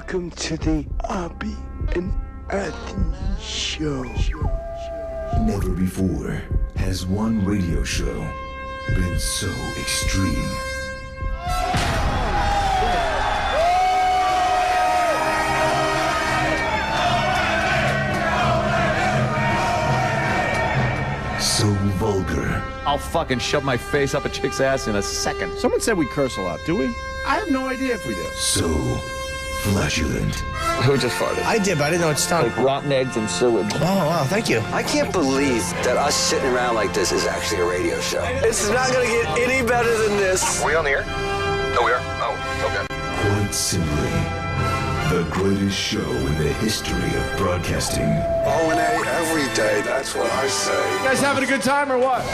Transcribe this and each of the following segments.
Welcome to the Opie and Anthony Show. Never before has one radio show been so extreme. So vulgar. I'll fucking shove my face up a chick's ass in a second. Someone said we curse a lot, do we? I have no idea if we do. So flatulent. Who just farted? I did, but I didn't know it stunk. Like rotten eggs and sewage. Oh, wow, thank you. I can't believe that us sitting around like this is actually a radio show. It's not going to get any better than this. Are we on the air? No, we are? Oh, okay. Quite simply, the greatest show in the history of broadcasting. O&A every day, that's what I say. You guys having a good time or what?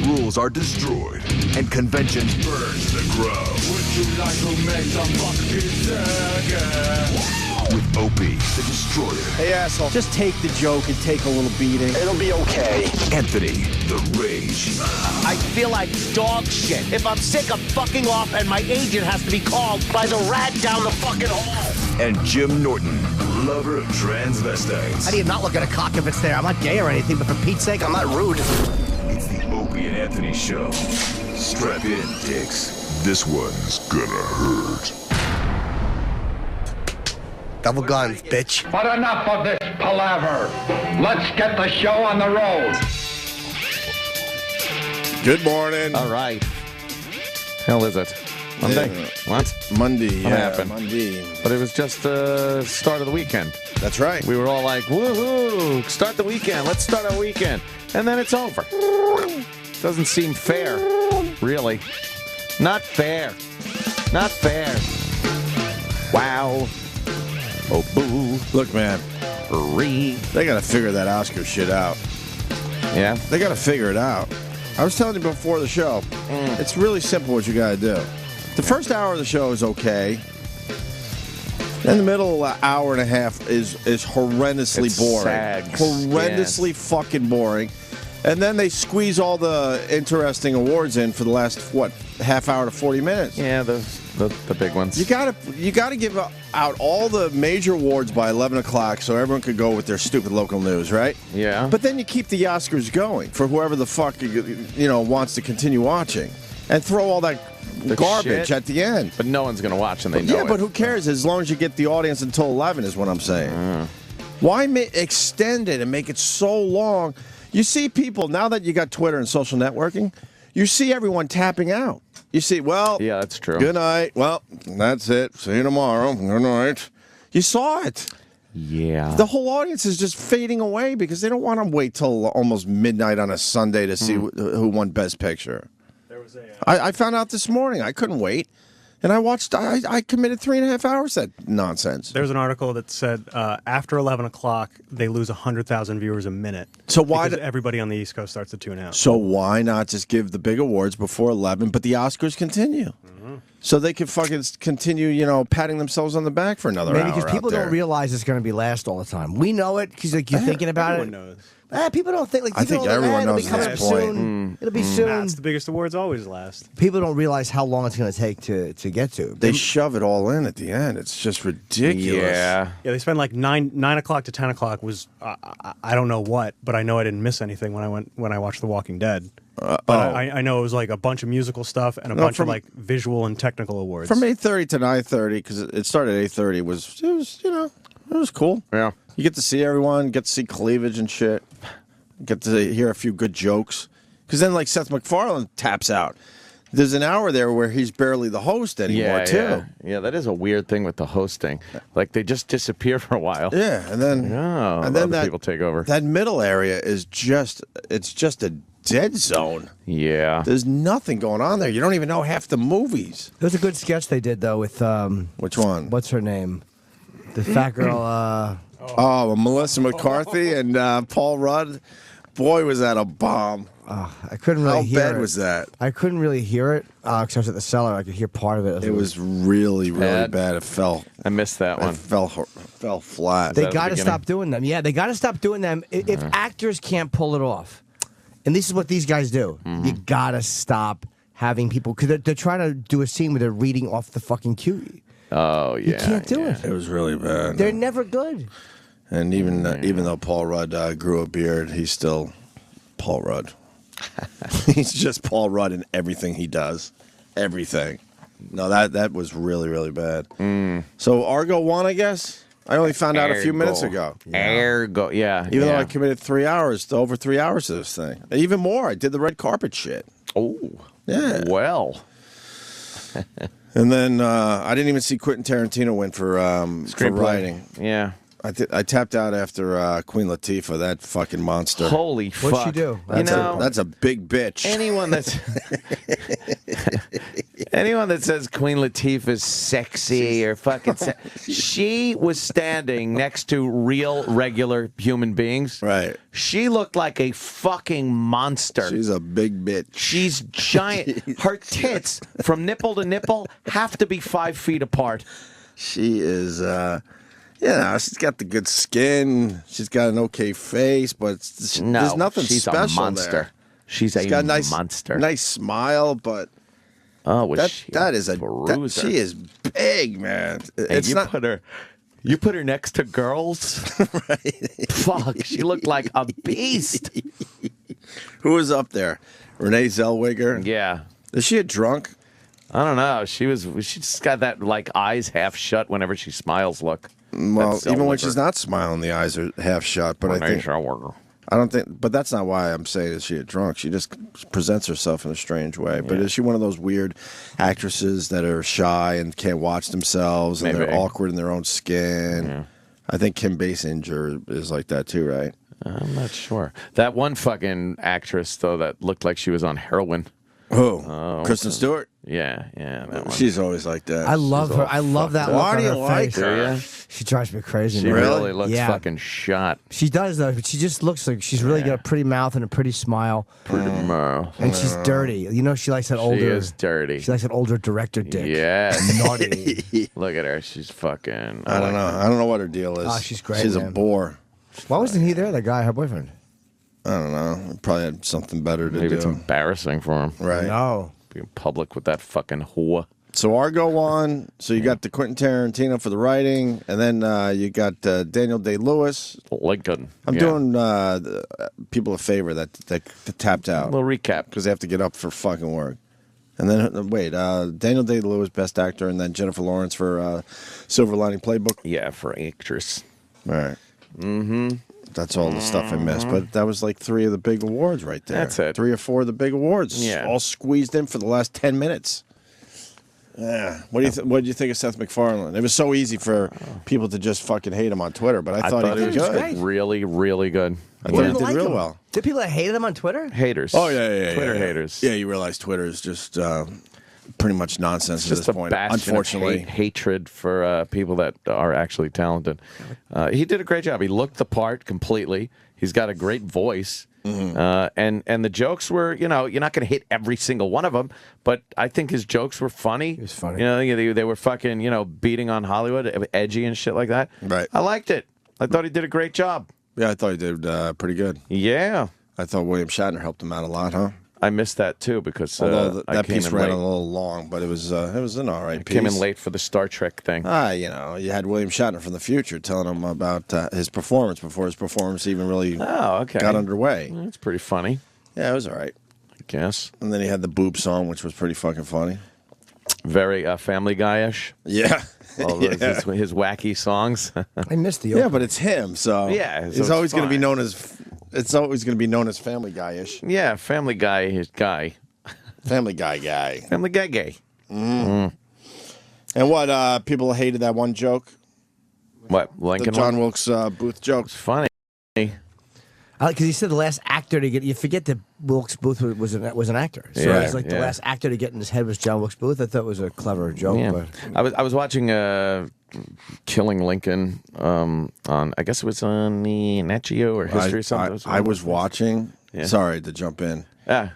Rules are destroyed, and conventions burn to the ground. Would you like to make some fucking saga? With Opie, the Destroyer. Hey, asshole. Just take the joke and take a little beating. It'll be okay. Anthony, the Rage. I feel like dog shit. If I'm sick, I'm fucking off, and my agent has to be called by the rat down the fucking hall. And Jim Norton. Lover of transvestites. How do you not look at a cock if it's there? I'm not gay or anything, but for Pete's sake, I'm not rude. It's the Opie and Anthony Show. Strap in, dicks. This one's gonna hurt. Double guns, bitch. But enough of this palaver. Let's get the show on the road. Good morning. All right. Hell is it? Monday? Yeah. What? Monday, What happened? Monday. But it was just the start of the weekend. That's right. We were all like, woohoo, start the weekend. Let's start our weekend. And then it's over. Doesn't seem fair, really. Not fair. Not fair. Wow. Oh, boo. Look, man, they got to figure that Oscar shit out. Yeah? They got to figure it out. I was telling you before the show, it's really simple what you got to do. The first hour of the show is okay. Then the middle hour and a half is horrendously It boring. sags, Horrendously fucking boring. And then they squeeze all the interesting awards in for the last, half hour to 40 minutes. Yeah, the big ones. You gotta give out all the major awards by 11 o'clock so everyone could go with their stupid local news, right? Yeah. But then you keep the Oscars going for whoever the fuck wants to continue watching, and throw all that garbage shit at the end. But no one's going to watch and they know Yeah, it. but who cares? As long as you get the audience until 11 is what I'm saying. Why extend it and make it so long? You see people, now that you got Twitter and social networking, you see everyone tapping out. You see, yeah, that's true. Good night. Well, that's it. See you tomorrow. Good night. You saw it. Yeah. The whole audience is just fading away because they don't want to wait till almost midnight on a Sunday to see who won Best Picture. There was I found out this morning. I couldn't wait. And I watched, I committed 3.5 hours to that nonsense. There's an article that said after 11 o'clock, they lose 100,000 viewers a minute. So why because everybody on the East Coast starts to tune out. So why not just give the big awards before 11, but the Oscars continue? So they can fucking continue, patting themselves on the back for another hour. Maybe because people don't realize it's going to be last all the time. We know it because you're thinking about Everyone it. knows. People don't think. I think everyone knows it'll be at this coming up point. soon. It'll be soon. That's the biggest awards always last. People don't realize how long it's going to take to get to. They shove it all in at the end. It's just ridiculous. Yeah. Yeah, they spend like 9 o'clock to 10 o'clock was I don't know what, but I know I didn't miss anything when I watched The Walking Dead. But I know it was like a bunch of musical stuff and a bunch of like visual and technical awards. From 8:30 to 9:30, because it started at 8:30, it was cool. Yeah. You get to see everyone, get to see cleavage and shit. Get to hear a few good jokes. Because then, like, Seth MacFarlane taps out. There's an hour there where he's barely the host anymore, too. Yeah, that is a weird thing with the hosting. Like, they just disappear for a while. Yeah, and then other people take over. That middle area is just a dead zone. Yeah. There's nothing going on there. You don't even know half the movies. There was a good sketch they did, though, with... Which one? What's her name? The fat girl... Melissa McCarthy and Paul Rudd. Boy, was that a bomb. I couldn't really hear it. How bad was that? I couldn't really hear it because I was at the cellar. I could hear part of it. It was really, really bad. It fell. I missed that one. It fell flat. They got to stop doing them. Yeah, they got to stop doing them. If actors can't pull it off, And this is what these guys do. You gotta stop having people, because they're trying to do a scene where they're reading off the fucking cue. Oh, yeah. You can't do it. It was really bad. They're never good. And even though Paul Rudd grew a beard, he's still Paul Rudd. He's just Paul Rudd in everything he does. Everything. No, that was really, really bad. So Argo won, I guess? I only found out a few minutes ago. Argo, yeah. Even though I committed 3 hours to over 3 hours to this thing. Even more, I did the red carpet shit. Oh. Yeah. Well. And then I didn't even see Quentin Tarantino win for writing. Yeah. I tapped out after Queen Latifah, that fucking monster. Holy fuck. What'd she do? That's a big bitch. Anyone that says Queen Latifah's sexy or fucking she was standing next to real, regular human beings. Right. She looked like a fucking monster. She's a big bitch. She's giant. Her tits, from nipple to nipple, have to be 5 feet apart. She is... she's got the good skin. She's got an okay face, but there's nothing she's special a monster. there. She's got a monster. Nice smile, but that is she is big, man. It's not. You put her next to girls. Right? Fuck, she looked like a beast. Who was up there? Renee Zellweger. Yeah. Is she a drunk? I don't know. She just got that like eyes half shut whenever she smiles. Look. Well, even when she's not smiling, the eyes are half shut. But I don't think. But that's not why I'm saying is she a drunk. She just presents herself in a strange way. Yeah. But is she one of those weird actresses that are shy and can't watch themselves and they're awkward in their own skin? Yeah. I think Kim Basinger is like that too, right? I'm not sure. That one fucking actress though that looked like she was on heroin. Oh, Kristen Stewart. Yeah, that one. She's always like that. I love her. I love that look Why on do you her like face. her? She drives me crazy. She really looks fucking shot. She does though, but she just looks like she's really got a pretty mouth and a pretty smile. Pretty mouth. And she's dirty. You know, she likes that older. She is dirty. She likes that older director dick. Yeah, naughty. Look at her. She's fucking. I don't know. I don't know what her deal is. Oh, she's great. She's a bore. Why wasn't he there? That guy, her boyfriend. I don't know. Probably had something better to do. Maybe it's embarrassing for him. Right. No. Being public with that fucking whore. So Argo won. So you got the Quentin Tarantino for the writing, and then you got Daniel Day-Lewis. Lincoln. I'm doing people a favor that tapped out. A little recap. Because they have to get up for fucking work. And then, Daniel Day-Lewis, Best Actor, and then Jennifer Lawrence for Silver Lining Playbook. Yeah, for actress. All right. Mm-hmm. That's all the stuff I missed. But that was like 3 of the big awards right there. That's it. 3 or 4 of the big awards. Yeah. All squeezed in for the last 10 minutes. Yeah. What do you think of Seth MacFarlane? It was so easy for people to just fucking hate him on Twitter, but I thought he did good. Really, really good. I thought he did real well. Did people that hated him on Twitter? Haters. Oh, yeah. Twitter haters. Yeah, you realize Twitter is just pretty much nonsense at this point. Unfortunately, hatred for people that are actually talented. He did a great job. He looked the part completely. He's got a great voice. Mm-hmm. And the jokes were, you're not going to hit every single one of them, but I think his jokes were funny. He was funny. They were fucking, beating on Hollywood, edgy and shit like that. Right. I liked it. I thought he did a great job. Yeah, I thought he did pretty good. Yeah. I thought William Shatner helped him out a lot, huh? I missed that too because although I that came piece in ran late. a little long, but it was an all right piece. Came in late for the Star Trek thing. You had William Shatner from the future telling him about his performance before his performance even really got underway. That's pretty funny. Yeah, it was all right. I guess. And then he had the boob song, which was pretty fucking funny. Very Family Guy-ish. Yeah. His wacky songs. I missed the Yeah, but it's him, so he's always going to be known as. It's always going to be known as Family Guy-ish. Yeah, Family Guy is guy. Family Guy. Family Guy gay. Mm. And what, people hated that one joke? What, Lincoln? The John Wilkes Booth joke. It's funny. Because he said the last actor to get, you forget that Wilkes Booth was an actor. So it's like the last actor to get in his head was John Wilkes Booth. I thought it was a clever joke. Yeah. But. I was watching Killing Lincoln on, I guess it was on the Nat Geo or History or something. I was watching. Yeah. Sorry to jump in. Yeah.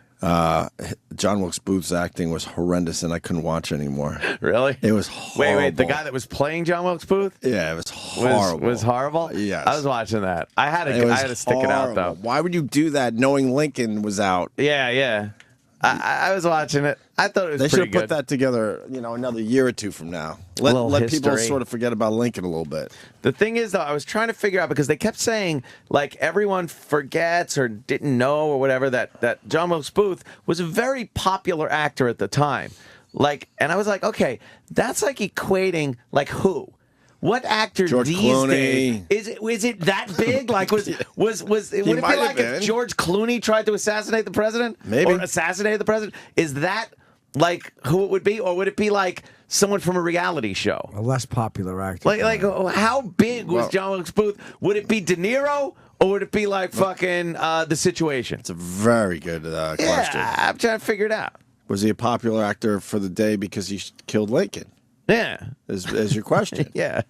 John Wilkes Booth's acting was horrendous, and I couldn't watch anymore. Really? It was horrible. Wait, the guy that was playing John Wilkes Booth? Yeah, it was horrible. Was horrible? Yes. I was watching that. I had to stick it out, though. Why would you do that knowing Lincoln was out? Yeah. I was watching it. I thought it was They pretty should put good. that together, another year or two from now. Let people sort of forget about Lincoln a little bit. The thing is, though, I was trying to figure out, because they kept saying, like, everyone forgets or didn't know or whatever, that John Wilkes Booth was a very popular actor at the time. Like, and I was like, okay, that's like equating, like, who? What actor George these Clooney. days is it that big? Like, would it be like if George Clooney tried to assassinate the president? Maybe. Or assassinate the president? Is that like who it would be, or would it be like someone from a reality show? A less popular actor. Like how big was John Wilkes Booth? Would it be De Niro, or would it be like fucking The Situation? It's a very good question. Yeah, I'm trying to figure it out. Was he a popular actor for the day because he killed Lincoln? Yeah, is your question? Yeah.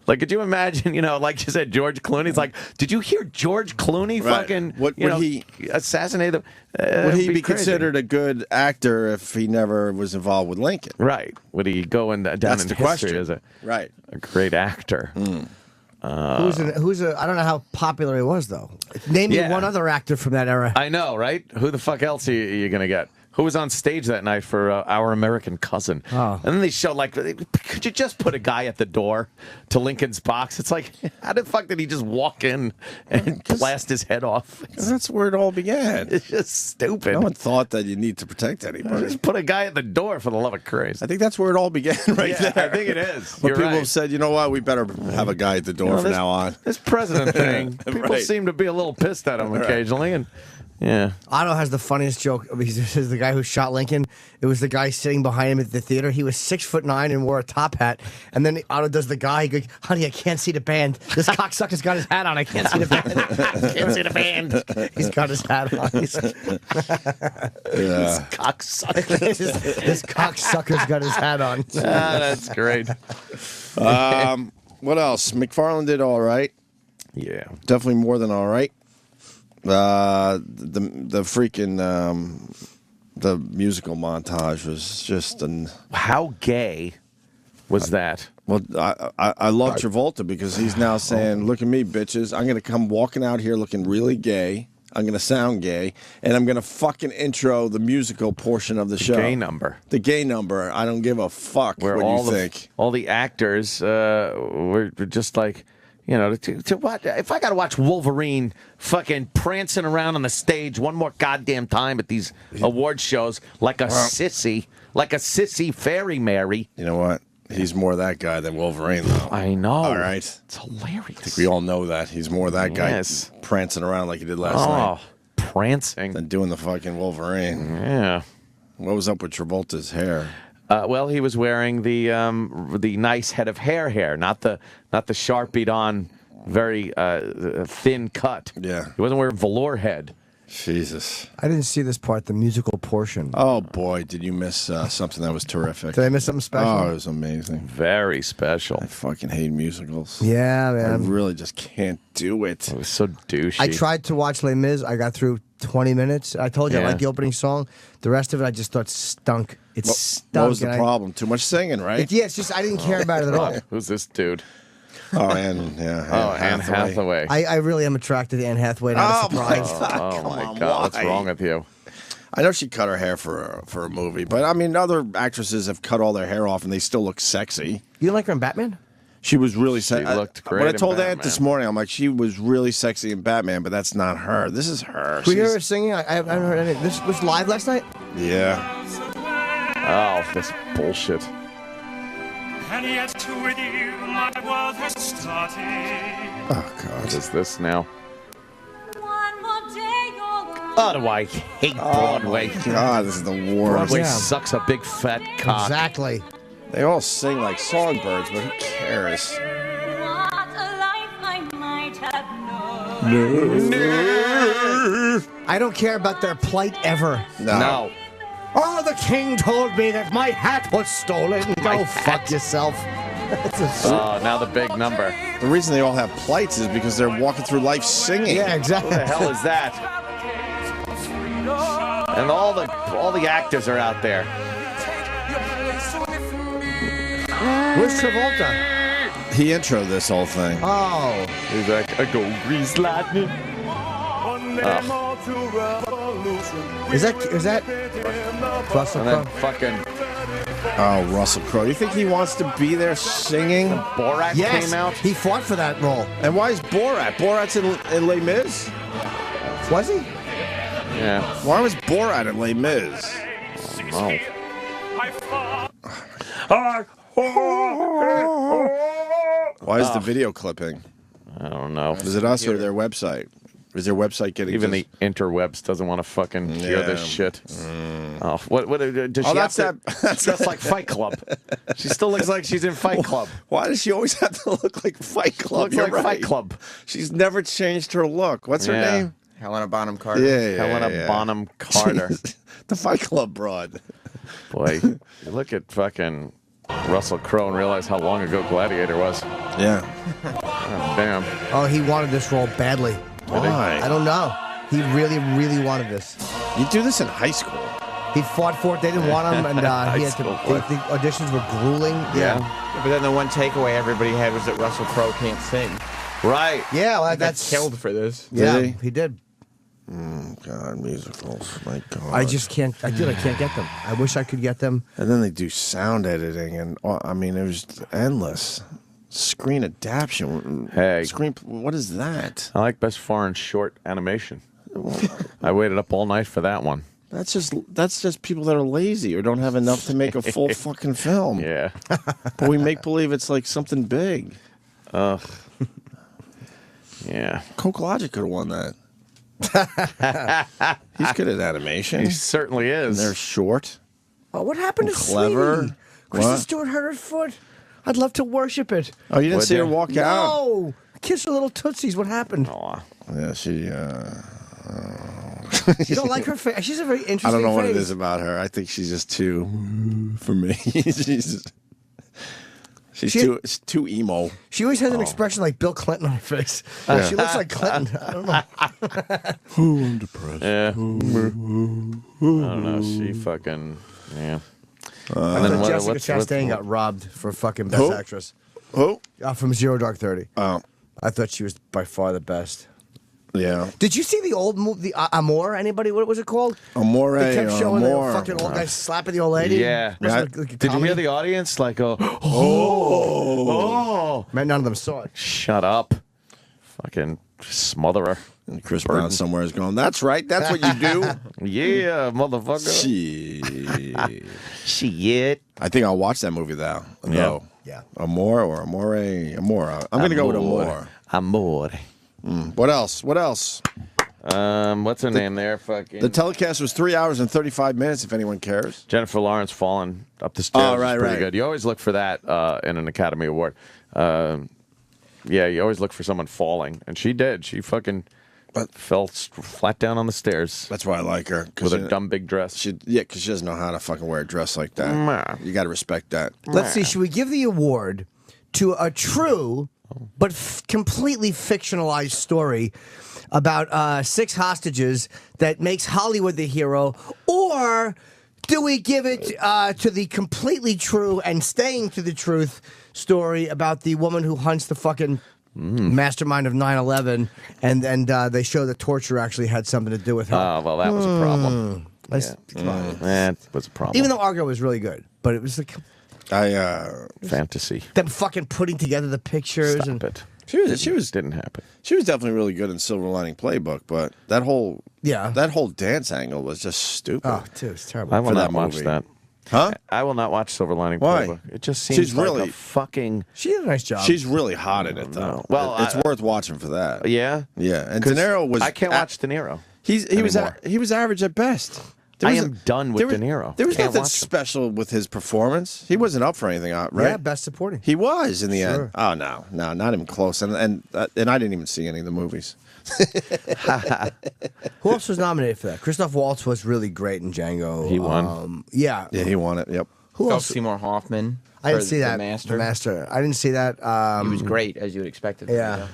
Like, could you imagine, like you said, George Clooney's like, did you hear George Clooney fucking, would he assassinate them? Would he be considered a good actor if he never was involved with Lincoln? Right. Would he go down That's in the history question. as a Right. great actor? Who's a? I don't know how popular he was though. Name me one other actor from that era. I know, right? Who the fuck else are you going to get? Who was on stage that night for Our American Cousin? Oh. And then they showed, like, could you just put a guy at the door to Lincoln's box? It's like, how the fuck did he just walk in and blast his head off? That's where it all began. It's just stupid. No one thought that you need to protect anybody. Just put a guy at the door, for the love of Christ. I think that's where it all began right there. I think it is. When You're people right. have said, you know what, we better have a guy at the door from now on. This president thing, people seem to be a little pissed at him occasionally, and yeah. Otto has the funniest joke. This is the guy who shot Lincoln. It was the guy sitting behind him at the theater. He was 6'9" and wore a top hat. And then Otto does the guy. He goes, "Honey, I can't see the band. This cocksucker's got his hat on. I can't see the band. I can't see the band. He's got his hat on. This cocksucker. this cocksucker's got his hat on." That's great. What else? MacFarlane did all right. Yeah, definitely more than all right. The freaking the musical montage was just how gay was that? Well, I love Travolta because he's now saying, "Look at me, bitches! I'm gonna come walking out here looking really gay. I'm gonna sound gay, and I'm gonna fucking intro the musical portion of the show. Gay number. The gay number. I don't give a fuck Where what all you think. All the actors were just like, to watch. If I got to watch Wolverine fucking prancing around on the stage one more goddamn time at these award shows like a sissy fairy Mary. You know what? He's more that guy than Wolverine, though. I know. All right. It's hilarious. I think we all know that. He's more that guy prancing around like he did last night. Prancing. Than doing the fucking Wolverine. Yeah. What was up with Travolta's hair? Well, he was wearing the nice head of hair, not the Sharpied on, very thin cut. Yeah. He wasn't wearing velour head. Jesus. I didn't see this part, the musical portion. Oh, boy, did you miss something that was terrific. Did I miss something special? Oh, it was amazing. Very special. I fucking hate musicals. Yeah, man. I really just can't do it. It was so douchey. I tried to watch Les Mis. I got through 20 minutes. I told you I like the opening song. The rest of it I just thought stunk. It stunk. What was the problem? Too much singing, right? It's just I didn't care about it at all. Who's this dude? Oh, Anne Hathaway. I really am attracted to Anne Hathaway. Not surprised. Oh my God, what's wrong with you? I know she cut her hair for a movie, but I mean, other actresses have cut all their hair off and they still look sexy. You didn't like her in Batman? She was really sexy. She looked great. When I in told Batman. Aunt this morning, I'm like, she was really sexy in Batman, but that's not her. This is her. Can you hear her singing? I haven't heard any. This was live last night? Yeah. Oh, this bullshit. And yet with you my world has started. Oh, God. What is this now? One more day Oh, do I hate Broadway. God, this is the worst. Broadway sucks a big fat cock. Exactly. They all sing like songbirds, but who cares? What a life I might have known. I don't care about their plight ever. No. Oh, the king told me that my hat was stolen. Go fuck yourself. Oh, now the big number. The reason they all have plights is because they're walking through life singing. Yeah, exactly. What the hell is that? And all the actors are out there. Where's Travolta? He introed this whole thing. Oh. He's like, I go grease lightning. Is that Russell And then Crowe? fucking Oh, Russell Crowe. You think he wants to be there singing? Borat Yes, came out. he fought for that role. And why is Borat? Borat's in Les Mis? Was he? Yeah. Why was Borat in Les Mis? Oh. Why is the video clipping? I don't know. Is it us or their website? Is their website getting Even the interwebs doesn't want to fucking hear this shit. Oh, what does she that's have to that's dress like Fight Club? She still looks like she's in Fight Club. Why does she always have to look like Fight Club? Looks You're like right. Fight Club. She's never changed her look. What's her Yeah. name? Helena Bonham Carter. Yeah, Helena Bonham Carter. The Fight Club broad. Boy, you look at fucking Russell Crowe and realize how long ago Gladiator was. Yeah. Oh, damn. Oh, he wanted this role badly. Why? I don't know. He really, really wanted this. You do this in high school. He fought for it. They didn't want him, and he had to. The auditions were grueling. Yeah. But then the one takeaway everybody had was that Russell Crowe can't sing. Right. Yeah, well, He got that's killed for this. Yeah, Did he did. God, musicals. My God. I just can't. I can't get them. I wish I could get them. And then they do sound editing, and I mean, it was endless. Screen adaptation. Hey. Screen. What is that? I like Best Foreign Short Animation. I waited up all night for that one. That's just people that are lazy or don't have enough to make a full fucking film. Yeah. But we make believe it's like something big. Ugh. Yeah. Coke Logic could have won that. He's good at animation. He certainly And is. they're short. Oh, what happened to Clever. Sweetie? Kristen What? Stewart hurt her foot. I'd love to worship it. Oh, you didn't Would see her you? walk out? No, kiss her little tootsies. What happened? Aw. Yeah, she. You don't like her face? She's a very interesting. I don't know what it face. is about her. I think she's just too for me. she's too emo. She always has an expression like Bill Clinton on her face. She looks like Clinton. I don't know. I'm depressed. Yeah. I don't know. She fucking. Yeah. I thought Jessica what's- Chastain got robbed for fucking Best Who? Actress. Who? From Zero Dark 30. Oh, I thought she was by far the best. yeah. Did you see the old movie, the Amor? Anybody? What was it called? Amore. They kept showing the Amore. fucking old guy slapping the old lady. Yeah. Wasn't Right. it like a Did you hear comedy? the audience? Like, oh. Man, none of them saw it. Shut up. Fucking smother her. And Chris Brown somewhere is going, that's right. That's what you do. Yeah, motherfucker. Shit. I think I'll watch that movie, though. No. Yeah. Amore or Amore? Amore. I'm going to go with Amore. Amore. What else? What else? What's her name there? Fucking The telecast was 3 hours and 35 minutes, if anyone cares. Jennifer Lawrence falling up the stairs. Oh, right, is pretty right. good. You always look for that in an Academy Award. Yeah, you always look for someone falling, and she did. She fucking fell flat down on the stairs. That's why I like her. With a dumb big dress. Because she doesn't know how to fucking wear a dress like that. You got to respect that. Let's see. Should we give the award to a true but completely fictionalized story about 6 hostages that makes Hollywood the hero, or do we give it to the completely true and staying to the truth story about the woman who hunts the fucking mastermind of 9/11, and they show that torture actually had something to do with her? Oh, well, that was a problem. Come on. That was a problem. Even though Argo was really good, but it was like fantasy. them fucking putting together the pictures. Stop and it. She was didn't happen. She was definitely really good in Silver Lining Playbook, but that whole dance angle was just stupid. Oh, dude, it's terrible. I will for not that watch movie. that. Huh? I will not watch Silver Lining Why? Playbook. It just seems She's like really- a fucking. She did a nice job. She's really hot in it, though. Well, it's worth watching for that. Yeah? Yeah, and 'Cause De Niro was. I can't watch De Niro. He was anymore. he was average at best. I am done with De Niro. There was Can't nothing watch him. special with his performance. He wasn't up for anything, right? Yeah, best supporting. He was in the Sure. end. Oh no, not even close. And I didn't even see any of the movies. Who else was nominated for that? Christoph Waltz was really great in Django. He won. Yeah. Yeah, he won it. Yep. Who Philip else? Seymour Hoffman. I didn't for see The that. Master. The Master. I didn't see that. He was great, as you would expect. Yeah.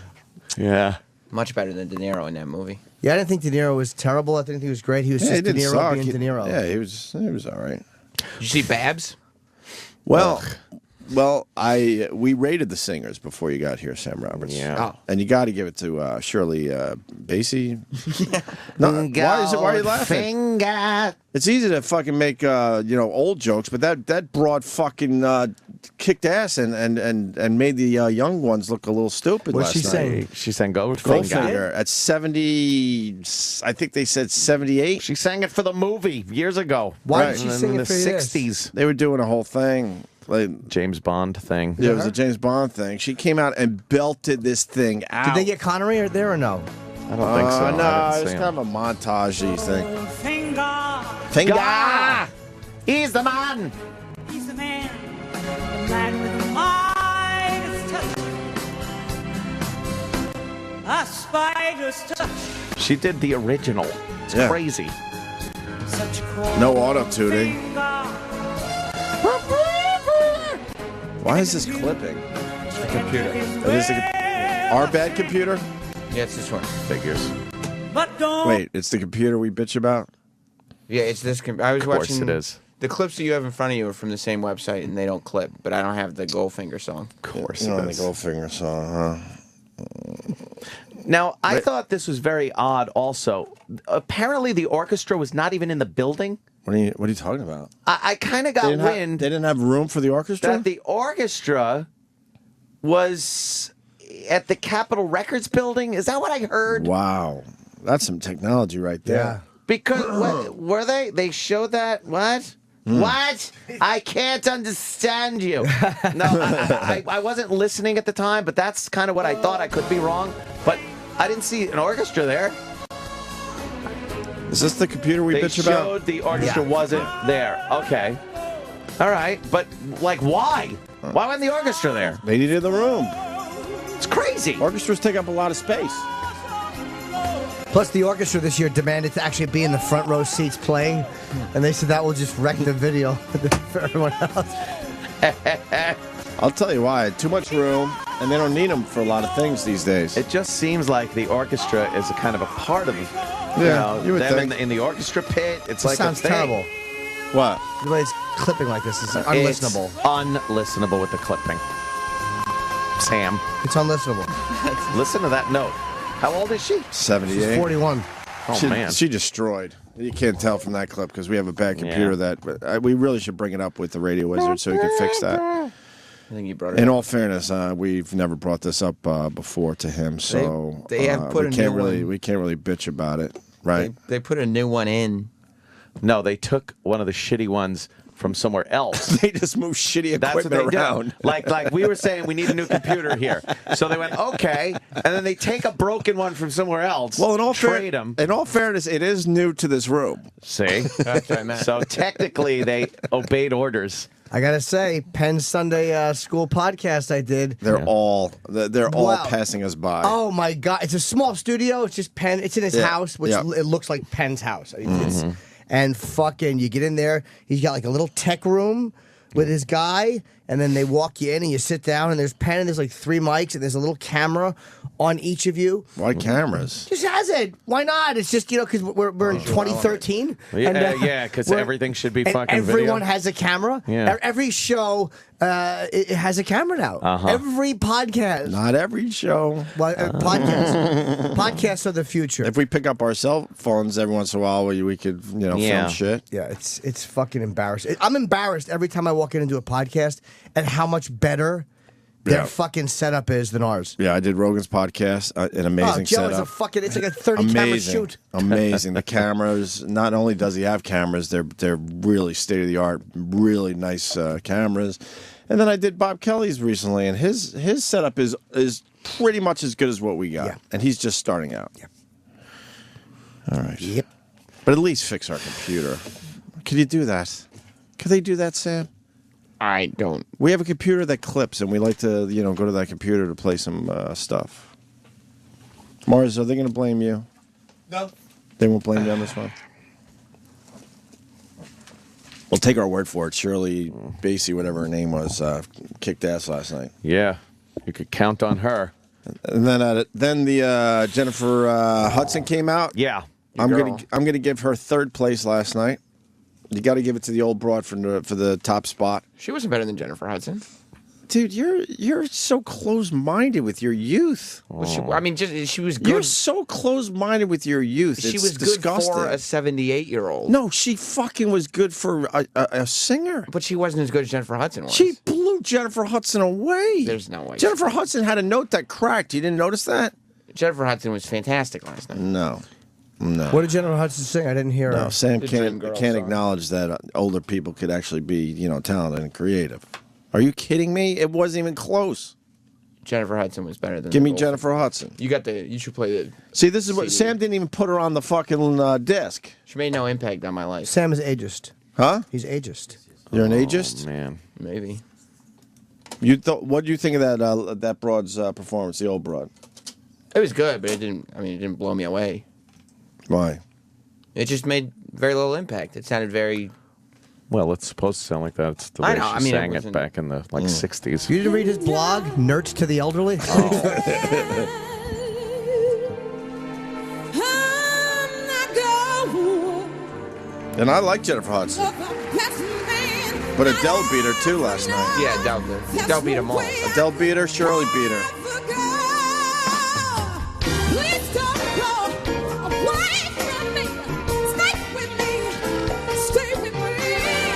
Yeah. Much better than De Niro in that movie. Yeah, I didn't think De Niro was terrible. I didn't think he was great. He was just De Niro being De Niro. Yeah, he was all right. Did you see Babs? Well, we rated the singers before you got here, Sam Roberts. Yeah. And you got to give it to Shirley Bassey. No, why are you laughing? Finger. It's easy to fucking make old jokes, but that broad fucking kicked ass and made the young ones look a little stupid. What's she last night. saying? She sang Goldfinger. Goldfinger at 70. I think they said 78. She sang it for the movie years ago. Why did she sing in it the for this? 60s? They were doing a whole thing. Like James Bond thing. Yeah, it was a James Bond thing. She came out and belted this thing out. Did they get Connery there or no? I don't think so. No, it was kind of a montage-y thing. Finger. He's the man. He's the man. The man with the Midas touch. A spider's touch. She did the original. It's crazy. Such No auto-tuning. Why is this clipping? It's the computer. It is our bad computer? Yeah, it's this one. Figures. But don't. Wait, it's the computer we bitch about? Yeah, it's this. I was Of course watching. it is. The clips that you have in front of you are from the same website, and they don't clip. But I don't have the Goldfinger song. Of course You it know the is. Goldfinger song, huh? Now, I thought this was very odd also. Apparently, the orchestra was not even in the building. What are you talking about? I kind of got wind They didn't have room for the orchestra? that the orchestra was at the Capitol Records building. Is that what I heard? Wow. That's some technology right there. Yeah. Because were they? They showed that what? What? I can't understand you. No, I wasn't listening at the time, but that's kind of what I thought. I could be wrong, but I didn't see an orchestra there. Is this the computer we They bitch about? showed the orchestra wasn't there. Okay. All right, but like why? Why wasn't the orchestra there? They needed the room. It's crazy. Orchestras take up a lot of space. Plus, the orchestra this year demanded to actually be in the front row seats playing, and they said that will just wreck the video for everyone else. I'll tell you why. Too much room, and they don't need them for a lot of things these days. It just seems like the orchestra is a kind of a part of you would them think. in the orchestra pit. It's like sounds a thing. terrible. What? The way it's clipping like this is unlistenable. It's unlistenable with the clipping. Sam, It's unlistenable. listen to that note. How old is she? 78. She's 41. Oh, man. She destroyed. You can't tell from that clip because we have a bad computer that we really should bring it up with the Radio Wizard so he can fix that. I think you brought it In up. all fairness, we've never brought this up before to him, so They have put a new one. We can't really bitch about it, right? They put a new one in. No, they took one of the shitty ones from somewhere else. They just move shitty That's what equipment they around. do. Like we were saying, we need a new computer here. So they went, okay, and then they take a broken one from somewhere else. Well, trade them. in all fairness, it is new to this room. See, That's what I meant. so technically they obeyed orders. I gotta say, Penn Sunday school podcast I did. They're all Wow. passing us by. Oh my God! It's a small studio. It's just Penn. It's in his house, which it looks like Penn's house. It's, and fucking, you get in there. He's got like a little tech room with his guy, and then they walk you in, and you sit down, and there's Penn, and there's like 3 mics, and there's a little camera on each of you. Why cameras? Just has it. Why not? It's just, because we're in 2013. Yeah, because everything should be and fucking everyone video. has a camera. Yeah. Every show it has a camera now. Every podcast. Not every show. Well, podcasts. Podcasts are the future. If we pick up our cell phones every once in a while, we could film shit. Yeah, it's fucking embarrassing. I'm embarrassed every time I walk in and do a podcast at how much better their fucking setup is than ours. Yeah, I did Rogan's podcast. An amazing Joe setup. is a fucking. It's like a 30 camera shoot. Amazing. The cameras. Not only does he have cameras, they're really state of the art, really nice cameras. And then I did Bob Kelly's recently, and his setup is pretty much as good as what we got. Yeah. And he's just starting out. Yep. All right. Yep. But at least fix our computer. Could you do that? Could they do that, Sam? I don't. We have a computer that clips, and we like to, go to that computer to play some stuff. Mars, are they going to blame you? No. They won't blame you on this one? We'll take our word for it. Shirley Bassey, whatever her name was, kicked ass last night. Yeah, you could count on her. And then the Jennifer Hudson came out. Yeah, I'm gonna give her third place last night. You got to give it to the old broad for the top spot. She wasn't better than Jennifer Hudson. Dude, you're so close-minded with your youth. Well, she was good. You're so close-minded with your youth. She It's was disgusting. good for a 78-year-old. No, she fucking was good for a singer. But she wasn't as good as Jennifer Hudson was. She blew Jennifer Hudson away. There's no way. Jennifer Hudson had a note that cracked. You didn't notice that? Jennifer Hudson was fantastic last night. No. What did Jennifer Hudson sing? I didn't hear her. No, Sam can't acknowledge that older people could actually be, talented and creative. Are you kidding me? It wasn't even close. Jennifer Hudson was better than. Give me Jennifer Hudson. You should play the. See, this is what Sam didn't even put her on the fucking disc. She made no impact on my life. Sam is ageist. Huh? He's ageist. You're an ageist? Man, maybe. What do you think of that broad's performance? The old broad. It was good, but it didn't blow me away. Why? It just made very little impact. It sounded very. Well, it's supposed to sound like that. It's the way she sang it back in the 60s. You didn't read his blog, Nerds to the Elderly? And I like Jennifer Hudson. But Adele beat her too last night. Yeah, Adele did. Adele beat them all. Adele beat her, Shirley beat her.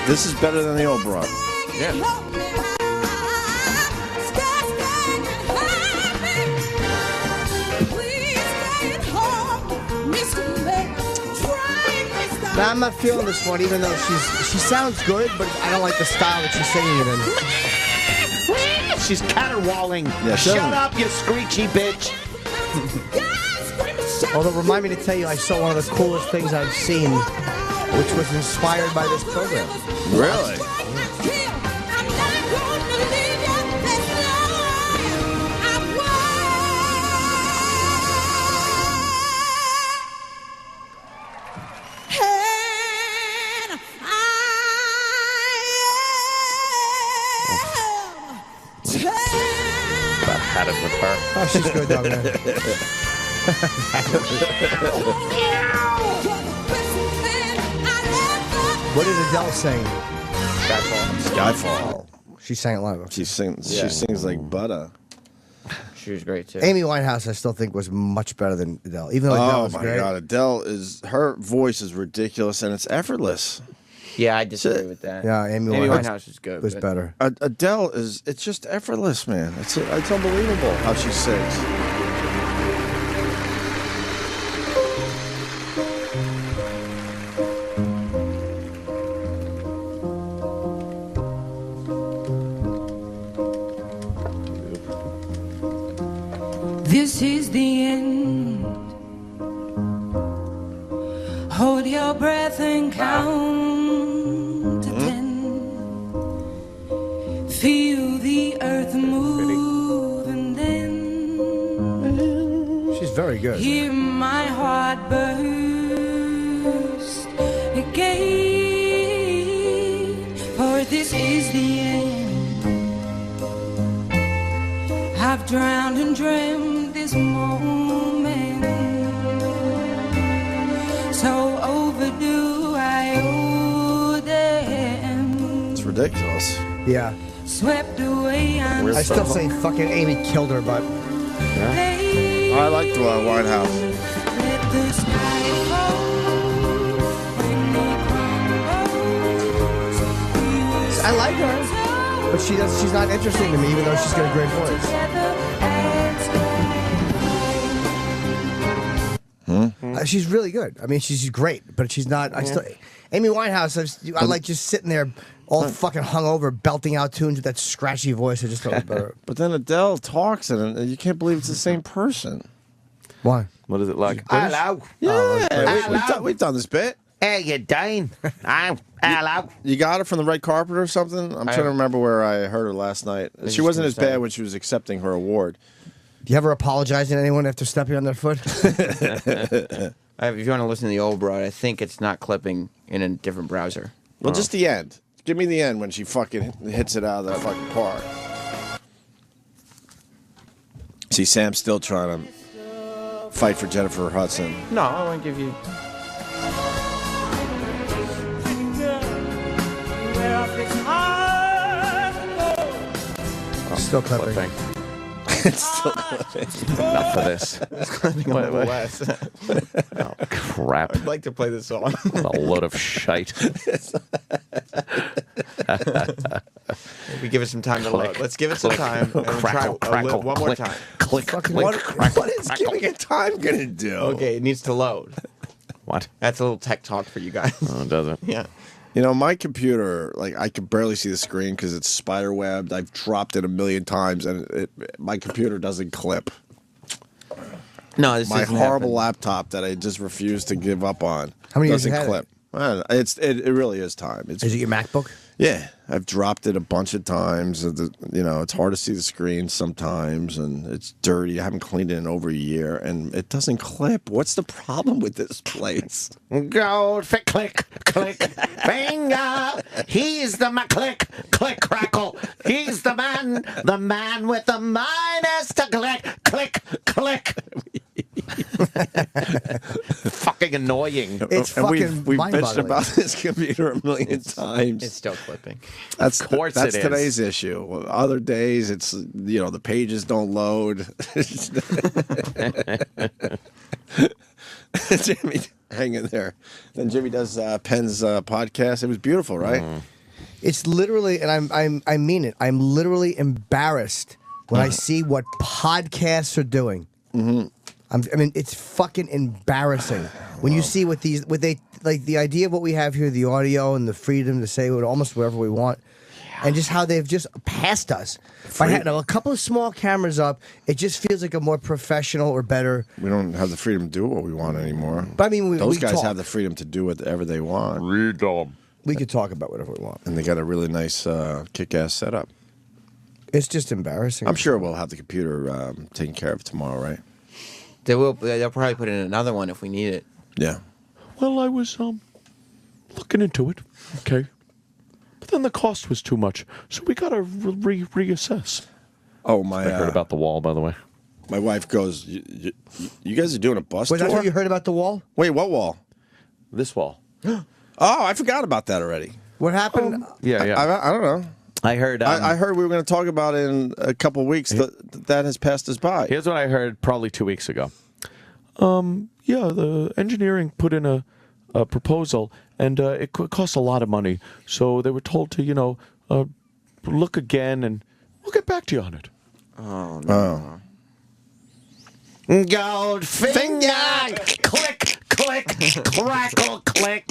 This is better than the old broad. Yeah. Nah, I'm not feeling this one, even though she sounds good, but I don't like the style that she's singing it in. She's caterwauling. Yeah, Shut up, you screechy bitch. Although, remind me to tell you, I saw one of the coolest things I've seen, which was inspired by this program. Really? Had it with her. Oh, she's good down there. What did Adele sing? Skyfall. She sang it live. She sings like butter. She was great too. Amy Winehouse, I still think, was much better than Adele. Even though Adele was great. Oh my God, Adele her voice is ridiculous and it's effortless. Yeah, I disagree with that. Yeah, Amy Winehouse is good. Was better. Adele it's just effortless, man. It's unbelievable how she sings. This is the end. Hold your breath and count to 10. Feel the earth move and then she's very good. Hear my heart burst again. For this is the end. I've drowned and dreamt this moment, so overdue I owe them. It's ridiculous. Yeah. Swept away. I still say fucking Amy killed her, but. Yeah. I like the Winehouse. Let the sky fall I like her, but she's not interesting to me, even though she's got a great voice. She's really good. I mean, she's great, but she's not. Amy Winehouse. I like just sitting there, all fucking hungover, belting out tunes with that scratchy voice. I just thought it was better. But then Adele talks and you can't believe it's the same person. Why? What is it like? Hello. Yeah, we've done this bit. How you doing? Hello. You got her from the red carpet or something? I'm trying to remember where I heard her last night. She wasn't as bad when she was accepting her award. Do you ever apologize to anyone after stepping on their foot? If you want to listen to the old broad, I think it's not clipping in a different browser. Well, just the end. Give me the end when she fucking hits it out of the fucking park. See, Sam's still trying to fight for Jennifer Hudson. No, I won't give you. Still clipping. It's still clipping. Enough of this. It's clipping a little less. Oh, crap. I'd like to play this song. What a load of shite. We give it some time to load. Let's give it some time. And Crackle, try crackle, one more time. Click, click, What crackle, is crackle. giving it time going to do? Okay, it needs to load. What? That's a little tech talk for you guys. Oh, it doesn't. Yeah. You know, my computer, like, I can barely see the screen because it's spider-webbed. I've dropped it a million times, and my computer doesn't clip. No, this my doesn't horrible happen. laptop that I just refuse to give up on. How many years doesn't you had clip. Well, it really is time. It's, Is it your MacBook? Yeah, I've dropped it a bunch of times. It's hard to see the screen sometimes, and it's dirty. I haven't cleaned it in over a year, and it doesn't clip. What's the problem with this place? Gold for click, click, finger. He's the click, click, crackle. He's the man with the minus to click, click, click. Fucking annoying. It's and fucking we've bitched mind-boggling. about this computer a million times. It's still clipping. That's Of course that's it is. today's issue. Other days, it's the pages don't load. Jimmy, hang in there. Then Jimmy does Penn's podcast. It was beautiful, right? It's literally, and I mean it. I'm literally embarrassed when I see what podcasts are doing. Mm-hmm. I mean, it's fucking embarrassing when you see what they like. The idea of what we have here, the audio and the freedom to say almost whatever we want, and just how they've just passed us. By having a couple of small cameras up, it just feels like a more professional or better. We don't have the freedom to do what we want anymore. But I mean, those we guys talk. have the freedom to do whatever they want. Freedom. We could talk about whatever we want. And they got a really nice kick-ass setup. It's just embarrassing. I'm sure we'll have the computer taken care of tomorrow, right? They'll probably put in another one if we need it. Yeah. Well, I was looking into it. Okay. But then the cost was too much, so we got to reassess. Oh, my... I heard about the wall, by the way. My wife goes, you guys are doing a bus Was tour? that what you heard about the wall? Wait, what wall? This wall. Oh, I forgot about that already. What happened? Yeah. I don't know. I heard. I heard we were going to talk about it in a couple of weeks. That has passed us by. Here's what I heard probably 2 weeks ago. The engineering put in a proposal, and it cost a lot of money. So they were told to, look again, and we'll get back to you on it. Oh, no. Gold finger. Click, click, crackle, click.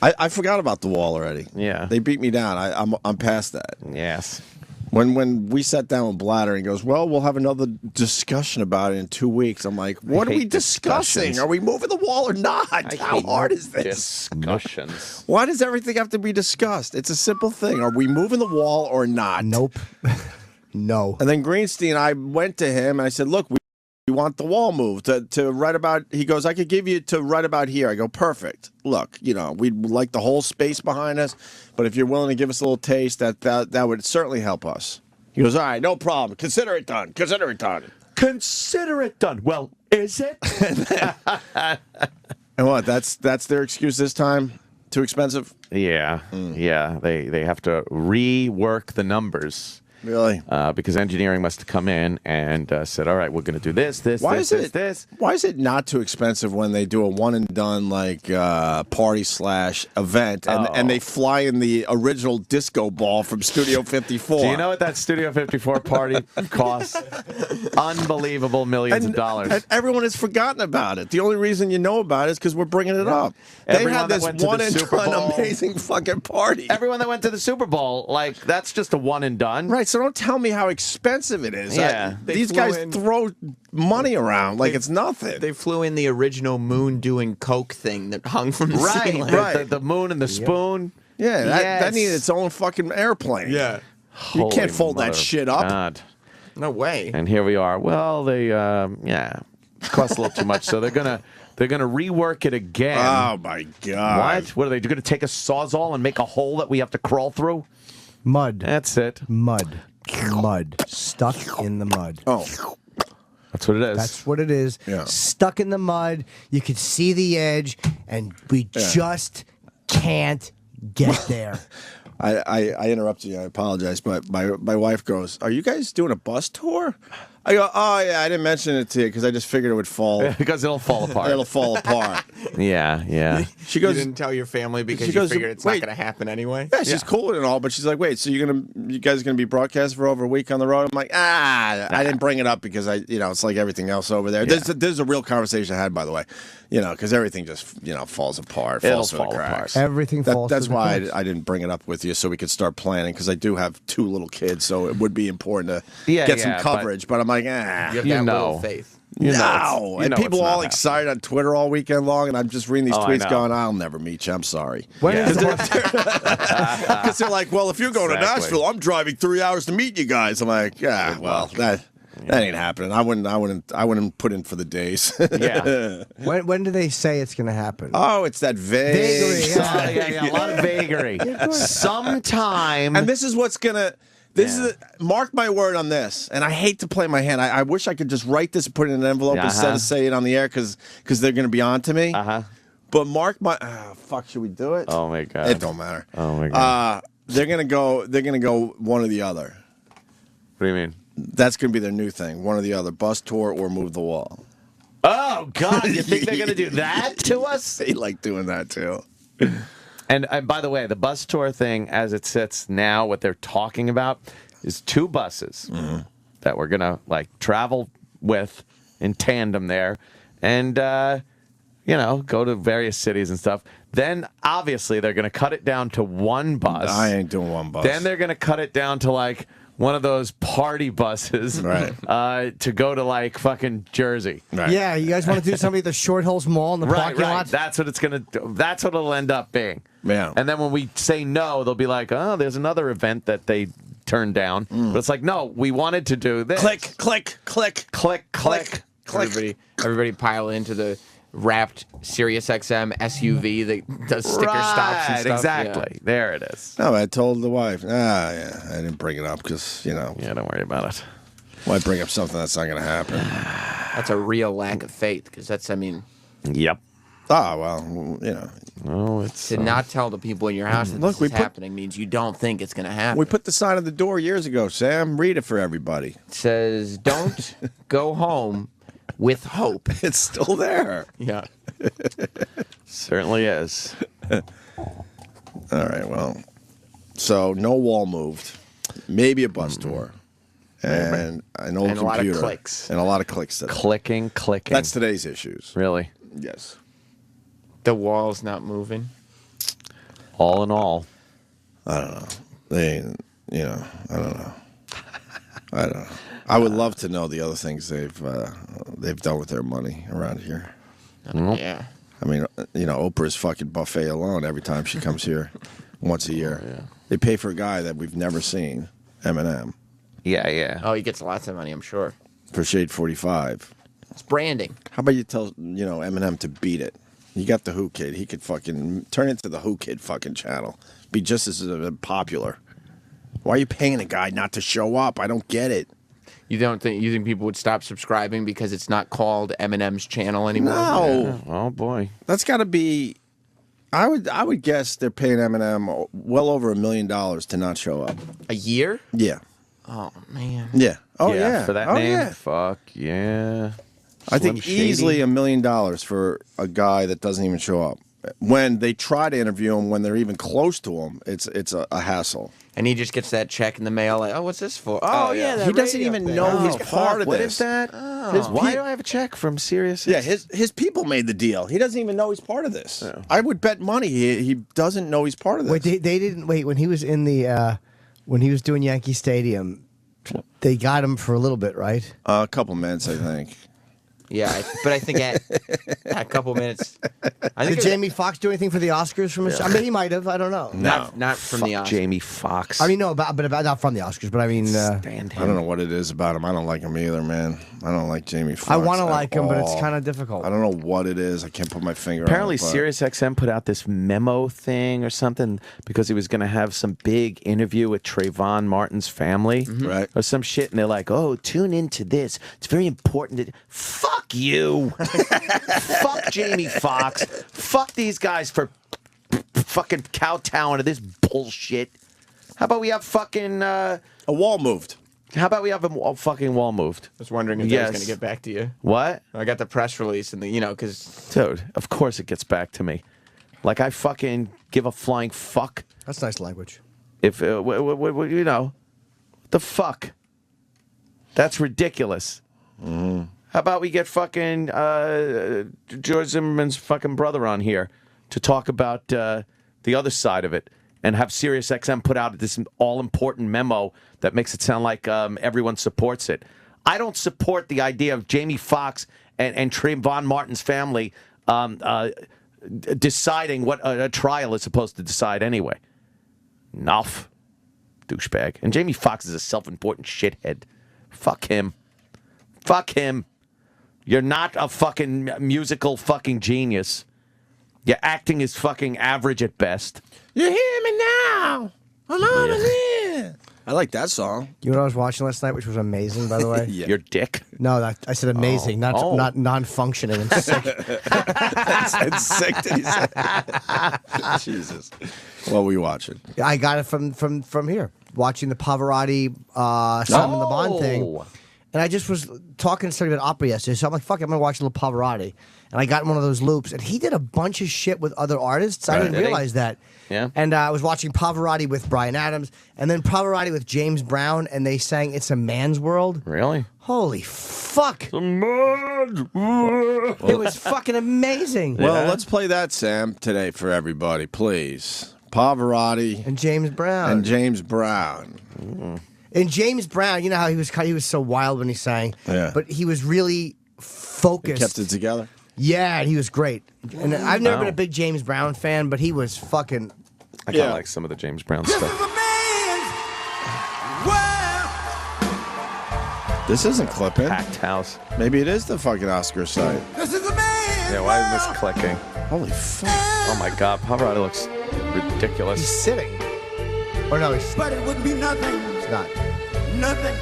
I forgot about the wall already. Yeah. They beat me down. I'm past that. Yes. When we sat down with Bladder and he goes, well, we'll have another discussion about it in 2 weeks. I'm like, what are we discussing? discussions. Are we moving the wall or not? How hard is this? Discussions. Why does everything have to be discussed? It's a simple thing. Are we moving the wall or not? Nope. No. And then Greenstein, I went to him and I said, look, we want the wall moved to right about, he goes, I could give you to right about here. I go, perfect. Look, we'd like the whole space behind us, but if you're willing to give us a little taste, that would certainly help us. He goes, all right, no problem. Consider it done. Consider it done. Consider it done. Well, is it? And what, that's their excuse this time? Too expensive? Yeah. Yeah. They have to rework the numbers. Really? Because engineering must have come in and said, all right, we're going to do this. Why is it not too expensive when they do a one and done like party/event and they fly in the original disco ball from Studio 54? Do you know what that Studio 54 party costs? Unbelievable millions of dollars. And everyone has forgotten about it. The only reason you know about it is because we're bringing it up. Everyone they had that this went to the one and Super done Bowl. amazing fucking party. Everyone that went to the Super Bowl, like, that's just a one and done. Right, so don't tell me how expensive it is. Yeah. These guys throw money around like it's nothing. They flew in the original moon doing coke thing that hung from the ceiling. Right. The moon and the spoon. Yeah, that needed its own fucking airplane. Yeah. You Holy can't fold mother that of shit up. God. No way. And here we are. Well, they, it costs a little too much, so they're gonna rework it again. Oh my God! What are they going to take a sawzall and make a hole that we have to crawl through? Mud. That's it. Mud. mud. Stuck in the mud. Oh. That's what it is. That's what it is. Yeah. Stuck in the mud. You could see the edge, and we just can't get there. I interrupted you. I apologize, but my wife goes, "Are you guys doing a bus tour?" I go, "Oh yeah, I didn't mention it to you because I just figured it would fall because it'll fall apart. It'll fall apart." Yeah. She goes, you didn't tell your family because she you goes, figured it's "Wait." not going to happen anyway. Yeah, she's cool with it and all, but she's like, "Wait, so you guys are gonna be broadcast for over a week on the road?" I'm like, I didn't bring it up because it's like everything else over there. Yeah. There's a real conversation I had, by the way, because everything just falls apart, falls through the cracks. Everything falls. That's through the why cracks. I didn't bring it up with you so we could start planning because I do have 2 little kids, so it would be important to get some coverage. But I'm like, You have that little faith. And people all excited on Twitter all weekend long, and I'm just reading these tweets going, "I'll never meet you. I'm sorry." Because they're like, "Well, if you're going to Nashville, I'm driving 3 hours to meet you guys." I'm like, "Yeah, well, that ain't happening. I wouldn't put in for the days." Yeah. When do they say it's going to happen? Oh, it's that vague. Vagary, A lot of vagary. Sometime. And this is what's gonna. This is mark my word on this, and I hate to play my hand. I wish I could just write this and put it in an envelope instead of say it on the air because they're going to be on to me. But mark my fuck. Should we do it? Oh my god. It don't matter. Oh my god. They're gonna go one or the other. What do you mean? That's gonna be their new thing. One or the other. Bus tour or move the wall. Oh god. You think they're gonna do that to us? They like doing that too. And by the way, the bus tour thing, as it sits now, what they're talking about is 2 buses that we're gonna travel with in tandem there, and go to various cities and stuff. Then obviously they're gonna cut it down to 1 bus. I ain't doing 1 bus. Then they're gonna cut it down to one of those party buses, right? To go to fucking Jersey. Right. Yeah, you guys want to do something at the Short Hills Mall in the parking lot? That's what it's gonna do. That's what it'll end up being. Yeah. And then when we say no, they'll be like, "Oh, there's another event that they turned down." But it's like, no, we wanted to do this. Click, click, click, click, click, click. Everybody pile into the wrapped SiriusXM SUV that does sticker stops and stuff. Exactly. Yeah. There it is. No, I told the wife. I didn't bring it up because Yeah, don't worry about it. Why bring up something that's not going to happen? That's a real lack of faith because Yep. Ah, well, Oh, it's to not tell the people in your house that Look, this is happening means you don't think it's going to happen. We put the sign on the door years ago, Sam. Read it for everybody. It says, "Don't go home with hope." It's still there. Yeah. Certainly is. All right, well, so no wall moved. Maybe a bus tour. And an old And a computer. lot of clicks. And a lot of clicks today. Clicking. That's today's issues. Really? Yes. The wall's not moving. All in all. I don't know. I don't know. I don't know. I would love to know the other things they've done with their money around here. Yeah. I mean, Oprah's fucking buffet alone every time she comes here once a year. Yeah. They pay for a guy that we've never seen, Eminem, Yeah. Oh, he gets lots of money, I'm sure. for Shade 45. It's branding. How about you tell, Eminem to beat it? You got the Who Kid. He could fucking turn into the Who Kid fucking channel. Be just as popular. Why are you paying a guy not to show up? I don't get it. You think people would stop subscribing because it's not called Eminem's channel anymore? No. Yeah. Oh boy. That's got to be. I would guess they're paying Eminem well over $1 million to not show up. A year? Yeah. Oh man. Yeah. Oh yeah. For that oh, name. Yeah. Fuck yeah. I think Slim Shady. easily $1 million for a guy that doesn't even show up. When they try to interview him, when they're even close to him, it's a hassle. And he just gets that check in the mail, like, oh, what's this for? Oh, yeah, that he doesn't radio even thing. know Oh, he's part of What this. is that? Why do I have a check from Sirius? Yeah, his people made the deal. He doesn't even know he's part of this. Yeah. I would bet money he doesn't know he's part of this. Wait, they didn't wait when he was in the when he was doing Yankee Stadium. They got him for a little bit, right? A couple minutes, I think. Yeah, but I think at a couple minutes. Did Jamie Foxx do anything for the Oscars from his? I mean, he might have. I don't know. Not from the Oscars. Jamie Foxx. I mean, no, but not from the Oscars. But I mean, I don't know what it is about him. I don't like him either, man. I don't like Jamie Foxx. I want to like him, but it's kind of difficult. I don't know what it is. I can't put my finger Apparently, on it. SiriusXM put out this memo thing or something because he was going to have some big interview with Trayvon Martin's family, right? Or some shit, and they're like, "Oh, tune into this. It's very important." Fuck you. Fuck Jamie Foxx. Fuck these guys for fucking kowtowing to this bullshit. How about we have fucking a wall moved? How about we have a fucking wall moved? I was wondering if that was going to get back to you. What? I got the press release and because dude, of course it gets back to me. Like I fucking give a flying fuck. That's nice language. If the fuck. That's ridiculous. Mm. How about we get fucking George Zimmerman's fucking brother on here to talk about the other side of it and have SiriusXM put out this all-important memo that makes it sound like everyone supports it. I don't support the idea of Jamie Foxx and Trayvon Martin's family deciding what a trial is supposed to decide anyway. Enough. Douchebag. And Jamie Foxx is a self-important shithead. Fuck him. Fuck him. You're not a fucking musical fucking genius. Your acting is fucking average at best. You hear me now? I'm on here. I like that song. You know what I was watching last night, which was amazing, by the way? Yeah. Your dick? No, I said amazing, not non-functioning and sick. It's sick, did he say? Jesus. What were you watching? I got it from here, watching the Pavarotti Simon the Bond thing. And I just was talking to somebody about opera yesterday, so I'm like, fuck it, I'm going to watch a little Pavarotti. And I got in one of those loops, and he did a bunch of shit with other artists. I didn't realize that. Yeah. And I was watching Pavarotti with Bryan Adams, and then Pavarotti with James Brown, and they sang It's a Man's World. Really? Holy fuck. It's a man's world. It was fucking amazing. Well, let's play that, Sam, today for everybody, please. Pavarotti. And James Brown. And James Brown. And James Brown, you know how he was so wild when he sang, Yeah. but he was really focused. He kept it together. Yeah, and he was great. And I've never been a big James Brown fan, but he was fucking. I kind of like some of the James Brown stuff. This isn't clipping. Packed house. Maybe it is the fucking Oscar site. Yeah, why is this clicking? Holy fuck. Oh my god, Pavarotti looks ridiculous. He's sitting. Or no, he's. But it wouldn't be nothing. It's not. Nothing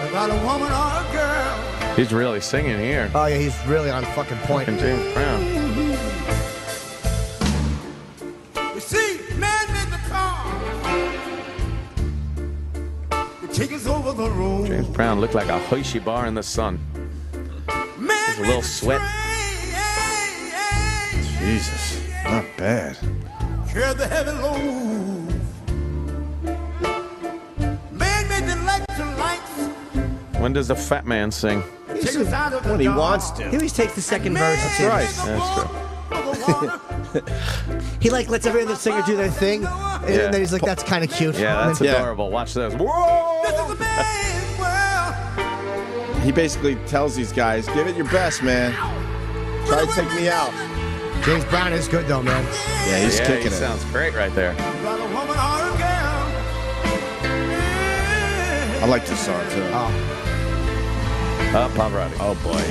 without a woman or a girl. He's really singing here. Oh yeah, he's really on fucking point. Fucking James Brown. You see, man made the car. It takes us over the road. James Brown looked like a Hershey bar in the sun. There's a little sweat. Jesus. Not bad. Carry the heavy load. Man made the electric lights. When does a fat man sing? Take us out of the When he dark. wants to. He always takes the second verse. That's right. That's true. He lets every other singer do their thing, and then he's like, "That's kind of cute." Yeah, that's And then- adorable. Watch this. Whoa! He basically tells these guys, give it your best, man. Try to take me out. James Brown is good though, man. Yeah, he's kicking it. Sounds great right there. I like this song, too. Pavarotti. Oh, boy.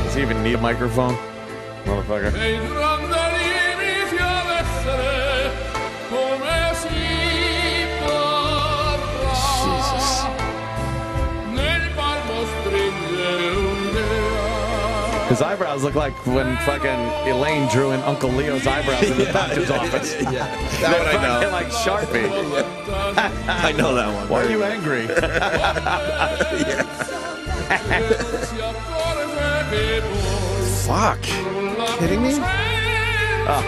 Does he even need a microphone? Motherfucker. Jesus. His eyebrows look like when fucking Elaine drew in Uncle Leo's eyebrows in the doctor's office. Yeah, They're that one I know. fucking like Sharpie. I know that one. Why are you angry? Fuck. Kidding me? Oh.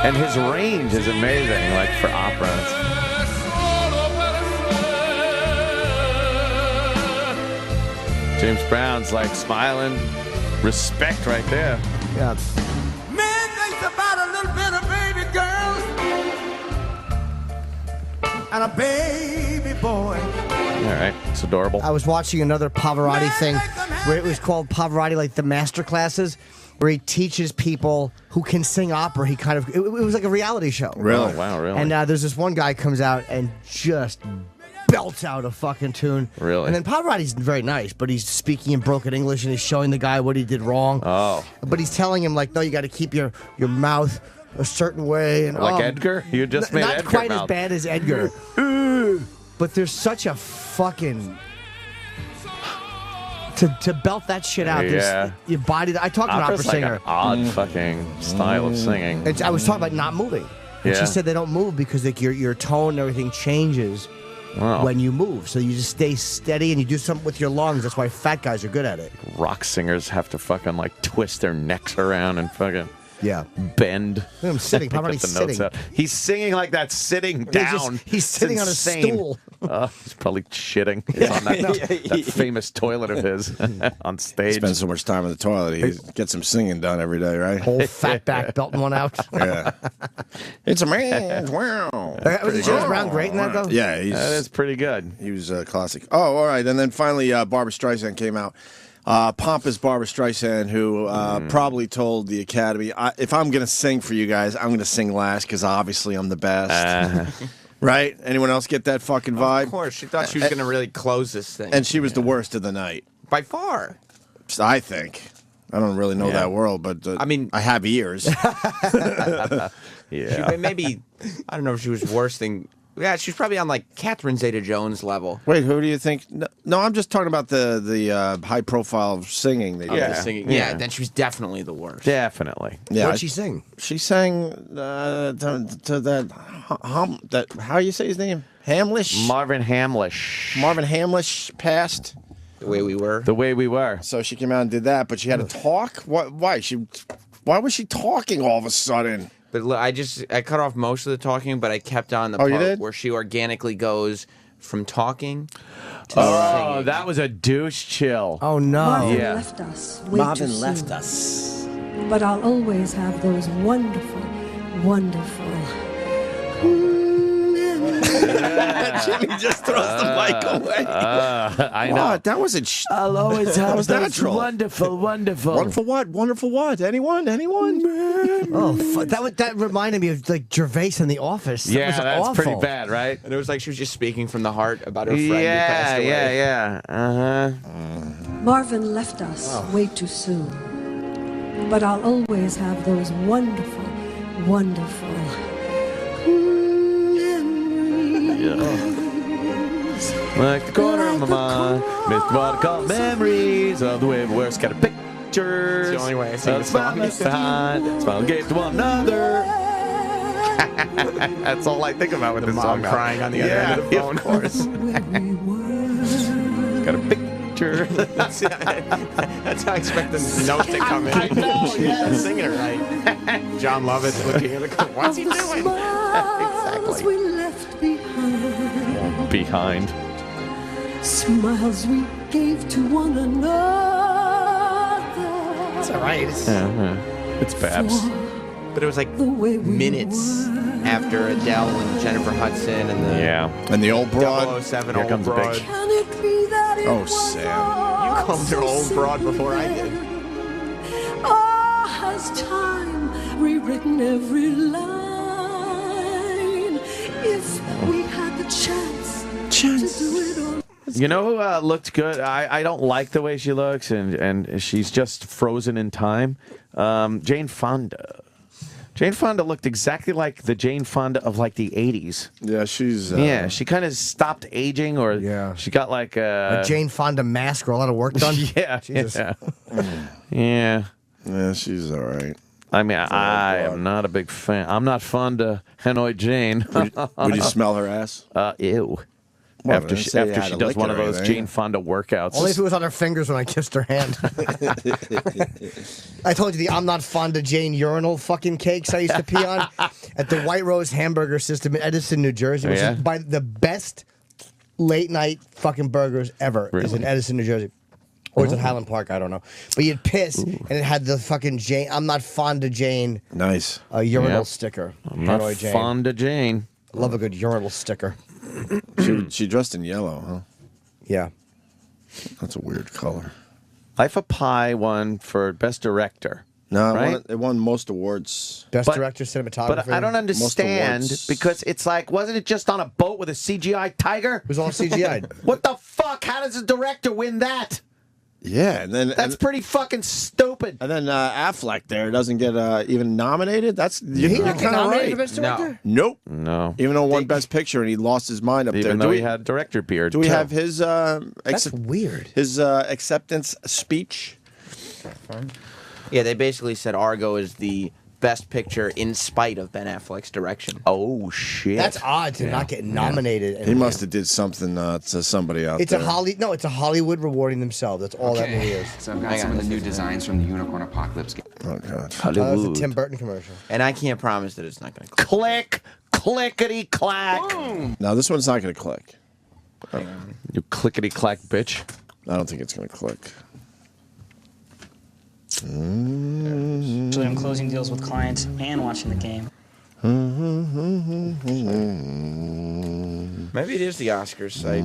And his range is amazing, like for opera. James Brown's like smiling. Respect right there. Yeah. Man thinks about a little bit of baby girl. and a baby boy. All right, it's adorable. I was watching another Pavarotti thing where it was called Pavarotti, like the master classes, where he teaches people who can sing opera. He kind of it was like a reality show. Really? Oh, wow, really? And there's this one guy comes out and just belts out a fucking tune. Really? And then Pavarotti's very nice, but he's speaking in broken English and he's showing the guy what he did wrong. Oh. But he's telling him like, no, you got to keep your mouth a certain way. And Like Edgar? You just made not Edgar quite mouth. as bad as Edgar. But there's such a fucking to belt that shit out. Yeah. Your body. I talked to an opera Opera's like singer. an odd fucking style of singing. I was talking about not moving. And she Yeah. said they don't move because like your tone and everything changes Wow. when you move. So you just stay steady and you do something with your lungs. That's why fat guys are good at it. Rock singers have to fucking like twist their necks around and fucking bend. Look at him sitting. to get Pavarotti's the notes sitting. out. He's singing like that sitting down. He's sitting on a insane. stool. He's probably shitting on that famous toilet of his on stage. Spends so much time in the toilet. He gets some singing done every day, right? Whole fat back belting one out. Yeah. It's a man. Wow. Was James Brown great in that though? Yeah, That is pretty good. He was a classic. Oh, all right. And then finally, Barbra Streisand came out. Pompous Barbra Streisand, who probably told the Academy, if I'm going to sing for you guys, I'm going to sing last because obviously I'm the best. Right? Anyone else get that fucking vibe? Of course. She thought she was going to really close this thing. And she was the worst of the night. By far. I think. I don't really know that world, but I mean, I have ears. Yeah. Maybe, I don't know if she was worse than... Yeah, she's probably on like Catherine Zeta-Jones level. Wait, who do you think? No, I'm just talking about the high-profile singing. They did. Singing. Yeah, then she was definitely the worst. Definitely. Yeah, What'd she sing? She sang to that, how do you say his name? Hamlish? Marvin Hamlish. Marvin Hamlish passed. The Way We Were. The Way We Were. So she came out and did that, but she had to talk? Why? Why was she talking all of a sudden? But look, I cut off most of the talking, but I kept on the part where she organically goes from talking to singing. That was a douche chill. Oh no! Marvin Yeah. left us. Way Marvin too left soon. us. But I'll always have those wonderful, wonderful. Jimmy just throws the mic away. I know. What? That wasn't. I'll always have was those natural. wonderful. Wonderful what? Wonderful what? Anyone? Oh, that reminded me of like Gervais in The Office. That was that's awful. pretty bad, right? And it was like she was just speaking from the heart about her friend who passed away. Yeah. Uh-huh. Marvin left us way too soon. But I'll always have those wonderful, wonderful. Like the corner of my mind, missed what I call memories of the way we were. Got a pictures. It's the only way I sing of the song. left behind. Smile and gave to one another. That's all I think about with this song. now. Crying on the other end of the phone. Of course. Got a picture. That's how I expect the note to come in. I know, yes. Singing it right. John Lovett's looking at the what's he doing? Smiles we left Behind. Smiles we gave to one another. It's all right. It's Babs. But it was like minutes after Adele and Jennifer Hudson and the and the old broad. 007 Here old comes broad. Big. Can it be that it Oh, Sam. You called her old broad before I did. has time rewritten every line? If we had the chance to do it all. You know who looked good? I don't like the way she looks, and she's just frozen in time. Jane Fonda. Jane Fonda looked exactly like the Jane Fonda of like the 80s. Yeah, she's. She kind of stopped aging, or she got like a Jane Fonda mask or a lot of work done. Yeah, Jesus. yeah. Yeah, she's all right. I mean, I am not a big fan. I'm not fond of Hanoi Jane. Would you smell her ass? Ew. Well, after I she, didn't say you after had she to does lick one it of or those anything. Jane Fonda workouts. Only if it was on her fingers when I kissed her hand. I told you the I'm not fond of Jane urinal fucking cakes I used to pee on at the White Rose Hamburger System in Edison, New Jersey, which is by the best late night fucking burgers ever. Is in Edison, New Jersey. Or is it Highland Park? I don't know. But you'd piss, and it had the fucking Jane. I'm not fond of Jane. Nice. A urinal sticker. I'm not Hanoi Jane. fond of Jane. Love a good urinal sticker. She dressed in yellow, huh? Yeah. That's a weird color. Life of Pi won for Best Director. No, right? it won most awards. Best director, cinematography. But I don't understand because it's like, wasn't it just on a boat with a CGI tiger? It was all CGI. What the fuck? How does a director win that? Yeah, and then that's pretty fucking stupid. And then Affleck there doesn't get even nominated. You're kind of right. for Best Director? Nope. No. Even though won Best Picture and he lost his mind up there. Even though he had director beard. Do we too. have his? That's weird. His acceptance speech. Yeah, they basically said Argo is the best picture in spite of Ben Affleck's direction. Oh shit! That's odd to not get nominated. He must have did something to somebody out It's there. it's a Hollywood rewarding themselves. That's all that movie is. So I've got some of the new designs from the Unicorn Apocalypse game. Oh god, That was a Tim Burton commercial. And I can't promise that it's not going to click, clickety clack. Now this one's not going to click. You clickety clack bitch. I don't think it's going to click. Actually, I'm closing deals with clients and watching the game. Maybe it is the Oscars site.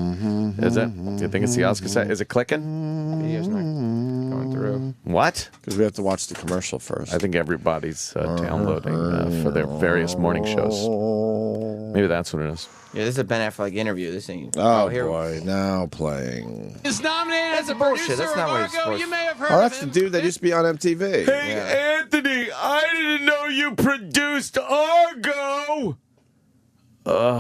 Is it? Do you think it's the Oscar site? Is it clicking? Video's not going through. What? Because we have to watch the commercial first. I think everybody's downloading for their various morning shows. Maybe that's what it is. Yeah, this is a Ben Affleck interview. This ain't. Oh, here. boy, now playing. Is nominated as a bullshit. producer That's not of what it's Argo. supposed You to- may have heard Oh, that's of the him. dude that used to be on MTV. Hey, Anthony, I didn't know you produced Argo. I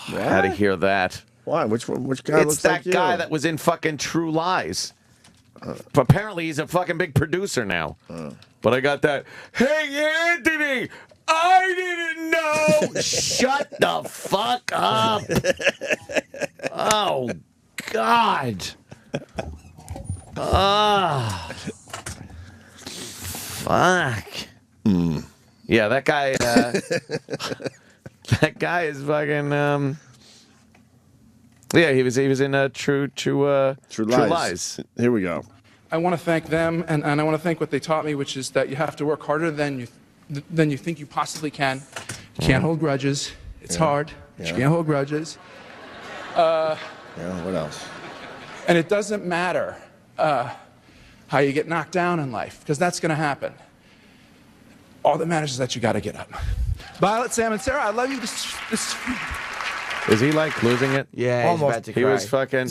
had to hear that. Why? Which one? Which guy It's looks that like you? guy that was in fucking True Lies. Apparently, he's a fucking big producer now. But I got that. Hey, Anthony, I didn't know. Shut the fuck up. Oh, God. Fuck. Yeah, that guy. That guy is fucking. Yeah, he was in True Lies. Here we go. I want to thank them, and I want to thank what they taught me, which is that you have to work harder than you think you possibly can. You can't hold grudges. It's hard, but you can't hold grudges. Yeah, what else? And it doesn't matter how you get knocked down in life, because that's going to happen. All that matters is that you got to get up. Violet, Sam, and Sarah, I love you. This Is he like losing it? Yeah, he's about to He cry. was fucking.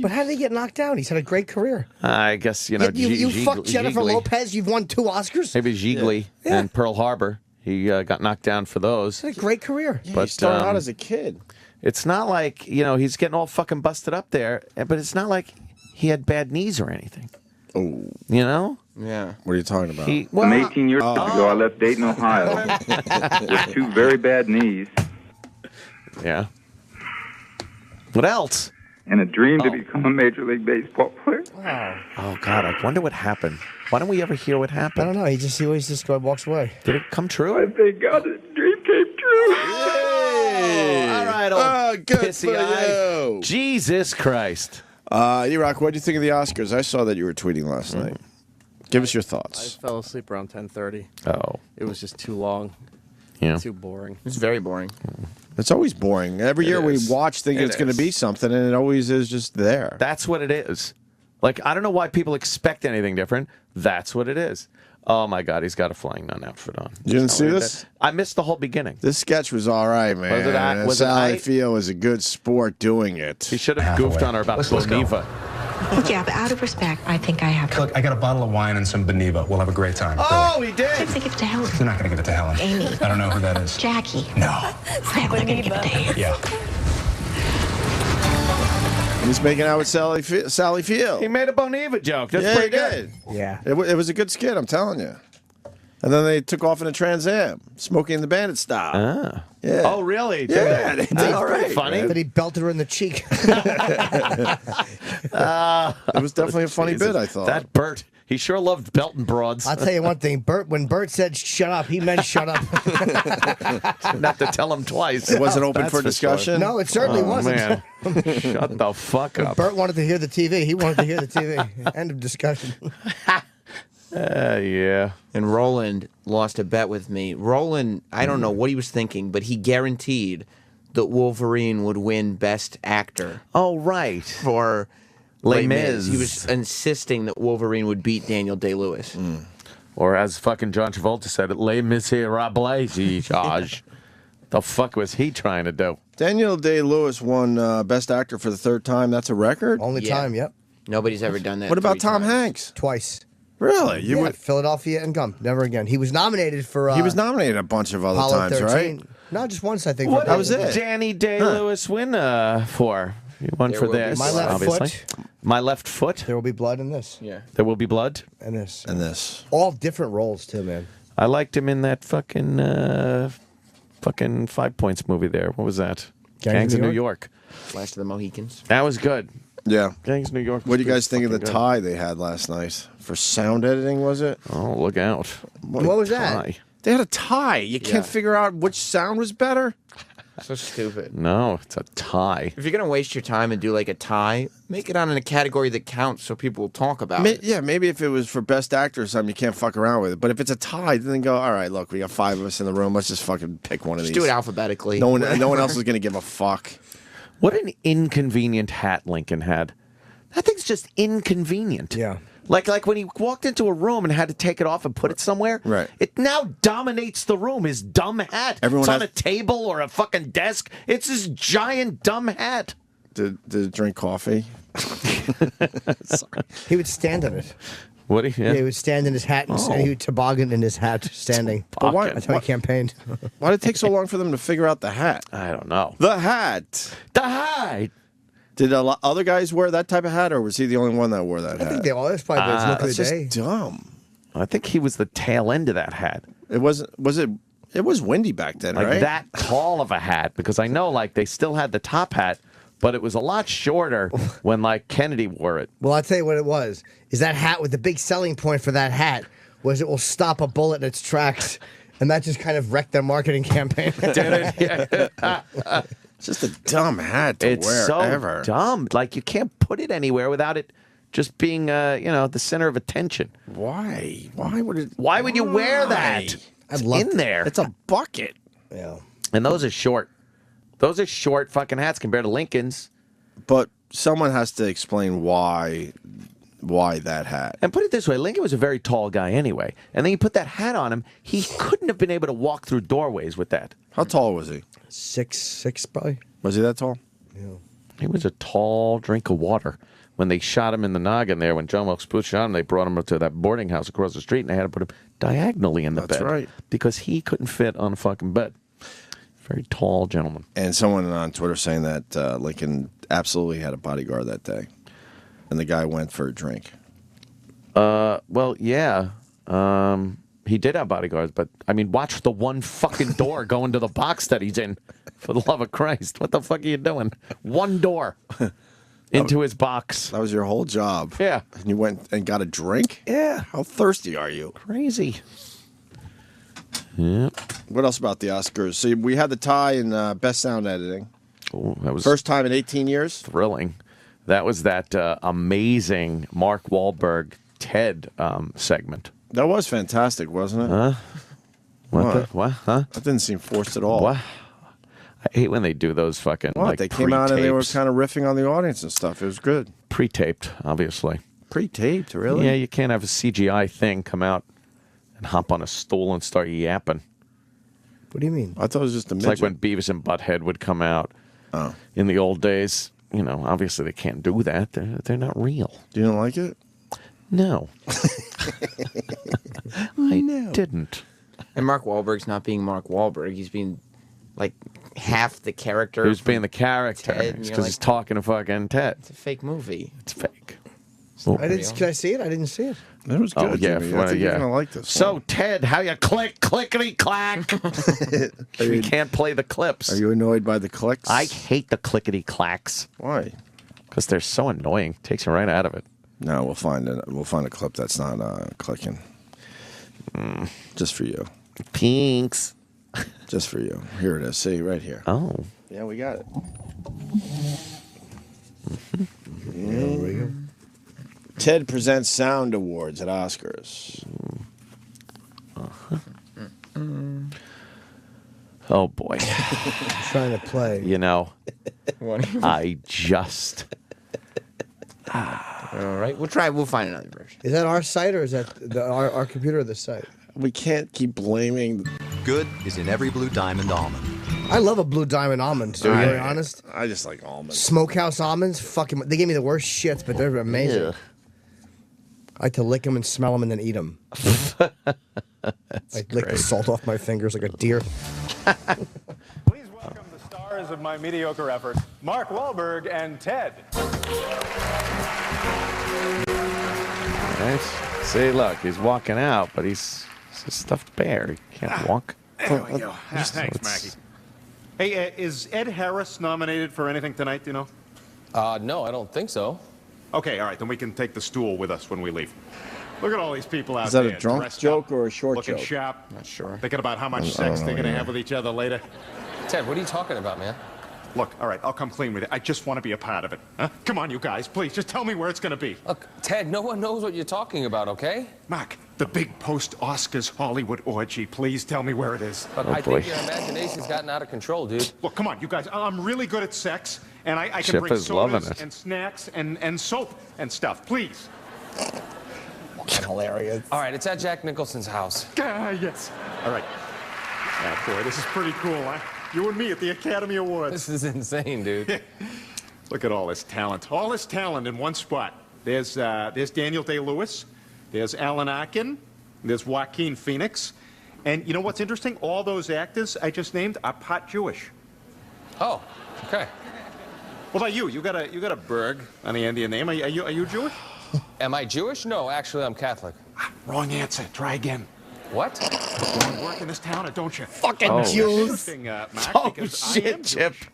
But how did he get knocked down? He's had a great career. I guess you know. You fucked Jennifer Gigli. Lopez. You've won 2 Oscars. Maybe Gigli and Pearl Harbor. He got knocked down for those. He's had a great carear. Yeah, he started out as a kid. It's not like he's getting all fucking busted up there, but it's not like he had bad knees or anything. Oh, Yeah. What are you talking about? Some 18 years ago, I left Dayton, Ohio, with 2 very bad knees. Yeah. What else? And a dream to become a Major League Baseball player. Oh God, I wonder what happened. Why don't we ever hear what happened? I don't know. He always just walks away. Did it come true? I thank God the dream came true. All right, old good pissy for eye. you. Jesus Christ. E-Rock, what do you think of the Oscars? I saw that you were tweeting last night. Give us your I thoughts. fell asleep around 10:30. Oh. It was just too long. Yeah. Too boring. It's very boring. It's always boring. Every year we watch thinking It it's going to is. be something, and it always is just there. That's what it is. Like, I don't know why people expect anything different. That's what it is. Oh, my God, he's got a flying nun outfit on. You didn't see this? I missed the whole beginning. This sketch was all right, man. Was it Sally aight? Field was a good sport doing it. He should have goofed on her about Boniva. Yeah, but out of respect, I think I have. Look, I got a bottle of wine and some Boniva. We'll have a great time. Oh, he did. If they give it to Helen. They're not going to give it to Helen. Amy. I don't know who that is. Jackie. No. I'm not going to give it to you. Yeah. He's making out with Sally Field. He made a Boniva joke. That's yeah, pretty he good. did. Yeah. It was a good skit, I'm telling you. And then they took off in a Trans Am, Smoking the Bandit style. Ah. Yeah. Oh, really? Yeah, they did. That's pretty Right, funny. That he belted her in the cheek. It was definitely a funny Jesus. bit, I thought. That Bert, he sure loved belting broads. I'll tell you one thing. When Bert said shut up, he meant shut up. Didn't have to tell him twice. It wasn't open That's for discussion? No, it certainly wasn't. Man. Shut the fuck When up. Bert wanted to hear the TV. He wanted to hear the TV. End of discussion. Yeah. And Roland lost a bet with me. Roland, I don't know what he was thinking, but he guaranteed that Wolverine would win Best Actor. Oh, right. For Les Mis. He was insisting that Wolverine would beat Daniel Day-Lewis. Or as fucking John Travolta said, Les Miserables. The fuck was he trying to do? Daniel Day-Lewis won Best Actor for the third time. That's a record? Only time, yep. Nobody's ever done that. What about Tom Hanks? Twice. Really? Yeah, Philadelphia and Gump. Never again. He was nominated for... he was nominated a bunch of other Apollo times, 13. right? No, just once, I think. What That was it. Danny Day-Lewis win for? He won There for will be this, My Left obviously. Foot. My Left Foot. There will be blood in this. Yeah. There will be blood. And this. And this. All different roles, too, man. I liked him in that fucking 5 Points movie there. What was that? Gangs of New York. Last of the Mohicans. That was good. Yeah. Gangs of New York. What do you guys think of the fucking good. tie they had last night? For sound editing, was it? Oh, look out. What was that? Tie. They had a tie. You can't figure out which sound was better? So stupid. No, it's a tie. If you're going to waste your time and do like a tie, make it on a category that counts so people will talk about it. Yeah, maybe if it was for Best Actor or something, you can't fuck around with it. But if it's a tie, then go, all right, look, we got 5 of us in the room. Let's just fucking pick one of Just these. do it alphabetically. No one else is going to give a fuck. What an inconvenient hat Lincoln had. That thing's just inconvenient. Yeah. Like when he walked into a room and had to take it off and put it somewhere. Right. It now dominates the room. His dumb hat. Everyone it's on has- a table or a fucking desk. It's this giant dumb hat. Did it drink coffee? He would stand in it. What? Yeah, he would stand in his hat and he would toboggan in his hat standing. But why- That's how he campaigned. Why did it take so long for them to figure out the hat? I don't know. The hat. The hat. Did other guys wear that type of hat, or was he the only one that wore that hat? I think they all. That's probably the look of the That's day. just dumb. I think he was the tail end of that hat. It wasn't. Was it? It was windy back then, Like right? that tall of a hat, because I know like they still had the top hat, but it was a lot shorter when like Kennedy wore it. Well, I'll tell you what it was. Is that hat with the big selling point for that hat was it will stop a bullet in its tracks, and that just kind of wrecked their marketing campaign. Did it? Yeah. It's just a dumb hat to It's wear so ever. dumb. Like you can't put it anywhere without it just being, the center of attention. Why? Why would it? Why would you wear that? I'd It's love in to- there. It's a bucket. Yeah. And those are short. Those are short fucking hats compared to Lincoln's. But someone has to explain why that hat. And put it this way, Lincoln was a very tall guy anyway. And then you put that hat on him, he couldn't have been able to walk through doorways with that. How tall was he? 6'6", probably. Was he that tall? Yeah. He was a tall drink of water. When they shot him in the noggin there, when John Wilkes Booth shot him, they brought him up to that boarding house across the street, and they had to put him diagonally in the That's bed. right. Because he couldn't fit on a fucking bed. Very tall gentleman. And someone on Twitter saying that Lincoln absolutely had a bodyguard that day, and the guy went for a drink. Well, yeah. He did have bodyguards, but, I mean, watch the one fucking door going to the box that he's in. For the love of Christ. What the fuck are you doing? One door into his box. That was your whole job. Yeah. And you went and got a drink? Yeah. How thirsty are you? Crazy. Yeah. What else about the Oscars? So we had the tie in Best Sound Editing. Oh, that was First time in 18 years? thrilling. That was that amazing Mark Wahlberg Ted segment. That was fantastic, wasn't it? What? Huh? That didn't seem forced at all. What? I hate when they do those fucking What? like They came out and they were pre-tapes. kind of riffing on the audience and stuff. It was good. Pre-taped, obviously. Pre-taped, really? Yeah, you can't have a CGI thing come out and hop on a stool and start yapping. What do you mean? I thought it was just a It's midget. like when Beavis and Butthead would come out in the old days. You know, obviously they can't do that. They're not real. You didn't like it? No. I didn't. And Mark Wahlberg's not being Mark Wahlberg. He's being like half the character. Who's from being the character? Ted, and Because you're he's like, talking to fucking Ted. It's a fake movie. It's fake. Can I see it? I didn't see it. It was good. Oh, yeah. Jimmy. well, I think yeah. you're going to like this So, one. Ted, how you clickety-clack? You can't play the clips. Are you annoyed by the clicks? I hate the clickety-clacks. Why? Because they're so annoying. Takes you right out of it. No, we'll find a clip that's not clicking. Just for you. Pinks. Just for you. Here it is. See, right here. Oh. Yeah, we got it. There we go. Ted Presents Sound Awards at Oscars. Oh, boy. Trying to play. You know, I just... All right, we'll find another version. Is that our site or is that our computer or the site? We can't keep blaming. Good is in every blue diamond almond. I love a blue diamond almond, to be very honest. I just like almonds. Smokehouse almonds, fucking, they gave me the worst shits, but they're amazing. Yeah. I like to lick them and smell them and then eat them. I lick the salt off my fingers like a deer. Please welcome the stars of my mediocre effort, Mark Wahlberg and Ted. Right. See, look, he's walking out, but he's a stuffed bear. He can't walk. There we go. Thanks, Mackie. Hey, is Ed Harris nominated for anything tonight, do you know? No, I don't think so. Okay, all right, then we can take the stool with us when we leave. Look at all these people out Is that there. a drunk dressed joke up, or a short looking joke? sharp. Not sure. Thinking about how much sex they're going to have with each other later. Ted, what are you talking about, man? Look, all right, I'll come clean with it. I just want to be a part of it. Huh? Come on, you guys, please, just tell me where it's going to be. Look, Ted, no one knows what you're talking about, okay? Mark, the big post-Oscars Hollywood orgy. Please tell me where it is. Look, I think your imagination's gotten out of control, dude. Look, come on, you guys. I'm really good at sex, and I can Chip bring is loving sodas it. and snacks and soap and stuff. Please. Hilarious. All right, it's at Jack Nicholson's house. Yes. All right. Oh, boy, this is pretty cool, huh? You and me at the Academy Awards. This is insane, dude. Look at all this talent. All this talent in one spot. There's Daniel Day-Lewis. There's Alan Arkin. There's Joaquin Phoenix. And you know what's interesting? All those actors I just named are part Jewish. Oh, okay. What about you? You got a Berg on the end of your name. Are you Jewish? Am I Jewish? No, actually, I'm Catholic. Wrong answer. Try again. What? You want to work in this town, or don't you? Fucking Oh. Jews. Mark, Oh, because I am shit, Chip. Jewish.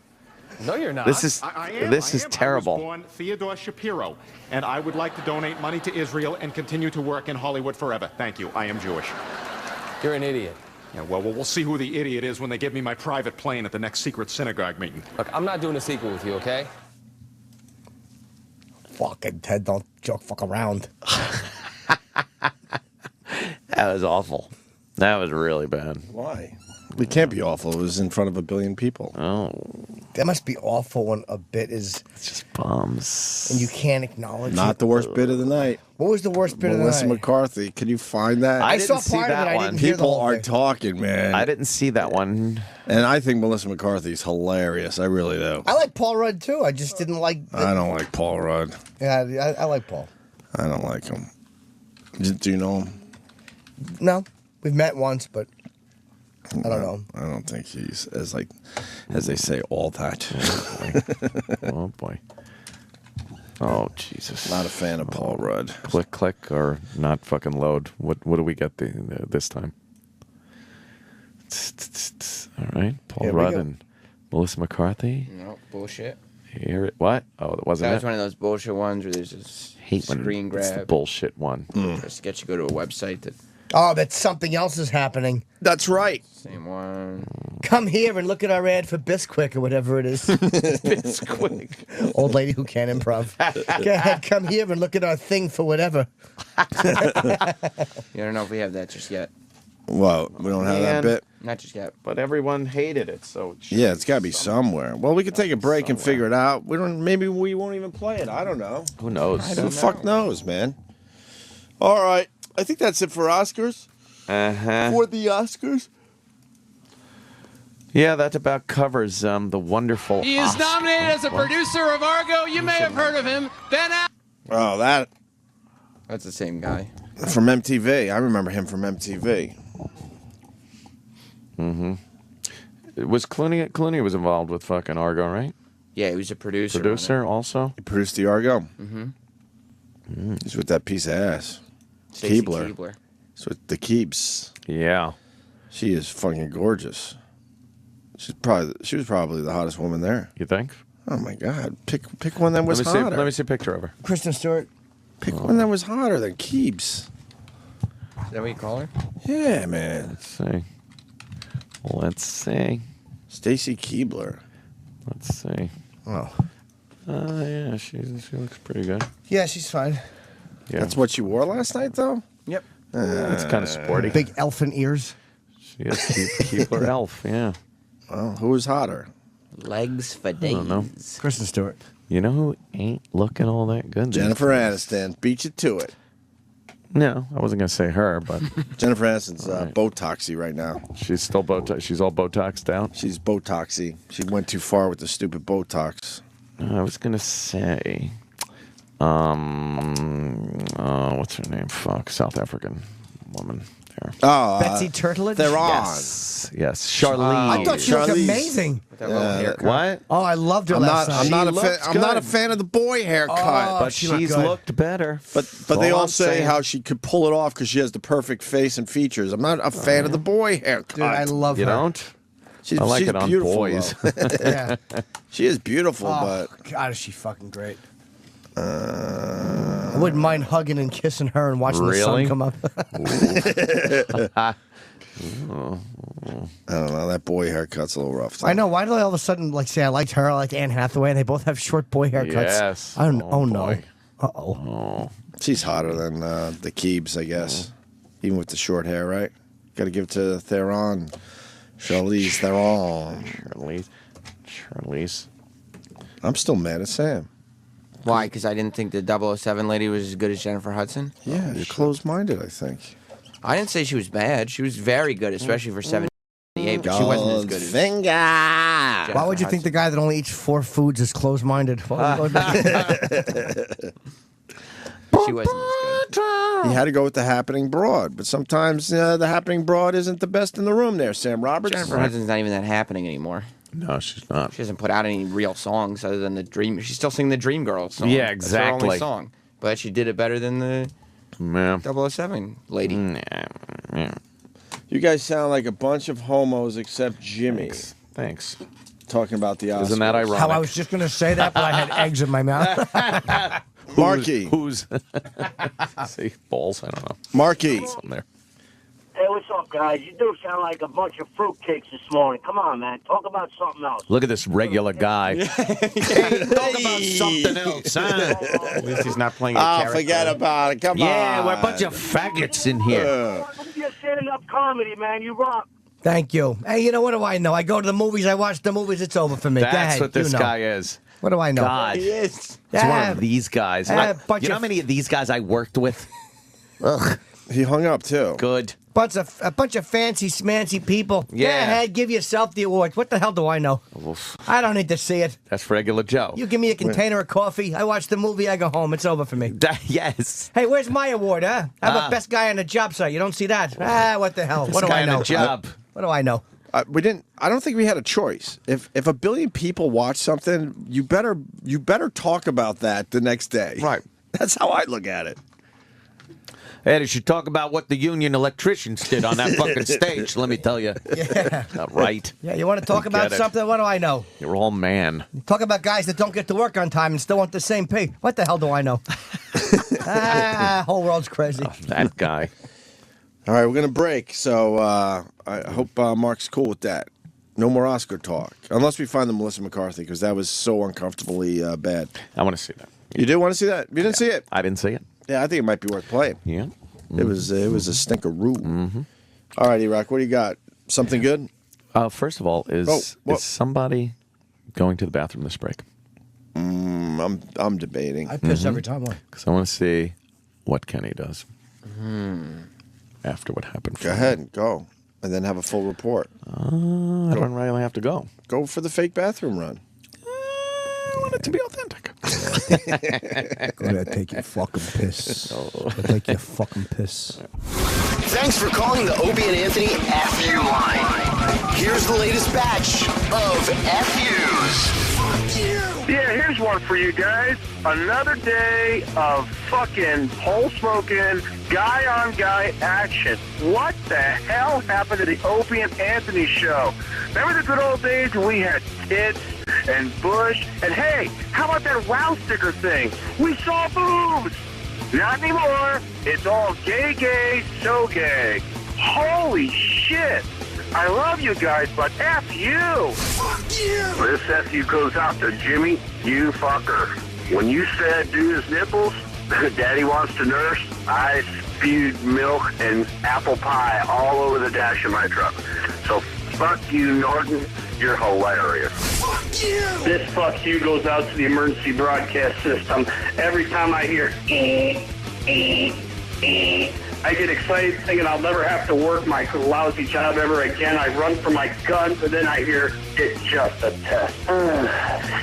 No, you're not. This is I am terrible. I was born Theodore Shapiro, and I would like to donate money to Israel and continue to work in Hollywood forever. Thank you. I am Jewish. You're an idiot. Yeah, well, we'll see who the idiot is when they give me my private plane at the next secret synagogue meeting. Look, I'm not doing a sequel with you, okay? Fucking Ted, don't fuck around. That was awful. That was really bad. Why? It can't be awful. It was in front of 1 billion people. Oh. That must be awful when a bit is... It's just bombs. And you can't acknowledge Not it. the worst bit of the night. What was the worst bit Melissa of the night? McCarthy. Can you find that? I saw didn't see part of it. that I one. didn't hear the People whole are thing. talking, man. I didn't see that one. And I think Melissa McCarthy's hilarious. I really do. I like Paul Rudd, too. I just didn't like... I don't like Paul Rudd. Yeah, I like Paul. I don't like him. Do you know him? No. We've met once, but... I don't know. I don't think he's as they say, all that. Oh, boy. Oh, Jesus. Not a fan of Paul Rudd. Click, or not fucking load. What do we get this time? All right. Paul Here we Rudd go. and Melissa McCarthy. No, bullshit. Here it, what? Oh, it wasn't That was it? one of those bullshit ones where there's this Hate when screen it's the grab. bullshit one. Just get you to go to a website that Oh, that something else is happening. That's right. same one. Come here and look at our ad for Bisquick or whatever it is. Bisquick. Old lady who can't improv. Go ahead, come here and look at our thing for whatever. I don't know if we have that just yet. Well, we don't have that bit. Not just yet. But everyone hated it, so Yeah, it's got to be somewhere. Well, we could take a break and figure it out. Maybe we won't even play it. I don't know. Who knows? Who the fuck knows, man? All right. I think that's it for Oscars. Uh-huh. For the Oscars. Yeah, that about covers the wonderful He is nominated as a producer of Argo. You may have heard of him. Ben Oh, That's the same guy. from MTV. I remember him from MTV. Mm-hmm. Was Clooney was involved with fucking Argo, right? Yeah, he was a producer. Producer also? He produced the Argo. Mm-hmm. He's with that piece of ass. Stacey Keebler. Keebler. It's with the Keebs. Yeah. She is fucking gorgeous. She was probably the hottest woman there. You think? Oh my God! Pick one that was let me hotter. let me see a picture of her. Kristen Stewart. Pick one that was hotter than Keebs. Is that what you call her? Yeah, man. Let's see. Stacey Keebler. Let's see. Oh. Yeah, she looks pretty good. Yeah, she's fine. Yeah. That's what you wore last night, though? Yep. It's kind of sporty. Big elfin ears. She is Keebler elf, yeah. Well, who was hotter? Legs for I don't know. days. Kristen Stewart. You know who ain't looking all that good? these Jennifer days? Aniston. Beat you to it. No, I wasn't going to say her, but Jennifer Aniston's Botoxy right now. she's still She's all Botoxed out. She's Botoxy. She went too far with the stupid Botox. I was going to say, what's her name? Fuck, South African woman. There. Oh, Betsy Turtledge? They're on. Yes, Charlize. I thought she looked amazing. What? Oh, I loved her last night. I'm not a fan of the boy haircut. But she's looked better. But they all say how she could pull it off because she has the perfect face and features. I'm not a fan of the boy haircut. Dude, I love You her. don't? She's, I like she's it on beautiful, boys. Yeah. She is beautiful, Oh, but God, is she fucking great. I wouldn't mind hugging and kissing her and watching the sun come up. I don't know. That boy haircut's a little rough. I know. Why do I all of a sudden say I liked her, I liked Anne Hathaway, and they both have short boy haircuts? Yes. I don't. Oh, no. boy. Uh-oh. She's hotter than the Keebs, I guess. Even with the short hair, right? Got to give it to Theron. Charlize Theron. Charlize. I'm still mad at Sam. Why? Because I didn't think the 007 lady was as good as Jennifer Hudson? Yeah, you're closed-minded, I think. I didn't say she was bad. She was very good, especially for 78, but she wasn't as good as Finger. Why would you think the guy that only eats 4 foods is closed-minded? She wasn't as good. He had to go with the happening broad, but sometimes the happening broad isn't the best in the room there, Sam Roberts. Jennifer Hudson's not even that happening anymore. No, she's not. She hasn't put out any real songs other than the Dream. She's still singing the Dream Girl song. Yeah, That's her only exactly. song. But she did it better than the 007 lady. You guys sound like a bunch of homos except Jimmy. Thanks. Talking about the Oscars. Isn't that ironic? How I was just going to say that, but I had eggs in my mouth. Marky. Who's see, balls? I don't know. Marky. Something there. Hey, what's up, guys? You do sound like a bunch of fruitcakes this morning. Come on, man. Talk about something else. Look at this regular guy. Hey, talk about something else, huh? At least he's not playing a character. Forget about it. Come on. Yeah, we're a bunch of faggots in here. You're setting up comedy, man. You rock. Thank you. Hey, you know, what do I know? I go to the movies, I watch the movies, it's over for me. Go That's ahead, what this you know. guy is. What do I know? God. He is. It's one of these guys. Yeah, Like, bunch you know of- how many of these guys I worked with? Ugh. He hung up, too. Good. A bunch of fancy smancy people. Yeah. Go ahead, give yourself the award. What the hell do I know? Oof. I don't need to see it. That's regular Joe. You give me a container of coffee, I watch the movie, I go home. It's over for me. Yes. Hey, where's my award, huh? How about best guy on the job site? You don't see that? What the hell? Best What do guy I on know? the job. What do I know? We didn't. I don't think we had a choice. If a billion people watch something, you better talk about that the next day. Right. That's how I look at it. Hey, they should talk about what the union electricians did on that fucking stage. Let me tell you. Yeah. Not right. Yeah, you want to talk I about get it. something? What do I know? You're all man. Talk about guys that don't get to work on time and still want the same pay. What the hell do I know? Whole world's crazy. Oh, that guy. All right, we're gonna break. So I hope Mark's cool with that. No more Oscar talk, unless we find the Melissa McCarthy, because that was so uncomfortably bad. I want to see that. You do want to see that? You didn't see it? I didn't see it. Yeah, I think it might be worth playing. Yeah. It was a stinkeroo. All right, E-Rock, what do you got? Something good? First of all, is somebody going to the bathroom this break? I'm debating. I piss every time. Why? Because I want to see what Kenny does after what happened. Go ahead, go, and then have a full report. I don't really have to go. Go for the fake bathroom run. I want it to be authentic. Go ahead, take your fucking piss. Take your fucking piss. Thanks for calling the Opie and Anthony FU line. Here's the latest batch of FUs. Yeah, here's one for you guys. Another day of fucking hole-smoking, guy-on-guy action. What the hell happened to the Opie and Anthony show? Remember the good old days when we had tits and bush? And hey, how about that wow sticker thing? We saw boobs! Not anymore. It's all gay, so gay. Holy shit. I love you guys, but F you. Fuck you. This FU goes out to Jimmy, you fucker. When you said dude his nipples, Daddy wants to nurse. I spewed milk and apple pie all over the dash of my truck. So fuck you, Norton. You're hilarious. Fuck you! This fuck you goes out to the emergency broadcast system. Every time I hear I get excited thinking I'll never have to work my lousy job ever again. I run for my guns, and then I hear, it's just a test.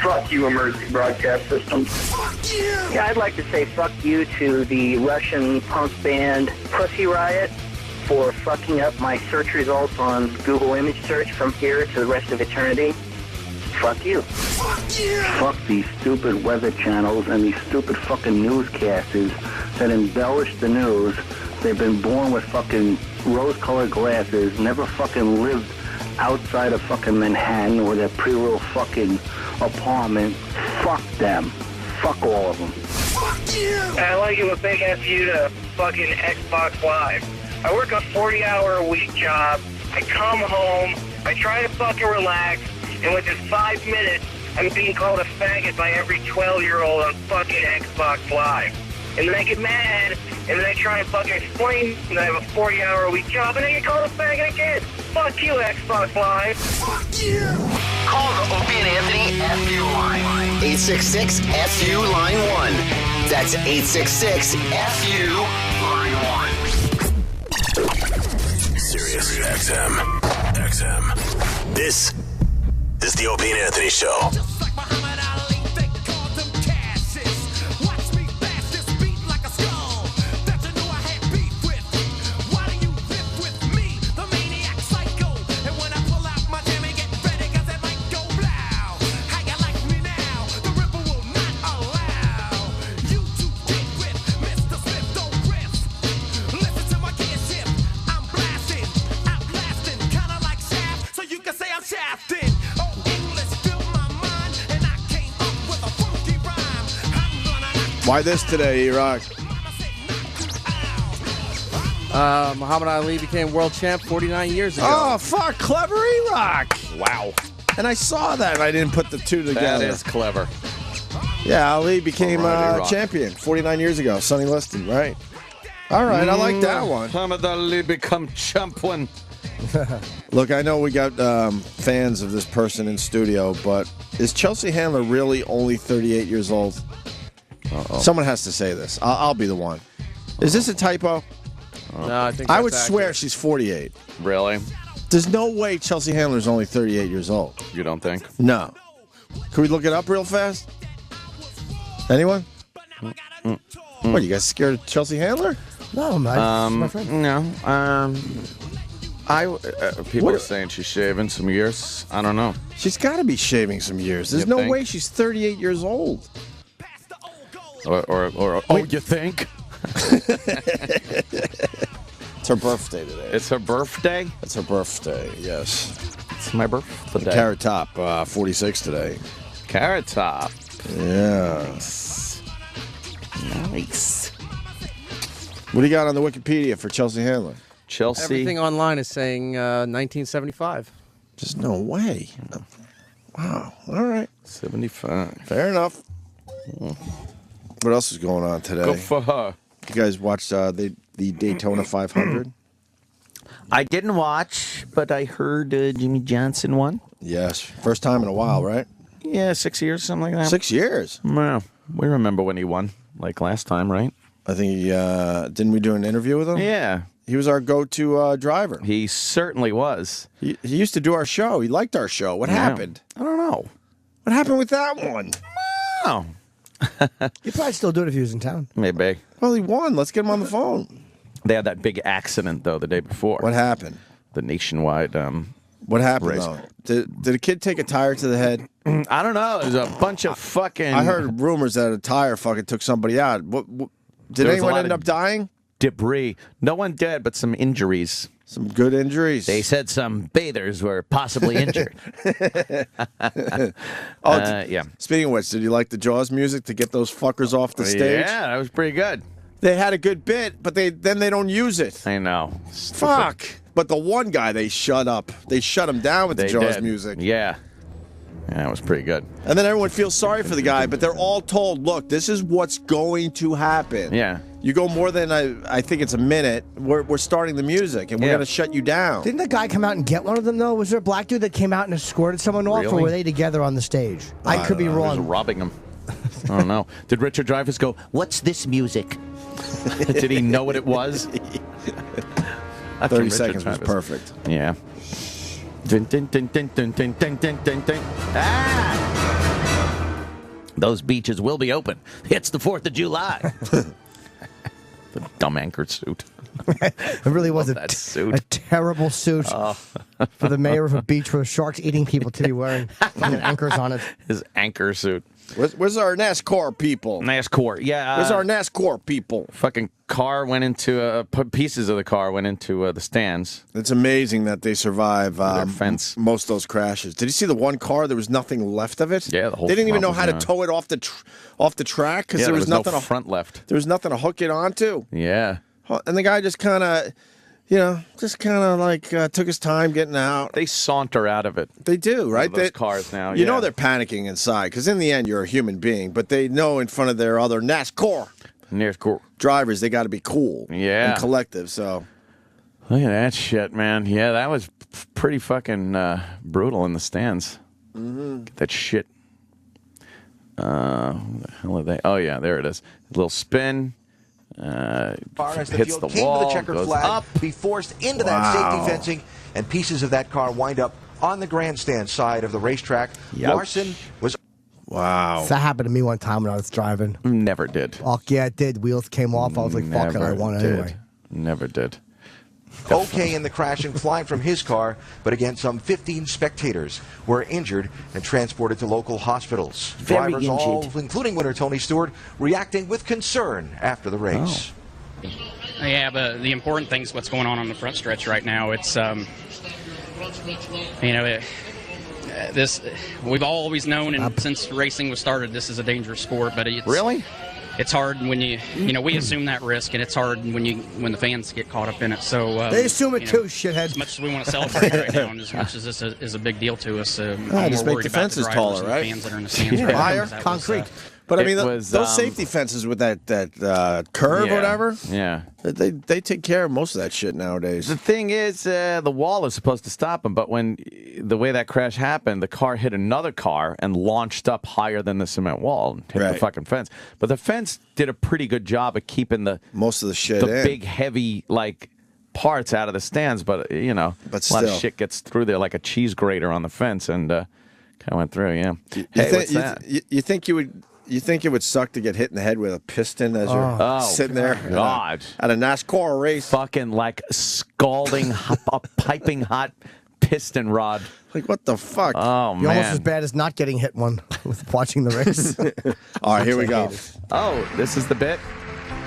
Fuck you, emergency broadcast system. Fuck you! Yeah, I'd like to say fuck you to the Russian punk band Pussy Riot for fucking up my search results on Google image search from here to the rest of eternity. Fuck you. Fuck you! Fuck these stupid weather channels and these stupid fucking newscasters that embellish the news. They've been born with fucking rose-colored glasses, never fucking lived outside of fucking Manhattan or their pre-roll fucking apartment. Fuck them. Fuck all of them. Fuck you! I'd like to give a big F you to fucking Xbox Live. I work a 40-hour-a-week job. I come home. I try to fucking relax. And within 5 minutes, I'm being called a faggot by every 12-year-old on fucking Xbox Live. And then I get mad, and then I try and fucking explain that I have a 40-hour-a-week job, and I get called a faggot again. Fuck you, Xbox Live. Fuck you. Call the Opie and Anthony FU line. 866-FU line 1. That's 866-FU line 1. SiriusXM. This is the Opie and Anthony Show. Why this today, E-Rock? Muhammad Ali became world champ 49 years ago. Oh, fuck. Clever E-Rock. Wow. And I saw that, and I didn't put the two together. That is clever. Yeah, Ali became Alrighty, champion 49 years ago. Sonny Liston, right? All right, I like that one. Muhammad Ali become champion. Look, I know we got fans of this person in studio, but is Chelsea Handler really only 38 years old? Uh-oh. Someone has to say this. I'll be the one. Is this a typo? No, I think I would that's swear accurate. she's 48. Really? There's no way Chelsea Handler's only 38 years old. You don't think? No. Can we look it up real fast? Anyone? What, you guys scared of Chelsea Handler? No, my friend. No. People are saying she's shaving some years. I don't know. She's got to be shaving some years. There's You no think? way she's 38 years old. Or you think? It's her birthday today. It's her birthday? It's her birthday, yes. It's my birthday. Carrot Top, 46 today. Carrot Top. Yeah. Nice. What do you got on the Wikipedia for Chelsea Handler? Chelsea. Everything online is saying 1975. Just no way. Wow. All right. 75. Fair enough. What else is going on today? Good for her. You guys watched the Daytona 500? I didn't watch, but I heard Jimmy Johnson won. Yes. First time in a while, right? Yeah, 6 years, something like that. 6 years? Well, we remember when he won, like last time, right? I think he, didn't we do an interview with him? Yeah. He was our go-to driver. He certainly was. He used to do our show. He liked our show. What happened? I don't know. What happened with that one? Oh. He'd probably still do it if he was in town. Maybe. Well, he won. Let's get him on the phone. They had that big accident, though, the day before. What happened? The nationwide What happened, race. though? Did a kid take a tire to the head? I don't know. There's a bunch of fucking... I heard rumors that a tire fucking took somebody out. What did There was a anyone lot end of up dying? Debris. No one dead, but some injuries. Some good injuries. They said some bathers were possibly injured. Yeah. Speaking of which, did you like the Jaws music to get those fuckers off the stage? Yeah, that was pretty good. They had a good bit, but then they don't use it. I know. Fuck. But the one guy, they shut up. They shut him down with the They Jaws did. music. Yeah. Yeah, it was pretty good. And then everyone feels sorry for the guy, but they're all told, look, this is what's going to happen. Yeah. You go more than, I think it's a minute, we're starting the music, and we're going to shut you down. Didn't the guy come out and get one of them, though? Was there a black dude that came out and escorted someone off, or were they together on the stage? I could be He wrong. was robbing him. I don't know. Did Richard Dreyfuss go, what's this music? Did he know what it was? 30 seconds was perfect. Yeah. Dun, dun, dun, dun, dun, dun, dun, dun, dun, dun. Ah! Those beaches will be open. It's the 4th of July. The dumb anchor suit. It really was that suit. a terrible suit for the mayor of a beach where sharks eating people to be wearing with anchors on it. His anchor suit. Where's our NASCAR people? NASCAR, yeah. Where's our NASCAR people? Fucking car went into, pieces of the car went into the stands. It's amazing that they survive fence. Most of those crashes. Did you see the one car? There was nothing left of it. Yeah, the whole They didn't even front know how to was tow it off the track because there was nothing no front left. There was nothing to hook it onto. Yeah. And the guy just kind of, took his time getting out. They saunter out of it. They do, right? Those cars now. You know they're panicking inside because in the end you're a human being, but they know in front of their other NASCAR drivers they got to be cool and collective. So look at that shit, man. Yeah, that was pretty fucking brutal in the stands. Mm-hmm. Get that shit. Who the hell are they? Oh yeah, there it is. A little spin. Hits the wall, the checkered goes flag, up. be forced into that safety fencing, and pieces of that car wind up on the grandstand side of the racetrack. Yep. Larson was... Wow. That happened to me one time when I was driving. Never did. Oh, yeah, it did. Wheels came off. I was like, fuck it, I won anyway. Never did. Okay in the crash and flying from his car, but again, some 15 spectators were injured and transported to local hospitals. Very Drivers, injured. all, including winner Tony Stewart, reacting with concern after the race. Yeah, but the important thing is what's going on the front stretch right now. It's, this we've always known, and since racing was started, this is a dangerous sport. But it's really. It's hard when we assume that risk, and it's hard when the fans get caught up in it. So they assume it too, shithead. As much as we want to celebrate right now, and as much as this is a big deal to us, I'm just more make worried the about fences the drivers taller, and right? the fans that are in the stands. right now, Higher, 'cause that concrete. was, But I It mean, was, those safety fences with that curve or whatever, Yeah. they take care of most of that shit nowadays. The thing is, the wall is supposed to stop him, but when the way that crash happened, the car hit another car and launched up higher than the cement wall and hit the fucking fence. But the fence did a pretty good job of keeping most of the shit the in. big, heavy, parts out of the stands. But, But a lot of still. shit gets through there like a cheese grater on the fence and kind of went through, yeah. What's that? You think you would... You think it would suck to get hit in the head with a piston as you're sitting there God. at a NASCAR race? Fucking scalding, piping hot piston rod. Like, what the fuck? Oh, You're almost man. as bad as not getting hit one with watching the race. All right, here we go. Oh, this is the bit?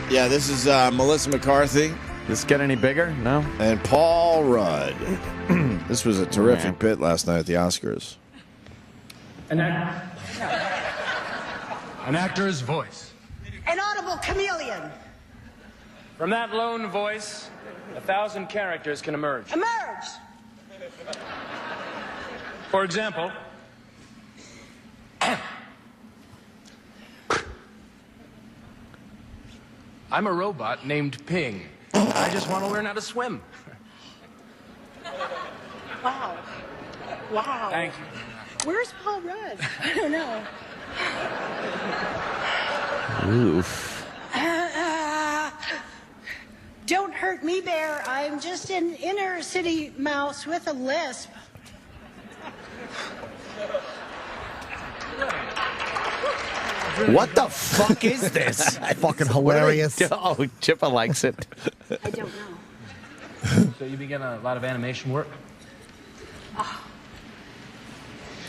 Yeah, this is Melissa McCarthy. This get any bigger? No. And Paul Rudd. This was a terrific bit last night at the Oscars. An actor's voice. An audible chameleon. From that lone voice, 1,000 characters can emerge. Emerge. For example, I'm a robot named Ping. I just want to learn how to swim. Wow. Wow. Thank you. Where's Paul Rudd? I don't know. Oof. Don't hurt me, Bear. I'm just an inner city mouse with a lisp. What the fuck is this? Fucking hilarious. Oh, Chippa likes it. I don't know. So you begin a lot of animation work?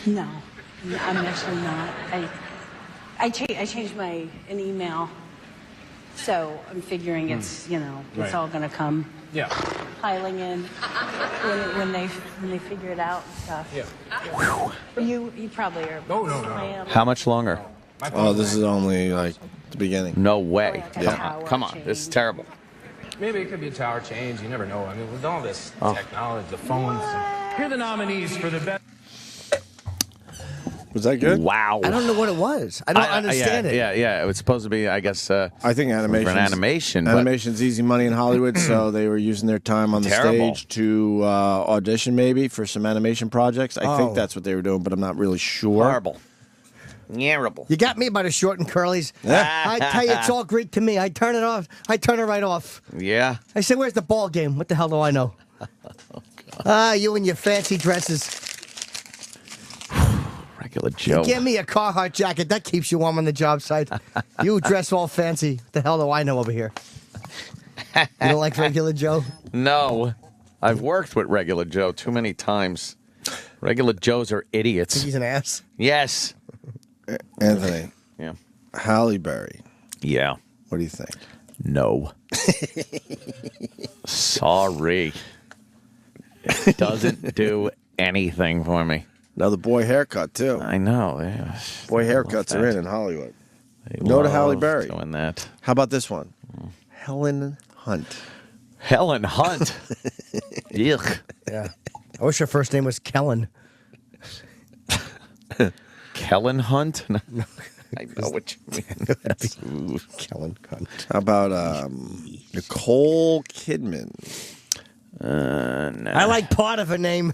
No, I'm actually not. I changed an email, so I'm figuring it's it's all gonna come piling in when they figure it out and stuff. Yeah. You probably are. No. How much longer? Oh, this is only the beginning. No way. Yeah. Come on. This is terrible. Maybe it could be a tower change. You never know. I mean, with all this technology, the phones. Here are the nominees for the best. Was that good? Wow. I don't know what it was. I don't understand it. Yeah. It was supposed to be, I guess. I think animation. For an animation. Animation's easy money in Hollywood, so they were using their time on the stage to audition maybe for some animation projects. I think that's what they were doing, but I'm not really sure. Horrible. Terrible. You got me by the short and curlies. I tell you, it's all Greek to me. I turn it off. I turn it right off. Yeah. I say, where's the ball game? What the hell do I know? You and your fancy dresses. Regular Joe. Give me a Carhartt jacket. That keeps you warm on the job site. You dress all fancy. What the hell do I know over here? You don't like regular Joe? No. I've worked with regular Joe too many times. Regular Joes are idiots. He's an ass? Yes. Anthony. Yeah. Halle Berry. Yeah. What do you think? No. Sorry. It doesn't do anything for me. Now the boy haircut, too. I know. Yeah. Boy haircuts are in Hollywood. No to Halle Berry. Doing that. How about this one? Helen Hunt. Helen Hunt? Yuck. Yeah. I wish her first name was Kellen. Kellen Hunt? No. I know what you mean. Kellen Hunt. How about Nicole Kidman? No. I like part of her name.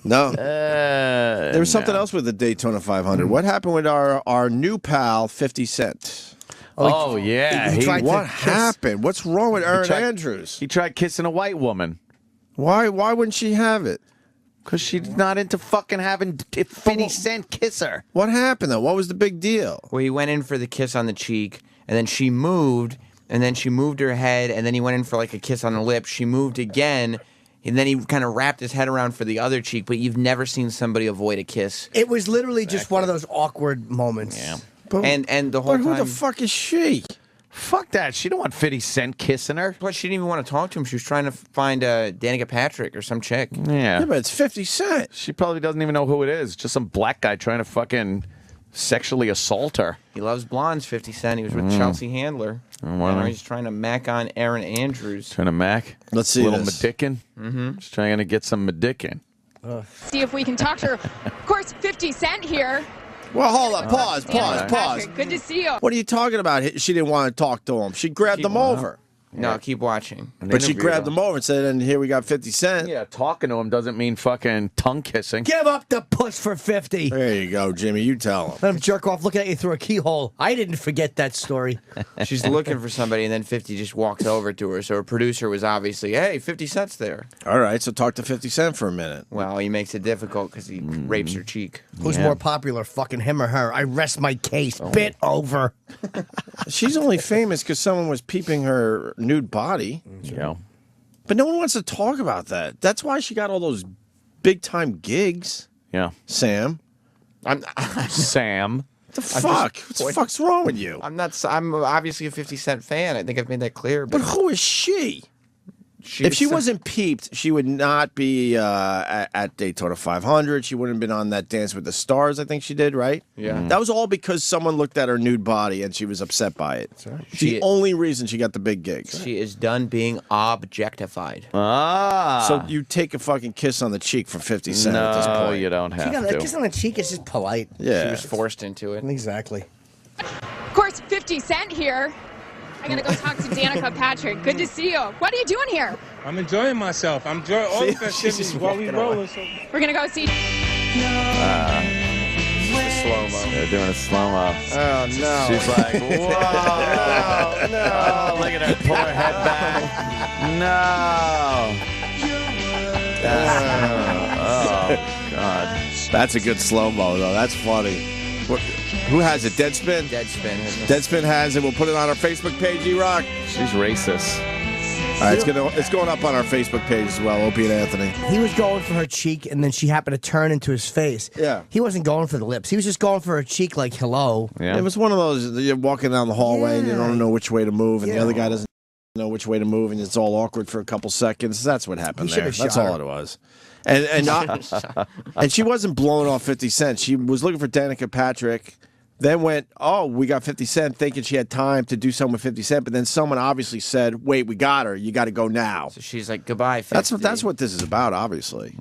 No. There was something else with the Daytona 500. What happened with our new pal, 50 Cent? Oh, yeah. What happened? What's wrong with Erin Andrews? He tried kissing a white woman. Why wouldn't she have it? Because she's not into fucking having 50 Cent kiss her. What happened, though? What was the big deal? Well, he went in for the kiss on the cheek, and then she moved, and then she moved her head, and then he went in for like a kiss on the lips. She moved again, and then he kind of wrapped his head around for the other cheek, but you've never seen somebody avoid a kiss. It was literally just one of those awkward moments. Yeah. But, and the whole but time... who the fuck is she? Fuck that. She don't want 50 Cent kissing her. But she didn't even want to talk to him. She was trying to find Danica Patrick or some chick. Yeah, but it's 50 Cent. She probably doesn't even know who it is. Just some black guy trying to fucking sexually assault her. He loves blondes, 50 Cent. He was with Chelsea Handler. And he's trying to mack on Erin Andrews. Trying to mac? Let's see Little this. Medickin? Mm-hmm. Just trying to get some Medickin. See if we can talk to her. Of course, 50 Cent here. Well, hold up. Pause. Patrick, good to see you. What are you talking about? She didn't want to talk to him. She grabbed him over. No, keep watching. But she grabbed him over and said, and here we got 50 Cent. Yeah, talking to him doesn't mean fucking tongue kissing. Give up the puss for 50. There you go, Jimmy. You tell him. Let him jerk off looking at you through a keyhole. I didn't forget that story. She's looking for somebody, and then 50 just walks over to her. So her producer was obviously, hey, 50 Cent's there. All right, so talk to 50 Cent for a minute. Well, he makes it difficult because he rapes her cheek. Who's more popular, fucking him or her? I rest my case. Bit over. She's only famous because someone was peeping her nude body. Yeah. But no one wants to talk about that. That's why she got all those big-time gigs. Yeah. Sam. Sam. What the fuck? What the fuck's wrong with you? I'm obviously a 50 Cent fan. I think I've made that clear. But who is she? If she wasn't peeped, she would not be at Daytona 500. She wouldn't have been on that Dance with the Stars, I think she did, right? Yeah. That was all because someone looked at her nude body and she was upset by it. That's right. The only reason she got the big gigs. She is done being objectified. Ah. So you take a fucking kiss on the cheek for 50 Cent at this point. No, you don't have A to. kiss on the cheek is just polite. Yeah. She was forced into it. Exactly. Of course, 50 Cent here. I gotta go talk to Danica Patrick. Good to see you. What are you doing here? I'm enjoying myself. I'm enjoying all the festivities while we rolling. So. We're gonna go see. Slow-mo. They're doing a slow-mo. Oh, no. She's like, whoa. No. Oh, look at her. Pull her head back. No. Oh, God. That's a good slow-mo, though. That's funny. Who has it? Deadspin? Deadspin has it. Deadspin has it. We'll put it on our Facebook page, E-Rock. She's racist. All right, it's going up on our Facebook page as well, Opie and Anthony. He was going for her cheek, and then she happened to turn into his face. Yeah. He wasn't going for the lips. He was just going for her cheek like, hello. Yeah. It was one of those, you're walking down the hallway and you don't know which way to move, and the other guy doesn't know which way to move, and it's all awkward for a couple seconds. That's what happened there. That's all it was. And she wasn't blowing off 50 Cent. She was looking for Danica Patrick, then went, oh, we got 50 Cent, thinking she had time to do something with 50 Cent, but then someone obviously said, wait, we got her. You got to go now. So she's like, goodbye, 50. That's what this is about, obviously.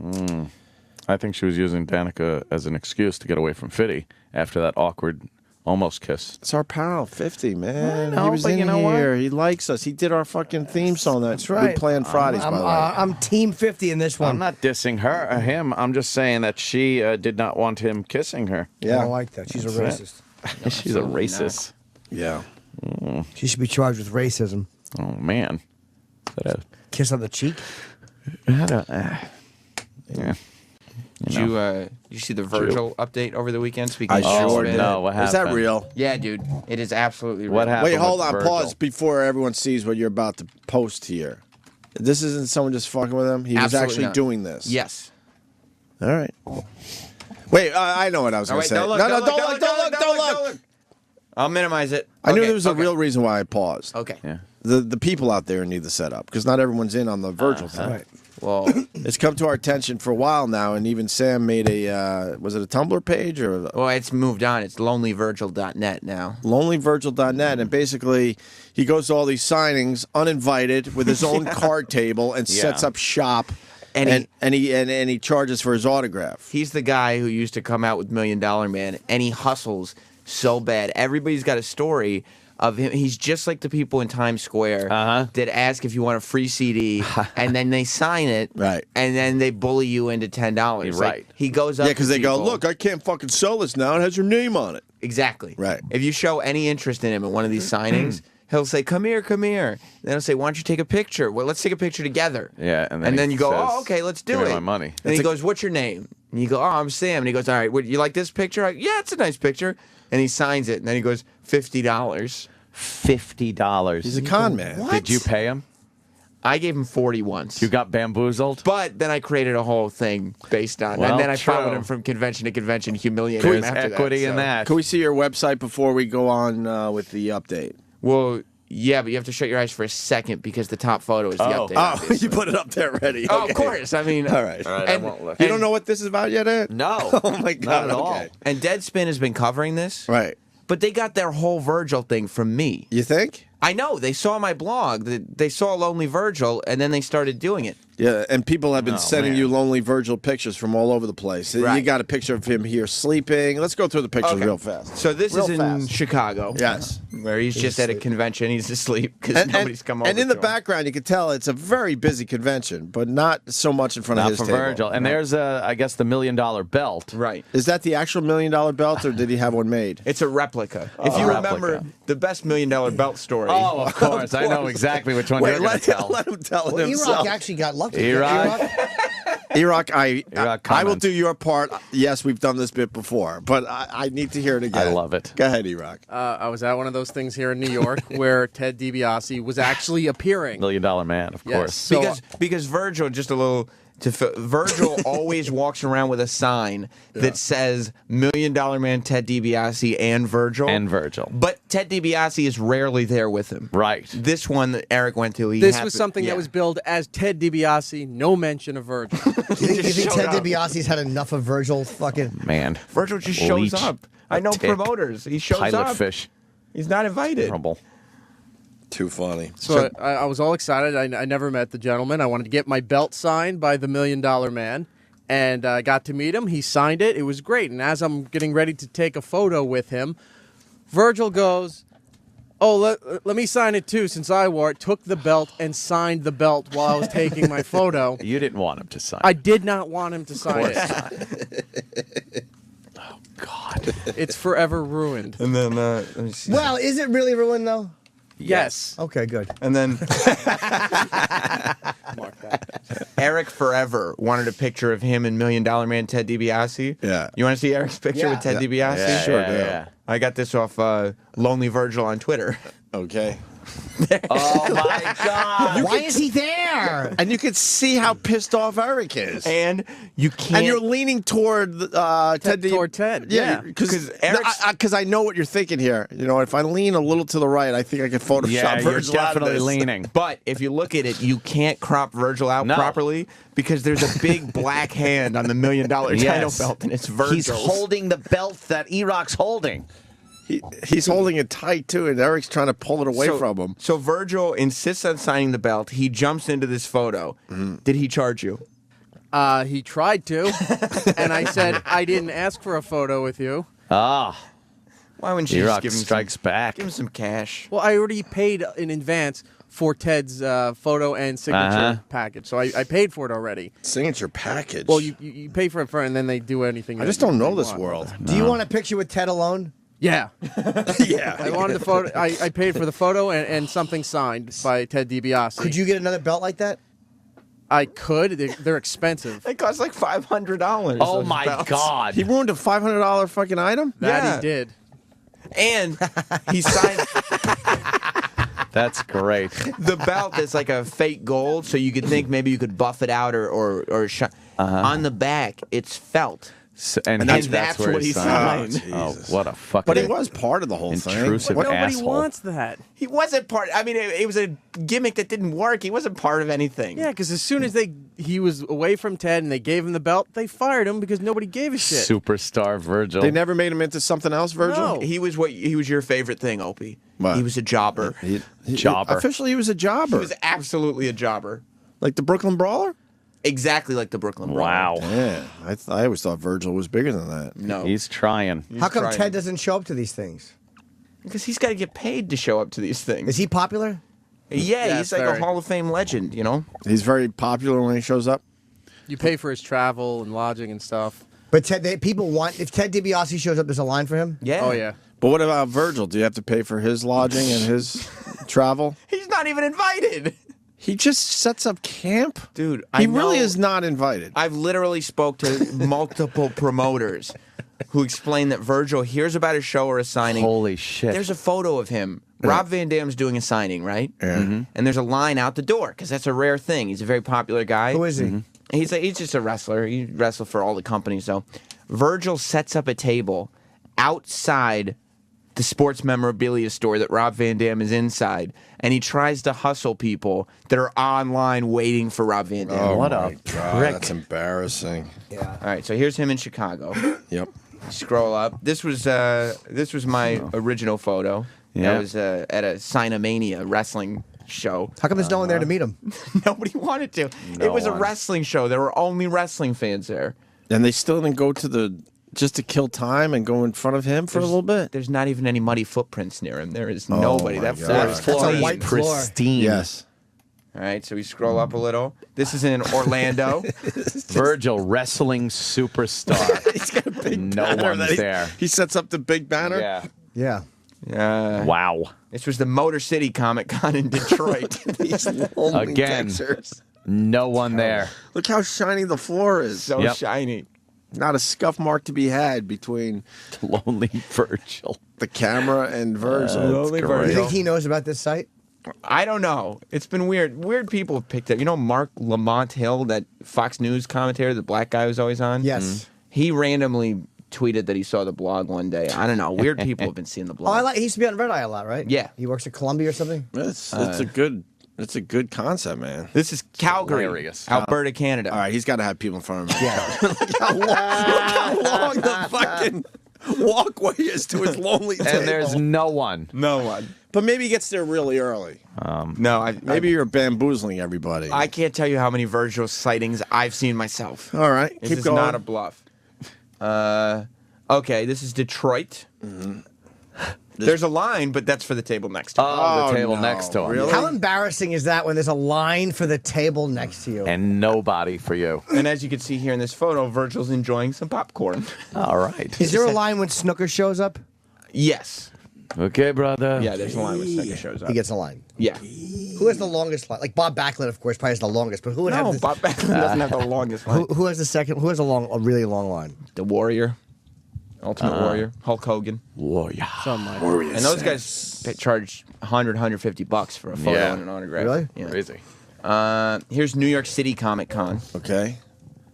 I think she was using Danica as an excuse to get away from Fitty after that awkward almost kiss. It's our pal, 50, man. know, He was but in you know what? here. He likes us. He did our fucking theme song. That's right. We play on Fridays, by the way. I'm Team 50 in this one. I'm not dissing him. I'm just saying that she did not want him kissing her. I don't like that. She's a racist. She's a racist. Yeah. She should be charged with racism. Oh, man. Is that a kiss on the cheek? Yeah. Did you see the Virgil update over the weekend? Speaking I of sure Shakespeare? did. No, what Is that happened? real? Yeah, dude. It is absolutely real. What happened? Wait, hold with on. Virgil? Pause before everyone sees what you're about to post here. This isn't someone just fucking with him? He was Absolutely actually not. doing this? Yes. All right. Wait, I know what I was going to say. Don't look, don't look. I'll minimize it. I knew Okay, there was a okay. real reason why I paused. Okay. Yeah. The people out there need the setup because not everyone's in on the Virgil thing. Right. Well, It's come to our attention for a while now, and even Sam made a, was it a Tumblr page or it's moved on. It's lonelyvirgil.net now. lonelyvirgil.net, and basically he goes to all these signings uninvited with his own card table and sets up shop, And he charges for his autograph. He's the guy who used to come out with $1 Million Man, and he hustles so bad. Everybody's got a story of him. He's just like the people in Times Square that ask if you want a free CD, and then they sign it, Right. and then they bully you into $10. Right. Like, he goes up Yeah, because to they go, people- look, I can't fucking sell this now. It has your name on it. Exactly. Right. If you show any interest in him at one of these signings, he'll say, come here, come here. Then he'll say, why don't you take a picture? Well, let's take a picture together. Yeah, and And he then you go, says, oh, okay, let's do "Give me it. my money." And he goes, what's your name? And you go, oh, I'm Sam. And he goes, all right, you like this picture? Yeah, it's a nice picture. And he signs it. And then he goes, $50. $50. He's a con man. What? Did you pay him? I gave him 40 once. You got bamboozled? But then I created a whole thing based on, Well, and then I true. followed him from convention to convention, humiliating him There's after equity that. in that. Can we see your website before we go on with the update? Well, yeah, but you have to shut your eyes for a second because the top photo is the update. Oh, obviously. you put it up there already. Oh, Okay. of course. I mean, All right. I won't look. You don't know what this is about yet, Ed? No. Oh, my God. Not at all. Okay. And Deadspin has been covering this, Right. but they got their whole Virgil thing from me. You think? I know. They saw my blog. They saw Lonely Virgil, and then they started doing it. Yeah, and people have been Oh, sending man. you Lonely Virgil pictures from all over the place. You Right. got a picture of him here sleeping. Let's go through the pictures Okay. real fast. So this Real is in fast. Chicago. Yes. Where he's just at a convention. He's asleep because nobody's come over. And in the to him. background, you can tell it's a very busy convention, but not so much in front of Not his for table. Virgil. And there's, I guess, the $1 Million belt. Right. Is that the actual $1 million belt, or did he have one made? It's a replica. If you remember the best $1 Million belt story. Oh, of course. I know exactly which one you're going to tell. Let him tell it Well, himself. Iraq actually got lucky. Iraq? Iraq, I will comment. do your part. Yes, we've done this bit before, but I need to hear it again. I love it. Go ahead, Iraq. I was at one of those things here in New York where Ted DiBiase was actually appearing. $1 Million Man, of Yes. course. So, Because Virgil, just a little Virgil always walks around with a sign that says $1 Million Man Ted DiBiase and Virgil. And Virgil. But Ted DiBiase is rarely there with him. Right. This one that Eric went to, this was something that was billed as Ted DiBiase, no mention of Virgil. You think Ted DiBiase's had enough of Virgil fucking... Man. Virgil just shows Leech. up. I know Tick. promoters. He shows Pilot up. fish. He's not invited. Trouble. Too funny. So I was all excited. I never met the gentleman. I wanted to get my belt signed by the $1 Million Man, and I got to meet him. He signed it. It was great. And as I'm getting ready to take a photo with him, Virgil goes, oh, let me sign it too since I wore it, took the belt and signed the belt while I was taking my photo. You didn't want him to sign. I did not want him to sign it. Oh, God. It's forever ruined. And then, let me see. Well, is it really ruined, though? Yes. Okay, good. And then Eric Forever wanted a picture of him and $1 Million Man Ted DiBiase. Yeah. You want to see Eric's picture with Ted DiBiase? Yeah, Sure yeah, do. yeah. I got this off Lonely Virgil on Twitter. Okay. Oh, my God. Why is he there? And you can see how pissed off Eric is. And you can't. And you're leaning toward Ted. Toward Ted. Yeah, Because Eric's- because I know what you're thinking here. You know, if I lean a little to the right, I think I can Photoshop Yeah, you're Virgil out of definitely this. leaning. But if you look at it, you can't crop Virgil out No. properly because there's a big black hand on the $1 Million title Yes. belt, and it's Virgil's. He's holding the belt that Iraq's holding. He's holding it tight too, and Eric's trying to pull it away from him. So Virgil insists on signing the belt. He jumps into this photo. Did he charge you? He tried to, and I said, I didn't ask for a photo with you. Ah. Why wouldn't you just give him strikes back? Give him some cash. Well, I already paid in advance for Ted's photo and signature package, so I paid for it already. Signature package? Well, you pay for it and then they do anything. I just don't know this world. Do you want a picture with Ted alone? Yeah. Yeah. I wanted the photo. I paid for the photo and something signed by Ted DiBiase. Could you get another belt like that? I could. They're expensive. They cost like $500. Oh my God! He ruined a $500 fucking item? That he did. And he signed That's great. the belt that's like a fake gold, so you could think maybe you could buff it out or on the back, it's felt. So, And that's where what he signed. Oh, what a fucking But he was part of the whole thing. intrusive But nobody asshole. wants that. He wasn't part. I mean, it was a gimmick that didn't work. He wasn't part of anything. Yeah, because as soon as he was away from Ted and they gave him the belt, they fired him because nobody gave a shit. Superstar Virgil. They never made him into something else, Virgil? No. He was your favorite thing, Opie. What? He was a jobber. Jobber. Officially, he was a jobber. He was absolutely a jobber. Like the Brooklyn Brawler? Exactly like the Brooklyn Brawler. Wow. Yeah. I always thought Virgil was bigger than that. No. He's trying. How come trying. Ted doesn't show up to these things? Because he's got to get paid to show up to these things. Is he popular? Yeah, Yeah, he's like very. a Hall of Fame legend, you know? He's very popular when he shows up. You pay for his travel and lodging and stuff. But people want, if Ted DiBiase shows up, there's a line for him? Yeah. Oh, yeah. But what about Virgil? Do you have to pay for his lodging and his travel? He's not even invited. He just sets up camp? Dude, He really is not invited. I've literally spoke to multiple promoters who explain that Virgil hears about a show or a signing. Holy shit. There's a photo of him. Rob Van Dam's doing a signing, right? Yeah. Mm-hmm. And there's a line out the door because that's a rare thing. He's a very popular guy. Who is he? He's just a wrestler. He wrestles for all the companies. So Virgil sets up a table outside the sports memorabilia store that Rob Van Dam is inside, and he tries to hustle people that are online waiting for Rob Van Dam. Oh, What my a God, prick. that's embarrassing. Yeah. All right, so here's him in Chicago. Yep. Scroll up. This was my original photo. Yeah. That was at a Sinomania wrestling show. How come there's no one there to meet him? Nobody wanted to. No It was a one. wrestling show. There were only wrestling fans there. And they still didn't go to just to kill time and go in front of him for a little bit? There's not even any muddy footprints near him. There is Oh, nobody. my That God. floor is That's a clean. white floor. Pristine. Yes. All right, so we scroll up a little. This is in Orlando. Virgil, wrestling superstar. He's got a big No banner one's that he- there. He sets up the big banner? Yeah. Yeah. Wow. This was the Motor City Comic Con in Detroit. These lonely Again. Texers. No one there. Look how shiny the floor is. So Yep. shiny. Not a scuff mark to be had between Lonely Virgil. the camera and Virgil. Lonely Do you Virgil. think he knows about this site? I don't know. It's been weird. Weird people have picked up. You know Mark Lamont Hill, that Fox News commentator, the black guy who's always on? Yes. He randomly tweeted that he saw the blog one day. I don't know. Weird people have been seeing the Oh, blog. he used to be on Red Eye a lot, right? Yeah. He works at Columbia or something? It's a good concept, man. This is Calgary, Hilarious. Alberta, Canada. All right, he's got to have people in front of him. Yeah. Look how long the fucking walkway is to his lonely table. And there's no one. No one. But maybe he gets there really early. No, Maybe you're bamboozling everybody. I can't tell you how many Virgil sightings I've seen myself. All right, This keep is going. not a bluff. Okay, this is Detroit. There's a line, but that's for the table next to it. Oh, the Oh, table no. next to him. Really? How embarrassing is that when there's a line for the table next to you? And nobody for you. And as you can see here in this photo, Virgil's enjoying some popcorn. All right. Is there a line when Snooker shows up? Yes. Okay, brother. Yeah, there's a line when Snooker shows up. He gets a line. Yeah. Who has the longest line? Like Bob Backlund, of course, probably has the longest. But who would No, have the, Bob Backlund doesn't have the longest line. who has the second? Who has a really long line? The Warrior. Ultimate Warrior. Hulk Hogan. Warrior. And those guys charge $100, $150 for a photo Yeah. and an autograph. Really? Yeah. Crazy. Here's New York City Comic Con. Okay.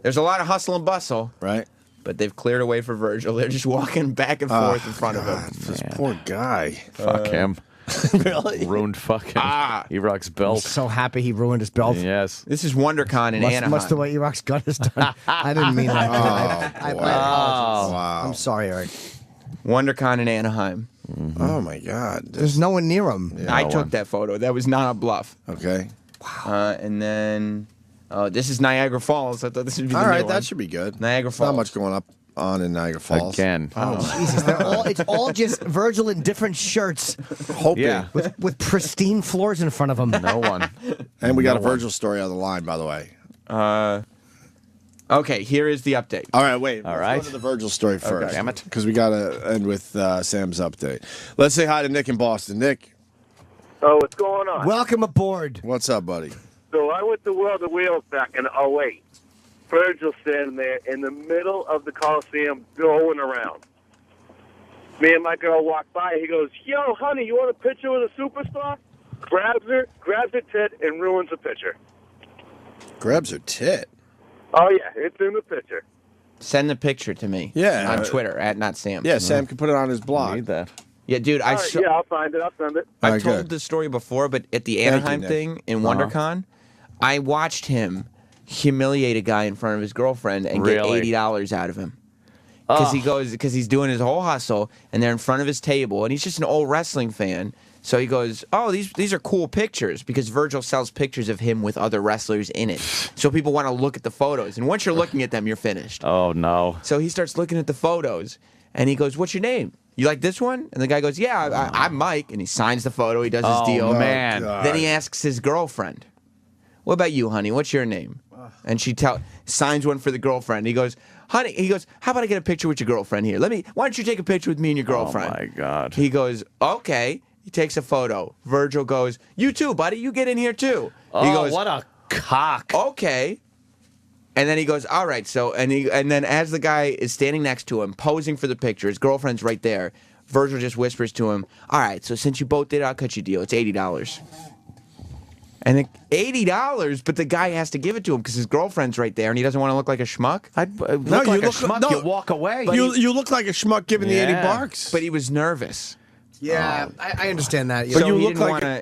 There's a lot of hustle and bustle, Right. but they've cleared away for Virgil. They're just walking back and forth in front of him. This poor guy. Fuck him. Really? Ruined fucking E-Rock's I'm belt. so happy he ruined his belt. Yes. This is WonderCon in Anaheim. Much the way E-Rock's gun is done. I didn't mean that. I apologize. Wow. I'm sorry, Eric. WonderCon in Anaheim. Oh, my God. There's no one near him. I took that photo. That was not a bluff. Okay. And then Oh, this is Niagara Falls. I thought this would be the All new right, one. that should be good. Niagara Falls. Not much going on in Niagara Falls. Again. Jesus, it's all just Virgil in different shirts. Hoping. Yeah. With pristine floors in front of him. No one. And we got a Virgil story on the line, by the way. Okay, here is the update. All right, wait. All Let's right. go to the Virgil story first. Damn it. Because we got to end with Sam's update. Let's say hi to Nick in Boston. Nick, Oh, what's going on? Welcome aboard. what's up, buddy? So I went to World of Wheels back in 2008. Virgil standing there in the middle of the Coliseum going around. Me and my girl walk by. He goes, "Yo, honey, you want a picture with a superstar?" Grabs her tit, and ruins the picture. Grabs her tit. Oh, yeah, it's in the picture. Send the picture to me. Yeah. On Twitter, not Sam. Yeah, Sam can put it on his blog. Need that. Yeah, dude, All right, yeah, I'll find it. I'll send it. I All right, told good. the story before, but at the Thank you, Anaheim Nick. thing in WonderCon, I watched him humiliate a guy in front of his girlfriend and Really? get $80 out of him. Because he's doing his whole hustle, and they're in front of his table, and he's just an old wrestling fan. So he goes, "Oh, these are cool pictures," because Virgil sells pictures of him with other wrestlers in it. So people want to look at the photos, and once you're looking at them, you're finished. Oh, no. So he starts looking at the photos, and he goes, "What's your name? You like this one?" And the guy goes, "Yeah, I'm Mike." And he signs the photo. He does his deal. man. Then he asks his girlfriend, "What about you, honey? What's your name?" And she signs one for the girlfriend. He goes, "Honey," he goes, "How about I get a picture with your girlfriend here? Why don't you take a picture with me and your girlfriend?" Oh, my God. He goes, "Okay." He takes a photo. Virgil goes, "You too, buddy. You get in here too." Oh, He goes, what a cock. "Okay." And then he goes, "All right." So and then as the guy is standing next to him, posing for the picture, his girlfriend's right there. Virgil just whispers to him, "All right, so since you both did it, I'll cut you a deal. It's $80. And $80, but the guy has to give it to him because his girlfriend's right there, and he doesn't want to look like a schmuck. I'd look like a schmuck. You walk away. You look like a schmuck giving the $80. But he was nervous. Yeah, I understand that. So Yeah.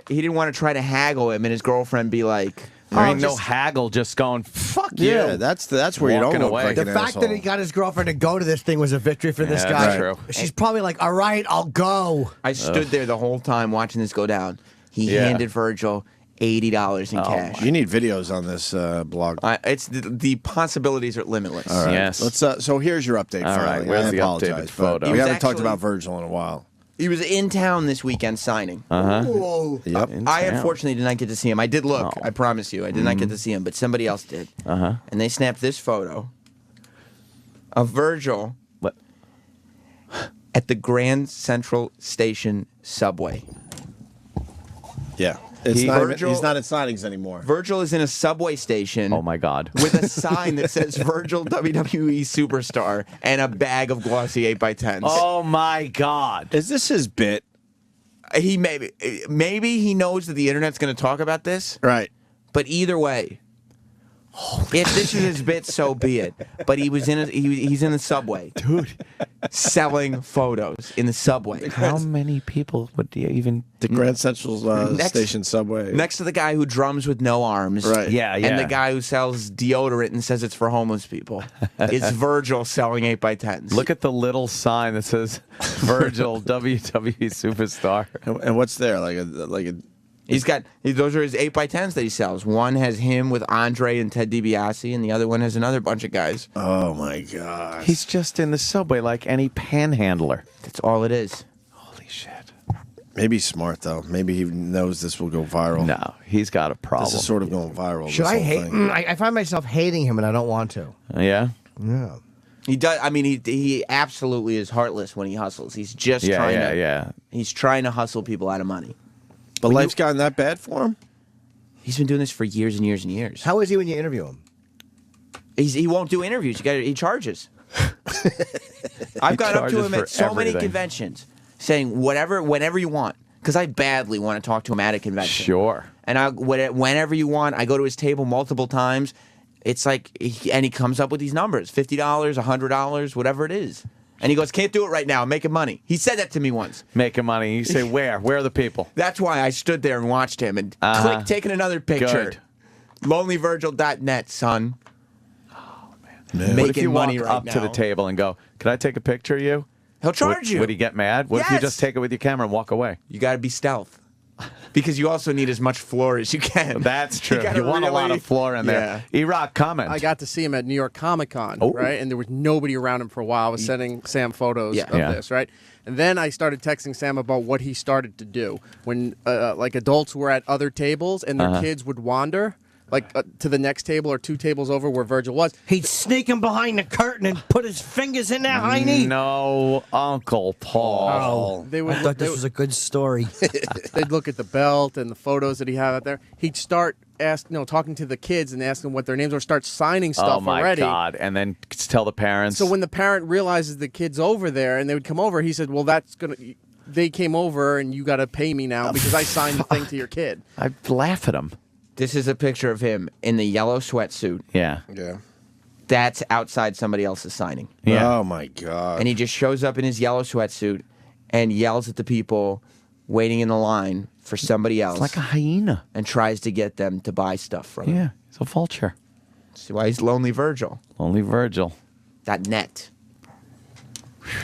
he didn't want to try to haggle him, and his girlfriend be like, There ain't no haggle just going, fuck you. Yeah, that's where you don't Walking look away. like The an fact asshole. that he got his girlfriend to go to this thing was a victory for this Yeah, guy. that's true. She's probably like, "All right, I'll go." I stood there the whole time watching this go down. He Yeah. handed Virgil $80 in cash. You need videos on this blog. It's the possibilities are limitless. All right. Yes. Let's. So here's your update. All right, finally. where's I the apologize, updated but photo? We He was haven't talked actually- about Virgil in a while. He was in town this weekend signing. Whoa. Yep. I unfortunately did not get to see him. I did look. I promise you. I did not get to see him, but somebody else did. And they snapped this photo of Virgil at the Grand Central Station subway. Yeah. He's He's not at signings anymore. Virgil is in a subway station. Oh, my God. With a sign that says Virgil WWE Superstar and a bag of glossy 8x10s. Oh, my God. Is this his bit? He maybe he knows that the internet's going to talk about this. Right. But either way, if this is his bit, so be it. But he's in the subway, dude, selling photos in the subway. How many people would you even... The Grand Central Station subway. Next to the guy who drums with no arms. Right. Yeah. And the guy who sells deodorant and says it's for homeless people. It's Virgil selling 8x10s. Look at the little sign that says Virgil WWE Superstar. And what's there? Like a. Those are his 8x10s that he sells. One has him with Andre and Ted DiBiase, and the other one has another bunch of guys. Oh my God. He's just in the subway like any panhandler. That's all it is. Holy shit. Maybe he's smart though. Maybe he knows this will go viral. No, he's got a problem. This is sort of going viral. Should this I whole hate? thing. I find myself hating him, and I don't want to. Yeah? Yeah. He does. I mean, he absolutely is heartless when he hustles. He's just Yeah, trying yeah, to. yeah. He's trying to hustle people out of money. But life's gotten that bad for him? He's been doing this for years and years and years. How is he when you interview him? He won't do interviews. He charges. I've gone up to him at so many conventions saying whenever you want, because I badly want to talk to him at a convention. Sure. And whenever you want, I go to his table multiple times. It's like, and he comes up with these numbers, $50, $100, whatever it is. And he goes, "Can't do it right now. I'm making money." He said that to me once. Making money. You say, where? Where are the people? That's why I stood there and watched him and click, taking another picture. Good. LonelyVirgil.net, son. Oh, man. Making What if you money walk right up now. to the table and go, "Can I take a picture of you?" He'll charge you. Would he get mad? What if you just take it with your camera and walk away? You got to be stealth. Because you also need as much floor as you can. That's true. gotta You want a lot of floor in there. E-Rock, comment. I got to see him at New York Comic Con, Oh. right? And there was nobody around him for a while. I was sending Sam photos of this, right? And then I started texting Sam about what he started to do when, like, adults were at other tables and their kids would wander, like, to the next table or 2 tables over where Virgil was. He'd sneak him behind the curtain and put his fingers in there, Heine. No, Uncle Paul. They would I thought this was a good story. They'd look at the belt and the photos that he had out there. He'd start talking to the kids and asking what their names were, start signing stuff Oh, my already. God. And then tell the parents. So when the parent realizes the kid's over there and they would come over, he said, well, they came over and you got to pay me now because I signed the thing to your kid. I laugh at him. This is a picture of him in the yellow sweatsuit. Yeah. Yeah. That's outside somebody else's signing. Yeah. Oh, my God. And he just shows up in his yellow sweatsuit and yells at the people waiting in the line for somebody else. It's like a hyena. And tries to get them to buy stuff from him. Yeah, he's a vulture. See why he's Lonely Virgil. Lonely Virgil. That net.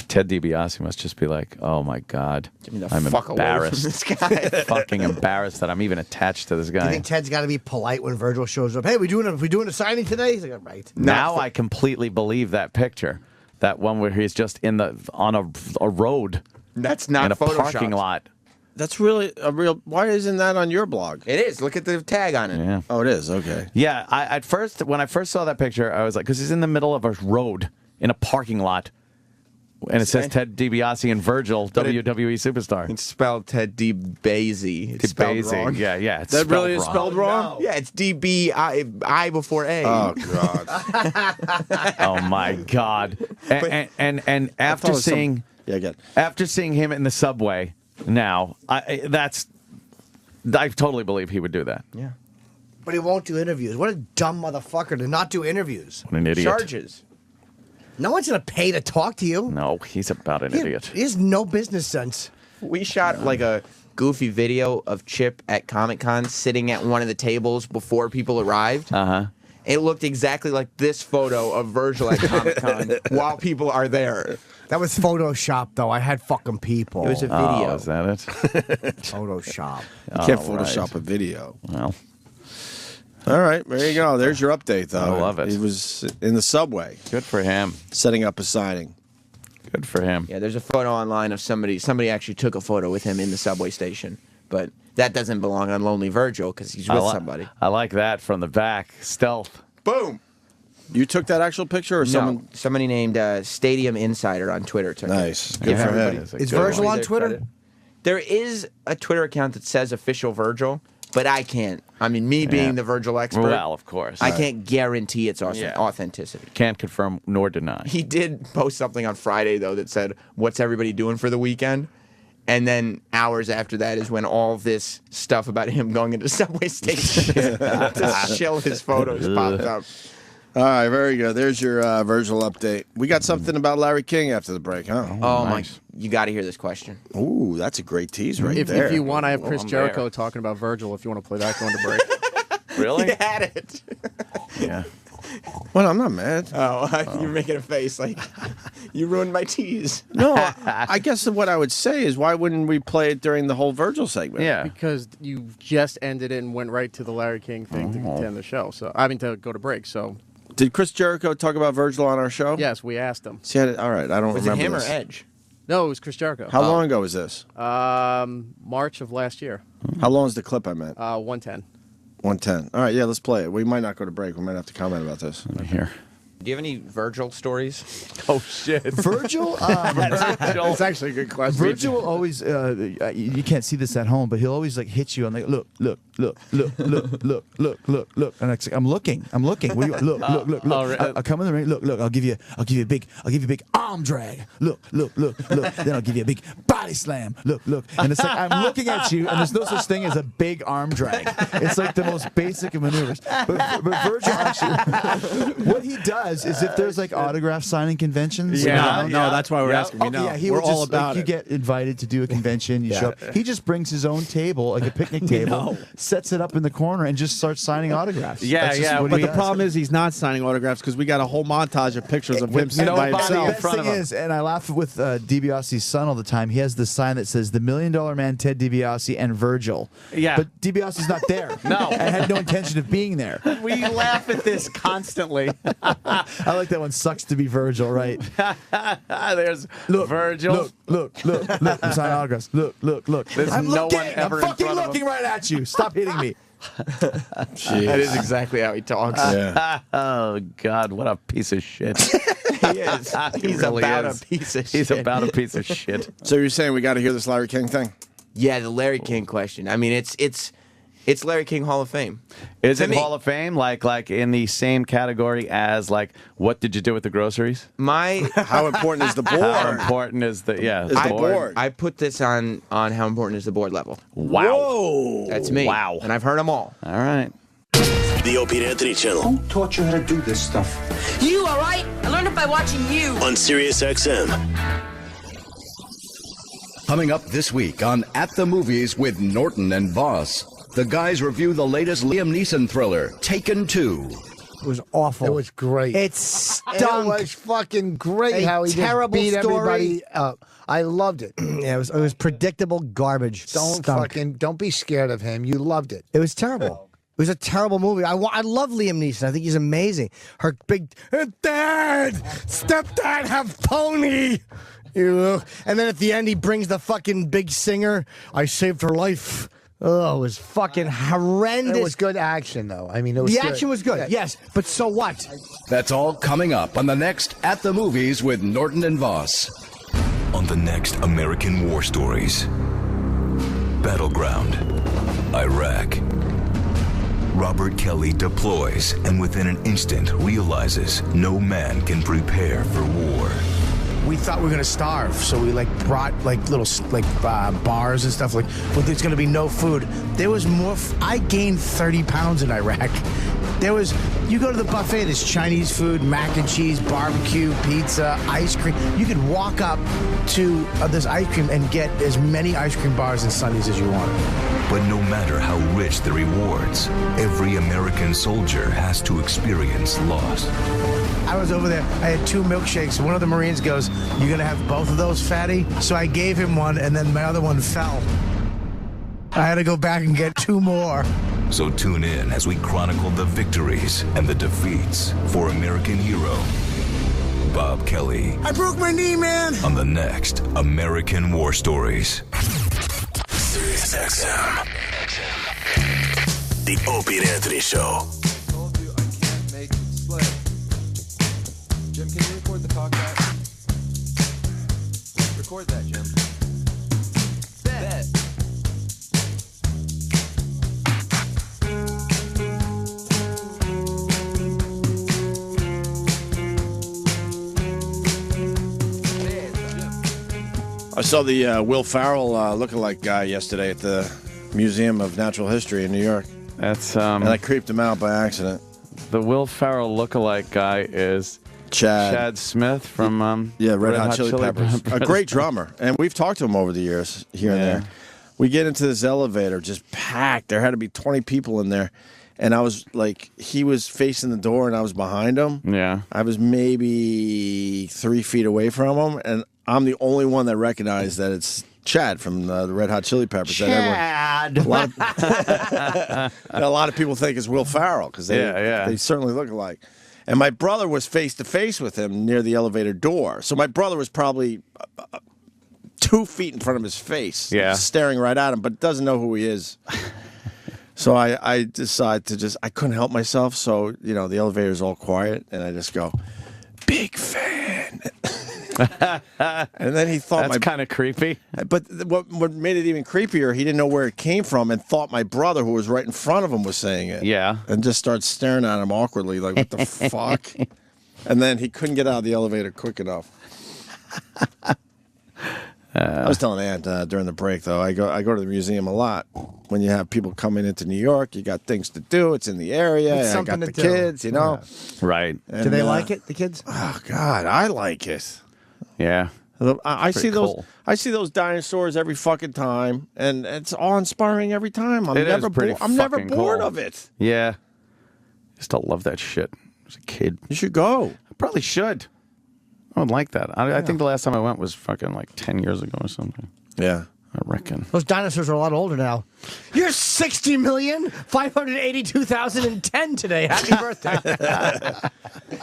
Ted DiBiase must just be like, oh, my God. Give me the I'm fuck away from embarrassed. this guy. Fucking embarrassed that I'm even attached to this Do you guy. think Ted's got to be polite when Virgil shows up? Hey, we doing a signing today? He's like, all right. Now I completely believe that picture. That one where he's just on a road. That's not in a Photoshopped. parking lot. That's really a real. Why isn't that on your blog? It is. Look at the tag on it. Yeah. Oh, it is. Okay. Yeah. When I first saw that picture, I was like, because he's in the middle of a road in a parking lot, and it says Ted DiBiase and Virgil, WWE superstar. It's spelled Ted DiBiase. It's spelled wrong. Yeah. It's That spelled really is wrong. spelled wrong. Yeah, it's I before A. Oh God. Oh my God. And after thought it was seeing after seeing him in the subway, now I totally believe he would do that. Yeah. But he won't do interviews. What a dumb motherfucker to not do interviews. What an idiot. Charges. No one's going to pay to talk to you. No, he's about an idiot. He has no business sense. We shot like a goofy video of Chip at Comic-Con sitting at one of the tables before people arrived. Uh-huh. It looked exactly like this photo of Virgil at Comic-Con while people are there. That was Photoshop, though. I had fucking people. It was a video. Oh, is that it? Photoshop. You can't Oh, Photoshop right. a video. Well, All right, there you go. There's your update, though. I love it. He was in the subway good for him. setting up a signing. Good for him. Yeah, there's a photo online of somebody actually took a photo with him in the subway station, but that doesn't belong on Lonely Virgil because he's with somebody. I like that from the back. Stealth. Boom. You took that actual picture, or someone? Somebody named Stadium Insider on Twitter took Nice. it. Good for everybody- him. Is Virgil on Twitter? credit. There is a Twitter account that says official Virgil, but I can't. I mean, me being the Virgil expert, Well, of course. I can't guarantee its authenticity. Can't confirm nor deny. He did post something on Friday, though, that said, "What's everybody doing for the weekend?" And then hours after that is when all this stuff about him going into subway stations to shill his photos popped up. All right, very good. There's your Virgil update. We got something about Larry King after the break, huh? Oh, my. You got to hear this question. Ooh, that's a great tease right there. If you want, I have Chris I'm Jericho there. talking about Virgil if you want to play that going to break. Really? You had it. Yeah. Well, I'm not mad. You're making a face like you ruined my tease. No, I guess what I would say is why wouldn't we play it during the whole Virgil segment? Yeah. Because you just ended it and went right to the Larry King thing to end the show. So I mean to go to break. So Did Chris Jericho talk about Virgil on our show? yes, we asked him. See, all right, I don't Was it remember him this. or Edge? No, it was Chris Jericho. How long ago was this? March of last year. How long is the clip I meant? 110. 110. All right, yeah, let's play it. We might not go to break. We might have to comment about this. Here. Do you have any Virgil stories? Oh, shit. Virgil? That's actually a good question. Virgil will always, you can't see this at home, but he'll always like hit you and like, look. And I'm looking. What do you, look. I'll come in the ring. Look. I'll give you a big arm drag. Look. Then I'll give you a big body slam. Look. And it's like I'm looking at you, and there's no such thing as a big arm drag. It's like the most basic of maneuvers. But Virgil actually, what he does is if there's like autograph signing conventions. That's why we're asking me now. He we're will all just, about like, you it. get invited to do a convention. You show up. He just brings his own table, like a picnic table, sets it up in the corner and just starts signing autographs. That's just what But he the does. problem is he's not signing autographs because we got a whole montage of pictures of him With sitting by nobody himself. in front of him. Is, and I laugh with DiBiase's son all the time. He has this sign that says "The $1 Million Man, Ted DiBiase, and Virgil." Yeah. But DiBiase's not there. No. I had no intention of being there. We laugh at this constantly. I like that one. Sucks to be Virgil, right? There's Virgil. Look. I'm signing autographs. Look. There's I'm no looking. one ever I'm in fucking front of looking him. right at you. Stop hitting me. That is exactly how he talks. Oh God, what a piece of shit. He is. He's really about is. a piece of He's shit. about a piece of shit. So you're saying we got to hear this Larry King thing? Yeah, the Larry King question. I mean, it's Larry King Hall of Fame. Is To it me. Hall of Fame? Like in the same category as like what did you do with the groceries? How important is the board? How important is the board? I put this on how important is the board level. Wow. Whoa. That's me. Wow. And I've heard them all. All right. The Opie and Anthony channel Who taught you how to do this stuff? You, all right? I learned it by watching you. on SiriusXM. Coming up this week on At the Movies with Norton and Voss, the guys review the latest Liam Neeson thriller, Taken 2. It was awful. It was great. It stunk. It was fucking great A how he terrible just beat story. everybody up. I loved it. Yeah, it was predictable garbage. Don't be scared of him. You loved it. It was terrible. It was a terrible movie. I love Liam Neeson. I think he's amazing. Her big dad, stepdad have pony. And then at the end, he brings the fucking big singer. I saved her life. Oh, it was fucking horrendous. It was good action, though. I mean, it was the good. action was good. Yeah. Yes, but so what? That's all coming up on the next At the Movies with Norton and Voss. On the next American War Stories. Battleground, Iraq. Robert Kelly deploys and within an instant realizes no man can prepare for war. We thought we were gonna starve, so we brought little bars and stuff. But there's gonna be no food. There was more. I gained 30 pounds in Iraq. You go to the buffet. There's Chinese food, mac and cheese, barbecue, pizza, ice cream. You could walk up to this ice cream and get as many ice cream bars and sundaes as you want. But no matter how rich the rewards, every American soldier has to experience loss. I was over there. I had 2 milkshakes. One of the Marines goes, "You gonna have both of those, fatty?" So I gave him one, and then my other one fell. I had to go back and get 2 more. So tune in as we chronicle the victories and the defeats for American hero Bob Kelly I broke my knee, man. on the next American War Stories. SiriusXM. The Opie and Anthony Show. Jim, can you record the talk back? Record that, Jim. Bet. I saw the Will Ferrell lookalike guy yesterday at the Museum of Natural History in New York. That's and I creeped him out by accident. The Will Ferrell lookalike guy is Chad Smith from Red Hot Chili Peppers. A great drummer, and we've talked to him over the years here and there. We get into this elevator, just packed. There had to be 20 people in there. And I was he was facing the door and I was behind him. Yeah. I was maybe 3 feet away from him. And I'm the only one that recognized that it's Chad from the Red Hot Chili Peppers. Chad. A lot of people think it's Will Ferrell because they certainly look alike. And my brother was face to face with him near the elevator door. So my brother was probably 2 feet in front of his face, staring right at him, but doesn't know who he is. So I decided to I couldn't help myself. So, the elevator's all quiet, and I just go, big fan. And then he thought that's kind of creepy. But what made it even creepier, he didn't know where it came from and thought my brother, who was right in front of him, was saying it. Yeah. And just started staring at him awkwardly, like, what the fuck? And then he couldn't get out of the elevator quick enough. I was telling Aunt during the break, though, I go to the museum a lot. When you have people coming into New York, you got things to do. It's in the area. It's I got the something to do. kids, Right. And, Do they like it, the kids? Oh, God, I like it. Yeah. I see Pretty those. cool. I see those dinosaurs every fucking time, and it's awe inspiring every time. I'm It is never pretty I'm never fucking bored cool. of it. Yeah. I still love that shit. As a kid. You should go. I probably should. I would like that. I think the last time I went was fucking like 10 years ago or something. Yeah. I reckon. Those dinosaurs are a lot older now. You're 60,582,010 today. Happy birthday.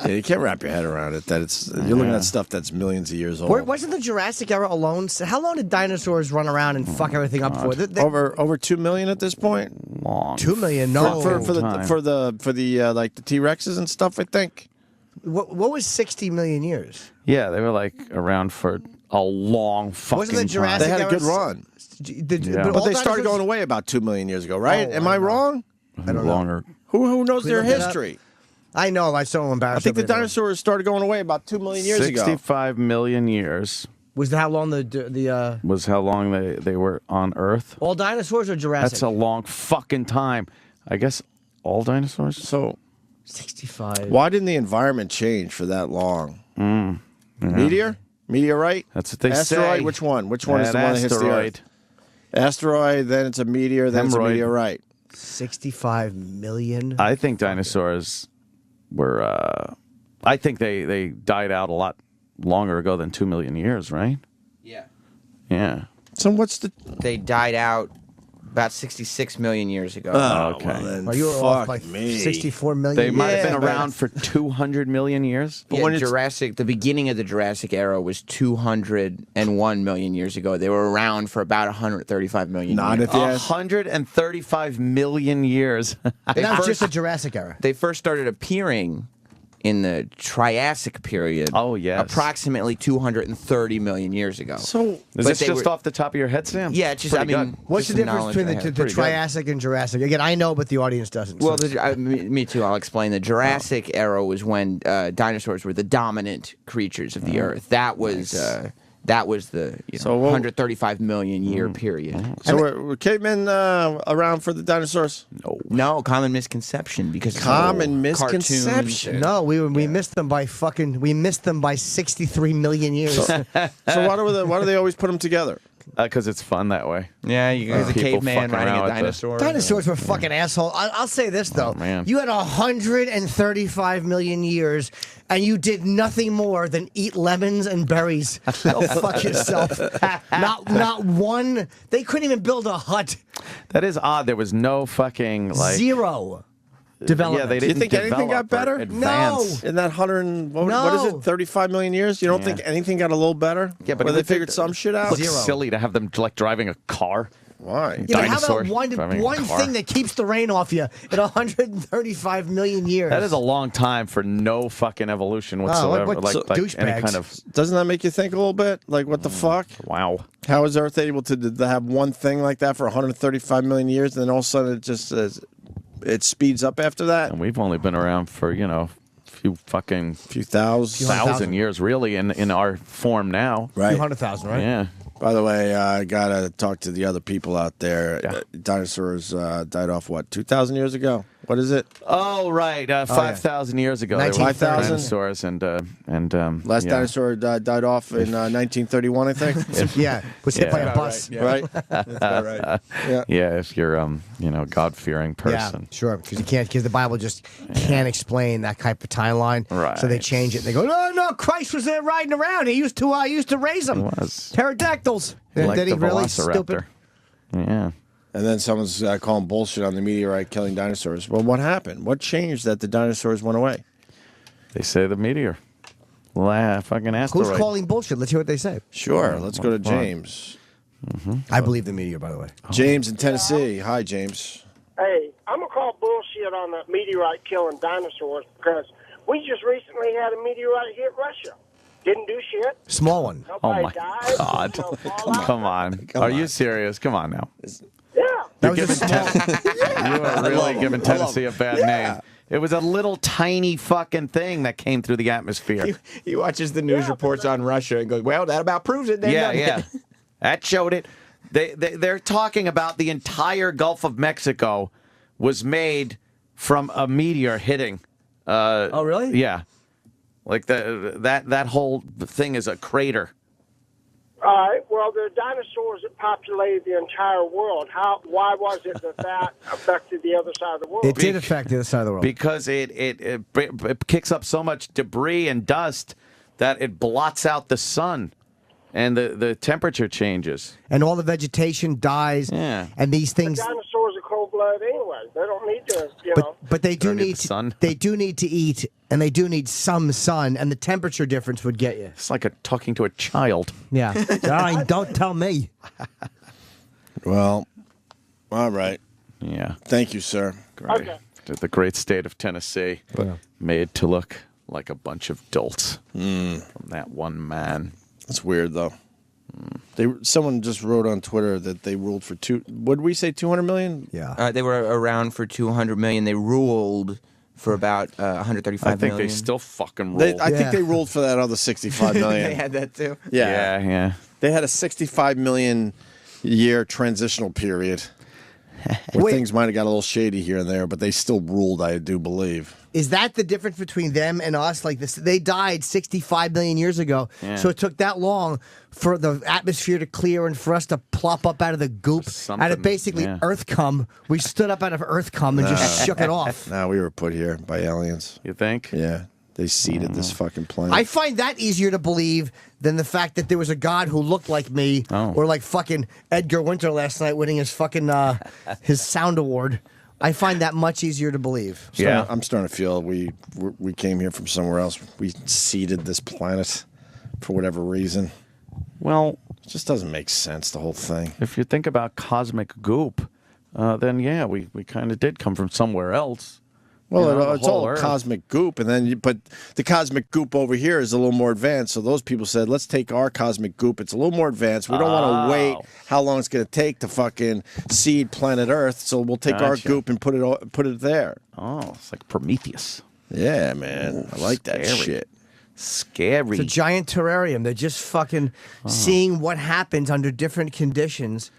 Yeah, you can't wrap your head around it. That you're looking at stuff that's millions of years old. Wasn't the Jurassic era alone? How long did dinosaurs run around and fuck everything up for? Over 2 million at this point. Long. 2 million? No. For the like the T-Rexes and stuff. I think. What was 60 million years? Yeah, they were like around for a long fucking Wasn't the Jurassic They had a era good run. But they started going away about 2 million years ago, right? Am I wrong? I don't know. Who knows Can we their look it up? history? I know. I'm so embarrassed. I think the over it. dinosaurs started going away about 2 million years ago. 65 million years Was that how long the was how long they were on Earth. all dinosaurs or Jurassic? That's a long fucking time. I guess all dinosaurs. So 65. why didn't the environment change for that long? Yeah. Meteorite? That's what they Asteroid? say. Which one? Which one is the one that hits the Asteroid. Earth? Asteroid, then it's a meteor, then it's a Hemorrhoid. meteorite. 65 million. I think dinosaurs were. I think they died out a lot longer ago than 2 million years, right? Yeah. Yeah. So what's the? They died out about 66 million years ago. Oh, okay. well then, Well, you were fuck off by me. 64 million. They might have Yeah, been but- around for 200 million years. Yeah, when it's- the beginning of the Jurassic era was 201 million years ago. They were around for about 135 million Not years. if you ask. 135 million years. They That was first- just the Jurassic era. They first started appearing in the Triassic period. Oh, yes. Approximately 230 million years ago. So Is But this they just were- off the top of your head, Sam? Yeah, it's just, Pretty I mean, good. What's the just difference knowledge between I the have. Pretty good. Triassic and Jurassic? Again, I know, but the audience doesn't. Well, so- me too. I'll explain. The Jurassic era was when dinosaurs were the dominant creatures of the Earth. That was the So what- 135 million year period. So were cavemen around for the dinosaurs? No, common misconception because of Common cartoons. misconception. no, we missed them by 63 million years. So why do they always put them together? Because it's fun that way. Yeah, you got the People caveman fucking riding around a with the- dinosaur. Dinosaurs were fucking assholes. I'll say this though: man. you had 135 million years, and you did nothing more than eat lemons and berries. Go fuck yourself. Not one. They couldn't even build a hut. That is odd. There was no fucking like Zero development. Yeah, they Do you didn't think anything develop got or better? advance. In that what is it? 35 million years? You don't think anything got a little better? Yeah, but Where it they would figured take- some shit It out. looks silly to have them like driving a car. Why? Yeah, but how Dinosaur about driving a one car. thing that keeps the rain off you in 135 million years? That is a long time for no fucking evolution whatsoever. what like any douchebags. kind of Doesn't that make you think a little bit? Like, what the fuck? wow. How is Earth able to have one thing like that for 135 million years, and then all of a sudden it just it speeds up after that? And we've only been around for a few thousand. thousand years, really, in our form now. Right. 200,000, right? Yeah. By the way, I gotta talk to the other people out there. Dinosaurs died off 2,000 years ago? What is it? Oh, right. 5,000 years ago. 5,000? dinosaurs and Last yeah. dinosaur died off in 1931, I think. Yeah, was hit by a bus. Right? That's about right. Yeah, if you're God-fearing person. Yeah, sure, because you can't, because the Bible just can't explain that type of timeline. Right. So they change it. They go, no, Christ was there riding around. He used to raise them. He was. Pterodactyls. Like Did he the really? Velociraptor. Stupid. Yeah. And then someone's calling bullshit on the meteorite killing dinosaurs. Well, what happened? What changed that the dinosaurs went away? They say the meteor. Fucking asteroid. Who's calling bullshit? Let's hear what they say. Sure. Let's go to James. I believe the meteor, by the way. James in Tennessee. Hi, James. Hey, I'm going to call bullshit on the meteorite killing dinosaurs because we just recently had a meteorite hit Russia. Didn't do shit. Small one. Oh, Nobody my died. God. No fallout. Come on. Are you serious? Come on now. Yeah. That was just small. You are really giving Tennessee a bad name. It was a little tiny fucking thing that came through the atmosphere. He watches the news reports on Russia and goes, well, that about proves it. Yeah. That showed it. They're talking about the entire Gulf of Mexico was made from a meteor hitting. Oh, really? Yeah. Like that whole thing is a crater. All right. Well, the dinosaurs that populated the entire world. Why was it that affected the other side of the world? It did affect the other side of the world. Because it kicks up so much debris and dust that it blots out the sun, and the temperature changes. And all the vegetation dies. Yeah. And these things. The dinosaurs are cold-blooded anyway. They don't need to, But they do Don't need need the sun. They do need to eat, and they do need some sun, and the temperature difference would get you. It's like talking to a child. Yeah. Don't tell me. Well, all right. Yeah. Thank you, sir. Great. Okay. The great state of Tennessee, made to look like a bunch of dolts from that one man. That's weird, though. Someone just wrote on Twitter that they ruled for what did we say, 200 million? Yeah. They were around for 200 million. They ruled for about 135 I think million. they still fucking ruled. I think they ruled for that other 65 million. They had that too. Yeah. They had a 65 million year transitional period. Where things might have got a little shady here and there, but they still ruled, I do believe. Is that the difference between them and us? Like this, they died 65 million years ago, so it took that long for the atmosphere to clear and for us to plop up out of the goop, out of basically Earth cum. We stood up out of Earth cum and just shook it off. No, we were put here by aliens. You think? Yeah. They seeded this fucking planet. I find that easier to believe than the fact that there was a god who looked like me, or like fucking Edgar Winter last night winning his fucking his sound award. I find that much easier to believe. I'm starting to feel we came here from somewhere else. We seeded this planet for whatever reason. Well, it just doesn't make sense, the whole thing. If you think about cosmic goop, then we kind of did come from somewhere else. Well, it's all cosmic goop, and then but the cosmic goop over here is a little more advanced. So those people said, let's take our cosmic goop. It's a little more advanced. We don't want to wait how long it's going to take to fucking seed planet Earth. So we'll take our goop and put it there. Oh, it's like Prometheus. Yeah, man, I like that shit. Scary. It's a giant terrarium. They're just fucking seeing what happens under different conditions.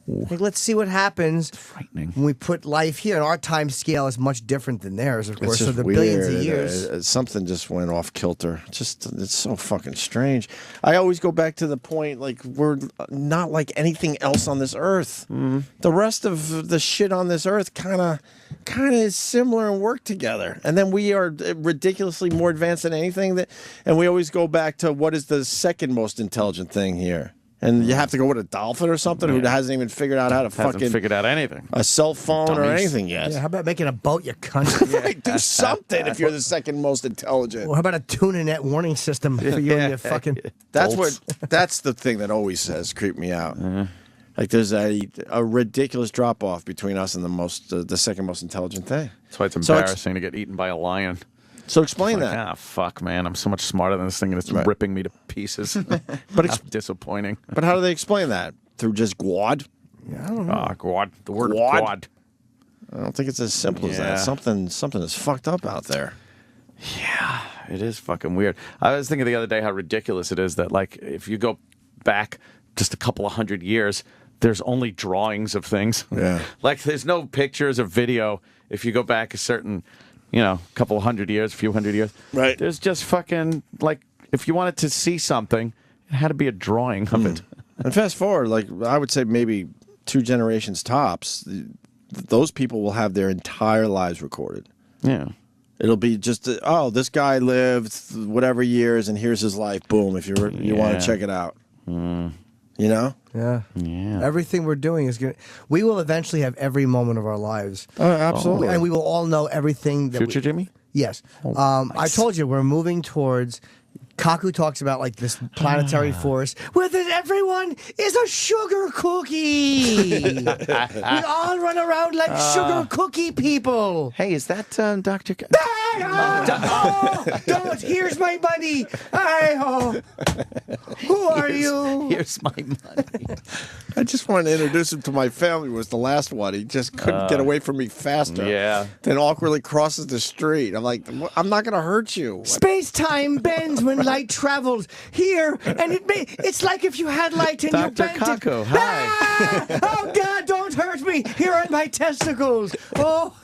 Like, let's see what happens when we put life here. And our time scale is much different than theirs, of course. So the billions of years. Something just went off kilter. It's so fucking strange. I always go back to the point, like, we're not like anything else on this earth. The rest of the shit on this earth kind of is similar and work together. And then we are ridiculously more advanced than anything. And we always go back to what is the second most intelligent thing here. And you have to go with a dolphin or something who hasn't even figured out how to Hasn't figured out anything. A cell phone or anything yet. Yeah, how about making a boat, you cunt? Right, do something if you're the second most intelligent. Well, how about a tuna net warning system for you and your fucking... That's the thing that always has creeped me out. Like there's a ridiculous drop off between us and the second most intelligent thing. That's why it's embarrassing to get eaten by a lion. So explain like, that. Fuck, man. I'm so much smarter than this thing, and it's ripping me to pieces. But it's disappointing. But how do they explain that? Through just gwad? Yeah, I don't know. Gwad. The word gwad. I don't think it's as simple as that. Something is fucked up out there. Yeah, it is fucking weird. I was thinking the other day how ridiculous it is that, like, if you go back just a couple of 100 years, there's only drawings of things. Yeah. Like, there's no pictures or video if you go back a certain... couple of a few hundred years. Right. There's just fucking, like, if you wanted to see something, it had to be a drawing of it. And fast forward, like, I would say maybe 2 generations tops, those people will have their entire lives recorded. Yeah. It'll be just, this guy lived whatever years, and here's his life. Boom, if you want to check it out. You know? Yeah. Everything we're doing is good. We will eventually have every moment of our lives. Oh, absolutely. And we will all know everything. Future Jimmy? Yes. I told you, we're moving towards... Kaku talks about like this planetary force where everyone is a sugar cookie. We all run around like sugar cookie people. Hey, is that Dr. Don't! Here's my money. Who are you? Here's my money. I just wanted to introduce him to my family. Was the last one. He just couldn't get away from me faster. Yeah. Then awkwardly crosses the street. I'm like, I'm not going to hurt you. Space-time bends when light travels here, and it's like if you had light and you bent Kako, it. hi. Oh, God, don't hurt me. Here are my testicles. Oh.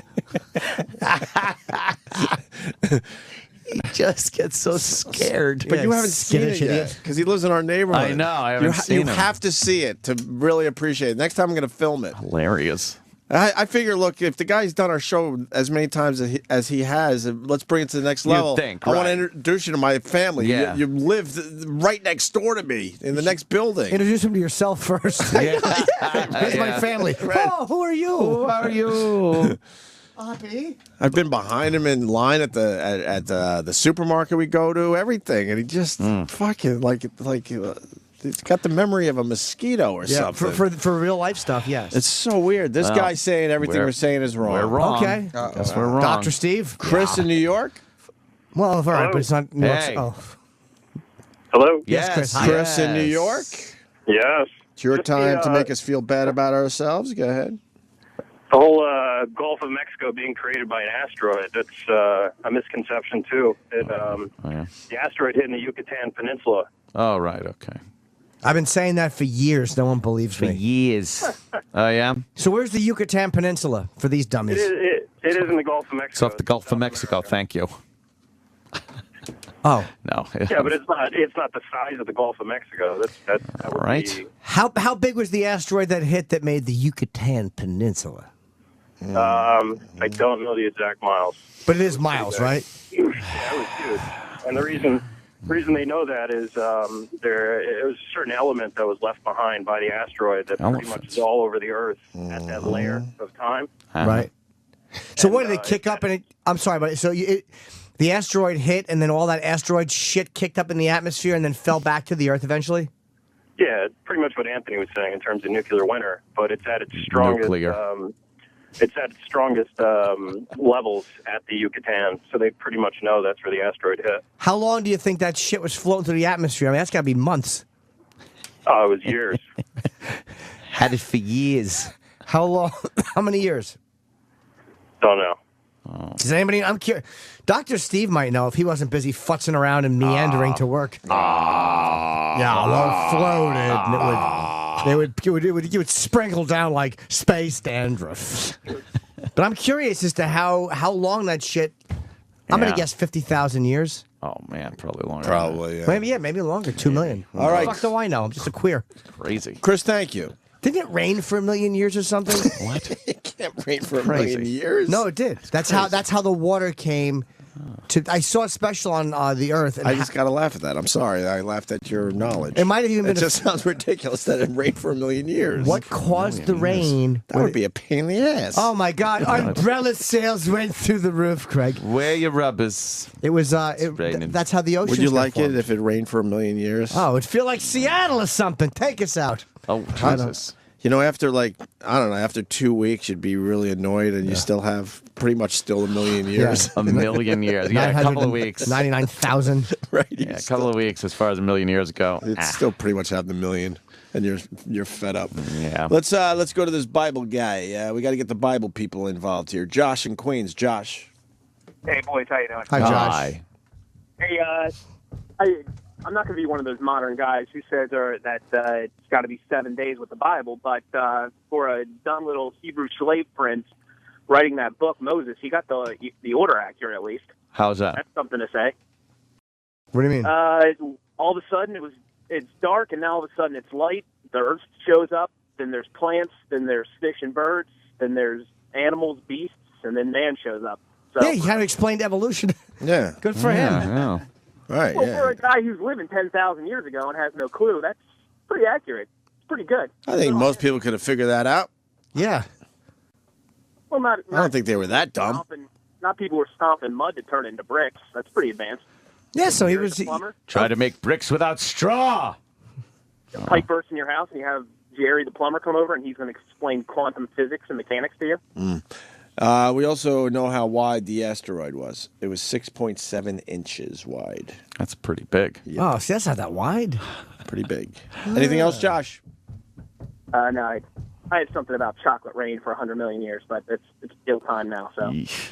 He just gets so scared. But you haven't seen it yet because he lives in our neighborhood. I know. I haven't seen You him. have to see it to really appreciate it. Next time I'm going to film it. Hilarious. I figure, look, if the guy's done our show as many times as he has, let's bring it to the next level. think, I want right. to introduce you to my family. Yeah. You live right next door to me in the next building. Introduce him to yourself first. Here's my family. Oh, who are you? Who are you? Opie. I've been behind him in line at the supermarket we go to, everything, and he just fucking he's got the memory of a mosquito or something. For real life stuff, yes. It's so weird. This guy's saying everything we're saying is wrong. We're wrong. Okay. Guess we're wrong. Dr. Steve? Chris in New York? Well, all right, but it's not New York. Hey. Oh. Hello? Yes, Chris. Hi. Chris in New York? Yes. It's your Just time the, to make us feel bad about ourselves. Go ahead. The whole Gulf of Mexico being created by an asteroid, that's a misconception, too. The asteroid hit in the Yucatan Peninsula. Oh, right. Okay. I've been saying that for years. No one believes For me. years. Oh, yeah? So where's the Yucatan Peninsula for these dummies? It is in the Gulf of Mexico. It's off the Gulf of Mexico. Thank you. Oh. No. Yeah, but it's not the size of the Gulf of Mexico. That would Right. be, How big was the asteroid that hit that made the Yucatan Peninsula? I don't know the exact miles. But it is miles, right? Yeah, it was huge. And the reason they know that is it was a certain element that was left behind by the asteroid that pretty much is all over the Earth at that layer of time. Right. So what did it kick up in it? I'm sorry, but so the asteroid hit, and then all that asteroid shit kicked up in the atmosphere, and then fell back to the Earth eventually. Yeah, pretty much what Anthony was saying in terms of nuclear winter, but it's at its strongest. It's at its strongest levels at the Yucatan, so they pretty much know that's where the asteroid hit. How long do you think that shit was floating through the atmosphere? I mean, that's got to be months. Oh, it was years. Had it for years. How long? How many years? Don't know. Does anybody? I'm curious. Dr. Steve might know if he wasn't busy futzing around and meandering to work. Yeah, well, it floated, and it would sprinkle down like space dandruff. But I'm curious as to how long that shit. I'm gonna guess 50,000 years. Oh man, probably longer. Probably, yeah. Maybe longer. 2 million. All right. What the fuck do I know? I'm just a queer. Crazy. Chris, thank you. Didn't it rain for 1 million years or something? What? It can't rain for 1 million years. No, it did. That's how the water came. I saw a special on the Earth. And I just got to laugh at that. I'm sorry. I laughed at your knowledge. It might have even been. It just sounds ridiculous that it rained for 1 million years. What caused the rain? That would be a pain in the ass. Oh my God! Umbrella sales went through the roof, Craig. Wear your rubbers. It was. raining. That's how the ocean. Would you like it if it rained for 1 million years? Oh, it'd feel like Seattle or something. Take us out. Oh, Jesus. You know, after after 2 weeks, you'd be really annoyed, and you still have pretty much still 1 million years. A million years. Yeah, a couple of weeks. 99,000. Right. Yeah, a couple of weeks as far as 1 million years ago. It's still pretty much have the million, and you're fed up. Yeah. Let's go to this Bible guy. We got to get the Bible people involved here. Josh in Queens. Josh. Hey, boys, how you doing? Hi, Josh. Hi. Hey, I'm not going to be one of those modern guys who says that it's got to be 7 days with the Bible, but for a dumb little Hebrew slave prince writing that book, Moses, he got the order accurate at least. How's that? That's something to say. What do you mean? All of a sudden it's dark, and now all of a sudden it's light. The earth shows up. Then there's plants. Then there's fish and birds. Then there's animals, beasts, and then man shows up. So, Yeah, he kind of explained evolution. Yeah. Good for him. Yeah. Right. Well, yeah. for a guy who's living 10,000 years ago and has no clue, that's pretty accurate. It's pretty good. I think most people could have figured that out. Yeah. Well, not I don't think they were that dumb. Not people who were stomping mud to turn into bricks. That's pretty advanced. Yeah, so he You're was. the plumber. Try to make bricks without straw. A pipe bursts in your house, and you have Jerry the plumber come over, and he's going to explain quantum physics and mechanics to you. We also know how wide the asteroid was. It was 6.7 inches wide. That's pretty big. Oh, see, that's not that wide. Pretty big. Anything else, Josh? No, I had something about chocolate rain for 100 million years, but it's still time now. So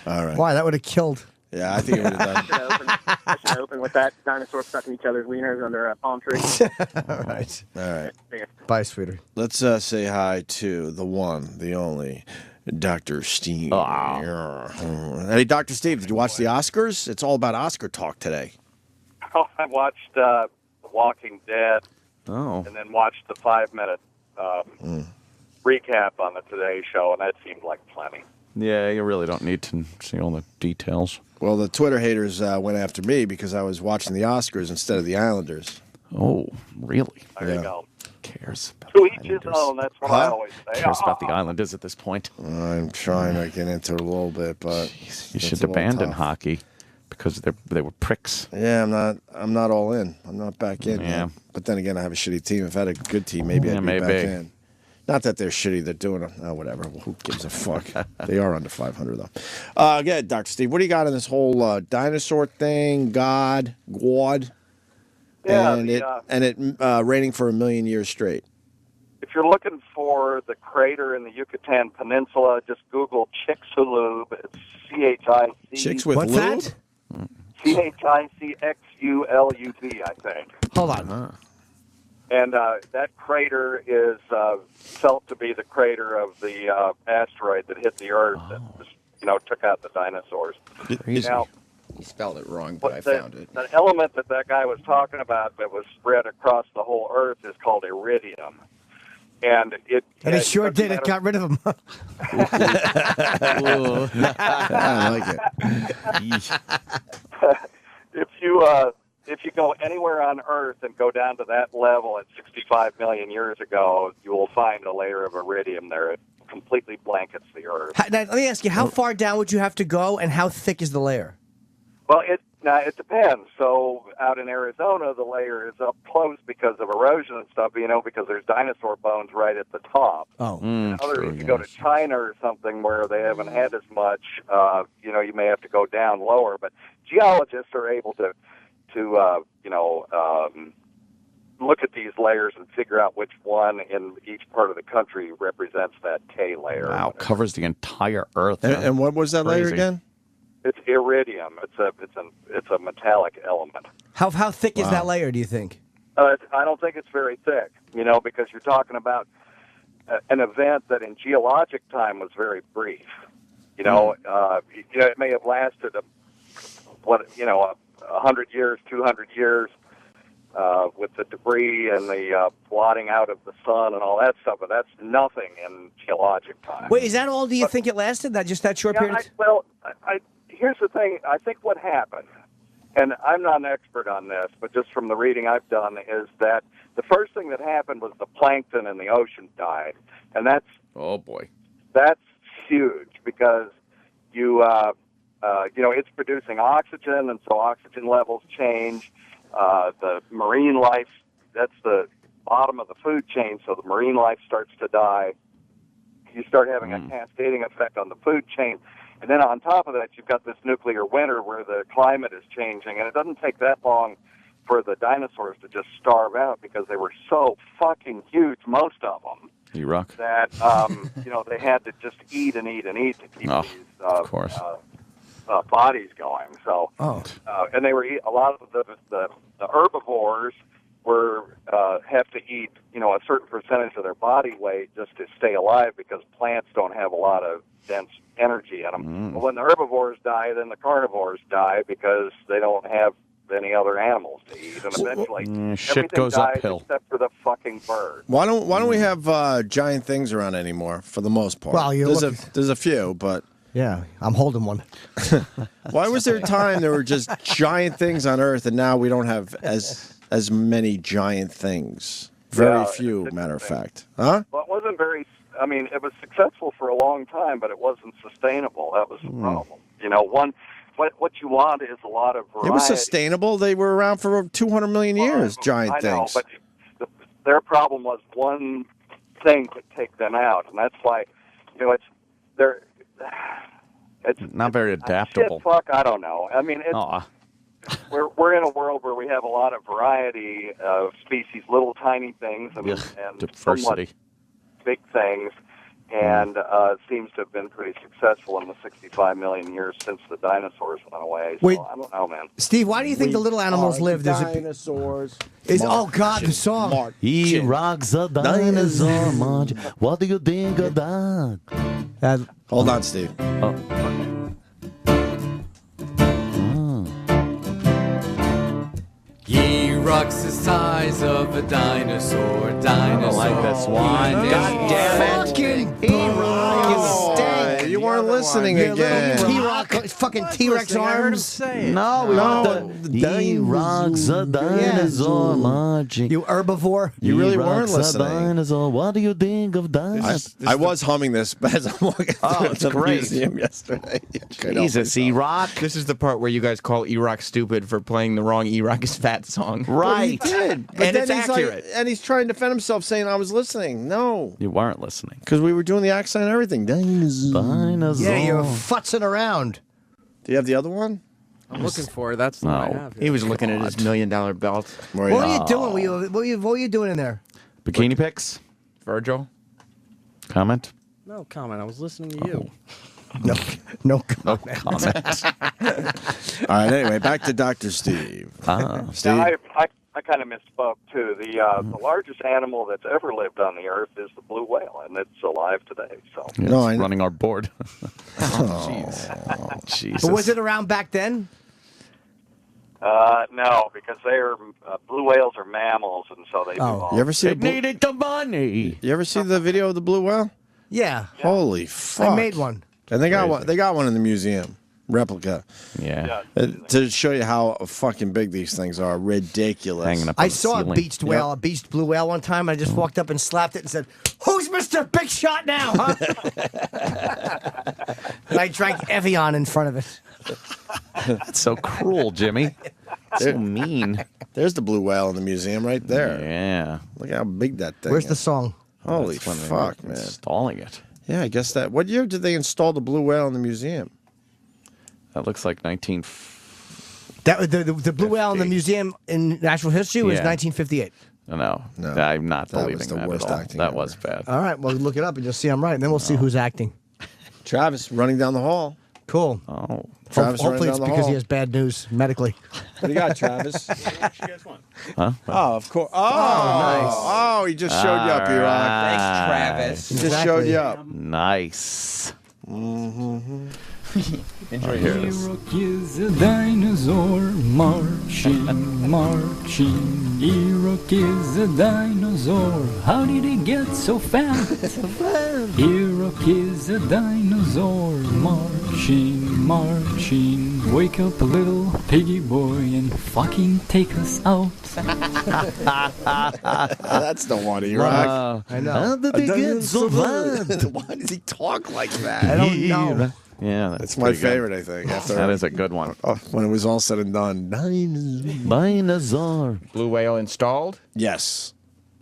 All right. Why? That would have killed. Yeah, I think it would have done. I should open with that dinosaur sucking each other's wieners under a palm tree. All right. All right. See ya. Bye, sweeter. Let's say hi to the one, the only, Dr. Steve. Hey, Dr. Steve, did you watch the Oscars? It's all about Oscar talk today. Oh, I watched The Walking Dead. Oh. And then watched the 5-minute recap on the Today Show, and that seemed like plenty. Yeah, you really don't need to see all the details. Well, the Twitter haters went after me because I was watching the Oscars instead of the Islanders. Oh, really? There you go. Cares about To each his own, that's what I always say. Cares about the Islanders at this point. I'm trying to get into it a little bit, but You should abandon hockey because they were pricks. Yeah, I'm not all in. I'm not back in. Yeah. Yet. But then again, I have a shitty team. If I had a good team, maybe I'd be back in. Not that they're shitty. They're doing it. Oh, whatever. Who gives a fuck? They are under 500, though. Yeah, Dr. Steve, what do you got in this whole dinosaur thing, God, Yeah, and it raining for 1 million years straight? If you're looking for the crater in the Yucatan Peninsula, just Google Chicxulub. It's C-H-I-C. Chicks with lube? That? C-H-I-C-X-U-L-U-B, I think. Hold on. And that crater is felt to be the crater of the asteroid that hit the Earth that took out the dinosaurs. Now, you spelled it wrong, but I found it. The element that guy was talking about that was spread across the whole Earth is called iridium. And it sure did. It got rid of them. I like it. If you go anywhere on Earth and go down to that level at 65 million years ago, you will find a layer of iridium there. It completely blankets the Earth. Now, let me ask you, how far down would you have to go, and how thick is the layer? Well, it depends. So out in Arizona, the layer is up close because of erosion and stuff, because there's dinosaur bones right at the top. Oh. If you go to China or something where they haven't had as much, you may have to go down lower. But geologists are able to look at these layers and figure out which one in each part of the country represents that K layer. Wow, covers the entire Earth. And what was that layer again? It's iridium. It's a metallic element. How thick is that layer, do you think? I don't think it's very thick, because you're talking about an event that in geologic time was very brief. It may have lasted 100 years, 200 years, with the debris and the blotting out of the sun and all that stuff, but that's nothing in geologic time. Wait, is that all? Do you think it lasted? That short period? Here's the thing. I think what happened, and I'm not an expert on this, but just from the reading I've done, is that the first thing that happened was the plankton in the ocean died, and that's huge because it's producing oxygen, and so oxygen levels change. The marine life, that's the bottom of the food chain, so the marine life starts to die. You start having a cascading effect on the food chain. And then on top of that, you've got this nuclear winter where the climate is changing. And it doesn't take that long for the dinosaurs to just starve out because they were so fucking huge, most of them. You rock. That, they had to just eat and eat and eat to keep these bodies going. So, and they were a lot of the herbivores have to eat, a certain percentage of their body weight just to stay alive because plants don't have a lot of dense energy in them. But when the herbivores die, then the carnivores die because they don't have any other animals to eat, and eventually shit goes dies uphill. except for the fucking bird. Why don't we have giant things around anymore? For the most part, Well, there's a few, but yeah, I'm holding one. Why was there a time there were just giant things on Earth, and now we don't have as many giant things? Very few, matter of fact. Huh? Well, it wasn't very. I mean, it was successful for a long time, but it wasn't sustainable. That was the problem. What you want is a lot of variety. It was sustainable. They were around for 200 million years, giant things. I know, but their problem was one thing could take them out, and that's why, it's not very adaptable. Shit, fuck, I don't know. I mean, we're in a world where we have a lot of variety of species, little tiny things, and somewhat big things, and it seems to have been pretty successful in the 65 million years since the dinosaurs went away. So Wait. I don't know, man. Steve, why do you think the little animals live? Dinosaurs. Oh God, the song. He rocks a dinosaur. March. What do you think of that? Hold on, Steve. He rocks the size of a dinosaur. I don't like this one. God damn it. You weren't listening again. T-Rock, fucking T-Rex arms. No, we want the He rocks a dinosaur marching. You herbivore. You really He weren't rocks a listening. dinosaur. What do you think of that? I was humming this as I'm walking through it's the great. museum yesterday. Jesus, E-Rock. This is the part where you guys call E-Rock stupid for playing the wrong E-Rock is fat song. Right. He did. But And then it's he's accurate. and he's trying to defend himself saying I was listening. No. You weren't listening. Because we were doing the accent and everything. Dinosaur. Yeah, you're futzing around. Do you have the other one? I'm looking for it. That's the one I have. He was looking at his $1 million belt. What are you doing? What were you doing in there? Bikini pics? Virgil? Comment? No comment. I was listening to you. No comment. All right, anyway, back to Dr. Steve. Steve? Now, I kind of misspoke, too. The largest animal that's ever lived on the Earth is the blue whale, and it's alive today. So Yeah, No, it's I- running our board. Jesus. But was it around back then? no, because they're blue whales are mammals, and so they do all. You ever see It needed the money. You ever see the video of the blue whale? Yeah. Holy fuck! I made one. And they got one. They got one in the museum, replica. Yeah. To show you how fucking big these things are, ridiculous. Hanging up I saw a beached whale, a beached blue whale one time. I just walked up and slapped it and said, "Who's Mr. Big Shot now, huh?" And I drank Evian in front of it. That's so cruel, Jimmy. So mean. There's the blue whale in the museum right there. Yeah. Look how big that thing Where's is. the song? Holy That's when they fuck, were man. Installing it. Yeah, I guess that. What year did they install the blue whale in the museum? That looks like 19... That the blue whale in the museum in natural history was Yeah. 1958. No, No, I'm not that was believing the that worst at all. acting That ever. was bad. All right, well, look it up and you'll see I'm right. And then we'll see who's acting. Travis running down the hall. Cool. Oh. Travis Hopefully running it's down the because hall. he has bad news medically. What do you got, Travis? Huh? Oh, of course. Oh, nice. Oh, he just showed you up, All E-Rock. right. Thanks, Travis. He just showed you up. Nice. Enjoy Here it this. is. E-Rock is a dinosaur marching, marching. E-Rock is a dinosaur. How did he get so fat? E-Rock is a dinosaur marching, marching. Wake up, little piggy boy, and fucking take us out. That's the one, E-Rock. I know. How did he get so fat? Why does he talk like that? I don't know. Yeah, That's my pretty good. favorite, I think. After That is a good one. when it was all said and done. Dinosaur. Blue whale installed? Yes.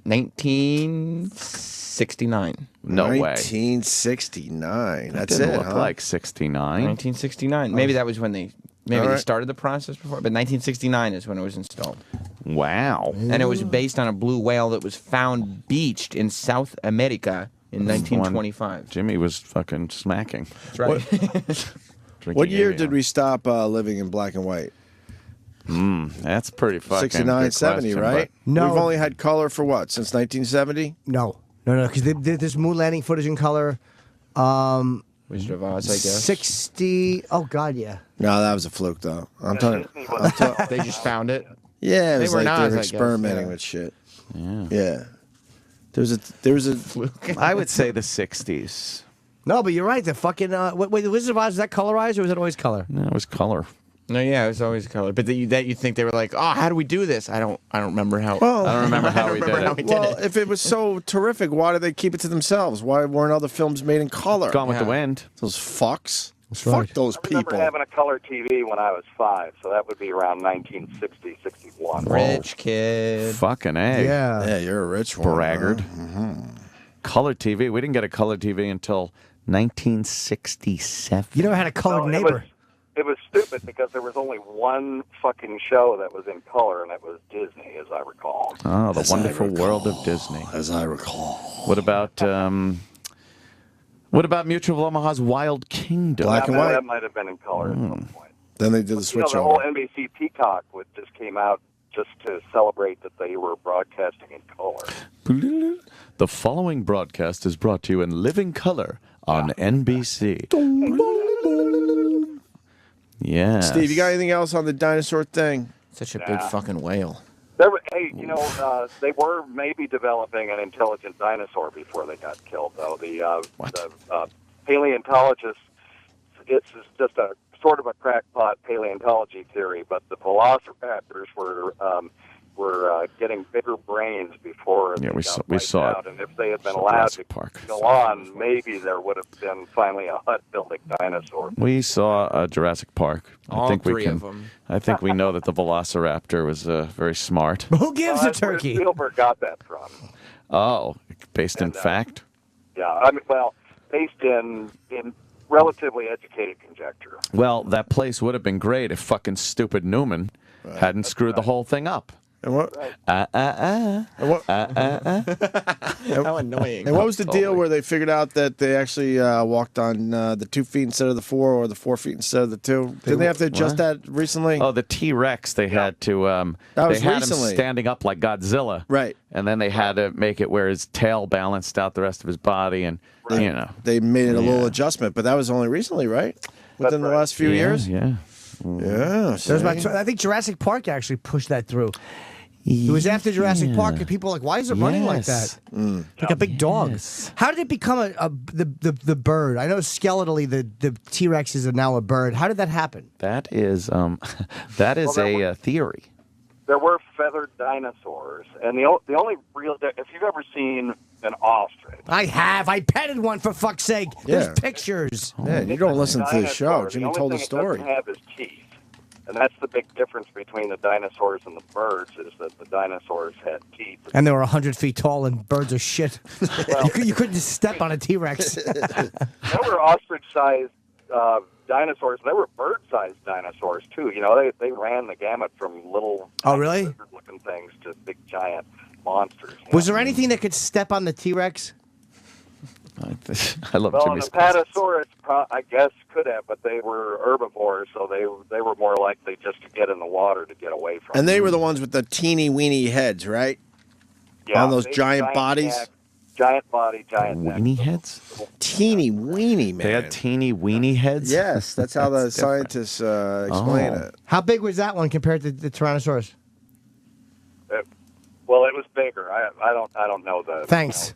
1969. No way. 1969. That's Didn't it, look huh? like 69. 1969. Maybe that was when they All they right. started the process before, but 1969 is when it was installed. Wow. And it was based on a blue whale that was found beached in South America in 1925. Jimmy was fucking smacking. That's right. What year did we stop living in black and white? That's pretty fucking 69, good 70, question, right? but- No. We've only had color for what, since 1970? No, because they did this moon landing footage in color. Wizard of Oz, I guess. 60. Oh, God, yeah. No, that was a fluke, though. I'm talking. They just found it. Yeah, it They was were like Nas, they I were guess, experimenting yeah. with shit. Yeah. Yeah. There was a fluke. I would say the 60s. No, but you're right. The fucking wait, the Wizard of Oz, is that colorized or was it always color? No, it was color. No, yeah, it was always color. But that you think they were like, oh, how do we do this? I don't remember how. Well, I don't remember how we did it. Well, if it was so terrific, why did they keep it to themselves? Why weren't other films made in color? Gone with the Wind. Those fucks. right. Fuck those I remember people. having a color TV when I was 5, so that would be around 1960, 61. Rich kid. Fucking A. Yeah, you're a rich one. Braggart. Huh? Color TV. We didn't get a color TV until 1967. You never had a colored No, neighbor. It was stupid because there was only one fucking show that was in color, and it was Disney, as I recall. Oh, the wonderful world of Disney. As I recall. What about What about Mutual of Omaha's Wild Kingdom? Black and white. That might have been in color at some point. Then they did the switch the whole over. NBC Peacock just came out just to celebrate that they were broadcasting in color. The following broadcast is brought to you in living color on NBC. Yeah. Steve, you got anything else on the dinosaur thing? Such a big fucking whale. Hey, they were maybe developing an intelligent dinosaur before they got killed, though. The paleontologists, it's just a sort of a crackpot paleontology theory, but the velociraptors were getting bigger brains before they we got saw out. it. And if they had been allowed to go on, maybe there would have been finally a hut-building dinosaur. We saw Jurassic Park. All three of them. I think we know that the Velociraptor was very smart. Who gives a turkey? Where Spielberg got that from. Oh, based in fact? Yeah, based in relatively educated conjecture. Well, that place would have been great if fucking stupid Newman hadn't screwed the whole thing up. And what? How annoying. And what was the deal where they figured out that they actually walked on the 2 feet instead of the 4, or the 4 feet instead of the 2? Didn't they have to adjust that recently? Oh, the T-Rex, they had to... That was they had recently. him standing up like Godzilla. Right. And then they had to make it where his tail balanced out the rest of his body, and, you know. They made it a little adjustment, but that was only recently, right? Within the last few years? Yeah. Yeah. There's I think Jurassic Park actually pushed that through. It was after Jurassic Park, and people were like, "Why is it running like that? Like a big dog." How did it become the bird? I know skeletally the T-Rexes are now a bird. How did that happen? That is a theory. There were feathered dinosaurs, and the only real... If you've ever seen an ostrich... I have. I petted one, for fuck's sake. There's pictures. Man, you don't listen to the show. Jimmy told the The story. only thing it doesn't have is teeth. And that's the big difference between the dinosaurs and the birds, is that the dinosaurs had teeth. And they were 100 feet tall, and birds are shit. You couldn't just step on a T-Rex. There were ostrich-sized dinosaurs. There were bird-sized dinosaurs, too. You know, they ran the gamut from little lizard-looking things to big, giant monsters. Was there anything that could step on the T-Rex? I love Jimmy's an Apatosaurus, I guess, could have, but they were herbivores, so they were more likely just to get in the water to get away from And they them. were the ones with the teeny weeny heads, right? Yeah, on those big, giant bodies? neck, giant body, giant neck. Weenie heads? Teeny weeny, man. They had teeny weenie heads? Yes, that's how the That's different. scientists explain it. How big was that one compared to the Tyrannosaurus? Well, it was bigger. I don't know the... Thanks.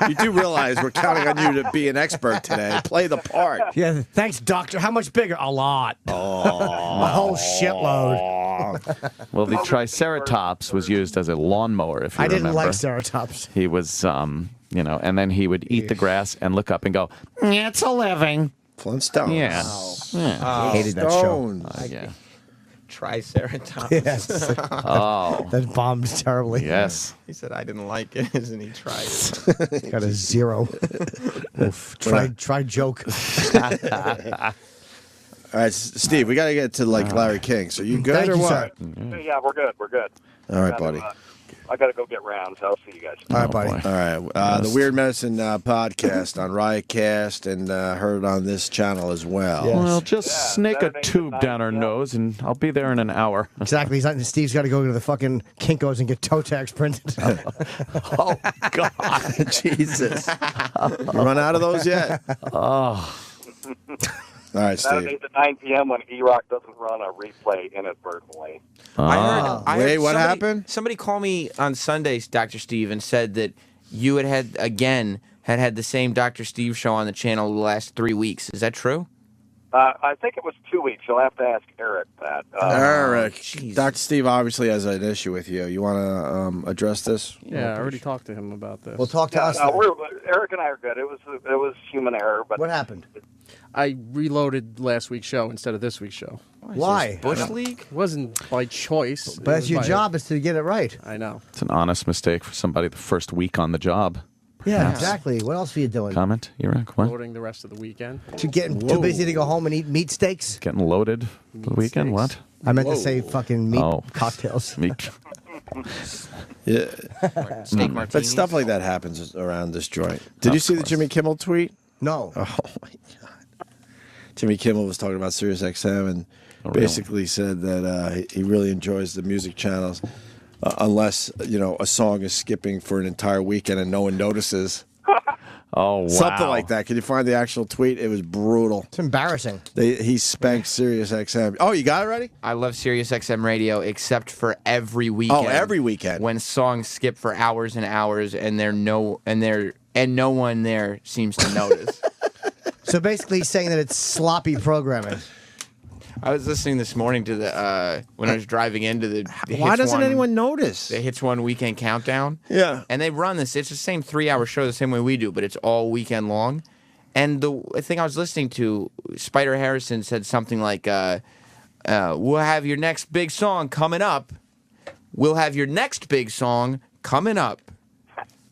You do realize we're counting on you to be an expert today. Play the part. Yeah, thanks, doctor. How much bigger? A lot. Oh. A whole shitload. Well, the Triceratops was used as a lawnmower, if you I remember. didn't like Ceratops. He was, and then he would eat the grass and look up and go, it's a living. Flintstones. Yeah. I hated that show. Yeah. Triceratops. Yes. Oh. That bombed terribly. Yes. He said I didn't like it, and he tried it. Got a 0. Oof. Try joke. All right, Steve, we got to get to Larry King. So you good Thank or you, what? sir. Yeah, we're good. We're good. All right, buddy. I got to go get rounds. I'll see you guys. All right, buddy. All right. The Weird Medicine podcast on Riotcast and heard on this channel as well. Well, just snake a tube down our nose, and I'll be there in an hour. Exactly. Steve's got to go to the fucking Kinko's and get toe tags printed. Oh, God. Jesus. You run out of those yet? Oh. All right, Steve. Saturdays at 9 p.m. when E-Rock doesn't run a replay inadvertently. I heard what somebody, happened? Somebody called me on Sundays, Dr. Steve, and said that you had the same Dr. Steve show on the channel the last 3 weeks. Is that true? I think it was 2 weeks. You'll have to ask Eric that. Eric, Dr. Steve obviously has an issue with you. You want to address this? Yeah, I already talked to him about this. Well, talk to us. Eric and I are good. It was human error. But What happened? I reloaded last week's show instead of this week's show. Why? Bush League? It wasn't by choice. But that's your job is to get it right. I know. It's an honest mistake for somebody the first week on the job. Yeah, exactly. What else were you doing? Comment, Eric? What? Loading the rest of the weekend. Getting too busy to go home and eat meat steaks? Getting loaded for the weekend? What? I meant to say fucking meat Oh. cocktails. Meat. Yeah. Steak But martinis. stuff like that happens around this joint. Did you see the Jimmy Kimmel tweet? No. Oh my God. Jimmy Kimmel was talking about SiriusXM and basically said that he really enjoys the music channels unless, a song is skipping for an entire weekend and no one notices. Oh, wow. Something like that. Can you find the actual tweet? It was brutal. It's embarrassing. He spanked SiriusXM. Oh, you got it ready? I love SiriusXM radio except for every weekend. Oh, every weekend. When songs skip for hours and hours and no one there seems to notice. So basically he's saying that it's sloppy programming. I was listening this morning to the when I was driving into the Why doesn't anyone notice? The Hits One Weekend Countdown. Yeah. And they run this. It's the same 3-hour show, the same way we do, but it's all weekend long. And the thing I was listening to, Spider Harrison said something like, we'll have your next big song coming up. We'll have your next big song coming up.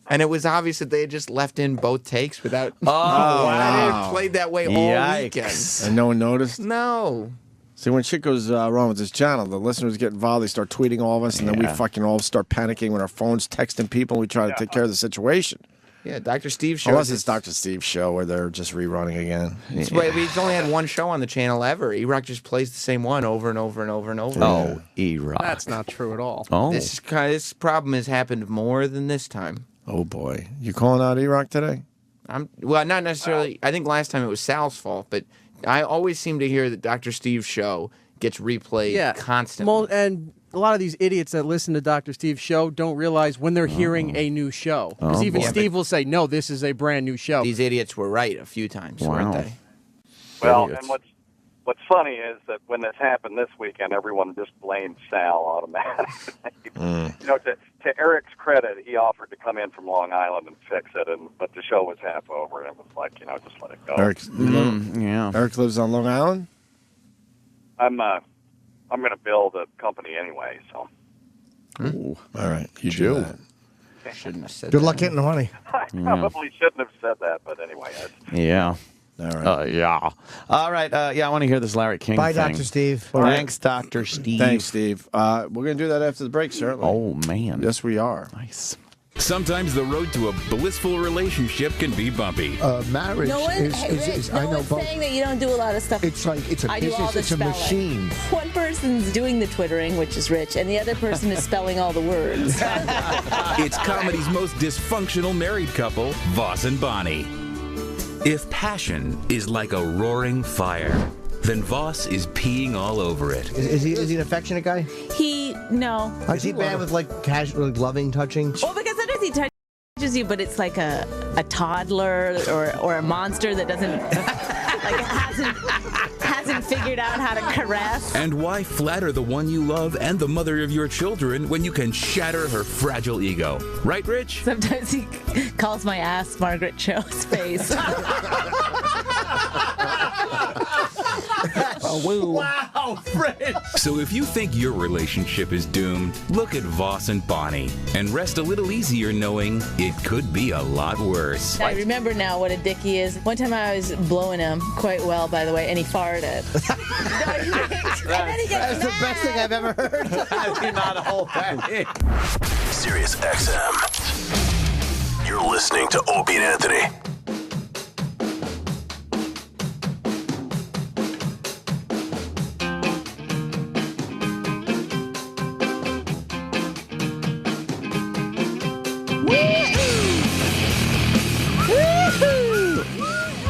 And it was obvious that they had just left in both takes without... wow. It played that way all weekend. And no one noticed? No. See, when shit goes wrong with this channel, the listeners get involved. They start tweeting all of us, and then we fucking all start panicking when our phones texting people. And we try to take care of the situation. Yeah, Dr. Steve's show. Unless it's Dr. Steve's show where they're just rerunning again. He's only had one show on the channel ever. E-Rock just plays the same one over and over and over and over. Oh, E-Rock. That's not true at all. Oh. This problem has happened more than this time. Oh, boy. You calling out E-Rock today? Well, not necessarily. I think last time it was Sal's fault, but I always seem to hear that Dr. Steve's show gets replayed constantly. And a lot of these idiots that listen to Dr. Steve's show don't realize when they're hearing a new show. Because even Steve will say, no, this is a brand new show. These idiots were right a few times, weren't they? Well, and what's funny is that when this happened this weekend, everyone just blamed Sal automatically. To Eric's credit, he offered to come in from Long Island and fix it, but the show was half over, and it was like, just let it go. Eric lives on Long Island? I'm going to build a company anyway, so. Ooh, all right, you do that. Shouldn't have said Good luck getting the money. I probably shouldn't have said that, but anyway. Yeah. All right. Yeah. All right. I want to hear this Larry King Bye, thing. Dr. Steve. Thanks, Dr. Steve. Thanks, Steve. We're going to do that after the break, certainly. Oh, man. Yes, we are. Nice. Sometimes the road to a blissful relationship can be bumpy. Marriage No one, is no I know one's both. saying that you don't do a lot of stuff. It's like it's a I do all business. the It's a spelling. machine. One person's doing the twittering, which is Rich, and the other person is spelling all the words. It's comedy's most dysfunctional married couple, Voss and Bonnie. If passion is like a roaring fire, then Voss is peeing all over it. Is he an affectionate guy? No. Is he bad with casual, loving touching? Well, because sometimes he touches you, but it's like a toddler or a monster that doesn't hasn't figured out how to caress. And why flatter the one you love and the mother of your children when you can shatter her fragile ego? Right, Rich? Sometimes he calls my ass Margaret Cho's face. Wow, Fred. So if you think your relationship is doomed, look at Voss and Bonnie and rest a little easier knowing it could be a lot worse. I remember now what a dick he is. One time I was blowing him quite well, by the way, and he farted. That's the best thing I've ever heard. I do not hold that in. Sirius XM. You're listening to Opie and Anthony.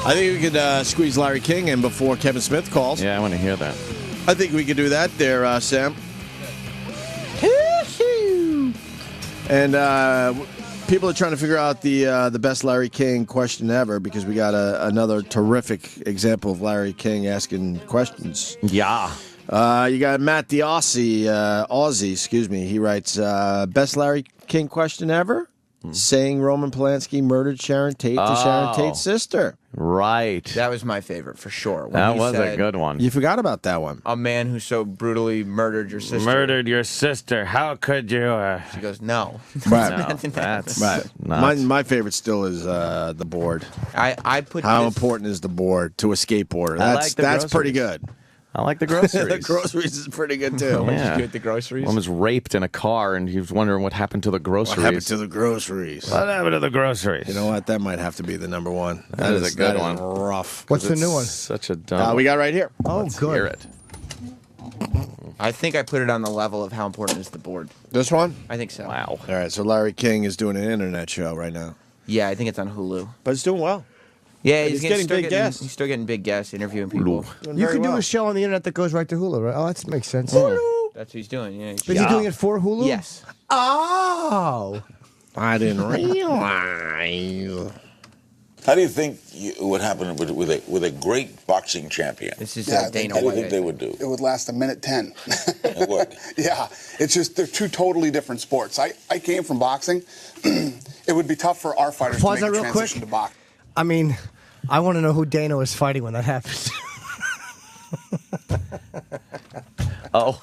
I think we could squeeze Larry King in before Kevin Smith calls. Yeah, I want to hear that. I think we could do that there, Sam. And people are trying to figure out the best Larry King question ever because we got another terrific example of Larry King asking questions. Yeah. You got Matt the Aussie, excuse me. He writes, best Larry King question ever? Saying Roman Polanski murdered Sharon Tate to Sharon Tate's sister. Right. That was my favorite, for sure. When That he was a said, good one. You forgot about that one. A man who so brutally murdered your sister. Murdered your sister. How could you? She goes, no. Right. No, that's right. nuts. My favorite still is the board. I put How this- important is the board to a skateboarder? I That's like the that's pretty groceries. good. I like the groceries. The groceries is pretty good too. Yeah. Good at the groceries. One was raped in a car, and he was wondering what happened to the groceries. What happened to the groceries? What happened to the groceries? You know what? That might have to be the number one. That is a good one. Rough. What's the new one? Such a dumb. We got right here. Oh, Let's good. hear it. I think I put it on the level of how important is the board. This one? I think so. Wow. All right, so Larry King is doing an internet show right now. Yeah, I think it's on Hulu. But it's doing well. Yeah, He's getting still big guests. He's still getting big guests, interviewing people. You could do a show on the internet that goes right to Hulu, right? Oh, that makes sense. That's what he's doing. Yeah. Is he doing it for Hulu? Yes. Oh. I didn't realize. How do you think would happen with a great boxing champion? This is Dana White. How do you think they would do? It would last a minute 10. It would. Yeah, it's just they're two totally different sports. I came from boxing. It would be tough for our fighters Pause to make that a real transition quick. to boxing. I mean, I want to know who Dana was fighting when that happened. Oh.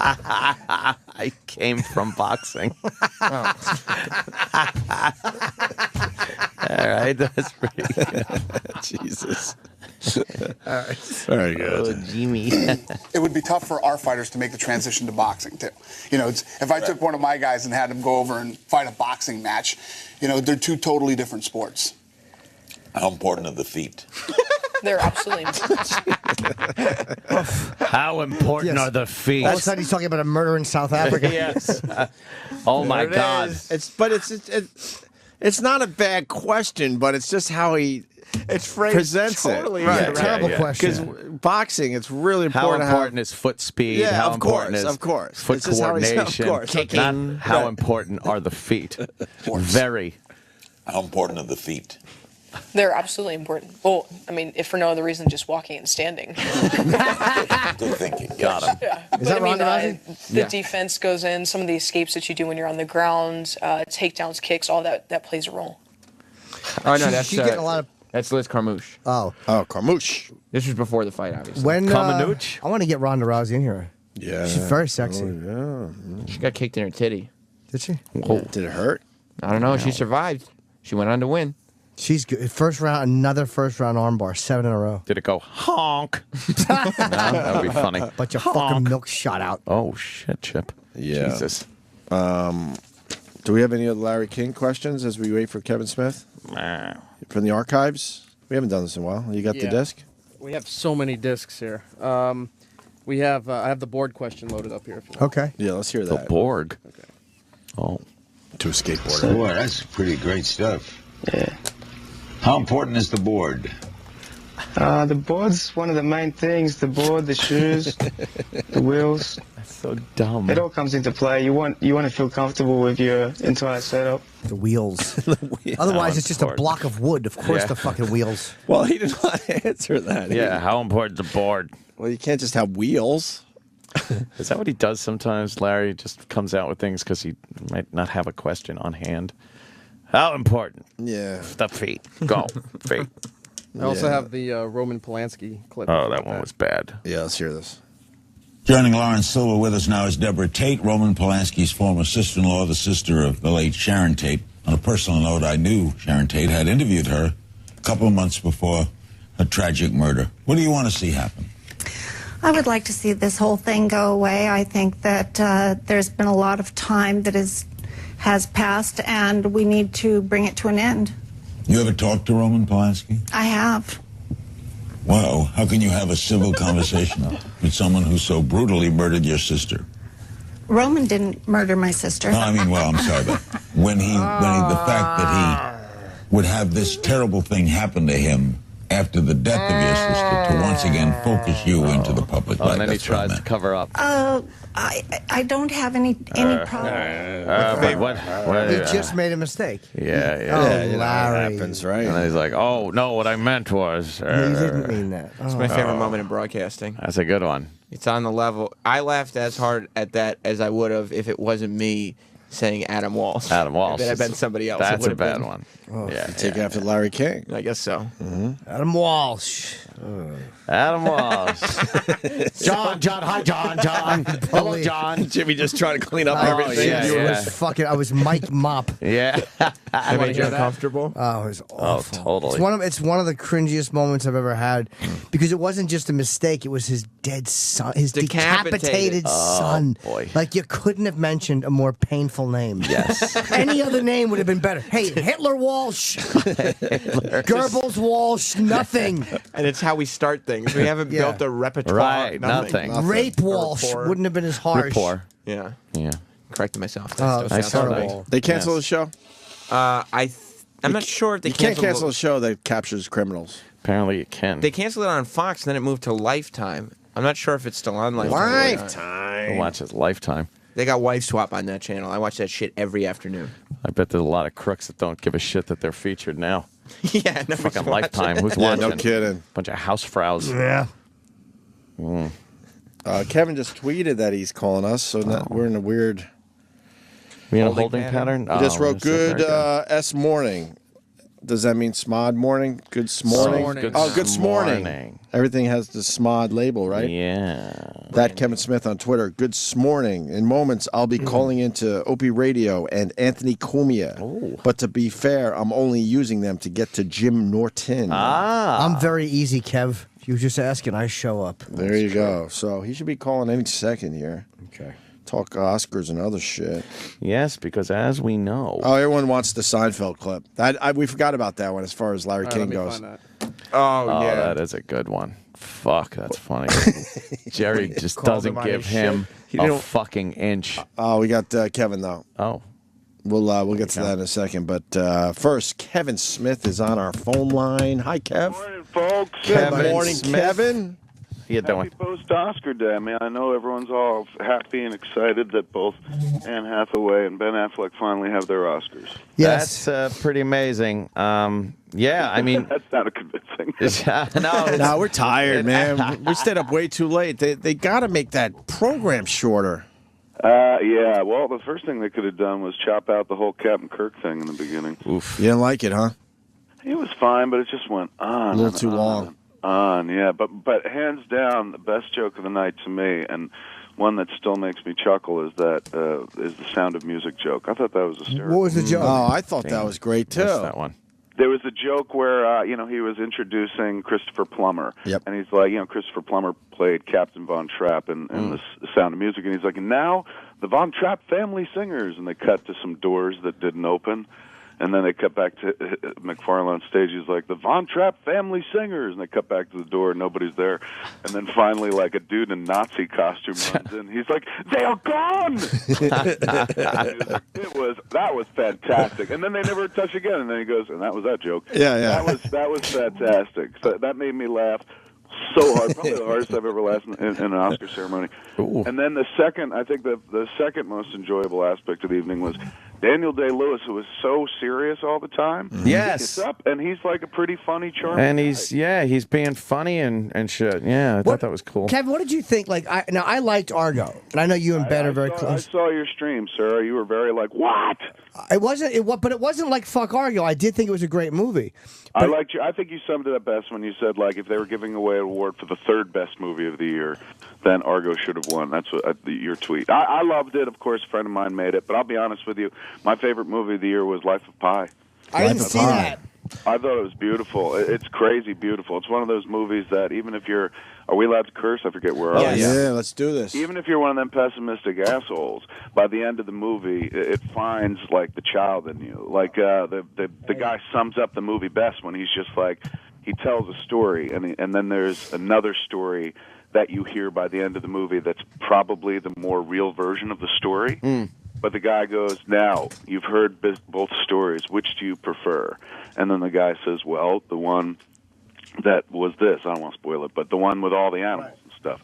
I came from boxing. All right, that's pretty good. Jesus. All right. Very good. Oh, Jimmy. It would be tough for our fighters to make the transition to boxing too. You know, if I took one of my guys and had him go over and fight a boxing match, you know, they're two totally different sports. How important are the feet? They're absolutely How important are the feet? All of a sudden, he's talking about a murder in South Africa. Yes. Oh my There it God. is. It's not a bad question, but it's just how he presents totally it. Right. a terrible question. Because boxing, it's really How important. important is foot speed? Yeah, how of important course, is of course. foot It's just how he's- of coordination? course, Not kicking. how Right. important are the feet. Very. How important are the feet? They're absolutely important. Well, I mean, if for no other reason, just walking and standing. Good thinking. Got him. Yeah. Is that Ronda Rousey? The defense goes in, some of the escapes that you do when you're on the ground, takedowns, kicks, all that plays a role. Oh no, that's she's getting a lot of. That's Liz Carmouche. Oh, Carmouche. This was before the fight, obviously. when Carmouche? I want to get Ronda Rousey in here. Yeah. She's very sexy. She got kicked in her titty. Did she? Did it hurt? I don't know. She survived. She went on to win. She's good. First round, another first round armbar, 7 in a row. Did it go honk? No, that would be funny. Bunch of Honk. fucking milk shot out. Oh shit, Chip. Yeah. Jesus. Do we have any other Larry King questions as we wait for Kevin Smith? Nah. From the archives? We haven't done this in a while. You got the disc? We have so many discs here. We have I have the board question loaded up here. If you want. Okay. Yeah, let's hear The that. Borg. Okay. Oh. To a skateboarder. So what? That's pretty great stuff. Yeah. How important is the board? The board's one of the main things. The board, the shoes, the wheels. That's so dumb. It all comes into play. You want to feel comfortable with your entire setup. The wheels. Otherwise, it's just a block of wood. Of course, Yeah. the fucking wheels. Well, he didn't want to answer that. Yeah, how important is the board? Well, you can't just have wheels. Is that what he does sometimes? Larry just comes out with things because he might not have a question on hand. How important? Yeah. The feet. Go. Feet. I also have the Roman Polanski clip. Oh, that one was bad. Yeah, let's hear this. Joining Lawrence Silver with us now is Deborah Tate, Roman Polanski's former sister-in-law, the sister of the late Sharon Tate. On a personal note, I knew Sharon Tate, had interviewed her a couple of months before her tragic murder. What do you want to see happen? I would like to see this whole thing go away. I think that there's been a lot of time that has passed, and we need to bring it to an end. You ever talked to Roman Polanski? I have. Wow, how can you have a civil conversation with someone who so brutally murdered your sister? Roman didn't murder my sister. No, I mean, well, I'm sorry, but when the fact that he would have this terrible thing happen to him after the death of your sister to once again focus you into the public light. And then he That's what I tries to meant. cover up. I don't have any problem. What? He just made a mistake. Yeah, yeah. Oh, Yeah, you know, Larry. it happens, right? And then he's like, oh, no, what I meant was... He didn't mean that. It's my favorite moment in broadcasting. That's a good one. It's on the level. I laughed as hard at that as I would have if it wasn't me saying Adam Walsh. Adam Walsh. If it had been somebody else. That's it a bad been. one. Yeah. You take it after Larry King. I guess so. Adam Walsh. Adam Walsh. John, hi, John. Hello, John. Jimmy just trying to clean up everything. I was Mike Mop. Yeah. I made you uncomfortable. Oh, it was awful. Oh, totally. It's one of the cringiest moments I've ever had because it wasn't just a mistake; it was his dead son, his decapitated son. Boy. Like you couldn't have mentioned a more painful name. Yes. Any other name would have been better. Hey, Hitler Walsh, Goebbels Walsh, nothing. And it's how we start things. We haven't built a repertoire. Right, nothing. Rape Walsh wouldn't have been as harsh. Rapport. Yeah. Yeah. Corrected myself. I saw that. They cancel the show? I'm not sure if they You can't cancel a show that captures criminals. Apparently you can. They canceled it on Fox, and then it moved to Lifetime. I'm not sure if it's still on Lifetime. I'll watch it Lifetime. They got Wife Swap on that channel. I watch that shit every afternoon. I bet there's a lot of crooks that don't give a shit that they're featured now. Yeah, no, fucking Lifetime. Who's Yeah, watching? no kidding. Bunch of house frowns. Yeah. Kevin just tweeted that he's calling us, so we're in a weird... We in a holding pattern? He just wrote, let's see if good I S morning. Does that mean smod morning? Good smorning? Good Good smorning. smorning. Everything has the smod label, right? Yeah. That Kevin Smith on Twitter. Good smorning. In moments, I'll be calling into Opie Radio and Anthony Cumia. But to be fair, I'm only using them to get to Jim Norton. I'm very easy, Kev. If you just ask and I show up. There you go. So he should be calling any second here. Okay. Talk Oscars and other shit. Yes, because as we know... Oh, everyone wants the Seinfeld clip. We forgot about that one as far as Larry King goes. Oh, yeah. That is a good one. Fuck, that's funny. Jerry just doesn't give him a fucking inch. Oh, we got Kevin, though. Oh. We'll get to that in a second. But first, Kevin Smith is on our phone line. Hi, Kev. Good morning, folks. Good morning, Kevin. How you doing? Happy post-Oscar day. I mean, I know everyone's all happy and excited that both Anne Hathaway and Ben Affleck finally have their Oscars. Yes. That's pretty amazing. Yeah, I mean... That's not convincing. No, we're tired, man. We stayed up way too late. They got to make that program shorter. Yeah, well, the first thing they could have done was chop out the whole Captain Kirk thing in the beginning. Oof. You didn't like it, huh? It was fine, but it just went on. A little too long. Yeah, but hands down, the best joke of the night to me, and one that still makes me chuckle, is the Sound of Music joke. I thought that was hysterical. What was the joke? Oh, I thought that was great, too. That one. There was a joke where, he was introducing Christopher Plummer. Yep. And he's like, Christopher Plummer played Captain Von Trapp in the Sound of Music. And he's like, and now the Von Trapp family singers. And they cut to some doors that didn't open. And then they cut back to MacFarlane on stage. He's like, the Von Trapp family singers. And they cut back to the door, and nobody's there. And then finally, like, a dude in a Nazi costume runs in. He's like, they are gone! That was fantastic. And then they never touch again. And then he goes, and that was that joke. Yeah. That was fantastic. So that made me laugh so hard. Probably the hardest I've ever laughed in an Oscar ceremony. Ooh. And then the second most enjoyable aspect of the evening was Daniel Day-Lewis, who was so serious all the time. Yes. He gets up, and he's like a pretty funny, charming And guy. he's being funny and shit. Yeah, I thought that was cool. Kevin, what did you think? Like, I liked Argo, and I know you and Ben are very close. I saw your stream, sir. You were very like, what? But it wasn't like fuck Argo. I did think it was a great movie. I liked you. I think you summed it up best when you said, like, if they were giving away an award for the third best movie of the year, then Argo should have won. That's what your tweet. I loved it. Of course, a friend of mine made it. But I'll be honest with you, my favorite movie of the year was Life of Pi. I didn't see that. I thought it was beautiful. It's crazy beautiful. It's one of those movies that even if you're... Are we allowed to curse? I forget where are we? Yeah, let's do this. Even if you're one of them pessimistic assholes, by the end of the movie, it finds, like, the child in you. Like, the guy sums up the movie best when he's just like... He tells a story, and then there's another story that you hear by the end of the movie that's probably the more real version of the story. But the guy goes, now, you've heard both stories. Which do you prefer? And then the guy says, well, the one that was this. I don't want to spoil it, but the one with all the animals and stuff.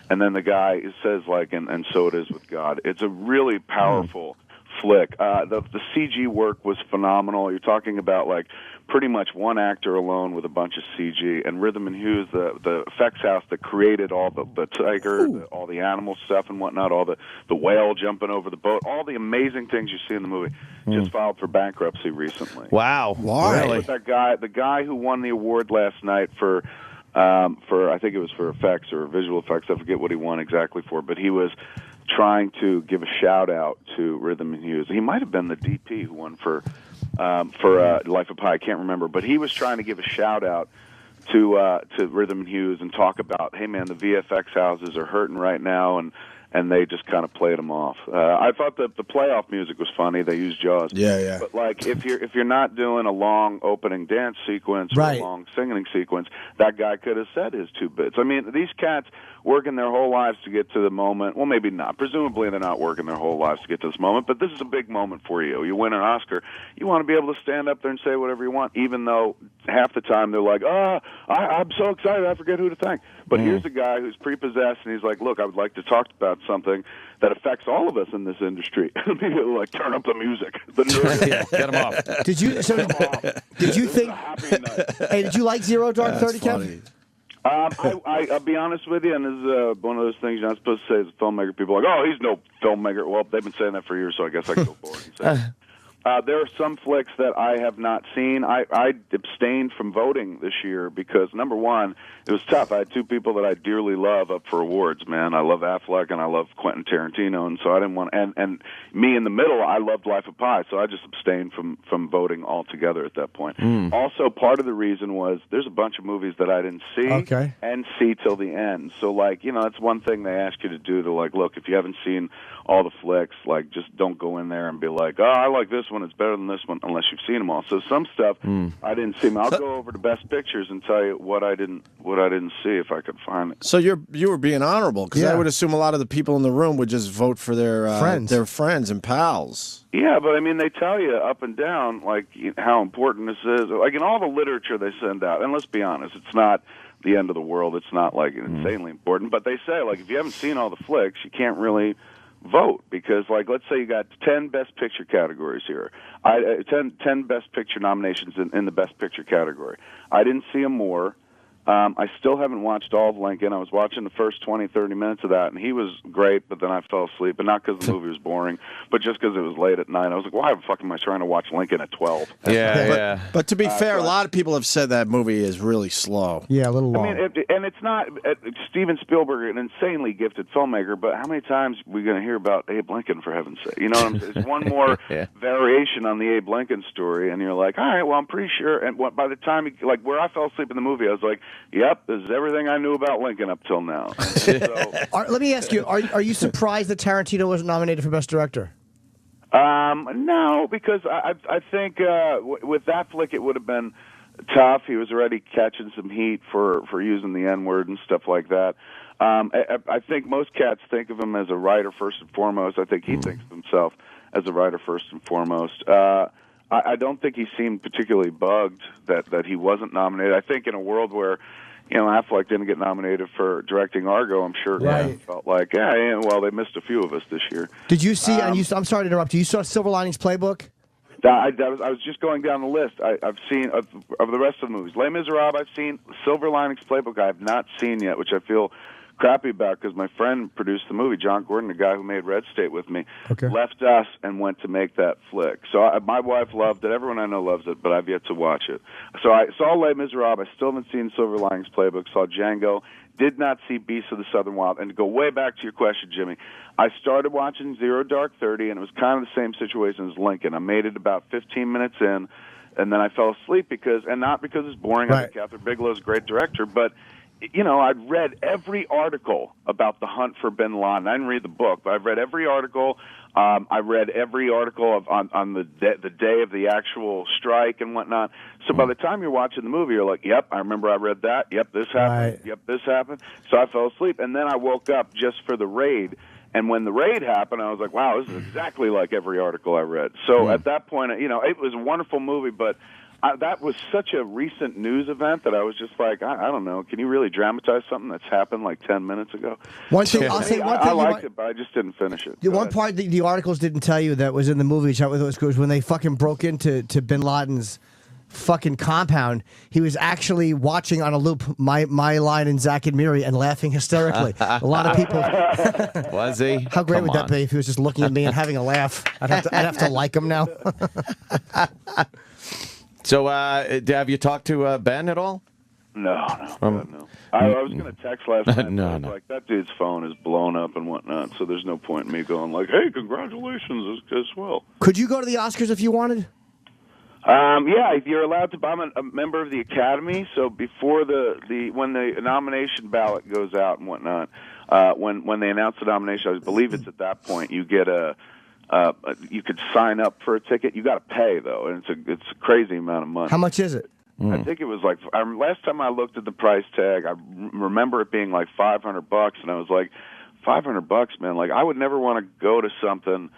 And then the guy says, like, and so it is with God. It's a really powerful flick. The CG work was phenomenal. You're talking about, like, pretty much one actor alone with a bunch of CG, and Rhythm and Hughes, the effects house that created all the tiger, all the animal stuff and whatnot, all the whale jumping over the boat, all the amazing things you see in the movie, just filed for bankruptcy recently. Wow. Why? With that guy, the guy who won the award last night for for, I think it was for effects or visual effects. I forget what he won exactly for, but he was trying to give a shout out to Rhythm and Hughes. He might have been the DP who won for Life of Pi. I can't remember, but he was trying to give a shout out to Rhythm and Hughes and talk about, hey man, the VFX houses are hurting right now, and they just kind of played them off. I thought that the playoff music was funny. They used Jaws. Yeah. But like, if you're not doing a long opening dance sequence or a long singing sequence, that guy could have said his 2 bits. I mean, these cats working their whole lives to get to the moment. Well, maybe not. Presumably, they're not working their whole lives to get to this moment. But this is a big moment for you. You win an Oscar. You want to be able to stand up there and say whatever you want, even though half the time they're like, I'm so excited, I forget who to thank. But here's a guy who's prepossessed, and he's like, look, I would like to talk about something that affects all of us in this industry. Like, turn up the music. Get him off. Did you think? Hey, did you like Zero Dark 30, Kevin? I'll be honest with you, and this is one of those things you're not supposed to say as a filmmaker. People are like, oh, he's no filmmaker. Well, they've been saying that for years, so I guess I can go forward and say it. There are some flicks that I have not seen. I abstained from voting this year because, number one, it was tough. I had 2 people that I dearly love up for awards, man. I love Affleck and I love Quentin Tarantino, and so I didn't want. And me in the middle, I loved Life of Pi, so I just abstained from voting altogether at that point. Also, part of the reason was there's a bunch of movies that I didn't see and see till the end. So, like, that's one thing they ask you to do. To like, look, if you haven't seen all the flicks, like, just don't go in there and be like, oh, I like this one, it's better than this one, unless you've seen them all. So some stuff I didn't see. I'll go over to Best Pictures and tell you what I didn't see if I could find it. So you were being honorable, because I would assume a lot of the people in the room would just vote for their friends and pals. Yeah, but I mean, they tell you up and down like how important this is. Like in all the literature they send out, and let's be honest, it's not the end of the world. It's not like insanely important, but they say like if you haven't seen all the flicks, you can't really vote, because like let's say you got 10 Best Picture categories here, 10 Best Picture nominations in the Best Picture category. I didn't see them more. I still haven't watched all of Lincoln. I was watching the first 20, 30 minutes of that, and he was great, but then I fell asleep, and not because the movie was boring, but just because it was late at night. I was like, why the fuck am I trying to watch Lincoln at 12? But to be fair, a lot of people have said that movie is really slow. Yeah, a little long. I mean, and it's not Steven Spielberg, an insanely gifted filmmaker, but how many times are we going to hear about Abe Lincoln, for heaven's sake? You know what I'm saying? It's one more variation on the Abe Lincoln story, and you're like, all right, well, I'm pretty sure. And by the time, like, where I fell asleep in the movie, I was like, yep, this is everything I knew about Lincoln up till now. Let me ask you, are you surprised that Tarantino wasn't nominated for Best Director? No, because I think with that flick it would have been tough. He was already catching some heat for using the N-word and stuff like that. I think most cats think of him as a writer first and foremost. I think he thinks of himself as a writer first and foremost. I don't think he seemed particularly bugged that he wasn't nominated. I think in a world where Affleck didn't get nominated for directing Argo, I'm sure he felt like, well, they missed a few of us this year. Did you see, I'm sorry to interrupt you, saw Silver Linings Playbook? I was just going down the list. I've seen, of the rest of the movies, Les Miserables I've seen, Silver Linings Playbook I have not seen yet, which I feel crappy about because my friend produced the movie, John Gordon, the guy who made Red State with me, left us and went to make that flick. So my wife loved it. Everyone I know loves it, but I've yet to watch it. So I saw Les Miserables. I still haven't seen Silver Linings Playbook. Saw Django. Did not see Beasts of the Southern Wild. And to go way back to your question, Jimmy, I started watching Zero Dark 30, and it was kind of the same situation as Lincoln. I made it about 15 minutes in, and then I fell asleep not because it's boring. I think Catherine Bigelow's a great director, but I'd read every article about the hunt for bin Laden. I didn't read the book, but I've read every article. I read every article on the day of the actual strike and whatnot. So by the time you're watching the movie, you're like, yep, I remember I read that. Yep, this happened. Yep, this happened. So I fell asleep, and then I woke up just for the raid. And when the raid happened, I was like, wow, this is exactly like every article I read. So at that point, it was a wonderful movie, but that was such a recent news event that I was just like, I don't know. Can you really dramatize something that's happened like 10 minutes ago? One thing, I'll say one thing. I liked it, but I just didn't finish it. The one part the articles didn't tell you that was in the movie, was when they fucking broke into bin Laden's fucking compound. He was actually watching on a loop my line in Zack and Miri and laughing hysterically. A lot of people. Was he? How great would that be if he was just looking at me and having a laugh? I'd have to like him now. So, have you talked to Ben at all? No. I was going to text last night. No. I was like, that dude's phone is blown up and whatnot, so there's no point in me going like, hey, congratulations as well. Could you go to the Oscars if you wanted? Yeah, you're allowed to. I'm a member of the Academy, so before when the nomination ballot goes out and whatnot, when they announce the nomination, I believe it's at that point you get you could sign up for a ticket. You got to pay though, and it's a crazy amount of money. How much is it? I think it was like last time I looked at the price tag, I remember it being like $500, and I was like, $500, man. Like I would never want to go to something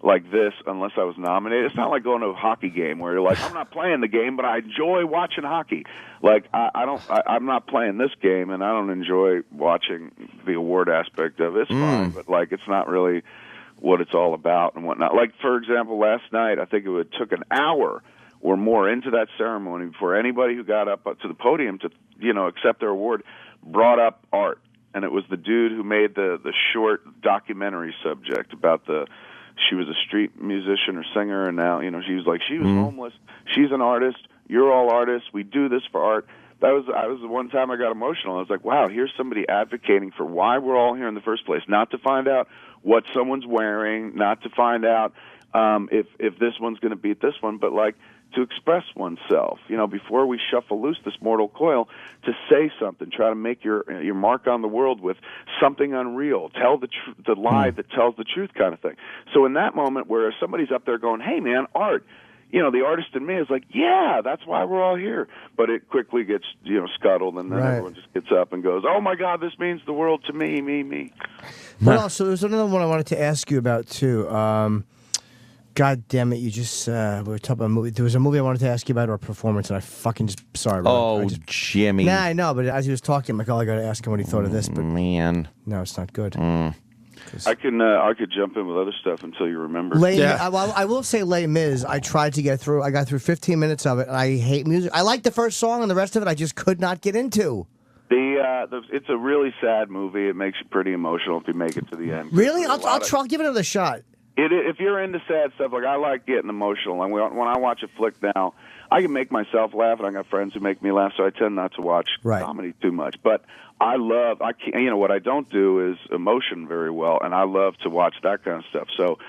like this unless I was nominated. It's not like going to a hockey game where you're like, I'm not playing the game, but I enjoy watching hockey. Like I'm not playing this game, and I don't enjoy watching the award aspect of it. It's fine, but like it's not really what it's all about and whatnot. Like for example, last night I think it took an hour or more into that ceremony before anybody who got up to the podium to accept their award brought up art, and it was the dude who made the short documentary subject about she was a street musician or singer, and now she was homeless. She's an artist. You're all artists. We do this for art. I was the one time I got emotional. I was like, wow, here's somebody advocating for why we're all here in the first place, not to find out what someone's wearing, not to find out if this one's going to beat this one, but like to express oneself, before we shuffle loose this mortal coil, to say something, try to make your mark on the world with something unreal, tell the lie that tells the truth kind of thing. So in that moment where somebody's up there going, hey man, art, the artist in me is like, yeah, that's why we're all here. But it quickly gets, scuttled, and then everyone just gets up and goes, oh my God, this means the world to me. But also, there's another one I wanted to ask you about too. God damn it! You just we were talking about a movie. There was a movie I wanted to ask you about, or a performance, and I fucking sorry. Oh, Jimmy. Nah, I know, but as he was talking, I'm like, I got to ask him what he thought of this. But man, no, it's not good. I could jump in with other stuff until you remember. I will say Les Mis. I tried to get through. I got through 15 minutes of it, and I hate music. I like the first song, and the rest of it I just could not get into. It's a really sad movie. It makes you pretty emotional if you make it to the end. Really? I'll try. I'll give it another shot. If you're into sad stuff, like I like getting emotional, and when I watch a flick now, I can make myself laugh, and I got friends who make me laugh, so I tend not to watch comedy too much. But what I don't do is emotion very well, and I love to watch that kind of stuff. So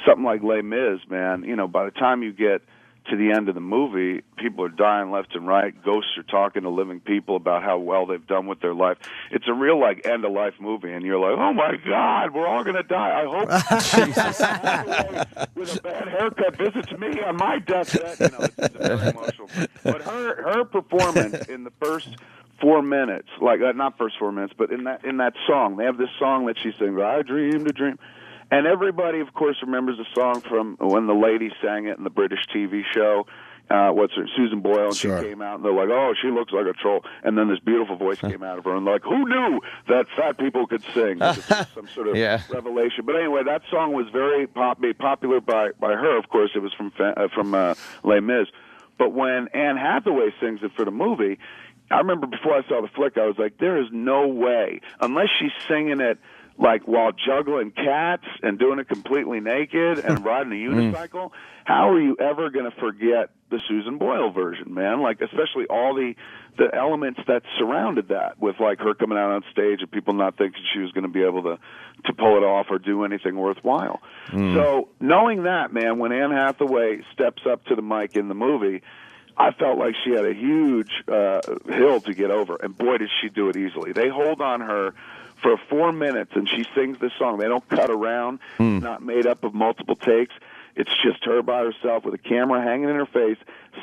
something like Les Mis, man, by the time you get to the end of the movie, people are dying left and right. Ghosts are talking to living people about how well they've done with their life. It's a real end of life movie, and you're like, oh my God, we're all gonna die. I hope with a bad haircut visits me on my deathbed. It's very emotional. But her performance in the first 4 minutes, not first 4 minutes, but in that song, they have this song that she sings, I dreamed a dream. And everybody, of course, remembers the song from when the lady sang it in the British TV show. Susan Boyle, and she came out, and they're like, oh, she looks like a troll. And then this beautiful voice came out of her, and like, who knew that fat people could sing? This was some sort of revelation. But anyway, that song was very popular by her. Of course, it was from Les Mis. But when Anne Hathaway sings it for the movie, I remember before I saw the flick, I was like, there is no way, unless she's singing it while juggling cats and doing it completely naked and riding a unicycle, how are you ever going to forget the Susan Boyle version, man? Especially all the elements that surrounded that, with her coming out on stage and people not thinking she was going to be able to pull it off or do anything worthwhile. So knowing that, man, when Anne Hathaway steps up to the mic in the movie, I felt like she had a huge hill to get over, and boy, did she do it easily. They hold on her for 4 minutes, and she sings this song. They don't cut around. It's not made up of multiple takes. It's just her by herself with a camera hanging in her face,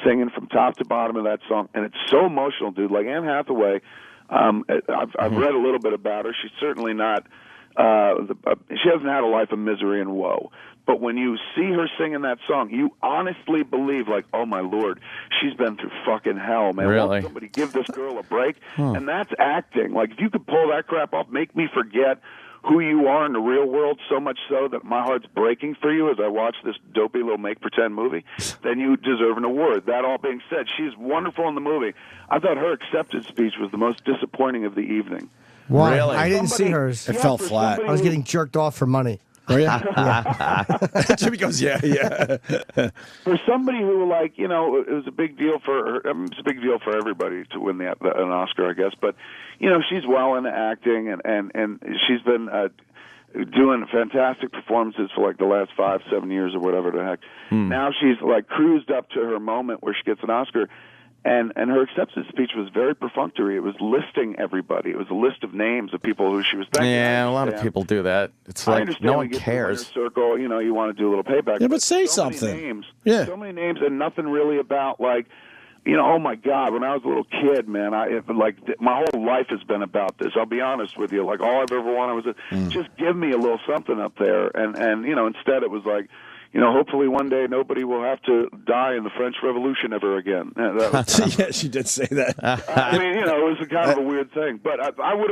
singing from top to bottom of that song. And it's so emotional, dude. Like Anne Hathaway, I've read a little bit about her. She's certainly not, she hasn't had a life of misery and woe. But when you see her singing that song, you honestly believe, oh my Lord, she's been through fucking hell, man. Really? Won't somebody give this girl a break? And that's acting. If you could pull that crap off, make me forget who you are in the real world, so much so that my heart's breaking for you as I watch this dopey little make-pretend movie, then you deserve an award. That all being said, she's wonderful in the movie. I thought her acceptance speech was the most disappointing of the evening. Why? Really? I didn't see hers. It fell flat. I was getting jerked off for money. Oh, yeah? Jimmy goes, yeah. For somebody who, like, you know, it was a big deal for her. It's a big deal for everybody to win an Oscar, I guess. But, you know, she's well into acting, and she's been doing fantastic performances for, like, the last 5-7 years or whatever the heck. Now she's, like, cruised up to her moment where she gets an Oscar. And her acceptance speech was very perfunctory. It was listing everybody. It was a list of names of people who she was thanking. Yeah, a lot of people do that. It's like no one cares. Circle, you know, you want to do a little payback. Yeah, but say so something. Many names, yeah, so many names, and nothing really about, like, you know. Oh my God! When I was a little kid, man, my whole life has been about this. I'll be honest with you. Like, all I've ever wanted was just give me a little something up there, and you know, instead it was like, you know, hopefully one day nobody will have to die in the French Revolution ever again. Yeah, she did say that. I mean, you know, it was kind of a weird thing, but I would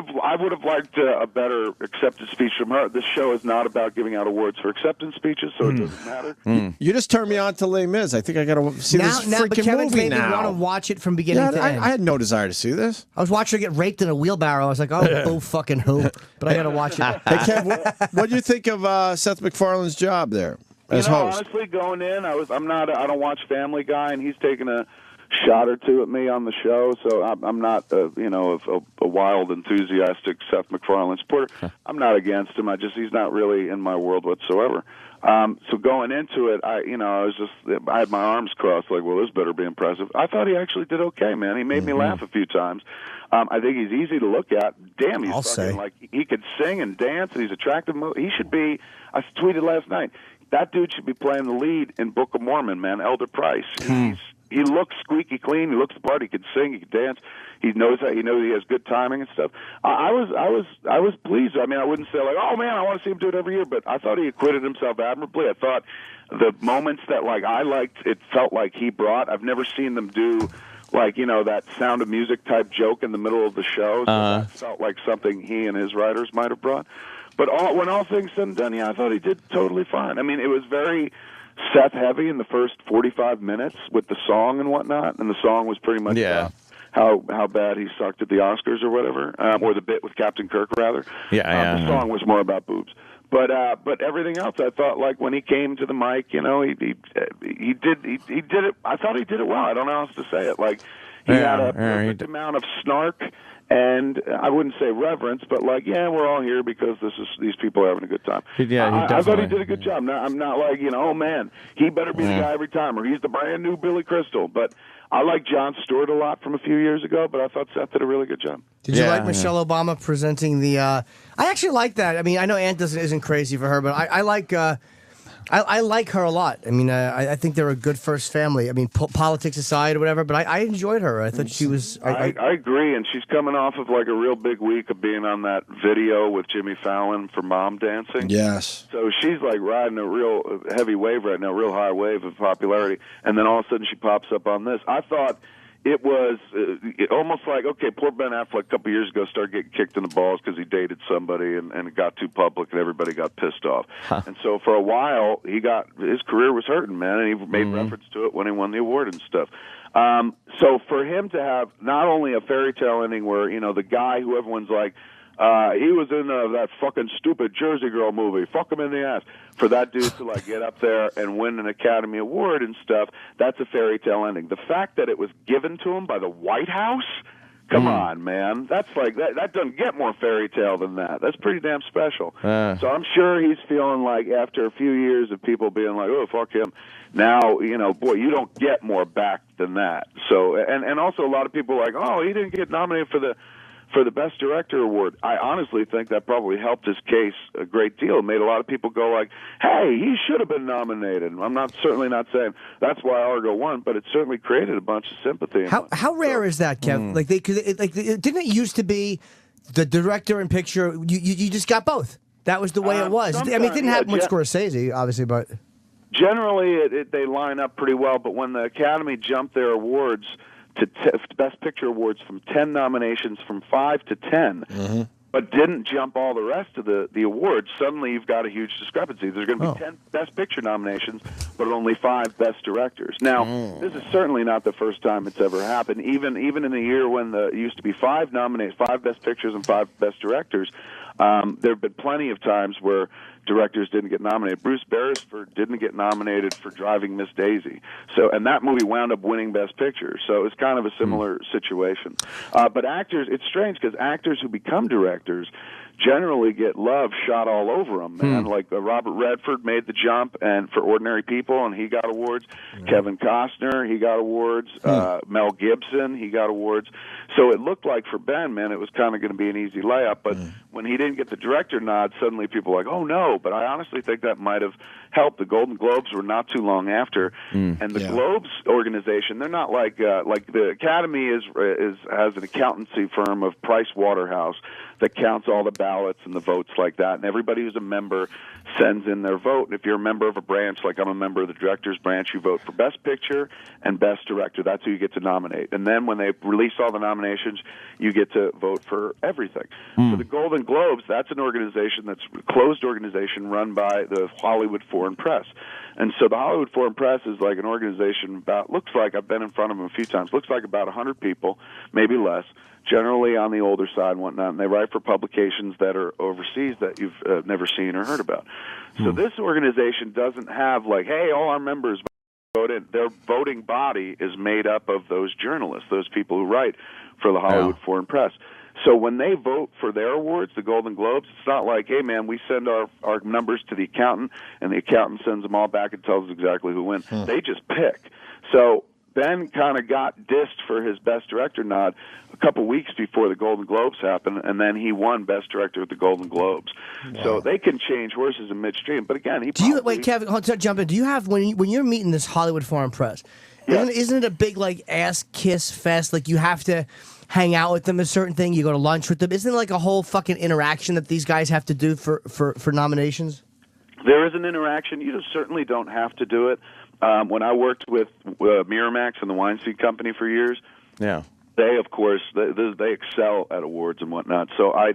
have liked a better acceptance speech from her. This show is not about giving out awards for acceptance speeches, so it doesn't matter. You just turned me on to Les Mis. I think I got to see this freaking but Kevin's movie made me want to watch it from beginning to end. I had no desire to see this. I was watching her get raped in a wheelbarrow. I was like, oh fucking who? But I got to watch it. Hey, Kev, what do you think of Seth MacFarlane's job there? As you know, host. honestly, going in, I don't watch Family Guy, and he's taken a shot or two at me on the show, so I'm not, you know, a wild, enthusiastic Seth MacFarlane supporter. I'm not against him. He's not really in my world whatsoever. So going into it, I had my arms crossed, like, well, this better be impressive. I thought he actually did okay, man. He made me laugh a few times. I think he's easy to look at. Damn, he's like, he could sing and dance, and he's attractive. He should be. I tweeted last night, that dude should be playing the lead in Book of Mormon, man. Elder Price. He looks squeaky clean. He looks the part. He can sing. He can dance. He knows that. He knows he has good timing and stuff. I was pleased. I mean, I wouldn't say like, oh man, I want to see him do it every year, but I thought he acquitted himself admirably. I thought the moments that, like, I liked, it felt like he brought. I've never seen them do, like, you know, that Sound of Music type joke in the middle of the show. So that felt like something he and his writers might have brought. But when all things said and done, yeah, I thought he did totally fine. I mean, it was very Seth heavy in the first 45 minutes with the song and whatnot, and the song was pretty much how bad he sucked at the Oscars or whatever, or the bit with Captain Kirk rather. The song was more about boobs. But everything else, I thought, like, when he came to the mic, you know, he did it. I thought he did it well. I don't know how else to say it. Like, he had a perfect amount of snark. And I wouldn't say reverence, but like, yeah, we're all here because these people are having a good time. Yeah, I thought he did a good job. I'm not like, you know, oh man, he better be the guy every time, or he's the brand new Billy Crystal. But I like Jon Stewart a lot from a few years ago, but I thought Seth did a really good job. Did you like Michelle Obama presenting the? I actually like that. I mean, I know Ant isn't crazy for her, but I like. I like her a lot. I mean, I think they're a good first family. I mean, politics aside or whatever, but I enjoyed her. I thought she was... I agree, and she's coming off of, like, a real big week of being on that video with Jimmy Fallon for Mom Dancing. Yes. So she's, like, riding a real heavy wave right now, a real high wave of popularity, and then all of a sudden she pops up on this. I thought... It was almost like, okay, poor Ben Affleck a couple years ago started getting kicked in the balls because he dated somebody and it got too public and everybody got pissed off. And so for a while, his career was hurting, man, and he made reference to it when he won the award and stuff. So for him to have not only a fairy tale ending where, you know, the guy who everyone's like, he was in that fucking stupid Jersey Girl movie. Fuck him in the ass. For that dude to, like, get up there and win an Academy Award and stuff, that's a fairy tale ending. The fact that it was given to him by the White House, come on, man. That's like, that doesn't get more fairy tale than that. That's pretty damn special. So I'm sure he's feeling like after a few years of people being like, oh, fuck him, now, you know, boy, you don't get more back than that. So, and also a lot of people are like, oh, he didn't get nominated for the Best Director award. I honestly think that probably helped his case a great deal. It made a lot of people go like, hey, he should have been nominated. I'm certainly not saying that's why Argo won, but it certainly created a bunch of sympathy. How rare is that, Kev? Didn't it used to be the director and picture, you just got both? That was the way it was. I mean, it didn't happen with Scorsese, obviously, but... Generally, they line up pretty well, but when the Academy jumped their awards to Best Picture awards from 10 nominations from 5 to 10, but didn't jump all the rest of the awards, suddenly you've got a huge discrepancy. There's going to be 10 Best Picture nominations, but only 5 Best Directors. Now, this is certainly not the first time it's ever happened. Even in a year when it used to be 5 Best Pictures and 5 Best Directors, There have been plenty of times where directors didn't get nominated. Bruce Beresford didn't get nominated for Driving Miss Daisy. And that movie wound up winning Best Picture. So it's kind of a similar situation. But actors, it's strange because actors who become directors generally get love shot all over them, man. Like Robert Redford made the jump and for Ordinary People, and he got awards. Kevin Costner, he got awards. Mel Gibson, he got awards. So it looked like for Ben, man, it was kind of going to be an easy layup. But when he didn't get the director nod, suddenly people were like, oh, no. But I honestly think that might have helped. The Golden Globes were not too long after. And the Globes organization, they're not like the Academy has an accountancy firm of Price Waterhouse that counts all the ballots and the votes like that. And everybody who's a member sends in their vote. And if you're a member of a branch, like I'm a member of the director's branch, you vote for Best Picture and Best Director. That's who you get to nominate. And then when they release all the nominations, you get to vote for everything. So the Golden Globes, that's an organization that's a closed organization run by the Hollywood Foreign Press. And so the Hollywood Foreign Press is like an organization about, looks like, I've been in front of them a few times, looks like about 100 people, maybe less, generally on the older side and whatnot, and they write for publications that are overseas that you've never seen or heard about. So this organization doesn't have like, hey, all our members vote in. Their voting body is made up of those journalists, those people who write for the Hollywood Foreign Press. So when they vote for their awards, the Golden Globes, it's not like, hey, man, we send our numbers to the accountant, and the accountant sends them all back and tells us exactly who wins. They just pick. So Ben kind of got dissed for his Best Director nod a couple weeks before the Golden Globes happened, and then he won Best Director at the Golden Globes. So they can change horses in midstream. But again, wait, Kevin, hold on, jump in. Do you have, when you're meeting this Hollywood Foreign Press, isn't it a big, like, ass kiss fest? Like, you have to hang out with them a certain thing, you go to lunch with them. Isn't it like a whole fucking interaction that these guys have to do for nominations? There is an interaction. You certainly don't have to do it. When I worked with Miramax and the Weinstein Company for years, they, of course, they excel at awards and whatnot. So I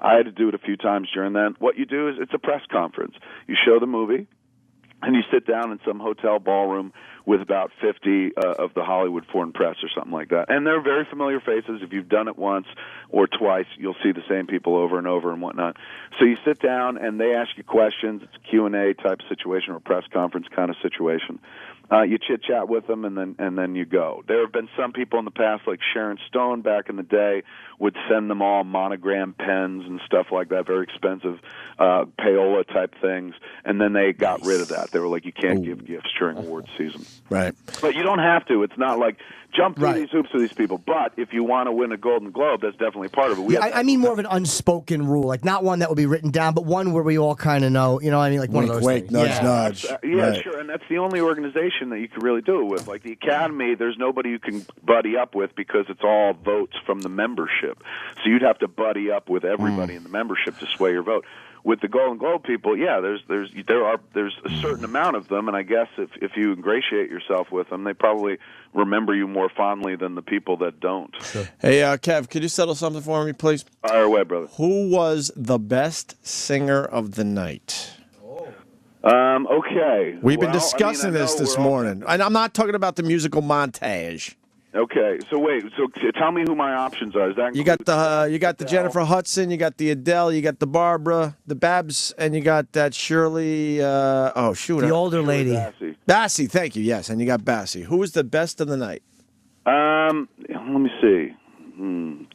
had to do it a few times during that. What you do is it's a press conference. You show the movie, and you sit down in some hotel ballroom with about 50 of the Hollywood Foreign Press or something like that. And they're very familiar faces. If you've done it once or twice, you'll see the same people over and over and whatnot. So you sit down, and they ask you questions. It's a Q&A type situation or a press conference kind of situation. You chit-chat with them, and then you go. There have been some people in the past, like Sharon Stone back in the day, would send them all monogram pens and stuff like that, very expensive payola-type things, and then they got rid of that. They were like, you can't give gifts during awards season. Right. But you don't have to. It's not like jump through these hoops with these people. But if you want to win a Golden Globe, that's definitely part of it. I mean more of an unspoken rule, like not one that would be written down, but one where we all kind of know, you know what I mean? Like one of those things. Nudge. Sure, and that's the only organization that you can really do it with. Like the Academy, there's nobody you can buddy up with because it's all votes from the membership. So you'd have to buddy up with everybody in the membership to sway your vote. With the Golden Globe people, there's a certain amount of them, and I guess if you ingratiate yourself with them, they probably remember you more fondly than the people that don't. Sure. Hey, Kev, could you settle something for me, please? Fire away, brother. Who was the best singer of the night? Okay. We've been discussing this morning, and I'm not talking about the musical montage. Okay, so wait. So tell me who my options are. Is that you got the Jennifer Hudson, you got the Adele, you got the Barbara, the Babs, and you got that Shirley. The older lady, Bassey. Thank you. Yes, and you got Bassey. Who was the best of the night? Let me see.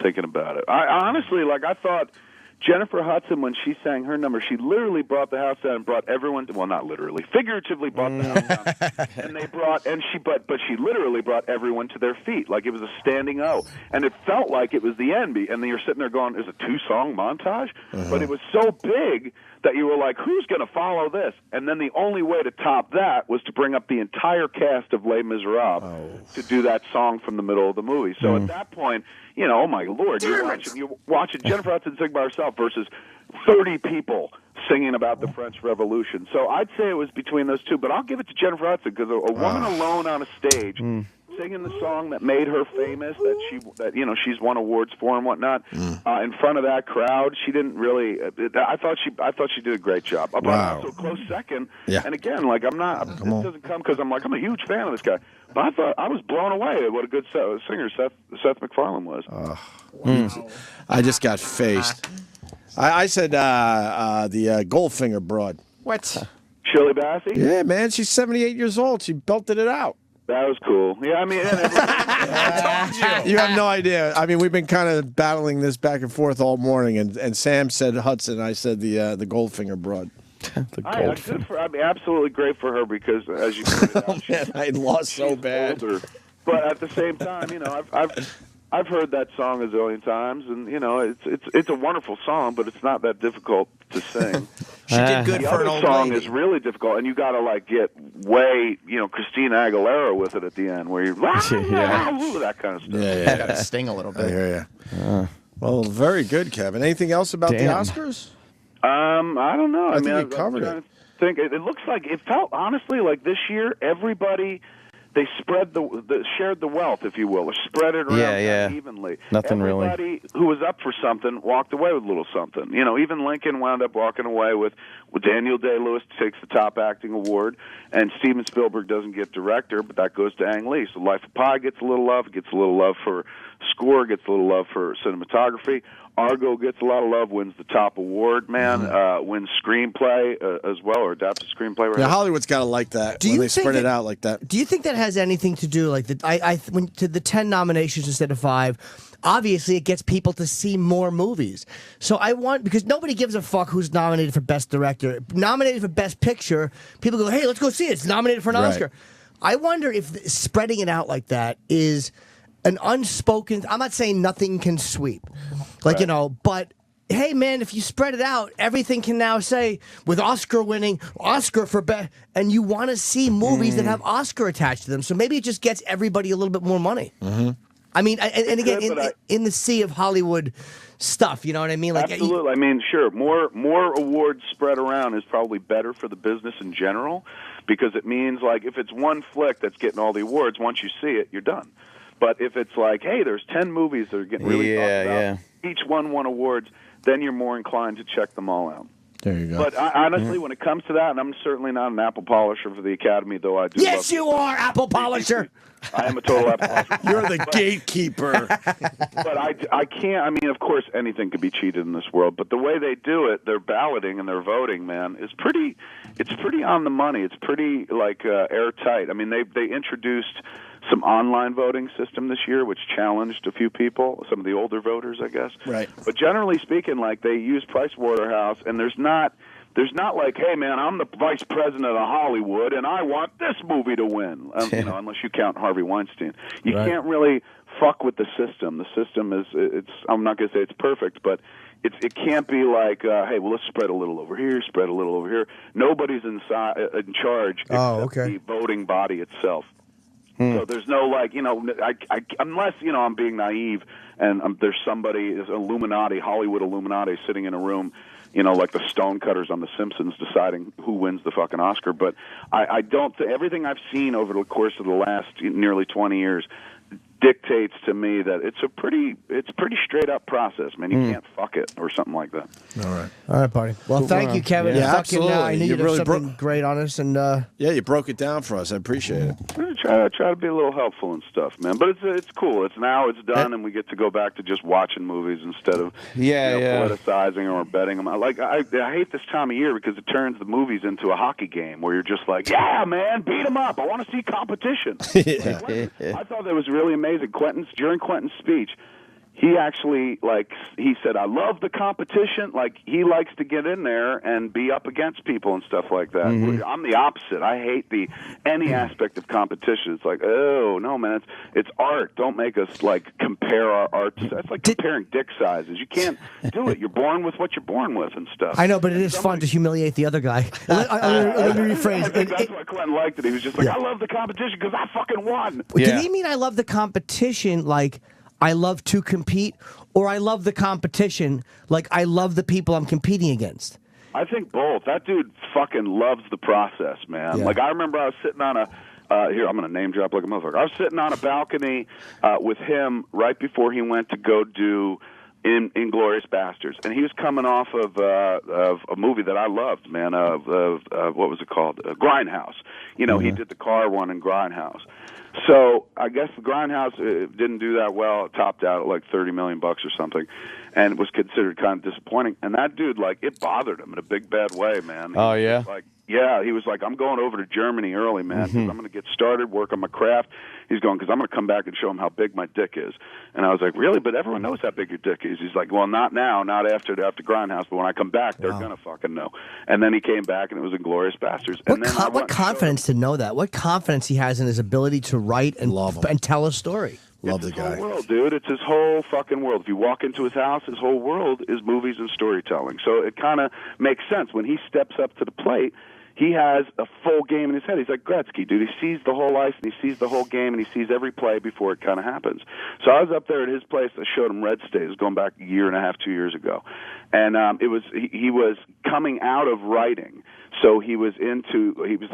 Thinking about it. I honestly, I thought Jennifer Hudson, when she sang her number, she literally brought the house down and brought everyone. Well, not literally, figuratively brought the house down. And she literally brought everyone to their feet, like it was a standing O. And it felt like it was the end. And then you're sitting there going, "Is it a 2-song montage?" But it was so big that you were like, "Who's going to follow this?" And then the only way to top that was to bring up the entire cast of Les Miserables to do that song from the middle of the movie. So at that point, oh my Lord, you're watching Jennifer Hudson sing by herself versus 30 people singing about the French Revolution. So I'd say it was between those two, but I'll give it to Jennifer Hudson because a woman alone on a stage singing the song that made her famous, that she's won awards for and whatnot, in front of that crowd, she didn't really. I thought she did a great job. But also a close second. Yeah. And again, it doesn't come because I'm a huge fan of this guy. But I was blown away at what a good singer Seth MacFarlane was. I just got faced. I said the Goldfinger broad. What? Shirley Bassey? Yeah, man. She's 78 years old. She belted it out. That was cool. Yeah, I mean, I told you. You have no idea. I mean, we've been kind of battling this back and forth all morning, and Sam said Hudson. I said the Goldfinger broad. Good for. I mean, absolutely great for her because, as you pointed out, man, I lost so bad. Older. But at the same time, you know, I've heard that song a zillion times, and you know, it's a wonderful song, but it's not that difficult to sing. She did good the for an other old song lady. is really difficult, and you got to like get way, you know, Christina Aguilera with it at the end, where you're that kind of stuff. Yeah. Got to sting a little I bit. hear you. Well, very good, Kevin. Anything else about the Oscars? I don't know. I mean, think you covered it. Think it looks like it felt honestly like this year everybody they spread shared the wealth, if you will, or spread it around evenly. Nothing really. Everybody who was up for something walked away with a little something. You know, even Lincoln wound up walking away with Daniel Day-Lewis takes the top acting award, and Steven Spielberg doesn't get director, but that goes to Ang Lee. So Life of Pi gets a little love, gets a little love for score, gets a little love for cinematography. Argo gets a lot of love, wins the top award, man. Wins screenplay as well, or adapted screenplay. Right? Yeah, Hollywood's got to like that when they spread it out like that. Do you think that has anything to do, like, when to the 10 nominations instead of 5, obviously it gets people to see more movies. So because nobody gives a fuck who's nominated for Best Director. Nominated for Best Picture, people go, hey, let's go see it. It's nominated for an Oscar. I wonder if spreading it out like that is an unspoken, I'm not saying nothing can sweep, like, you know, but hey, man, if you spread it out, everything can now say, with Oscar winning, Oscar for best, and you want to see movies that have Oscar attached to them. So maybe it just gets everybody a little bit more money. I mean, and again, in the sea of Hollywood stuff, you know what I mean? Like, absolutely. I mean, sure, more awards spread around is probably better for the business in general, because it means, like, if it's one flick that's getting all the awards, once you see it, you're done. But if it's like, hey, there's 10 movies that are getting really talked about, each one won awards, then you're more inclined to check them all out. There you go. But honestly, when it comes to that, and I'm certainly not an apple polisher for the Academy, though I do. Yes, you are, apple polisher. I am a total apple polisher. You're the gatekeeper. But I can't. I mean, of course, anything could be cheated in this world. But the way they do it, their balloting and their voting, man, is pretty. It's pretty on the money. It's pretty like airtight. I mean, they introduced some online voting system this year, which challenged a few people, some of the older voters, I guess. Right. But generally speaking, like, they use Pricewaterhouse, and there's not like, hey, man, I'm the vice president of Hollywood, and I want this movie to win. You know, unless you count Harvey Weinstein, you can't really fuck with the system. The system it's. I'm not going to say it's perfect, but it can't be like, hey, well, let's spread a little over here, spread a little over here. Nobody's in charge except the voting body itself. So there's no, like, you know, unless, you know, I'm being naive and there's somebody, there's Illuminati, Hollywood Illuminati sitting in a room, you know, like the Stonecutters on The Simpsons deciding who wins the fucking Oscar. But I don't everything I've seen over the course of the last nearly 20 years dictates to me that it's pretty straight up process, man. You can't fuck it or something like that. All right, buddy. Well, thank you, Kevin. Yeah, absolutely. I knew You you'd have really something great on us, and yeah, you broke it down for us. I appreciate it. I try to be a little helpful and stuff, man. But it's cool. It's done, and we get to go back to just watching movies instead of politicizing or betting them. I hate this time of year because it turns the movies into a hockey game where you're just like, yeah, man, beat them up. I want to see competition. I thought that was really amazing. During Quentin's speech, he actually, like, he said, I love the competition. Like, he likes to get in there and be up against people and stuff like that. I'm the opposite. I hate any aspect of competition. It's like, oh, no, man, it's art. Don't make us, like, compare our art. That's like comparing dick sizes. You can't do it. You're born with what you're born with and stuff. I know, but it is fun to humiliate the other guy. Let me rephrase. I think that's why Quentin liked it. He was just like, I love the competition because I fucking won. Did he mean I love the competition like I love to compete, or I love the competition like I love the people I'm competing against? I think both. That dude fucking loves the process, man. Yeah. Like, I remember I was sitting on here, I'm going to name drop like a motherfucker. I was sitting on a balcony with him right before he went to go do in Inglourious Bastards, and he was coming off of a movie that I loved, man. What was it called? Grindhouse. You know, he did the car one in Grindhouse. So I guess the Grindhouse didn't do that well. It topped out at like $30 million or something, and it was considered kind of disappointing. And that dude, like, it bothered him in a big bad way, man. Oh yeah. Yeah, he was like, I'm going over to Germany early, man, because I'm going to get started, work on my craft. He's going, because I'm going to come back and show him how big my dick is. And I was like, really? But everyone knows how big your dick is. He's like, well, not now, not after Grindhouse, but when I come back, they're going to fucking know. And then he came back, and it was Inglourious Bastards. What confidence to know that? What confidence he has in his ability to write and tell a story? Love the guy. It's his whole world, dude. It's his whole fucking world. If you walk into his house, his whole world is movies and storytelling. So it kind of makes sense. When he steps up to the plate, he has a full game in his head. He's like Gretzky, dude. He sees the whole ice, and he sees the whole game, and he sees every play before it kind of happens. So I was up there at his place. I showed him Red State. It was going back a year and a half, 2 years ago. And he was coming out of writing. So he was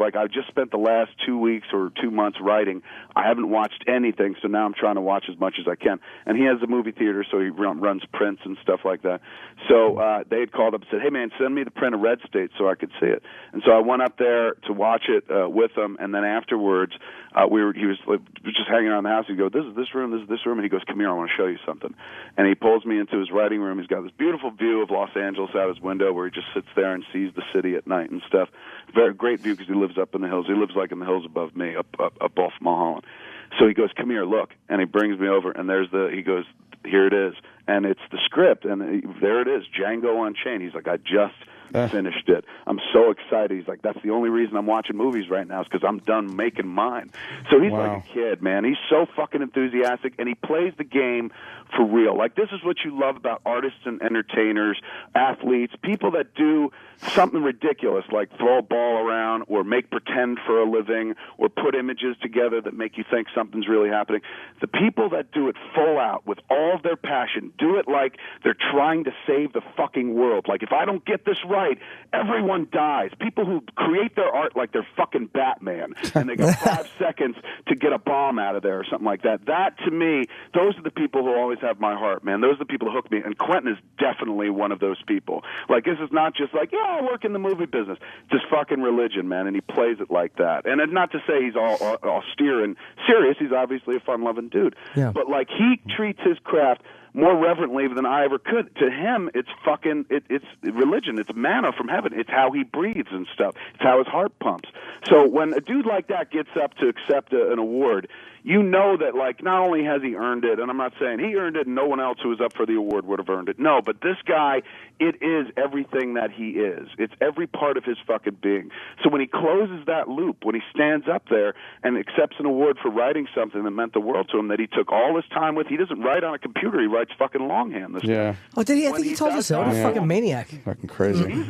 like, I just spent the last 2 weeks or 2 months writing. I haven't watched anything, so now I'm trying to watch as much as I can. And he has a movie theater, so he runs prints and stuff like that. So they had called up and said, hey, man, send me the print of Red State so I could see it. And so I went up there to watch it with him, and then afterwards he was just hanging around the house. He'd go, this is this room, and he goes, come here, I want to show you something. And he pulls me into his writing room. He's got this beautiful view of Los Angeles out his window where he just sits there and sees the city at night and stuff. Very great view because he lives up in the hills. He lives like in the hills above me, up off Mulholland. So he goes, come here, look. And he brings me over, and he goes, here it is. And it's the script, and there it is, Django Unchained. He's like, I just finished it. I'm so excited. He's like, that's the only reason I'm watching movies right now is because I'm done making mine. So he's like a kid, man. He's so fucking enthusiastic, and he plays the game for real. Like, this is what you love about artists and entertainers, athletes, people that do something ridiculous like throw a ball around or make pretend for a living or put images together that make you think something's really happening. The people that do it full out with all of their passion, do it like they're trying to save the fucking world. Like, if I don't get this right, everyone dies. People who create their art like they're fucking Batman and they got 5 seconds to get a bomb out of there or something like that. That, to me, those are the people who always have my heart, man. Those are the people who hook me, and Quentin is definitely one of those people. Like, this is not just like, yeah, I work in the movie business. It's his fucking religion, man, and he plays it like that. And not to say he's all austere and serious. He's obviously a fun-loving dude. Yeah. But, like, he treats his craft more reverently than I ever could. To him, it's fucking, it's religion. It's manna from heaven. It's how he breathes and stuff. It's how his heart pumps. So when a dude like that gets up to accept an award, you know that, like, not only has he earned it, and I'm not saying he earned it and no one else who was up for the award would have earned it. No, but this guy, it is everything that he is. It's every part of his fucking being. So when he closes that loop, when he stands up there and accepts an award for writing something that meant the world to him, that he took all his time with, he doesn't write on a computer, he writes fucking longhand. Yeah. Oh, did he? I think he told us so. What a fucking maniac. Fucking crazy. He's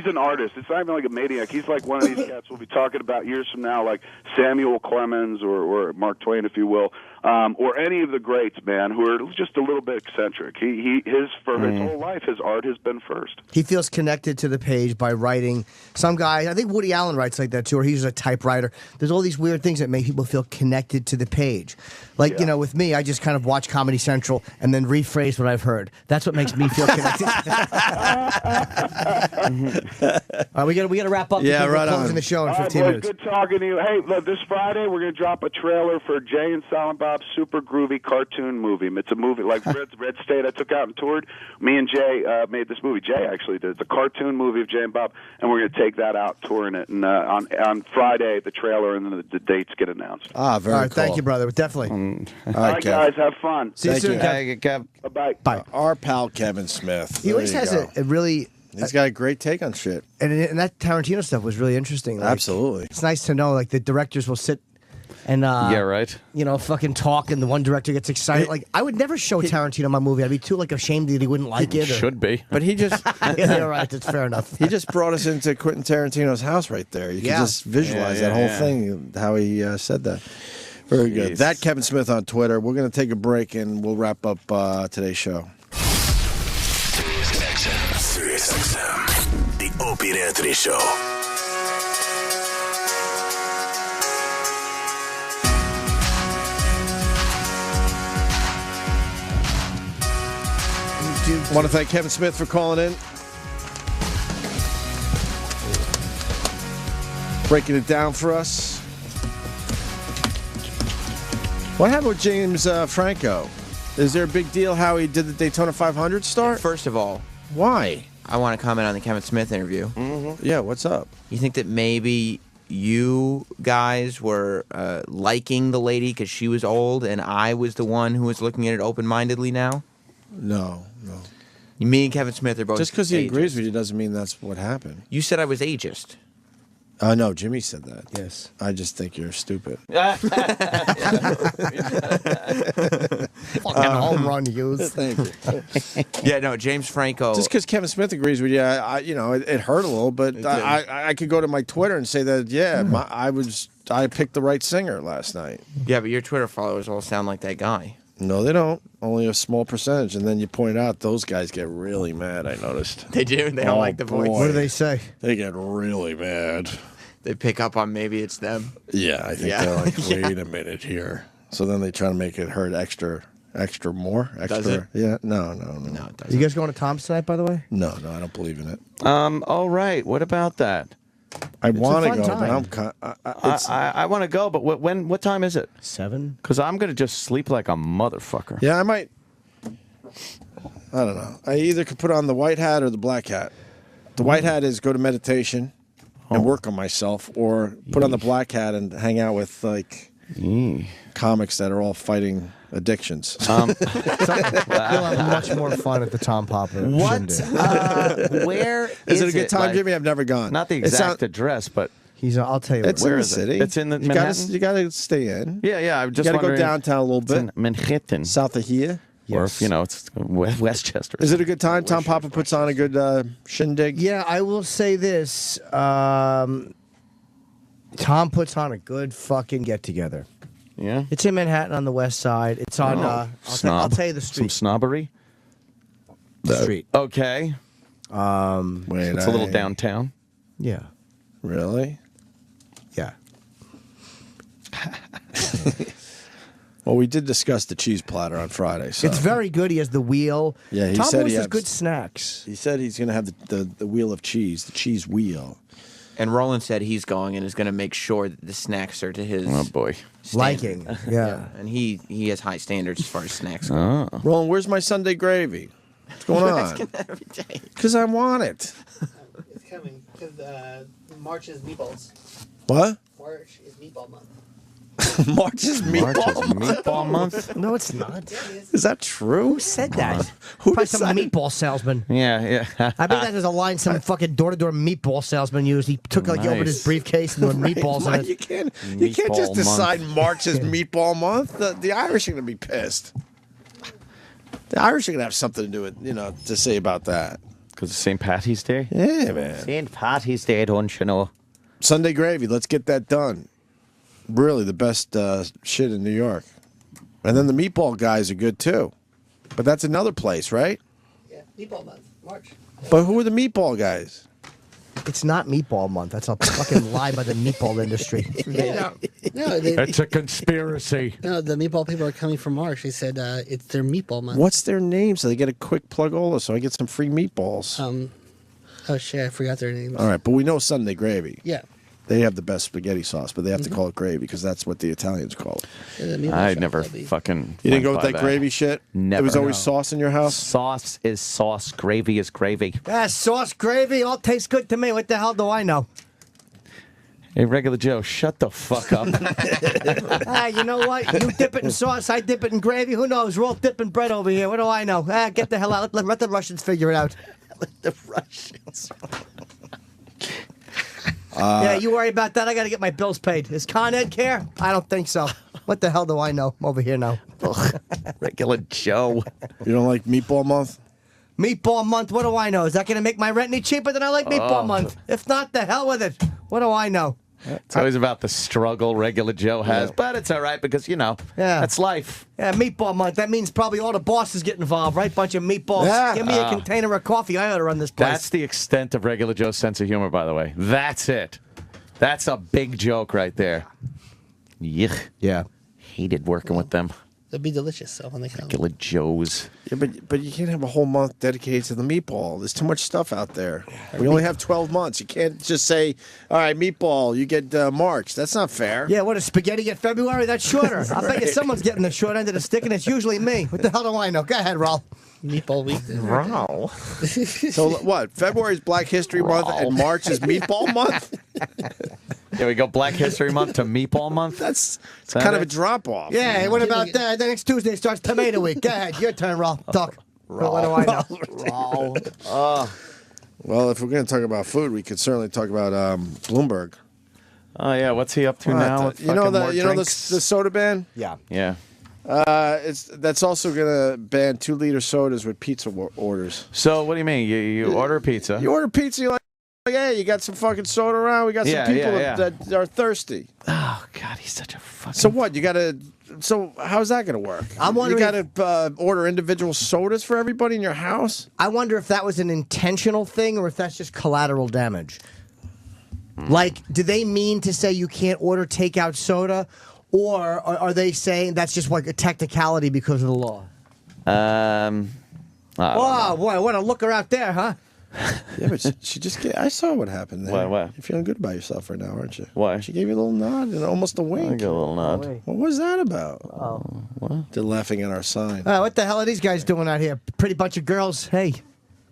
an artist. It's not even like a maniac. He's like one of these cats we'll be talking about years from now, like Samuel Clemens or Mark Twain, if you will, or any of the greats, man, who are just a little bit eccentric. His whole life, his art has been first. He feels connected to the page by writing. Some guy, I think Woody Allen writes like that too, or he's a typewriter. There's all these weird things that make people feel connected to the page. Like, you know, with me, I just kind of watch Comedy Central and then rephrase what I've heard. That's what makes me feel connected. All right, we got to wrap up. Yeah, right. We're closing the show in 15 minutes. Good talking to you. Hey, look, this Friday we're going to drop a trailer for Jay and Silent Bob's super groovy cartoon movie. It's a movie like Red State. I took out and toured. Me and Jay made this movie. Jay actually did. It's a cartoon movie of Jay and Bob, and we're going to take that out, touring it. And on Friday, the trailer and then the dates get announced. Ah, very All right, cool. Thank you, brother. Definitely. All right, guys, have fun. See you soon, Kev. Bye-bye. Bye. Our pal Kevin Smith. He always has a really... He's got a great take on shit. And that Tarantino stuff was really interesting. Like, absolutely. It's nice to know, like, the directors will sit and, yeah, right. you know, fucking talk, and the one director gets excited. Like, I would never show Tarantino my movie. I'd be too, like, ashamed that he wouldn't like it. Or... Should be. But he just... yeah, you're right. That's fair enough. He just brought us into Quentin Tarantino's house right there. You can just visualize that whole thing, how he said that. Very good. That Kevin Smith on Twitter. We're going to take a break, and we'll wrap up today's show. SiriusXM, the Opie and Anthony Show. I want to thank Kevin Smith for calling in. Breaking it down for us. What happened with James Franco? Is there a big deal how he did the Daytona 500 start? First of all, why? I want to comment on the Kevin Smith interview. Mm-hmm. Yeah, what's up? You think that maybe you guys were liking the lady because she was old and I was the one who was looking at it open-mindedly now? No. Me and Kevin Smith are both Just because he ageist. agrees with you doesn't mean that's what happened. You said I was ageist. No, Jimmy said that. Yes. I just think you're stupid. Fucking home run, Hughes. Thank you. Yeah, no, James Franco. Just because Kevin Smith agrees with you, it hurt a little, but I could go to my Twitter and say that, I picked the right singer last night. Yeah, but your Twitter followers all sound like that guy. No, they don't. Only a small percentage. And then you point out those guys get really mad, I noticed. They do? They don't like the voice? boy. What do they say? They get really mad. They pick up on maybe it's them. Yeah, I think they're like, wait a minute here. So then they try to make it hurt extra more. Does it? Yeah, no. No, it doesn't. You guys going to Tom's tonight, by the way? No, I don't believe in it. All right. What about that? I want to fun go, time. but I want to go, but what time is it? 7. Because I'm going to just sleep like a motherfucker. Yeah, I might. I don't know. I either could put on the white hat or the black hat. The white hat is go to meditation and work on myself, or put on the black hat and hang out with comics that are all fighting addictions. You'll have much more fun at the Tom Popper. Where is it a good time, Jimmy? I've never gone. Not the exact address, but I'll tell you. It's where in the is city. It's in the Manhattan. You got to stay in. Yeah. I'm just you got to go wondering- downtown a little It's bit. in Manhattan, south of here. or if, it's Westchester. Is it a good time? Tom Papa puts on a good shindig. Yeah, I will say this. Tom puts on a good fucking get together. Yeah, it's in Manhattan on the west side. It's on. I'll tell you the street. Some snobbery. The street. Okay. Wait, it's a little downtown. Yeah. Really? Yeah. Well, we did discuss the cheese platter on Friday. So. It's very good. He has the wheel. Yeah, he Tom said always he has has good snacks. He said he's going to have the wheel of cheese, the cheese wheel. And Roland said he's going and is going to make sure that the snacks are to his liking. Yeah. And he has high standards as far as snacks go. Roland, where's my Sunday gravy? What's going You're on? asking that every day. Because I want it. It's coming because March is meatballs. What? March is meatball month. March is meatball month? No, it's not. Is that true? Who said that? Who Probably some meatball salesman. Yeah. I bet that is a line some fucking door-to-door meatball salesman used. He took he opened his briefcase and there were meatballs in it. You can't just decide March is meatball month. The Irish are going to be pissed. The Irish are going to have something to do with, to say about that. Because of St. Patty's Day? Yeah, man. St. Patty's Day, don't you know? Sunday gravy. Let's get that done. Really the best shit in New York. And then the meatball guys are good too. But that's another place, right? Yeah, meatball month, March. But who are the meatball guys? It's not meatball month. That's a fucking lie by the meatball industry. No, It's a conspiracy. No, the meatball people are coming from March. They said it's their meatball month. What's their name so they get a quick plug-ola so I get some free meatballs? Oh shit, I forgot their names. All right, but we know Sunday gravy. Yeah. They have the best spaghetti sauce, but they have to call it gravy because that's what the Italians call it. Yeah, I never fucking. You didn't go went with by that gravy shit? Never. It was always sauce in your house? Sauce is sauce. Gravy is gravy. Sauce gravy all tastes good to me. What the hell do I know? Hey, Regular Joe, shut the fuck up. You know what? You dip it in sauce, I dip it in gravy. Who knows? We're all dipping bread over here. What do I know? Get the hell out. Let the Russians figure it out. Let the Russians. Yeah, you worry about that. I got to get my bills paid. Is Con Ed care? I don't think so. What the hell do I know? I'm over here now. Regular Joe. You don't like meatball month? Meatball month, what do I know? Is that going to make my rent any cheaper than I like meatball month? If not, the hell with it. What do I know? It's always about the struggle Regular Joe has, but it's all right because, that's life. Yeah, meatball month. That means probably all the bosses get involved, right? Bunch of meatballs. Yeah. Give me a container of coffee. I ought to run this place. That's the extent of Regular Joe's sense of humor, by the way. That's it. That's a big joke right there. Yuck. Yeah. Hated working with them. They'll be delicious. So when they come, Regular Joes. Yeah, but you can't have a whole month dedicated to the meatball. There's too much stuff out there. We only have 12 months. You can't just say, all right, meatball, you get March. That's not fair. Yeah, what, does spaghetti get February? That's shorter. I bet you someone's getting the short end of the stick, and it's usually me. What the hell do I know? Go ahead, Raul. Meatball week. Wow. So what? February is Black History Month and March is Meatball Month? Yeah, we go Black History Month to Meatball Month? That's kind of a drop-off. Yeah, what about that? The next Tuesday starts Tomato Week. Go ahead, your turn, Raul. Talk. What do I know? Raul. Well, if we're going to talk about food, we could certainly talk about Bloomberg. Oh, yeah, what's he up to now? With You know fucking the more the drinks? soda ban? Yeah. Yeah. That's also going to ban 2-liter sodas with pizza orders. So what do you mean? You order a pizza? You order pizza, you're like, hey, you got some fucking soda around? We got some people that are thirsty. Oh, God, he's such a fucking... So what? You got to... So how's that going to work? I'm wondering You got to order individual sodas for everybody in your house? I wonder if that was an intentional thing or if that's just collateral damage. Like, do they mean to say you can't order takeout soda, or are they saying that's just like a technicality because of the law? Oh, boy, what a looker out there, huh? Yeah, but she just I saw what happened there. What? You're feeling good about yourself right now, aren't you? Why? She gave you a little nod and almost a wink. I got a little nod. What was that about? Oh. What? They're laughing at our sign. What the hell are these guys doing out here? Pretty bunch of girls. Hey.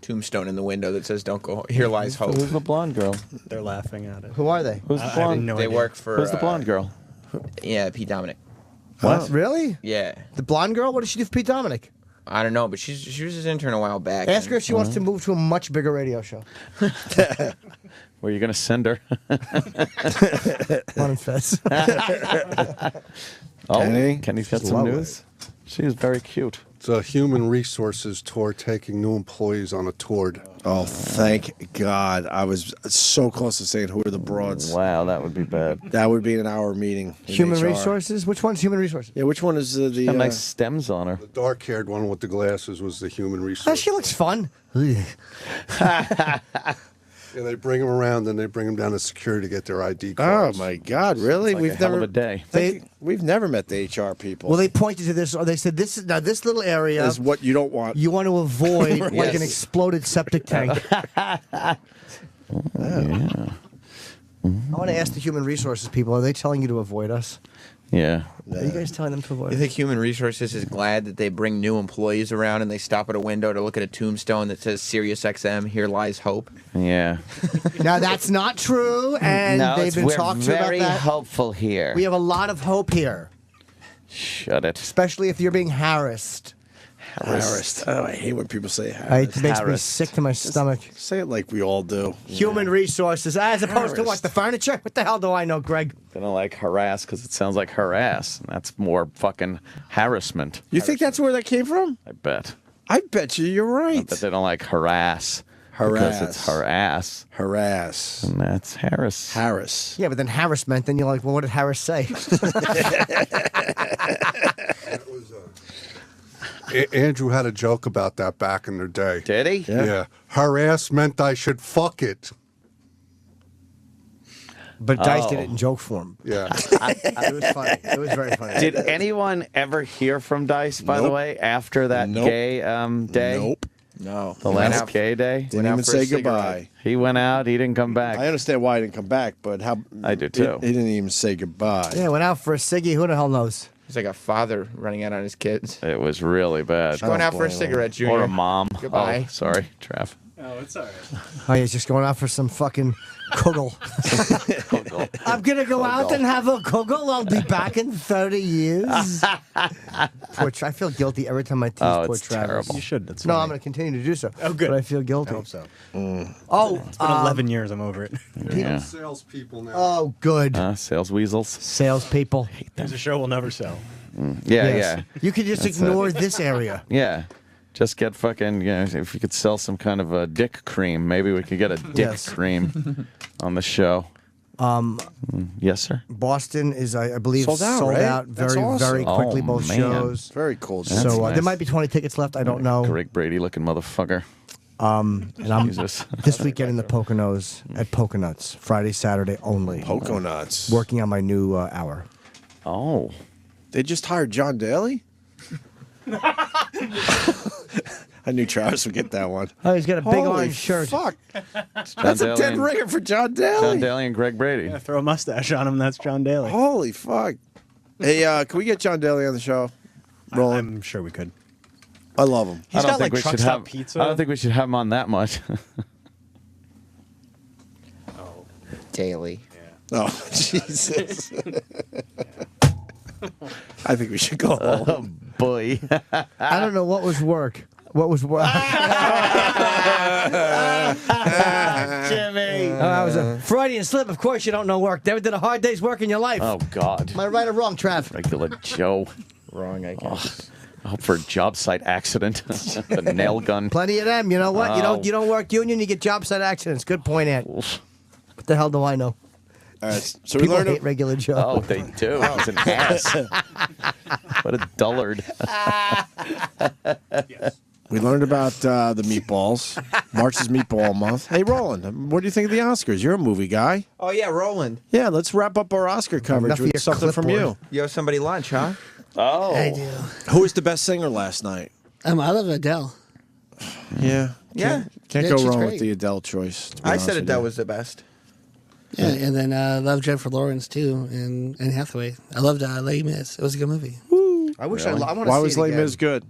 Tombstone in the window that says "Don't go." Here lies hope. Who's the blonde girl? They're laughing at it. Who are they? Who's the I have blonde? no They idea. work for. Who's the blonde girl? Yeah, Pete Dominic. What? Really? Yeah. The blonde girl? What did she do for Pete Dominic? I don't know, but she was his intern a while back. Ask her if she wants to move to a much bigger radio show. Where are you going to send her? One and Fez. Kenny's got some news. She's very cute. It's a human resources tour taking new employees on a tour. Oh, thank God. I was so close to saying who are the broads. Wow, that would be bad. That would be an hour meeting. in Human HR. Resources? Which one's Human Resources? Yeah, which one is the... Got nice stems on her. The dark-haired one with the glasses was the human Oh, resources. she looks fun. Yeah, they bring them around and they bring them down to security to get their ID cards. Oh, my God, really? It's like a hell of a day. We've never met the HR people. Well, they pointed to this, or they said, this little area is what you don't want. You want to avoid like Yes. an exploded septic tank. Yeah. I want to ask the Human Resources people, are they telling you to avoid us? Yeah. Are you guys telling them to avoid You us? think Human Resources is glad that they bring new employees around and they stop at a window to look at a tombstone that says SiriusXM, here lies hope? Yeah. Now, that's not true, and No, they've been we're talking about very that. hopeful here. We have a lot of hope here, Shut it. especially if you're being harassed. Harassed. Oh, I hate when people say harassed. It makes me Harassed. sick to my stomach. Say it like we all do. Human Resources, as opposed to what, Harassed. the furniture? What the hell do I know, Greg? They don't like harass because it sounds like harass. And that's more fucking harassment. You think that's where that came from? I bet. I bet you're right. But they don't like harass. Because it's harass. Harass. And that's Harris. Harris. Yeah, but then harassment, then you're like, well, what did Harris say? Andrew had a joke about that back in the day. Did he? Yeah. Harass meant I should fuck it. But Dice Oh. did it in joke form. Yeah. It was funny. It was very funny. Did anyone ever hear from Dice, by the Nope. way, after that Nope. gay day? Nope. No. The last gay day? Didn't even say goodbye. He went out. He didn't come back. I understand why he didn't come back, but how... I do, too. He didn't even say goodbye. Yeah, went out for a ciggy. Who the hell knows? He's like a father running out on his kids. It was really bad. Going out for a blame him. cigarette, Junior. Or a mom. Goodbye. Oh, sorry, Trav. Oh, it's all right. Oh, he's just going out for some fucking kugel. I'm going to go out and have a kugel. I'll be back in 30 years. I feel guilty every time I tease poor it's Travis. terrible. You should. That's No, funny. I'm going to continue to do so. Oh, good. But I feel guilty. I hope so. Oh, It's been 11 years. I'm over it. Yeah. Salespeople now. Oh, good. Sales weasels. Salespeople. There's a show we'll never sell. Yeah, Yes. yeah. You could just That's ignore it. this area. Yeah. Just get fucking, if you could sell some kind of a dick cream, maybe we could get a dick Yes. cream on the show. Yes, sir. Boston is, I believe, Sold out, right? That's very, awesome. very quickly, Oh, both man. shows. Very cool. That's So nice. there might be 20 tickets left. I don't know. Greg Brady looking motherfucker. And I'm Jesus. this weekend in the Poconos at Poconuts, Friday, Saturday only. Poconuts. Working on my new hour. Oh. They just hired John Daly? I knew Travis would get that one. Oh, he's got a big Holy orange shirt. Fuck. John That's a Daly dead and- ringer for John Daly. John Daly and Greg Brady. Yeah, throw a mustache on him. That's John Daly. Holy fuck. Hey, can we get John Daly on the show? Roland? I'm sure we could. I love him. He's I don't got, think like, we truck should stop have. pizza. I don't think we should have him on that much. Daily. Oh, Jesus. I think we should go home. Oh, boy. I don't know what was work. What was work? Jimmy. I was a Freudian slip. Of course, you don't know work. Never did a hard day's work in your life. Oh, God. Am I right or wrong, Trav? Regular Joe. Wrong, I guess. I hope for a job site accident. The nail gun. Plenty of them. You know what? Oh. You don't work union. You get job site accidents. Good point, Ed. What the hell do I know? All right, so we People learned hate regular Joe. Oh, they do. He's an ass. What a dullard. We learned about the meatballs. March is Meatball Month. Hey, Roland, what do you think of the Oscars? You're a movie guy. Oh, yeah, Roland. Yeah, let's wrap up our Oscar coverage Enough of with your something from you. clipboard. You owe somebody lunch, huh? Oh. I do. Who was the best singer last night? I love Adele. Yeah. Yeah. Can't Yeah, go she's wrong great. with the Adele choice. to be I honest said with Adele you. was the best. Yeah, and then I love Jennifer Lawrence too, and Hathaway. I loved Les Mis. It was a good movie. I wish Really? I want to Why see was it Les again. Mis good?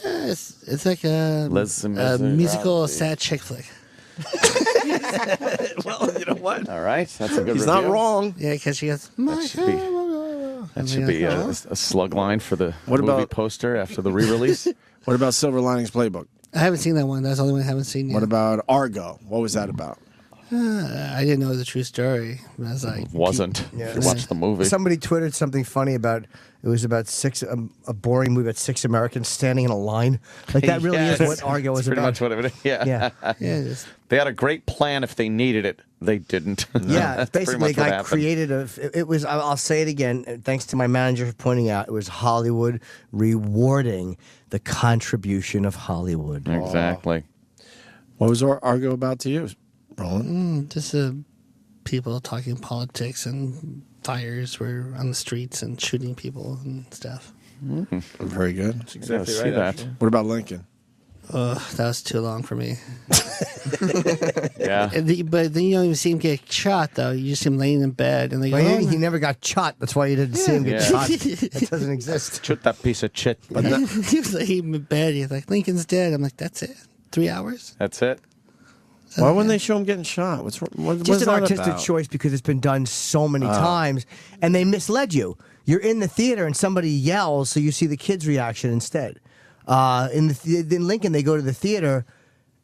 It's like a Les Mis- musical sad chick flick. Well, you know what? All right. That's a good He's review. not wrong. Yeah, because she goes. That should be, that should be a slug line for the What movie about- poster after the re-release. What about Silver Linings Playbook? I haven't seen that one. That's the only one I haven't seen yet. What about Argo? What was that about? I didn't know it was a true story. I was like, Wasn't. If you watch the movie. Somebody twittered something funny about it was about a boring movie about 6 Americans standing in a line. Like that really Yes. is what Argo That's is pretty about. much what it is. Yeah. Yeah. yeah, They had a great plan if they needed it. They didn't. Yeah, That's pretty basically, much a what guy happened. created it was. I'll say it again. Thanks to my manager for pointing out, it was Hollywood rewarding the contribution of Hollywood. Exactly. What was Argo about to you, Roland? just people talking politics and fires were on the streets and shooting people and stuff. Very good. That's exactly right. See that. What about Lincoln? That was too long for me. Yeah. But then you don't even see him get shot, though. You just see him laying in bed, and they go, Well, "Oh, he never got shot. That's why you didn't see him get Yeah. shot. That doesn't exist. Shoot that piece of shit. But he was laying in bed. He's like, Lincoln's dead. I'm like, that's it. 3 hours? That's it. Why wouldn't they show him getting shot? What's Just what's an that artistic about? choice because it's been done so many times, and they misled you. You're in the theater and somebody yells, so you see the kid's reaction instead. In Lincoln, they go to the theater,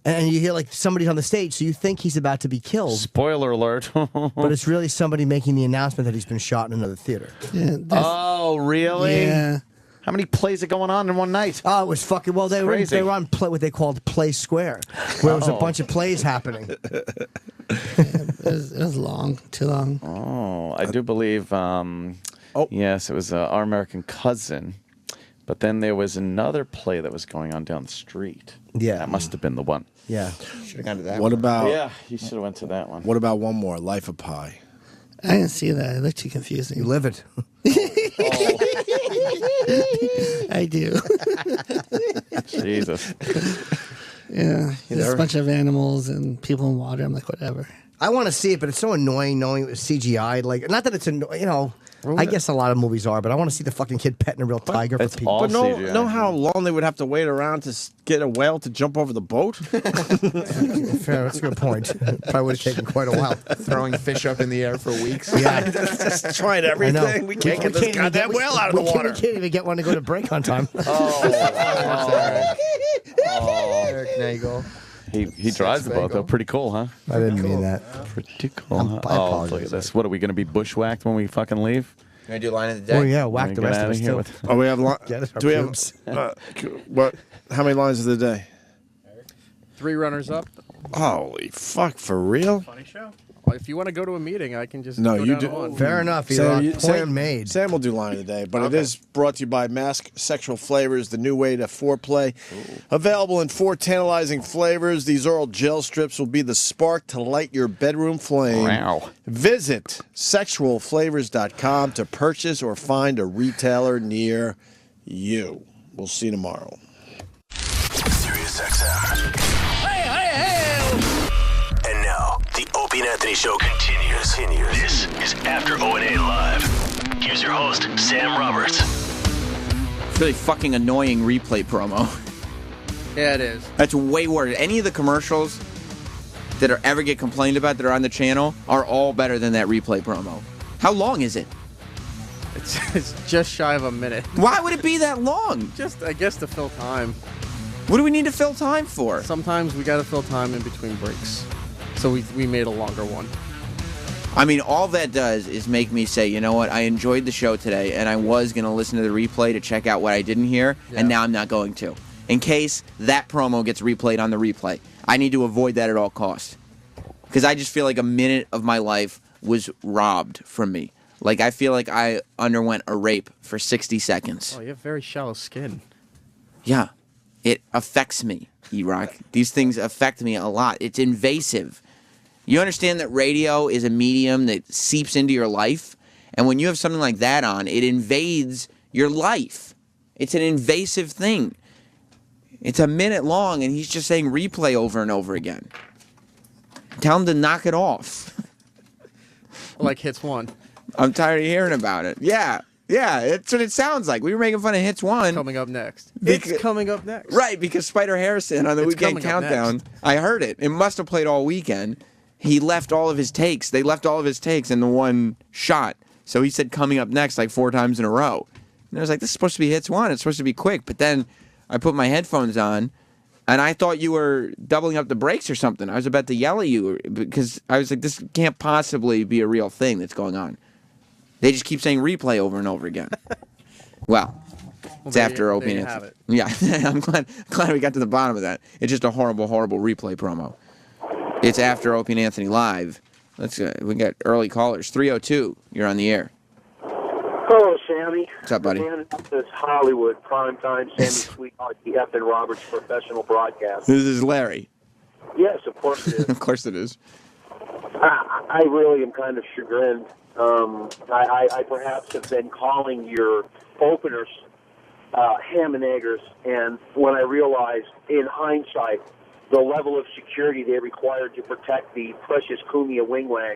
and you hear like somebody's on the stage, so you think he's about to be killed, Spoiler alert. but it's really somebody making the announcement that he's been shot in another theater. Yeah, Oh, really? yeah. How many plays are going on in one night? Oh, it was fucking well. They crazy. were on what they called Play Square, where it was a Oh. bunch of plays happening. It was long, too long. Oh, I do believe. Yes, it was Our American Cousin. But then there was another play that was going on down the street. Yeah. That must have been the one. Yeah. Should have gone to that. What about Yeah, you should have went to that one. what about one more? Life of Pi. I didn't see that. It looked too confusing. You live it. I do. Jesus. Yeah. There's a bunch of animals and people in water. I'm like, whatever. I want to see it, but it's so annoying knowing it was CGI. Like, not that it's I guess a lot of movies are, but I want to see the fucking kid petting a real tiger It's for people. all But CGI. know how long they would have to wait around to get a whale to jump over the boat? Fair, that's a good point. Probably would have taken quite a while. Throwing fish up in the air for weeks. Yeah. Just trying I know. everything. We can't get this even goddamn get- whale out of the we water. can't even get one to go to break on time. Eric Nagel. He drives the boat, though. Pretty cool, huh? I didn't mean that. Pretty cool, huh? I Oh, apologize. look at this. What, are we going to be bushwhacked when we fucking leave? Can I do line of the day? Oh, yeah, whack the Get rest out of of us, here too. with- Oh, we have Get us our do we have pubes. what? How many lines of the day? 3 runners up. Holy fuck! For real? Funny show. Well, if you want to go to a meeting, I can just No, go you down do. to one. Fair enough. Point made. Sam will do line of the day, but it Okay. is brought to you by Mask Sexual Flavors, the new way to foreplay. Available in 4 tantalizing flavors. These oral gel strips will be the spark to light your bedroom flame. Wow. Visit sexualflavors.com to purchase or find a retailer near you. We'll see you tomorrow. SiriusXM. And now, the Opie and Anthony Show continues. This is After O&A Live. Here's your host, Sam Roberts. It's really fucking annoying replay promo. Yeah, it is. That's way worse. Any of the commercials that ever get complained about that are on the channel are all better than that replay promo. How long is it? It's just shy of a minute. Why would it be that long? Just, I guess, to fill time. What do we need to fill time for? Sometimes we got to fill time in between breaks. So we made a longer one. I mean, all that does is make me say, you know what, I enjoyed the show today, and I was going to listen to the replay to check out what I didn't hear, and now I'm not going to. In case that promo gets replayed on the replay. I need to avoid that at all costs. Because I just feel like a minute of my life was robbed from me. Like, I feel like I underwent a rape for 60 seconds. Oh, you have very shallow skin. Yeah. It affects me, E-Rock. These things affect me a lot. It's invasive. You understand that radio is a medium that seeps into your life? And when you have something like that on, it invades your life. It's an invasive thing. It's a minute long, and he's just saying replay over and over again. Tell him to knock it off. Like Hits 1. I'm tired of hearing about it. Yeah, that's what it sounds like. We were making fun of Hits 1. Coming up next. It's coming up next. Right, because Spider Harrison on the Weekend Countdown, I heard it. It must have played all weekend. He left all of his takes. They left all of his takes in the one shot. So he said coming up next like 4 times in a row. And I was like, this is supposed to be Hits 1. It's supposed to be quick. But then I put my headphones on, and I thought you were doubling up the brakes or something. I was about to yell at you because I was like, this can't possibly be a real thing that's going on. They just keep saying replay over and over again. Well, it's after Opie and Anthony. Yeah, I'm glad we got to the bottom of that. It's just a horrible, horrible replay promo. It's after Opie and Anthony live. We got early callers. 302, you're on the air. Hello, Sammy. What's up, buddy? Man, this is Hollywood primetime Sammy Sweetheart, the F. and Roberts professional broadcast. This is Larry. Yes, of course it is. Of course it is. I really am kind of chagrined. I perhaps have been calling your openers ham and eggers, and when I realized, in hindsight, the level of security they required to protect the precious Kumia wingwag,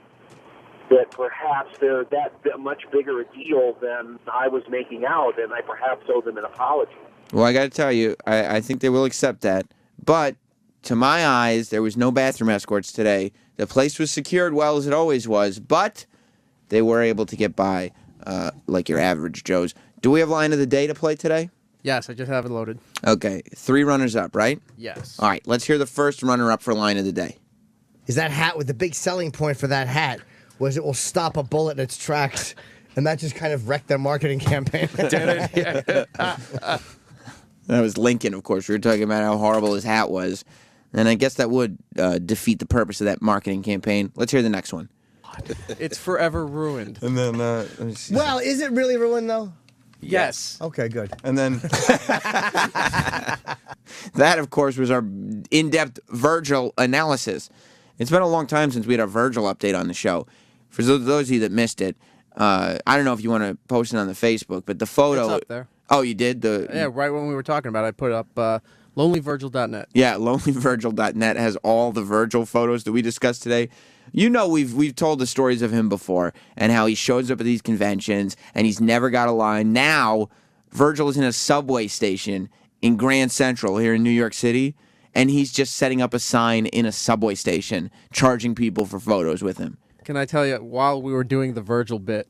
that perhaps they're that much bigger a deal than I was making out, and I perhaps owe them an apology. Well, I got to tell you, I think they will accept that. But to my eyes, there was no bathroom escorts today. The place was secured well as it always was, but they were able to get by like your average Joes. Do we have line of the day to play today? Yes, I just have it loaded. Okay, 3 runners up, right? Yes. All right, let's hear the first runner up for line of the day. Is that hat with the big selling point for that hat was it will stop a bullet in its tracks, and that just kind of wrecked their marketing campaign. That was Lincoln, of course. We were talking about how horrible his hat was. And I guess that would defeat the purpose of that marketing campaign. Let's hear the next one. It's forever ruined. And then, let me see. Well, is it really ruined, though? Yes. Okay, good. And then that, of course, was our in-depth Virgil analysis. It's been a long time since we had a Virgil update on the show. For those of you that missed it, I don't know if you want to post it on the Facebook, but the photo... It's up there. Oh, you did? Yeah, right when we were talking about it, I put up lonelyvirgil.net. Yeah, lonelyvirgil.net has all the Virgil photos that we discussed today. You know, we've told the stories of him before and how he shows up at these conventions and he's never got a line. Now, Virgil is in a subway station in Grand Central here in New York City, and he's just setting up a sign in a subway station charging people for photos with him. Can I tell you, while we were doing the Virgil bit,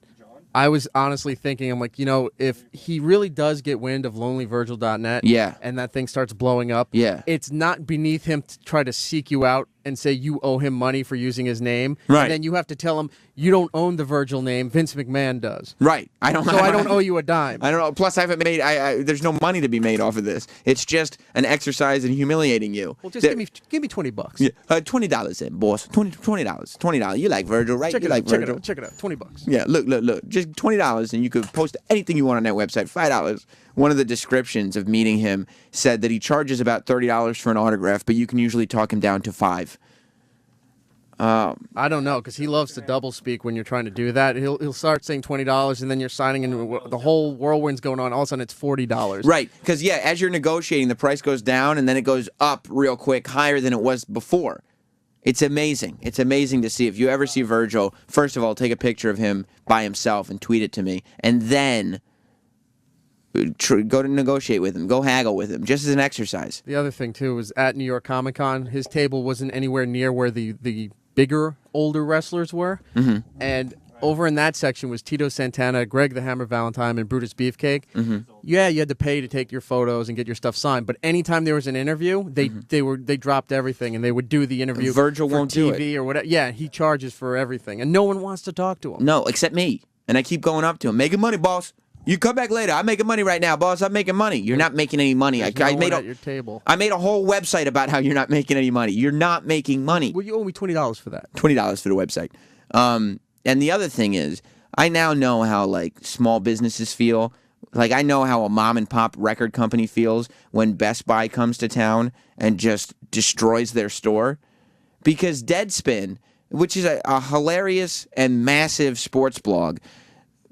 I was honestly thinking, I'm like, you know, if he really does get wind of lonelyvirgil.net and that thing starts blowing up, it's not beneath him to try to seek you out and say you owe him money for using his name. Right. And then you have to tell him you don't own the Virgil name. Vince McMahon does. Right. I don't owe you a dime. I don't know. Plus, I haven't made. There's no money to be made off of this. It's just an exercise in humiliating you. Well, just give me $20. Yeah, $20 then, boss. $20. You like Virgil, right? Check it out. $20. Yeah. Look. Just $20, and you could post anything you want on that website. $5. One of the descriptions of meeting him said that he charges about $30 for an autograph, but you can usually talk him down to $5. I don't know, because he loves to double speak when you're trying to do that. He'll start saying $20, and then you're signing, and the whole whirlwind's going on. All of a sudden, it's $40. Right, because, yeah, as you're negotiating, the price goes down, and then it goes up real quick, higher than it was before. It's amazing. It's amazing to see. If you ever see Virgil, first of all, take a picture of him by himself and tweet it to me, and then go to negotiate with him. Go haggle with him, just as an exercise. The other thing, too, was at New York Comic Con, his table wasn't anywhere near where the bigger, older wrestlers were. Mm-hmm. And over in that section was Tito Santana, Greg the Hammer Valentine, and Brutus Beefcake. Mm-hmm. Yeah, you had to pay to take your photos and get your stuff signed. But anytime there was an interview, they dropped everything and they would do the interview. Virgil for won't TV do it. or whatever. Yeah, he charges for everything, and no one wants to talk to him. No, except me. And I keep going up to him, making money, boss. You come back later. I'm making money right now, boss. I'm making money. You're not making any money. I made at your table. I made a whole website about how you're not making any money. You're not making money. Well, you owe me $20 for that. $20 for the website. And the other thing is, I now know how like small businesses feel. Like I know how a mom and pop record company feels when Best Buy comes to town and just destroys their store. Because Deadspin, which is a hilarious and massive sports blog,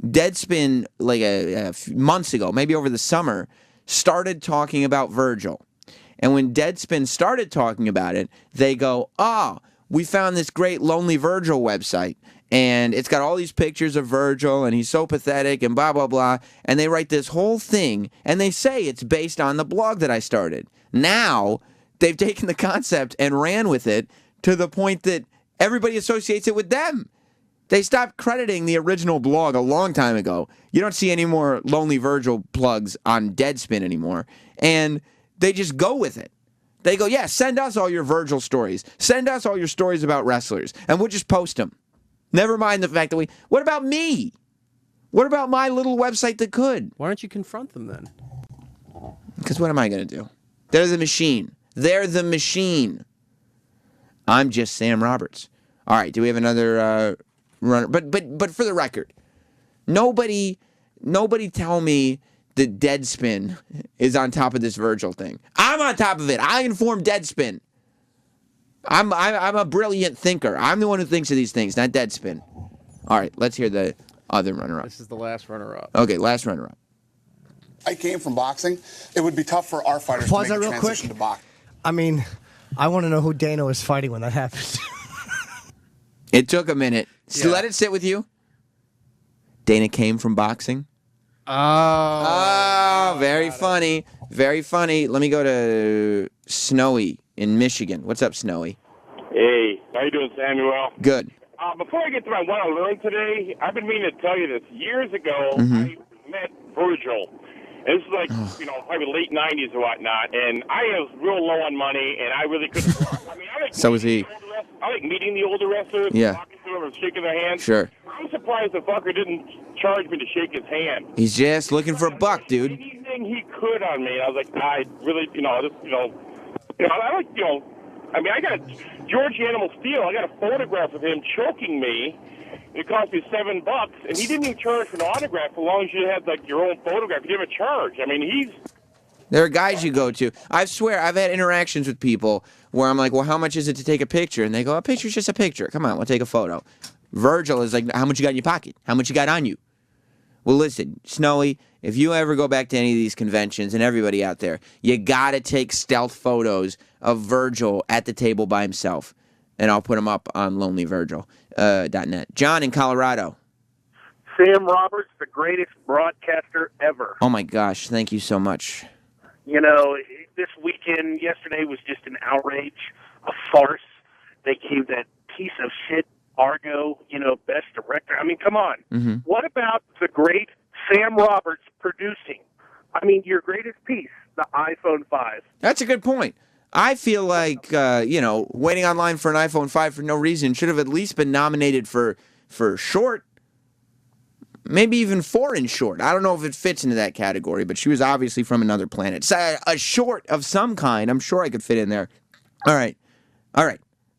Deadspin, like a few months ago, maybe over the summer, started talking about Virgil. And when Deadspin started talking about it, they go, we found this great Lonely Virgil website. And it's got all these pictures of Virgil, and he's so pathetic, and blah, blah, blah. And they write this whole thing, and they say it's based on the blog that I started. Now, they've taken the concept and ran with it to the point that everybody associates it with them. They stopped crediting the original blog a long time ago. You don't see any more Lonely Virgil plugs on Deadspin anymore. And they just go with it. They go, yeah, send us all your Virgil stories. Send us all your stories about wrestlers. And we'll just post them. Never mind the fact that what about me? What about my little website that could? Why don't you confront them then? Because what am I going to do? They're the machine. They're the machine. I'm just Sam Roberts. All right, do we have another runner? But for the record, nobody tell me that Deadspin is on top of this Virgil thing. I'm on top of it. I informed Deadspin. I'm a brilliant thinker. I'm the one who thinks of these things, not Deadspin. All right, let's hear the other runner-up. This is the last runner-up. Okay, last runner-up. I came from boxing. It would be tough for our fighters Pause to make that a real transition quick. to boxing. I mean, I want to know who Dano is fighting when that happens. It took a minute. So let it sit with you. Dana came from boxing. Oh, very funny. Very funny. Let me go to Snowy in Michigan. What's up, Snowy? Hey, how you doing, Samuel? Good. Before I get to my what I learned today, I've been meaning to tell you this. Years ago, Mhm. I met Virgil. And this is like, probably late 90s or whatnot. And I was real low on money, and I really couldn't. I mean, So was he. I like meeting the older wrestlers, Yeah. talking to them and shaking their hand. Sure. I'm surprised the fucker didn't charge me to shake his hand. He's just looking for a buck, dude. Anything he could on me. And I was like, I really, I like, I mean, I got George Animal Steel. I got a photograph of him choking me. It cost me $7, and he didn't even charge for an autograph as long as you had like your own photograph. He didn't charge. I mean, he's. There are guys you go to. I swear, I've had interactions with people where I'm like, well, how much is it to take a picture? And they go, a picture's just a picture. Come on, we'll take a photo. Virgil is like, how much you got in your pocket? How much you got on you? Well, listen, Snowy, if you ever go back to any of these conventions, and everybody out there, you got to take stealth photos of Virgil at the table by himself. And I'll put them up on lonelyvirgil.net. John in Colorado. Sam Roberts, the greatest broadcaster ever. Oh, my gosh. Thank you so much. You know, this weekend, yesterday was just an outrage, a farce. They gave that piece of shit, Argo, best director. I mean, come on. Mm-hmm. What about the great Sam Roberts producing? I mean, your greatest piece, the iPhone 5. That's a good point. I feel like, waiting online for an iPhone 5 for no reason should have at least been nominated for short. Maybe even 4 in short. I don't know if it fits into that category, but she was obviously from another planet. So a short of some kind, I'm sure I could fit in there. All right.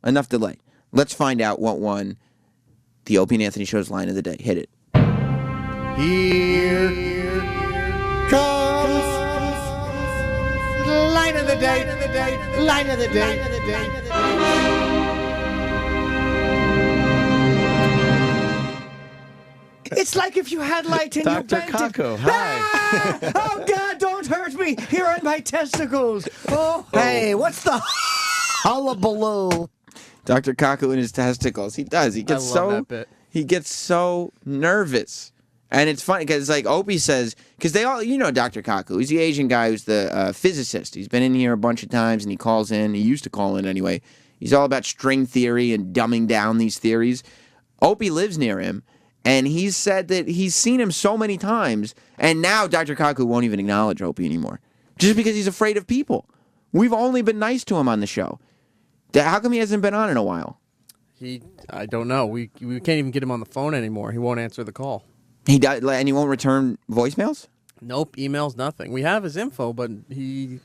Enough delay. Let's find out what won the Opie and Anthony Show's line of the day. Hit it. Here comes line of the day. Line of the day. It's like if you had light and you Dr. bent it. Kaku, hi. Ah! Oh, God, don't hurt me. Here are my testicles. Oh, hey, what's the hullabaloo? Dr. Kaku and his testicles. He does. He gets he gets so nervous. And it's funny because like Opie says, because they all, Dr. Kaku. He's the Asian guy who's the physicist. He's been in here a bunch of times and he calls in. He used to call in anyway. He's all about string theory and dumbing down these theories. Opie lives near him, and he's said that he's seen him so many times, and now Dr. Kaku won't even acknowledge Opie anymore, just because he's afraid of people. We've only been nice to him on the show. How come he hasn't been on in a while? I don't know. We can't even get him on the phone anymore. He won't answer the call. He does, and he won't return voicemails? Nope, emails, nothing. We have his info, but it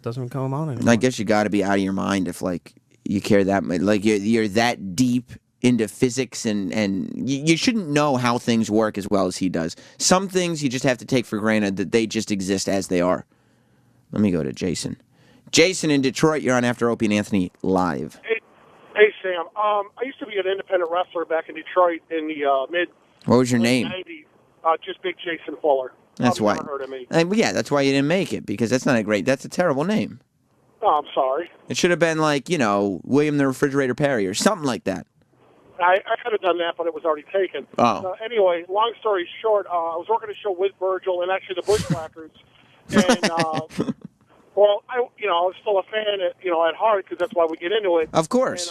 doesn't come on anymore. I guess you got to be out of your mind if like you care that much, like you're that deep into physics, and you shouldn't know how things work as well as he does. Some things you just have to take for granted that they just exist as they are. Let me go to Jason. Jason in Detroit, you're on After Opie and Anthony live. Hey Sam. I used to be an independent wrestler back in Detroit in the mid. What was your name? 90s. Just Big Jason Fuller. That's why. Never heard of me. Yeah, that's why you didn't make it, because that's a terrible name. Oh, I'm sorry. It should have been like, William the Refrigerator Perry or something like that. I could have done that, but it was already taken. Oh. Anyway, long story short, I was working a show with Virgil and actually the Bushwhackers. And, well, I was still a fan at heart, because that's why we get into it. Of course.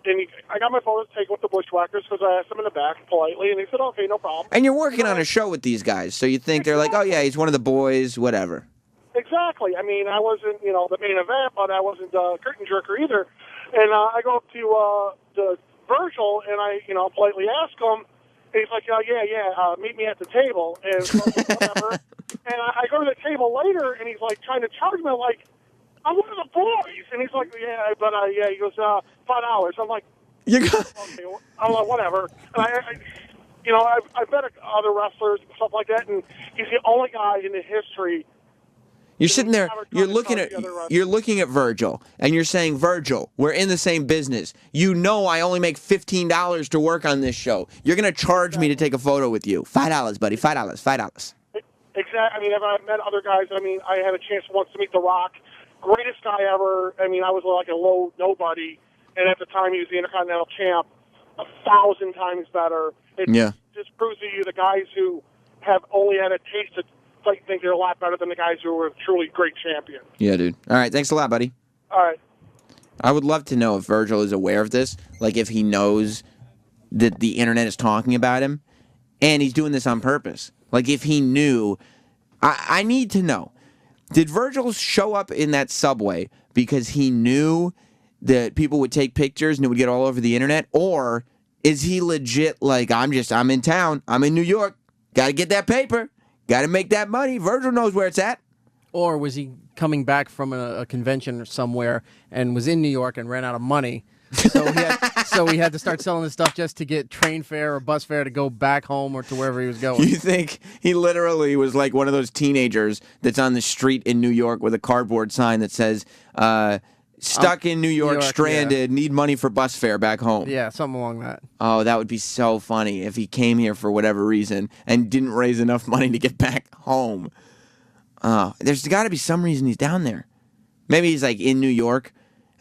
And I got my photos taken with the Bushwhackers because I asked them in the back politely, and they said, okay, no problem. And you're working on a show with these guys, so you think they're like, oh, yeah, he's one of the boys, whatever. Exactly. I mean, I wasn't, the main event, but I wasn't a curtain jerker either. And I go up to Virgil, and I, politely ask him, and he's like, meet me at the table, and whatever. And I go to the table later, and he's like trying to charge me, like, I'm one of the boys. And he's like, he goes, $5. I'm like, okay, I'm like, whatever. And I've met other wrestlers and stuff like that, and he's the only guy in the history. You're sitting there, you're looking at Virgil, and you're saying, Virgil, we're in the same business. I only make $15 to work on this show. You're going to charge me to take a photo with you. $5, buddy, $5. Exactly. I mean, I've met other guys. I mean, I had a chance once to meet The Rock. Greatest guy ever. I mean, I was like a low nobody, and at the time he was the Intercontinental Champ, 1,000 times better. It just proves to you the guys who have only had a taste of think they're a lot better than the guys who were truly great champions. Yeah, dude. All right, thanks a lot, buddy. All right. I would love to know if Virgil is aware of this, like if he knows that the internet is talking about him, and he's doing this on purpose. Like if he knew, I need to know. Did Virgil show up in that subway because he knew that people would take pictures and it would get all over the internet? Or is he legit like, I'm in town, I'm in New York, got to get that paper, got to make that money. Virgil knows where it's at. Or was he coming back from a convention or somewhere and was in New York and ran out of money? So he had to start selling this stuff just to get train fare or bus fare to go back home or to wherever he was going. You think he literally was like one of those teenagers that's on the street in New York with a cardboard sign that says, stuck in New York, stranded, need money for bus fare back home. Yeah, something along that. Oh, that would be so funny if he came here for whatever reason and didn't raise enough money to get back home. There's got to be some reason he's down there. Maybe he's like in New York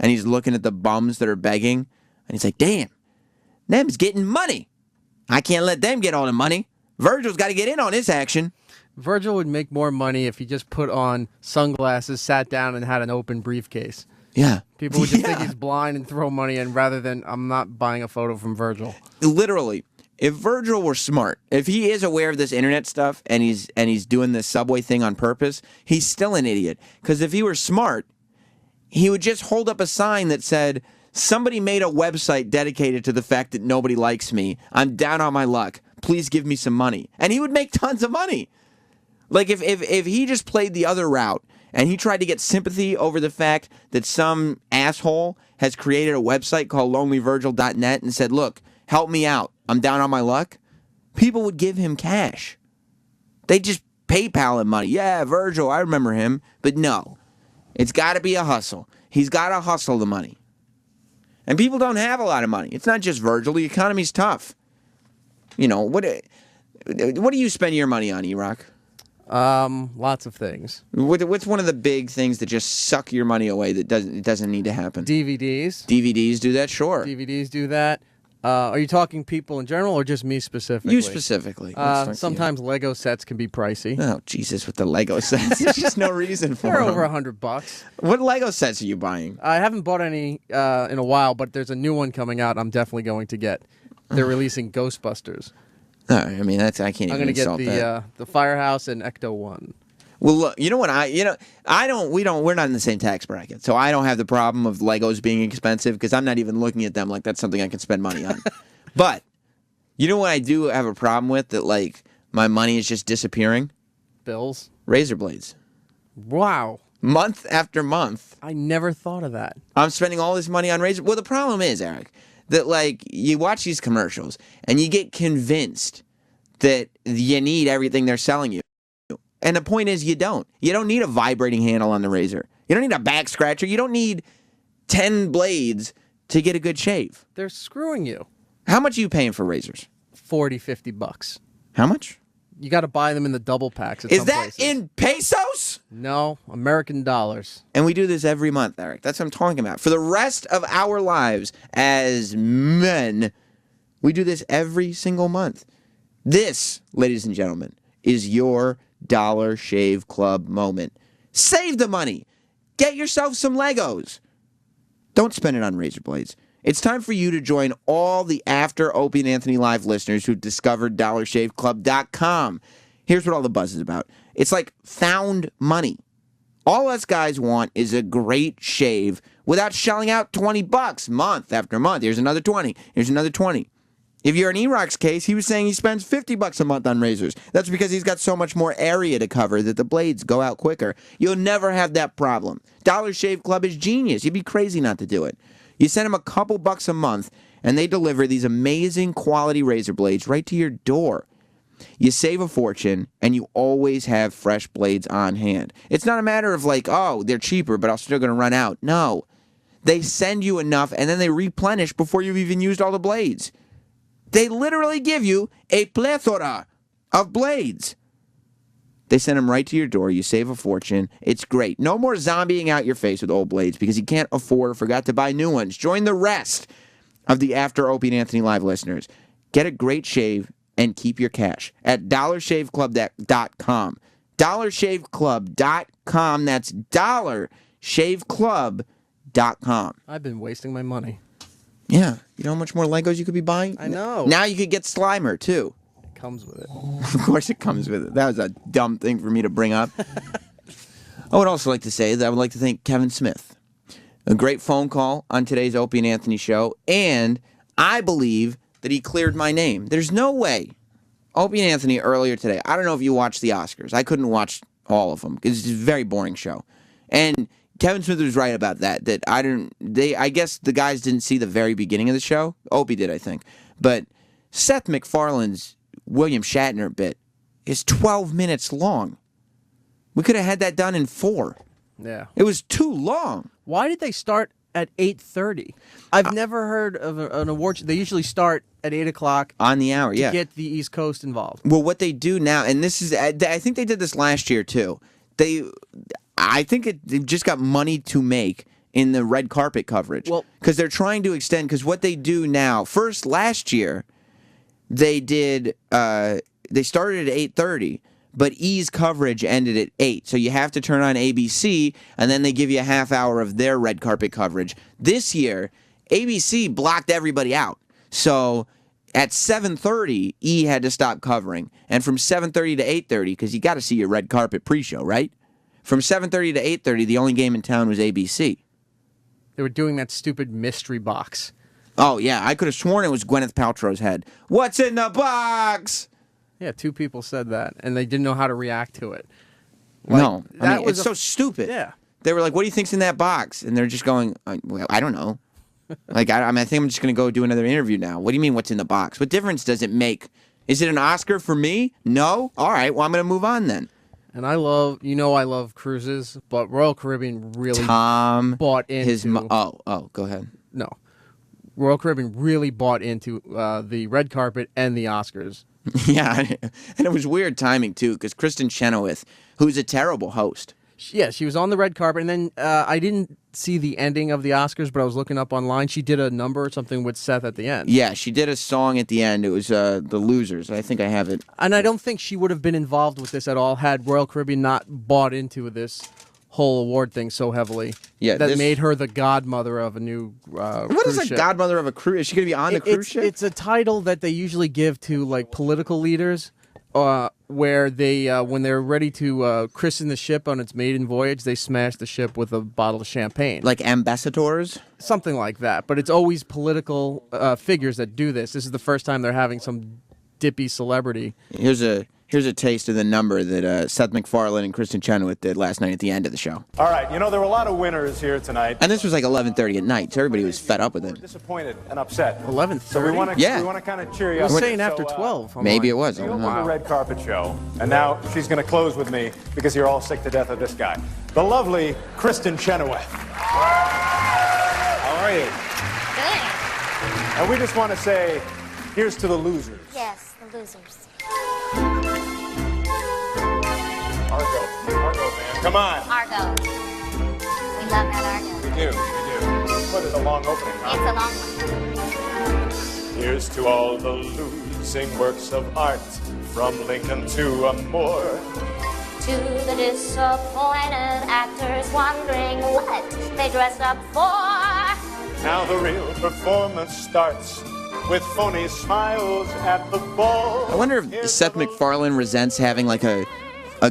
and he's looking at the bums that are begging, and he's like, damn, them's getting money. I can't let them get all the money. Virgil's got to get in on this action. Virgil would make more money if he just put on sunglasses, sat down, and had an open briefcase. Yeah. People would just think he's blind and throw money in rather than, I'm not buying a photo from Virgil. Literally. If Virgil were smart, if he is aware of this internet stuff and he's doing this subway thing on purpose, he's still an idiot. Because if he were smart, he would just hold up a sign that said, somebody made a website dedicated to the fact that nobody likes me. I'm down on my luck. Please give me some money. And he would make tons of money. Like if he just played the other route and he tried to get sympathy over the fact that some asshole has created a website called lonelyvirgil.net and said, look, help me out. I'm down on my luck. People would give him cash. They just PayPal him money. Yeah, Virgil, I remember him. But no. It's got to be a hustle. He's got to hustle the money. And people don't have a lot of money. It's not just Virgil. The economy's tough. What do you spend your money on, E-Rock? Lots of things. What's one of the big things that just suck your money away that doesn't need to happen? DVDs. DVDs do that, sure. DVDs do that. Are you talking people in general or just me specifically? You specifically. Sometimes Lego sets can be pricey. Oh, Jesus, with the Lego sets. There's just no reason for They're them. over $100. What Lego sets are you buying? I haven't bought any in a while, but there's a new one coming out I'm definitely going to get. They're releasing Ghostbusters. All right, I mean, I can't even I'm going to insult get the Firehouse and Ecto-1. Well, look, you know what? We're not in the same tax bracket, so I don't have the problem of Legos being expensive because I'm not even looking at them like that's something I can spend money on. But you know what I do have a problem with that, like, my money is just disappearing? Bills? Razor blades. Wow. Month after month. I never thought of that. I'm spending all this money on razor. Well, the problem is, Eric, that, like, you watch these commercials and you get convinced that you need everything they're selling you. And the point is, you don't. You don't need a vibrating handle on the razor. You don't need a back scratcher. You don't need 10 blades to get a good shave. They're screwing you. How much are you paying for razors? $40-$50. How much? You got to buy them in the double packs. Is that in pesos? No, American dollars. And we do this every month, Eric. That's what I'm talking about. For the rest of our lives as men, we do this every single month. This, ladies and gentlemen, is your Dollar Shave Club moment. Save the money. Get yourself some Legos. Don't spend it on razor blades. It's time for you to join all the After Opie and Anthony Live listeners who discovered DollarShaveClub.com. Here's what all the buzz is about. It's like found money. All us guys want is a great shave without shelling out $20 month after month. Here's another 20. Here's another 20. If you're in E-Rock's case, he was saying he spends $50 a month on razors. That's because he's got so much more area to cover that the blades go out quicker. You'll never have that problem. Dollar Shave Club is genius. You'd be crazy not to do it. You send them a couple bucks a month, and they deliver these amazing quality razor blades right to your door. You save a fortune, and you always have fresh blades on hand. It's not a matter of like, oh, they're cheaper, but I'm still going to run out. No. They send you enough, and then they replenish before you've even used all the blades. They literally give you a plethora of blades. They send them right to your door. You save a fortune. It's great. No more zombieing out your face with old blades because you can't afford or forgot to buy new ones. Join the rest of the After Opie and Anthony Live listeners. Get a great shave and keep your cash at DollarShaveClub.com. DollarShaveClub.com. That's DollarShaveClub.com. I've been wasting my money. Yeah. You know how much more Legos you could be buying? I know. Now you could get Slimer, too. It comes with it. Of course it comes with it. That was a dumb thing for me to bring up. I would also like to say that I would like to thank Kevin Smith. A great phone call on today's Opie and Anthony show, and I believe that he cleared my name. There's no way. Opie and Anthony earlier today, I don't know if you watched the Oscars. I couldn't watch all of them because it's a very boring show. And Kevin Smith was right about that. I guess the guys didn't see the very beginning of the show. Opie did, I think. But Seth MacFarlane's William Shatner bit is 12 minutes long. We could have had that done in 4. Yeah. It was too long. Why did they start at 8:30? I've never heard of an award show. They usually start at 8 o'clock on the hour. Yeah. To get the East Coast involved. Well, what they do now, and this is, I think they did this last year too. I think they just got money to make in the red carpet coverage. Well, because they're trying to extend. Because what they do now, first last year, they did. They started at 8:30. But E's coverage ended at 8. So you have to turn on ABC, and then they give you a half hour of their red carpet coverage. This year, ABC blocked everybody out. So at 7:30, E had to stop covering. And from 7:30 to 8:30, because you got to see your red carpet pre-show, right? From 7:30 to 8:30, the only game in town was ABC. They were doing that stupid mystery box. Oh, yeah. I could have sworn it was Gwyneth Paltrow's head. What's in the box? Yeah, 2 people said that, and they didn't know how to react to it. No. I mean, it's so stupid. Yeah. They were like, what do you think's in that box? And they're just going, well, I don't know. I think I'm just going to go do another interview now. What do you mean, what's in the box? What difference does it make? Is it an Oscar for me? No? All right, well, I'm going to move on then. And I love cruises, but Royal Caribbean really bought into... go ahead. No. Royal Caribbean really bought into the red carpet and the Oscars. Yeah, and it was weird timing, too, because Kristen Chenoweth, who's a terrible host. Yeah, she was on the red carpet, and then I didn't see the ending of the Oscars, but I was looking up online. She did a number or something with Seth at the end. Yeah, she did a song at the end. It was The Losers. I think I have it. And I don't think she would have been involved with this at all had Royal Caribbean not bought into this whole award thing so heavily. Yeah, that made her the godmother of a new What is a godmother of a cruise? Is she going to be on the cruise ship? It's a title that they usually give to like political leaders, where they when they're ready to christen the ship on its maiden voyage, they smash the ship with a bottle of champagne. Like ambassadors? Something like that. But it's always political figures that do this. This is the first time they're having some dippy celebrity. Here's a taste of the number that Seth MacFarlane and Kristen Chenoweth did last night at the end of the show. All right, there were a lot of winners here tonight. And this was like 11:30 at night, so everybody was fed up with it. Disappointed and upset. 11:30. So we want to kind of cheer you up. I was saying after 12. Maybe it was. She opened the red carpet show, and now she's going to close with me because you're all sick to death of this guy, the lovely Kristen Chenoweth. How are you? Good. And we just want to say, here's to the losers. Yes, the losers. Argo, man, come on. Argo. We love that Argo. We do. But it's a long opening, huh? It's a long one. Here's to all the losing works of art, from Lincoln to Amore. To the disappointed actors wondering what they dressed up for. Now the real performance starts with phony smiles at the ball. I wonder if Seth MacFarlane resents having like a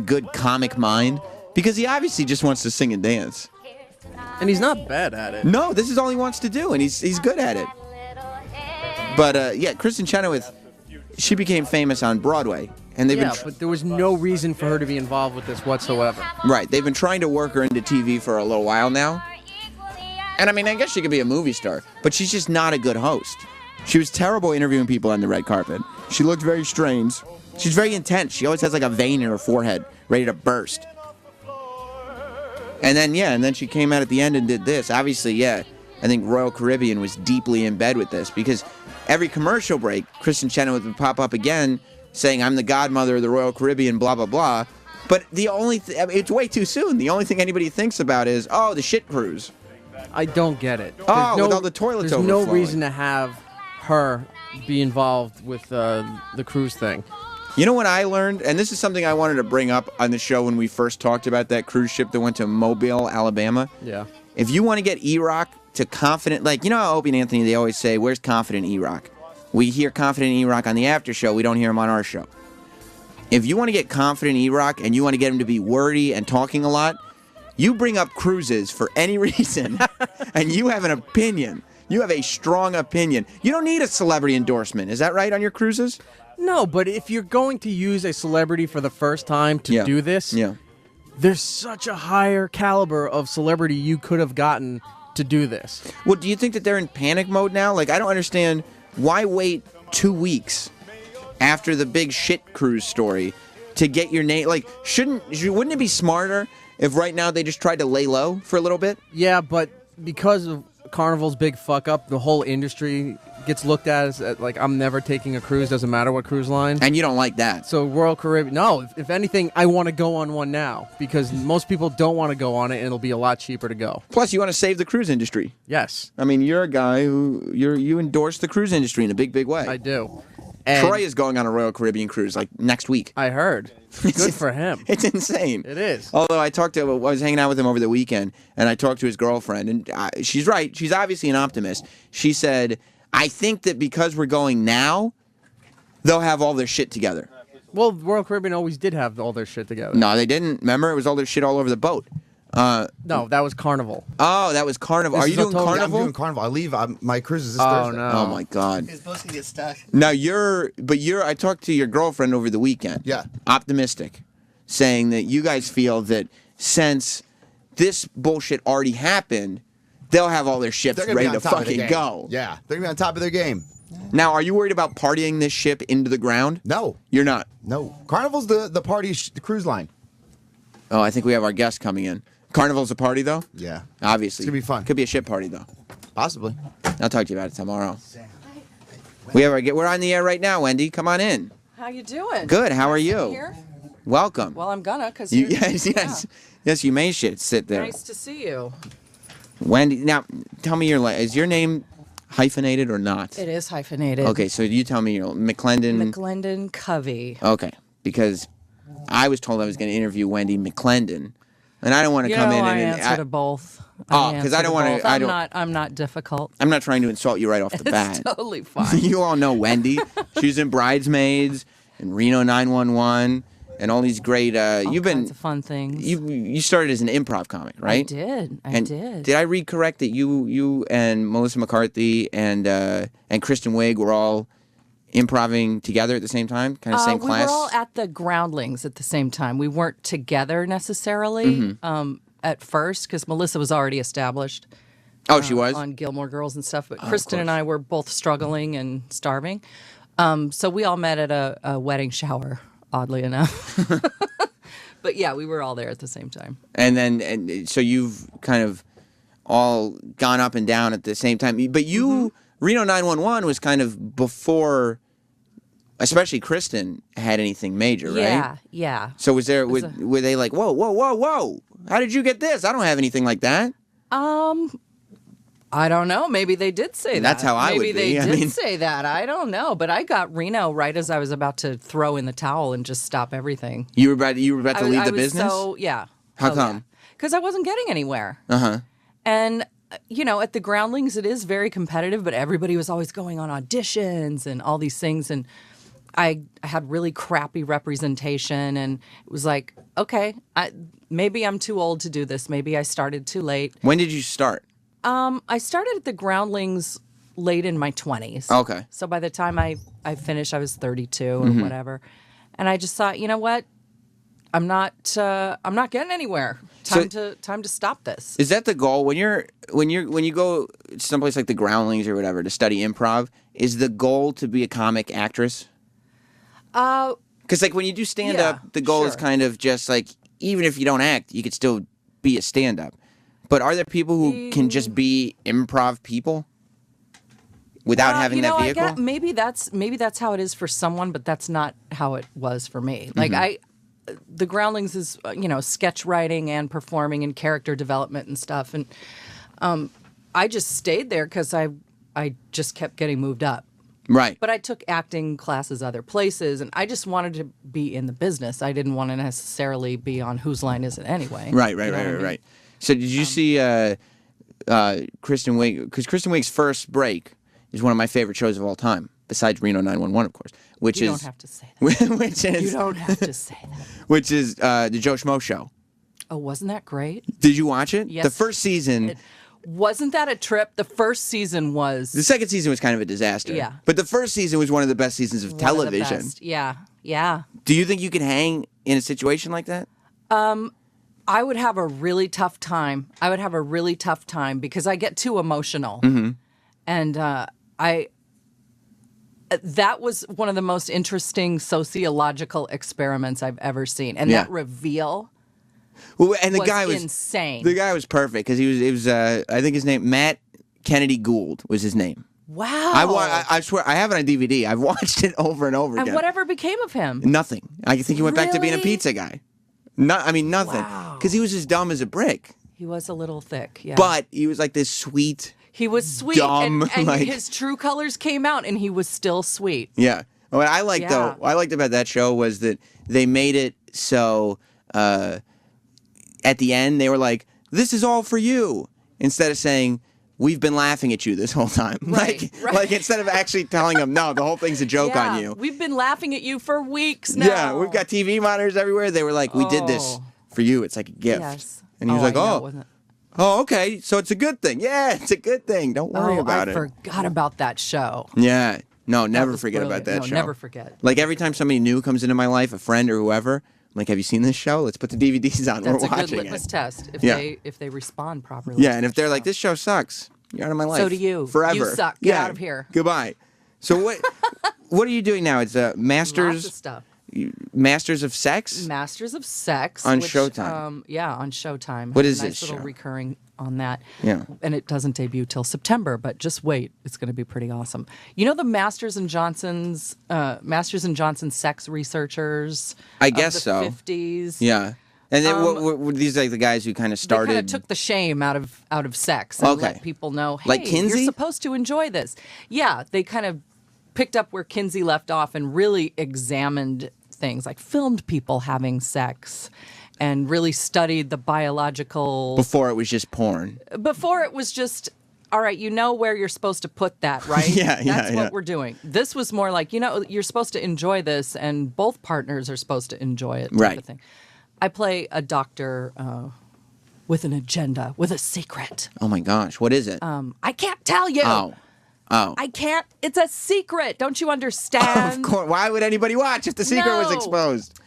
good comic mind, because he obviously just wants to sing and dance. And he's not bad at it. No, this is all he wants to do, and he's good at it. But yeah, Kristen Chenoweth, she became famous on Broadway, and they've been but there was no reason for her to be involved with this whatsoever. Right, they've been trying to work her into TV for a little while now. And I mean, I guess she could be a movie star, but she's just not a good host. She was terrible interviewing people on the red carpet. She looked very strange. She's very intense. She always has like a vein in her forehead, ready to burst. And then she came out at the end and did this. Obviously, I think Royal Caribbean was deeply in bed with this, because every commercial break, Kristen Chenoweth would pop up again saying, I'm the godmother of the Royal Caribbean, blah, blah, blah. But the only it's way too soon. The only thing anybody thinks about is, oh, the shit cruise. I don't get it. With all the toilets There's no overflowing. reason to have her be involved with the cruise thing. You know what I learned? And this is something I wanted to bring up on the show when we first talked about that cruise ship that went to Mobile, Alabama. Yeah. If you want to get E-Rock to confident, like, you know how Opie and Anthony, they always say, where's confident E-Rock? We hear confident E-Rock on the after show. We don't hear him on our show. If you want to get confident E-Rock and you want to get him to be wordy and talking a lot, you bring up cruises for any reason and you have an opinion. You have a strong opinion. You don't need a celebrity endorsement. Is that right on your cruises? No, but if you're going to use a celebrity for the first time to do this, there's such a higher caliber of celebrity you could have gotten to do this. Well, do you think that they're in panic mode now? Like, I don't understand. Why wait 2 weeks after the big shit cruise story to get your name? Like, wouldn't it be smarter if right now they just tried to lay low for a little bit? Yeah, but because of Carnival's big fuck up, the whole industry gets looked at as like, I'm never taking a cruise, doesn't matter what cruise line. And you don't like that. So Royal Caribbean, no, if anything, I want to go on one now, because most people don't want to go on it, and it'll be a lot cheaper to go. Plus, you want to save the cruise industry. Yes. I mean, you're a guy who, you endorse the cruise industry in a big, big way. I do. And Troy is going on a Royal Caribbean cruise, like, next week. I heard. Good for him. It's insane. It is. Although I was hanging out with him over the weekend, and I talked to his girlfriend, and she's right. She's obviously an optimist. She said, I think that because we're going now, they'll have all their shit together. Well, Royal Caribbean always did have all their shit together. No, they didn't. Remember, it was all their shit all over the boat. No, that was Carnival. Oh, that was Carnival. Are you doing Carnival? I'm doing Carnival. I leave. My cruise is this Oh, Thursday. no. Oh, my God. You're supposed to get stuck. Now, I talked to your girlfriend over the weekend. Yeah. Optimistic, saying that you guys feel that since this bullshit already happened, they'll have all their ships They're gonna be ready on to top of their fucking game. go. Yeah, they're going to be on top of their game. Now, are you worried about partying this ship into the ground? No. You're not? No. Carnival's the party, the cruise line. Oh, I think we have our guest coming in. Carnival's a party, though? Yeah. Obviously. It's going to be fun. Could be a ship party, though. Possibly. I'll talk to you about it tomorrow. We're on the air right now, Wendy. Come on in. How you doing? Good. How are Sit you? here? Welcome. Well, I'm gonna, because Yes, you may sit there. Nice to see you. Wendy, now tell me is your name hyphenated or not? It is hyphenated. Okay, so you tell me your McClendon. McClendon Covey. Okay, because I was told I was going to interview Wendy McClendon, and I don't want to come in I and answer to both. because I don't want to. I'm not difficult. I'm not trying to insult you right off the bat. It's totally fine. You all know Wendy. She's in Bridesmaids and Reno 911 and all these great. You've been kinds of fun things. You started as an improv comic, right? I did. Did I read correct that you and Melissa McCarthy and Kristen Wiig were all improving together at the same time, kind of same class? We were all at the Groundlings at the same time. We weren't together necessarily at first because Melissa was already established. Oh, she was? On Gilmore Girls and stuff. But Kristen and I were both struggling and starving. So we all met at a wedding shower, oddly enough. But yeah, we were all there at the same time. And so you've kind of all gone up and down at the same time. But you, Reno 911 was kind of before, especially Kristen, had anything major, right? Yeah. So were they like, whoa, how did you get this? I don't have anything like that. I don't know. Maybe they did say that. That's how I would be. Maybe they did say that. I don't know. But I got Reno right as I was about to throw in the towel and just stop everything. You were about to leave the business? So, yeah. How come? Because I wasn't getting anywhere. Uh-huh. And, at the Groundlings, it is very competitive, but everybody was always going on auditions and all these things. And I had really crappy representation. And it was like, okay, maybe I'm too old to do this. Maybe I started too late. When did you start? I started at the Groundlings late in my 20s. Okay. So by the time I finished, I was 32 or whatever. And I just thought, you know what? I'm not getting anywhere. Time to stop this. Is that the goal when you go someplace like the Groundlings or whatever to study improv? Is the goal to be a comic actress? Because like when you do stand up, the goal is kind of just like even if you don't act, you could still be a stand up. But are there people who can just be improv people without having that vehicle? Maybe that's how it is for someone, but that's not how it was for me. Like the Groundlings is sketch writing and performing and character development and stuff, and I just stayed there because I just kept getting moved up. Right. But I took acting classes other places, and I just wanted to be in the business. I didn't want to necessarily be on Whose Line Is It Anyway? Right. So did you see Kristen Wiig? Because Kristen Wiig's First Break is one of my favorite shows of all time, besides Reno 911, of course. You don't have to say that. You don't have to say that. Which is the Joe Schmo Show. Oh, wasn't that great? Did you watch it? Yes. The first season. Wasn't that a trip? The first season was. The second season was kind of a disaster. Yeah. But the first season was one of the best seasons of television. Yeah. Do you think you could hang in a situation like that? I would have a really tough time. Because I get too emotional. And that was one of the most interesting sociological experiments I've ever seen. And that reveal the guy was insane. The guy was perfect because it was I think his name, Matt Kennedy Gould was his name. Wow. I swear, I have it on DVD. I've watched it over and over again. And whatever became of him? Nothing. I think he went back to being a pizza guy. Nothing. Because he was as dumb as a brick. He was a little thick, yeah. But he was like this sweet. He was sweet, dumb, and his true colors came out, and he was still sweet. Yeah. What I liked about that show was that they made it so at the end they were like, "This is all for you," instead of saying, "We've been laughing at you this whole time." Right. Like instead of actually telling them, "No, the whole thing's a joke on you." We've been laughing at you for weeks now. Yeah, we've got TV monitors everywhere. They were like, "We did this for you. It's like a gift." Yes. And he was like, "Oh, okay, so it's a good thing." Yeah, it's a good thing. Don't worry about it. I forgot about that show. Yeah. No, never forget about that show. Never forget. Like every time somebody new comes into my life, a friend or whoever, I'm like, "Have you seen this show? Let's put the DVDs on. That's We're watching it." That's a good litmus test if they respond properly. Yeah, and if they're like, "This show sucks," you're out of my life. So do you. Forever. You suck. Get out of here. Goodbye. So what are you doing now? It's Masters. Lots of stuff. Masters of Sex? Masters of Sex on Showtime. On Showtime. What is nice this little show? recurring. on that. Yeah. And it doesn't debut till September, but just wait. It's going to be pretty awesome. You know the Masters and Johnson sex researchers I guess of so. the 50s? Yeah. And then were these like the guys who kind of started? They kind of took the shame out of sex and let people know, hey, like Kinsey? You're supposed to enjoy this. Yeah, they kind of picked up where Kinsey left off and really examined things, like filmed people having sex and really studied the biological... Before it was just porn. Before it was just, all right, you know where you're supposed to put that, right? That's what we're doing. This was more like, you're supposed to enjoy this and both partners are supposed to enjoy it. Type of thing. I play a doctor with an agenda, with a secret. Oh my gosh, what is it? I can't tell you. Oh. I can't. It's a secret. Don't you understand? Of course. Why would anybody watch if the secret was exposed?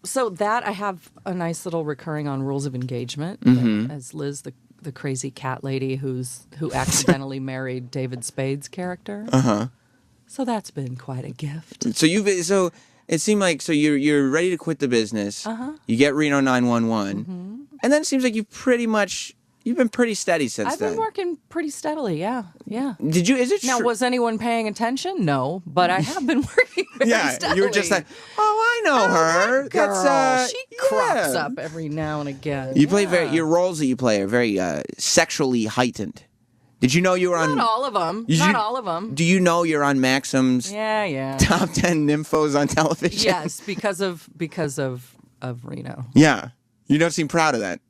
So that I have a nice little recurring on Rules of Engagement as Liz, the crazy cat lady who accidentally married David Spade's character. So that's been quite a gift. So it seemed like you're ready to quit the business. You get Reno 911, and then it seems like you've been pretty steady since then. I've been working pretty steadily, yeah. Did you? Is it now? Was anyone paying attention? No, but I have been working very steadily. You were just like, I know her. That girl, That's, she crops up every now and again. You play your roles that you play are very sexually heightened. Did you know you were on? Not all of them. Not all of them. Do you know you're on Maxim's? Yeah. Top 10 nymphos on television. Yes, because of Reno. Yeah, you don't seem proud of that.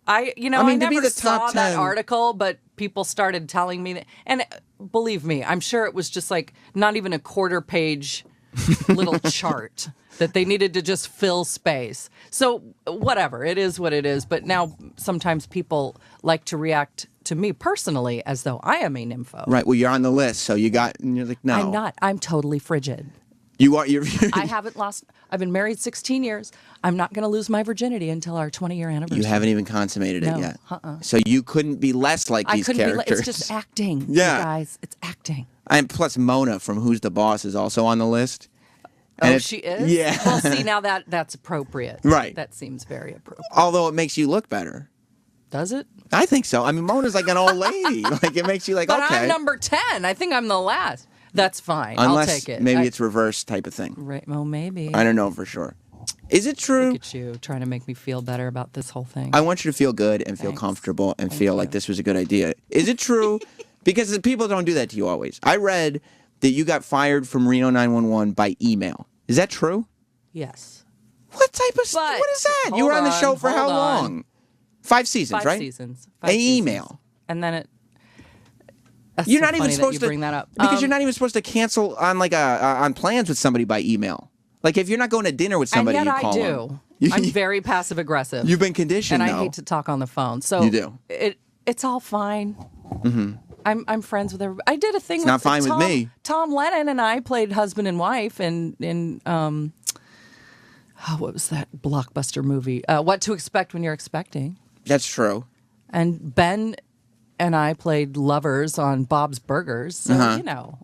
I never saw that article, but people started telling me that. And believe me, I'm sure it was just like not even a quarter-page little chart that they needed to just fill space. So whatever, it is what it is. But now sometimes people like to react to me personally as though I am a nympho. Right, well, you're on the list, so you're like, no. I'm not. I'm totally frigid. You are. I haven't lost. I've been married 16 years. I'm not going to lose my virginity until our 20-year anniversary. You haven't even consummated it yet. So you couldn't be less like these characters. It's just acting. Yeah, you guys, it's acting. And plus, Mona from Who's the Boss is also on the list. And she is. Yeah. Well, see, now that's appropriate. Right. That seems very appropriate. Although it makes you look better. Does it? I think so. I mean, Mona's like an old lady. Like it makes you like, but okay. I'm number 10. I think I'm the last. That's fine. Unless I'll take it. Maybe it's reverse type of thing. Right. Well, maybe. I don't know for sure. Is it true? Look at you trying to make me feel better about this whole thing. I want you to feel good and feel comfortable and feel like this was a good idea. Is it true? Because people don't do that to you always. I read that you got fired from Reno 911 by email. Is that true? Yes. What type of stuff? What is that? You were on the show for how long? 5 seasons, right? 5 seasons. An email. And then it... You're not even supposed to bring that up because you're not even supposed to cancel on on plans with somebody by email. Like if you're not going to dinner with somebody, and yet you call I them. do. I'm very passive aggressive. You've been conditioned, and though. I hate to talk on the phone. So you do. It's all fine. Mm-hmm. I'm friends with everybody. I did a thing. It's not fine Tom, with me. Tom Lennon and I played husband and wife in what was that blockbuster movie? What to Expect When You're Expecting. That's true. And Ben and I played lovers on Bob's Burgers. So,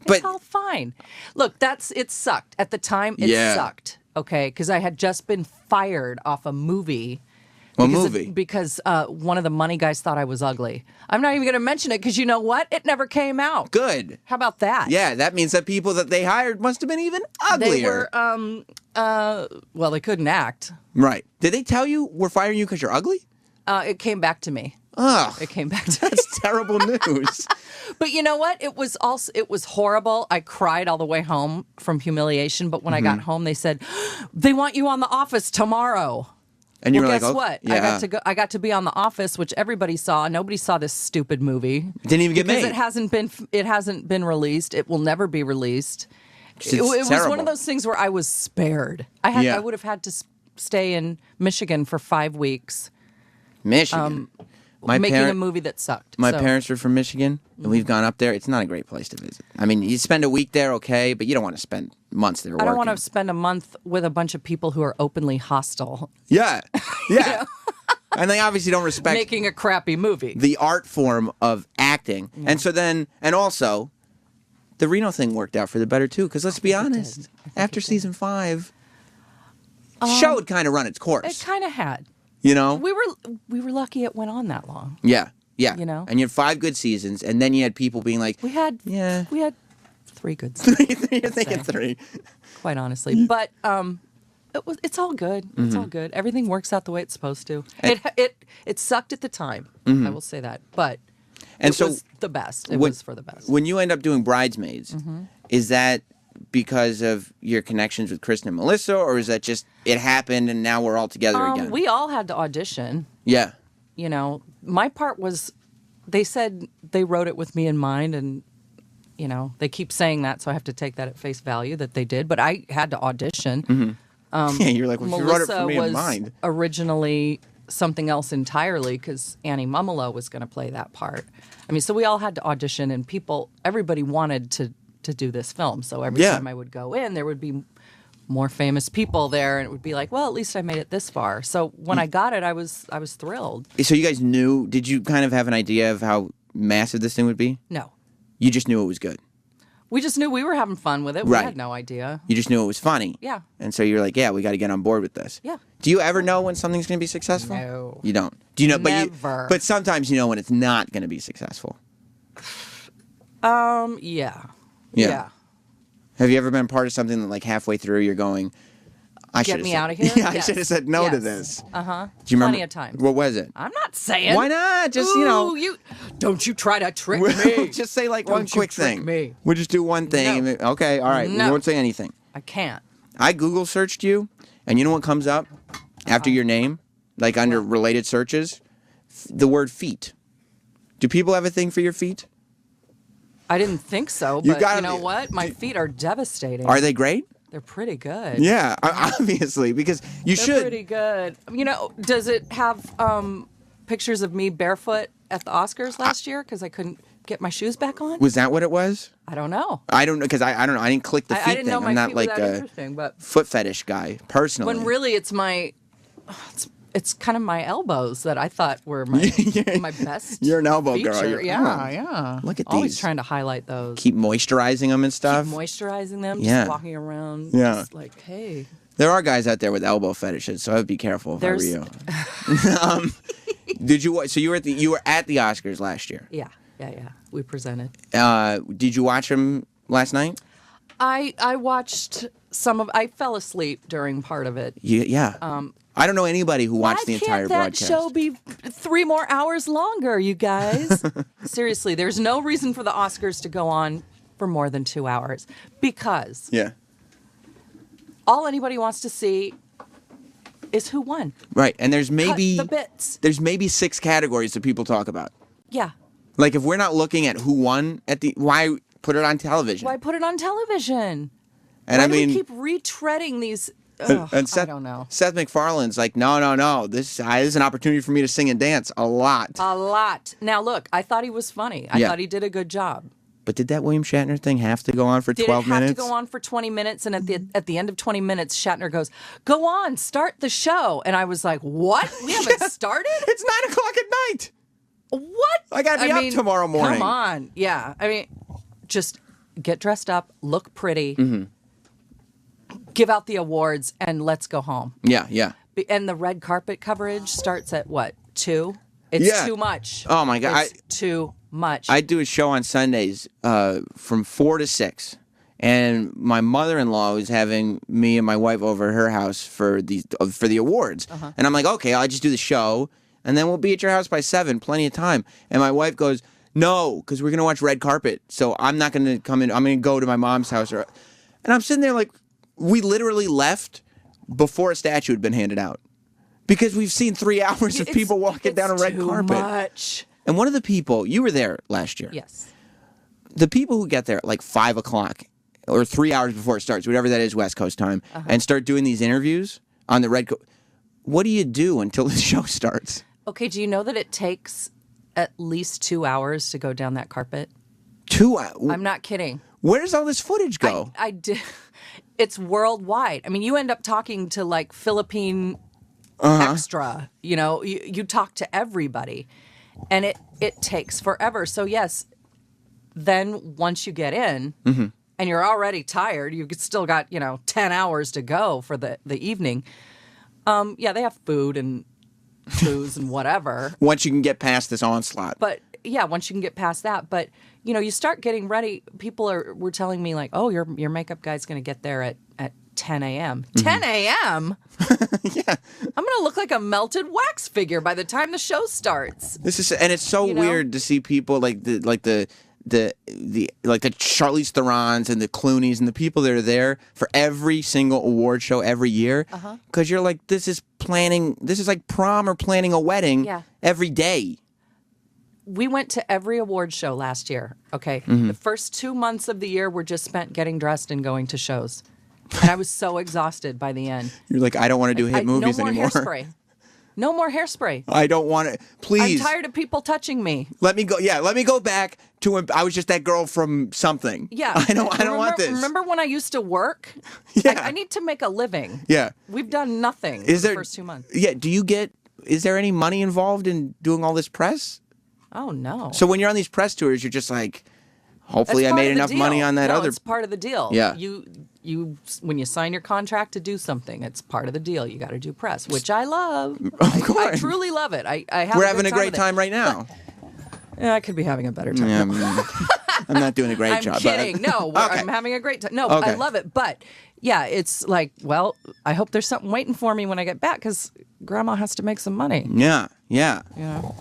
it's all fine. Look, it sucked. At the time, it sucked. Okay, because I had just been fired off a movie. What movie? Because one of the money guys thought I was ugly. I'm not even going to mention it because you know what? It never came out. Good. How about that? Yeah, that means that people that they hired must have been even uglier. They were, well, they couldn't act. Right. Did they tell you we're firing you because you're ugly? It came back to me. Ugh. It came back to me. That's terrible news. But you know what? It was horrible. I cried all the way home from humiliation. But when I got home, they said, they want you on The Office tomorrow. And you were guess like, what? Yeah. I got to be on The Office, which everybody saw. Nobody saw this stupid movie. It didn't even get made. Because it hasn't been released. It will never be released. It was one of those things where I was spared. I would have had to stay in Michigan for 5 weeks. Michigan. Making a movie that sucked. My parents are from Michigan, and we've gone up there. It's not a great place to visit. I mean, you spend a week there, okay, but you don't want to spend months there working. I don't want to spend a month with a bunch of people who are openly hostile. Yeah, yeah. And they obviously don't respect... Making a crappy movie. The art form of acting. Yeah. And so then, and also, the Reno thing worked out for the better, too, because let's be honest, after season 5, the show had kind of run its course. It kind of had. You know? We were lucky it went on that long. Yeah. Yeah. You know? And you had 5 good seasons, and then you had people being like, We had 3 good You're seasons. thinking 3. Quite honestly. But it's all good. It's all Mhm. good. Everything works out the way it's supposed to. It sucked at the time. Mhm. I will say that. But And it so was the best. It when- was for the best. When you end up doing Bridesmaids, Mhm. is that because of your connections with Kristen and Melissa, or is that just it happened and now we're all together again? We all had to audition. Yeah. You know, my part was, they said they wrote it with me in mind, and, you know, they keep saying that, so I have to take that at face value that they did, but I had to audition. Mhm. Yeah, you're like, well, if you wrote it for Melissa me in was mind. originally something else entirely because Annie Mumolo was going to play that part. I mean, so we all had to audition, and everybody wanted to do this film. So every Yeah. time I would go in, there would be more famous people there, and it would be like, well, at least I made it this far. So when I got it, I was thrilled. So you guys knew, did you kind of have an idea of how massive this thing would be? No. You just knew it was good. We just knew we were having fun with it. Right. We had no idea. You just knew it was funny. Yeah. And so you're like, yeah, we got to get on board with this. Yeah. Do you ever know when something's going to be successful? No. You don't. Do you know? Never. But sometimes you know when it's not going to be successful. Yeah. Yeah. Have you ever been part of something that like halfway through you're going, I Get should me have out of here? Yeah, I Yes. should have said no to Yes. this. Uh-huh. Do you remember? Plenty of times. What was it? I'm not saying. Why not? Just, you know. Ooh, don't you try to trick We'll me. just say like Don't one you quick trick thing. me. We'll just do one thing. No. And then- okay, all right. We No. won't say anything. I can't. I Google searched you, and you know what comes up after your name? Like under related searches? The word feet. Do people have a thing for your feet? I didn't think so, You but gotta you know be- what? My feet are devastating. Are they great? They're pretty good. Yeah, obviously, because you They're should. pretty good. You know, does it have pictures of me barefoot at the Oscars last year because I couldn't get my shoes back on? Was that what it was? I don't know. I don't know, because I don't know. I didn't click the I feet didn't thing. know my I'm not feet were like that a interesting, but foot fetish guy, personally. when really it's my, it's kind of my elbows that I thought were my my best. You're an elbow feature. girl. You're- Yeah, oh, yeah. Look at Always these. trying to highlight those. Keep moisturizing them and stuff. Keep moisturizing them. Yeah. Just walking around. Yeah. Just like, hey. There are guys out there with elbow fetishes, so I'd be careful if I were you. Did you? So you were at the Oscars last year. Yeah. We presented. Did you watch them last night? I watched some of. I fell asleep during part of it. Yeah. I don't know anybody who watched the entire Why can't that broadcast. show be 3 more hours longer, you guys? Seriously, there's no reason for the Oscars to go on for more than 2 hours because Yeah. all anybody wants to see is who won. Right, and there's maybe Cut the bits. there's maybe 6 categories that people talk about. Yeah. Like if we're not looking at who won why put it on television? Why put it on television? And Why I do mean, we keep retreading these? Ugh, and Seth, I don't know. Seth MacFarlane's like, no. This is an opportunity for me to sing and dance a lot. A lot. Now look, I thought he was funny. I Yeah. thought he did a good job. But did that William Shatner thing have to go on for Did 12 it have minutes? to go on for 20 minutes? And at the end of 20 minutes, Shatner goes, "Go on, start the show." And I was like, "What? We haven't started? It's 9 o'clock at night. What? I gotta be up tomorrow morning." Come on, yeah. I mean, just get dressed up, look pretty, Mm-hmm. give out the awards, and let's go home. Yeah. And the red carpet coverage starts at what, 2? It's Yeah. too much. Oh, my God. It's too much. I do a show on Sundays from 4 to 6. And my mother-in-law was having me and my wife over at her house for the awards. Uh-huh. And I'm like, okay, I'll just do the show, and then we'll be at your house by 7, plenty of time. And my wife goes, no, because we're going to watch red carpet, so I'm not going to come in. I'm going to go to my mom's house. And I'm sitting there like, we literally left before a statue had been handed out. Because we've seen 3 hours of people walking down a red carpet. Too much. And one of the people, you were there last year. Yes. The people who get there at like 5 o'clock or 3 hours before it starts, whatever that is, West Coast time, and start doing these interviews on the red carpet. What do you do until the show starts? Okay, do you know that it takes at least 2 hours to go down that carpet? 2 hours? I'm not kidding. Where does all this footage go? I did. It's worldwide. I mean, you end up talking to like Philippine extra. You know, you talk to everybody, and it takes forever. So yes, then once you get in and you're already tired, you've still got 10 hours to go for the evening. Yeah, they have food and booze and whatever. Once you can get past this onslaught. But yeah, once you can get past that, but you know, you start getting ready. People were telling me like, "Oh, your makeup guy's going to get there at 10 a.m." 10 a.m. Yeah, I'm going to look like a melted wax figure by the time the show starts. And it's so weird to see people like the Charlize Therons and the Clooneys and the people that are there for every single award show every year. Because you're like, this is like prom or planning a wedding every day. We went to every award show last year. Okay. Mm-hmm. The first 2 months of the year were just spent getting dressed and going to shows. And I was so exhausted by the end. You're like, I don't want to do hit movies no more anymore. Hairspray. No more hairspray. I don't want to. Please. I'm tired of people touching me. Let me go. Yeah, let me go back to when I was just that girl from something. Yeah. I don't want this. Remember when I used to work? Yeah. I need to make a living. Yeah. We've done nothing for the first 2 months. Yeah. Is there any money involved in doing all this press? Oh, no. So when you're on these press tours, you're just like, hopefully I made enough money on that other. It's part of the deal. Yeah. You when you sign your contract to do something, it's part of the deal. You got to do press, which I love. I truly love it. We're having a great time right now. I could be having a better time. Yeah, I'm not doing a great job. I'm kidding. No, I'm having a great time. No, I love it. But yeah, it's like, well, I hope there's something waiting for me when I get back because Grandma has to make some money. Yeah. Yeah.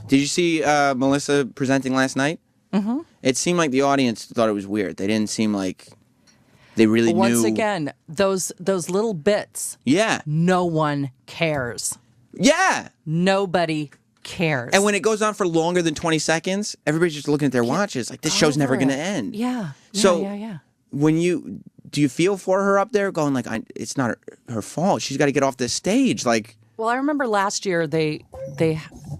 Did you see Melissa presenting last night? Mm-hmm. It seemed like the audience thought it was weird. They didn't seem like they really knew. Once again, those little bits. Yeah. No one cares. Yeah. Nobody cares. And when it goes on for longer than 20 seconds, everybody's just looking at their watches like, this show's never going to end. Yeah. So yeah. Do you feel for her up there going like, it's not her fault. She's got to get off this stage. Like, well, I remember last year they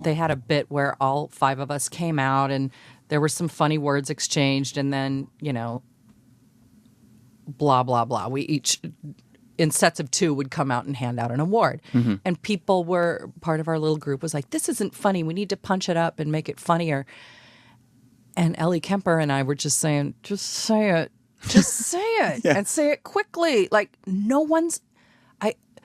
had a bit where all 5 of us came out and there were some funny words exchanged and then, you know, blah, blah, blah. We each, in sets of 2, would come out and hand out an award. Mm-hmm. And people were, part of our little group was like, this isn't funny. We need to punch it up and make it funnier. And Ellie Kemper and I were just saying, just say it. Just say it. Yeah. And say it quickly. Like,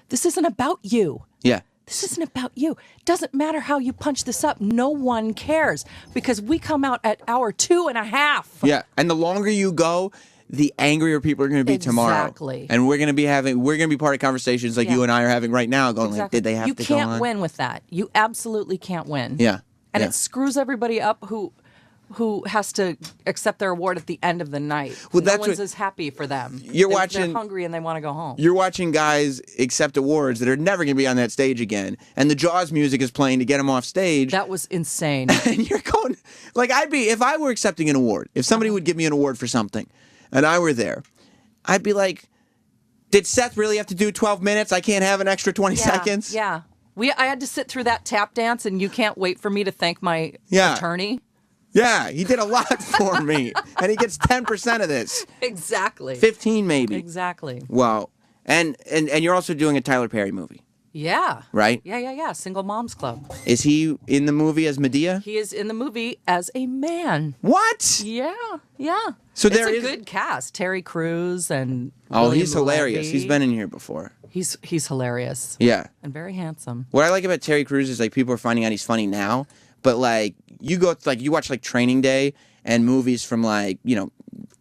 this isn't about you. Yeah. This isn't about you. Doesn't matter how you punch this up. No one cares because we come out at hour 2.5. Yeah. And the longer you go, the angrier people are going to be tomorrow. Exactly. And we're going to be part of conversations like you and I are having right now going like, did they have to go on? You can't win with that. You absolutely can't win. Yeah. And it screws everybody up who has to accept their award at the end of the night. Well, no one's as happy for them. They're hungry and they want to go home. You're watching guys accept awards that are never going to be on that stage again, and the Jaws music is playing to get them off stage. That was insane. And you're going like, if I were accepting an award, if somebody would give me an award for something, and I were there, I'd be like, did Seth really have to do 12 minutes? I can't have an extra 20 seconds. Yeah. I had to sit through that tap dance, and you can't wait for me to thank my attorney. Yeah, he did a lot for me, and he gets 10% of this. Exactly. 15 maybe. Exactly. Wow. And you're also doing a Tyler Perry movie. Yeah. Right? Yeah. Single Moms Club. Is he in the movie as Medea? He is in the movie as a man. What? Yeah. So it's a good cast. Terry Crews and he's hilarious. He's been in here before. He's hilarious. Yeah. And very handsome. What I like about Terry Crews is like people are finding out he's funny now, but like you watch like Training Day and movies from like,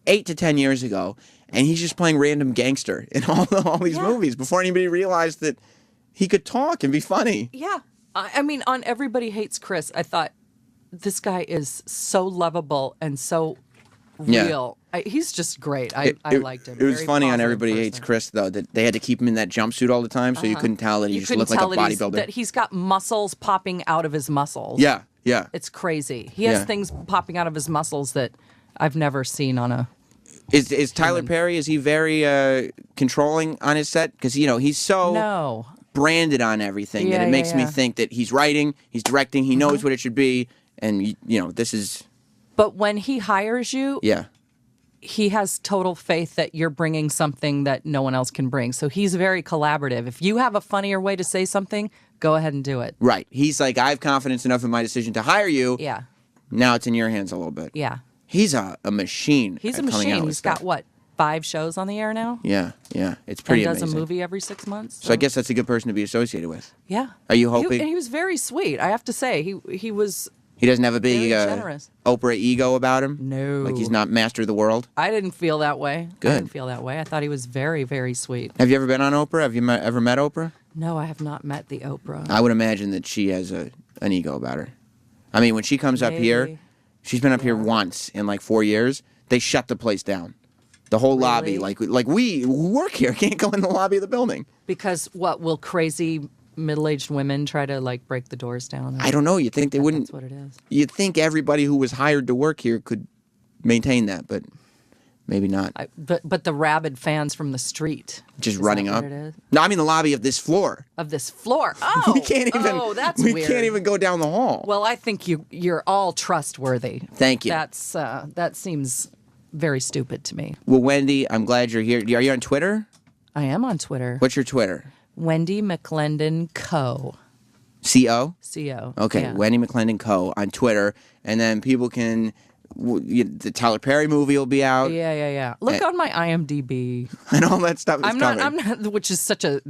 8 to 10 years ago, and he's just playing random gangster in all these movies before anybody realized that he could talk and be funny. Yeah. I mean, on Everybody Hates Chris, I thought this guy is so lovable and so real. He's just great. I liked him. It was Very funny on positive Everybody person. Hates Chris, though, that they had to keep him in that jumpsuit all the time, so you couldn't tell that he just looked like a bodybuilder. That he's got muscles popping out of his muscles. Yeah. It's crazy. He has things popping out of his muscles that I've never seen on a... Is Tyler Perry, is he very controlling on his set? Because, he's so branded on everything that it makes me think that he's writing, he's directing, he knows what it should be, and, this is... But when he hires you... Yeah. He has total faith that you're bringing something that no one else can bring. So he's very collaborative. If you have a funnier way to say something, go ahead and do it. Right. He's like, I have confidence enough in my decision to hire you. Yeah. Now it's in your hands a little bit. Yeah. He's a machine. He's a at coming machine. out with He's stuff. got, 5 shows on the air now. Yeah, it's pretty and does amazing. a movie every 6 months. So I guess that's a good person to be associated with. Yeah. Are you hoping? He was very sweet. I have to say, he was. He doesn't have a big very generous. Oprah ego about him? No. Like he's not master of the world? I didn't feel that way. Good. I didn't feel that way. I thought he was very, very sweet. Have you ever been on Oprah? Have you ever met Oprah? No, I have not met the Oprah. I would imagine that she has an ego about her. I mean, when she comes up here, she's been up here once in like 4 years. They shut the place down. The whole lobby, like we who work here can't go in the lobby of the building. Because what, will crazy middle-aged women try to like break the doors down? I don't know. You'd think they wouldn't. That's what it is. You'd think everybody who was hired to work here could maintain that, but maybe not. But the rabid fans from the street. Just Is running that up. what it is? No, I mean the lobby of this floor. Of this floor. Oh, we can't even. Oh, that's we weird. can't even go down the hall. Well, I think you're all trustworthy. Thank you. That seems very stupid to me. Well, Wendy, I'm glad you're here. Are you on Twitter? I am on Twitter. What's your Twitter? Wendy McClendon Co. C-O? C-O. Okay, Yeah. Wendy McClendon Co. on Twitter. And then people can... The Tyler Perry movie will be out. Yeah. Look on my IMDb. And all that stuff is I'm coming. not, which is such a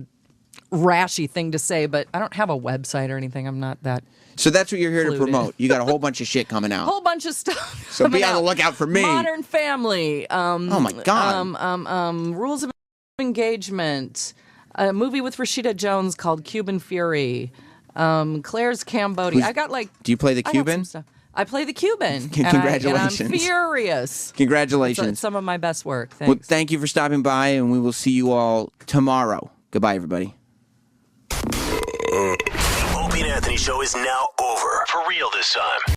rashy thing to say, but I don't have a website or anything. I'm not that. So that's what you're here to Polluted. promote. You got a whole bunch of shit coming out. Whole bunch of stuff. So be coming on the out. lookout for me. Modern Family. Oh my God. Rules of Engagement. A movie with Rashida Jones called Cuban Fury. Claire's Cambodia. I got like. Do you play the I got Cuban? some stuff. I play the Cuban. Congratulations. And I'm furious. Congratulations. It's some of my best work. Thanks. Well, thank you for stopping by, and we will see you all tomorrow. Goodbye, everybody. The Opie and Anthony Show is now over. For real this time.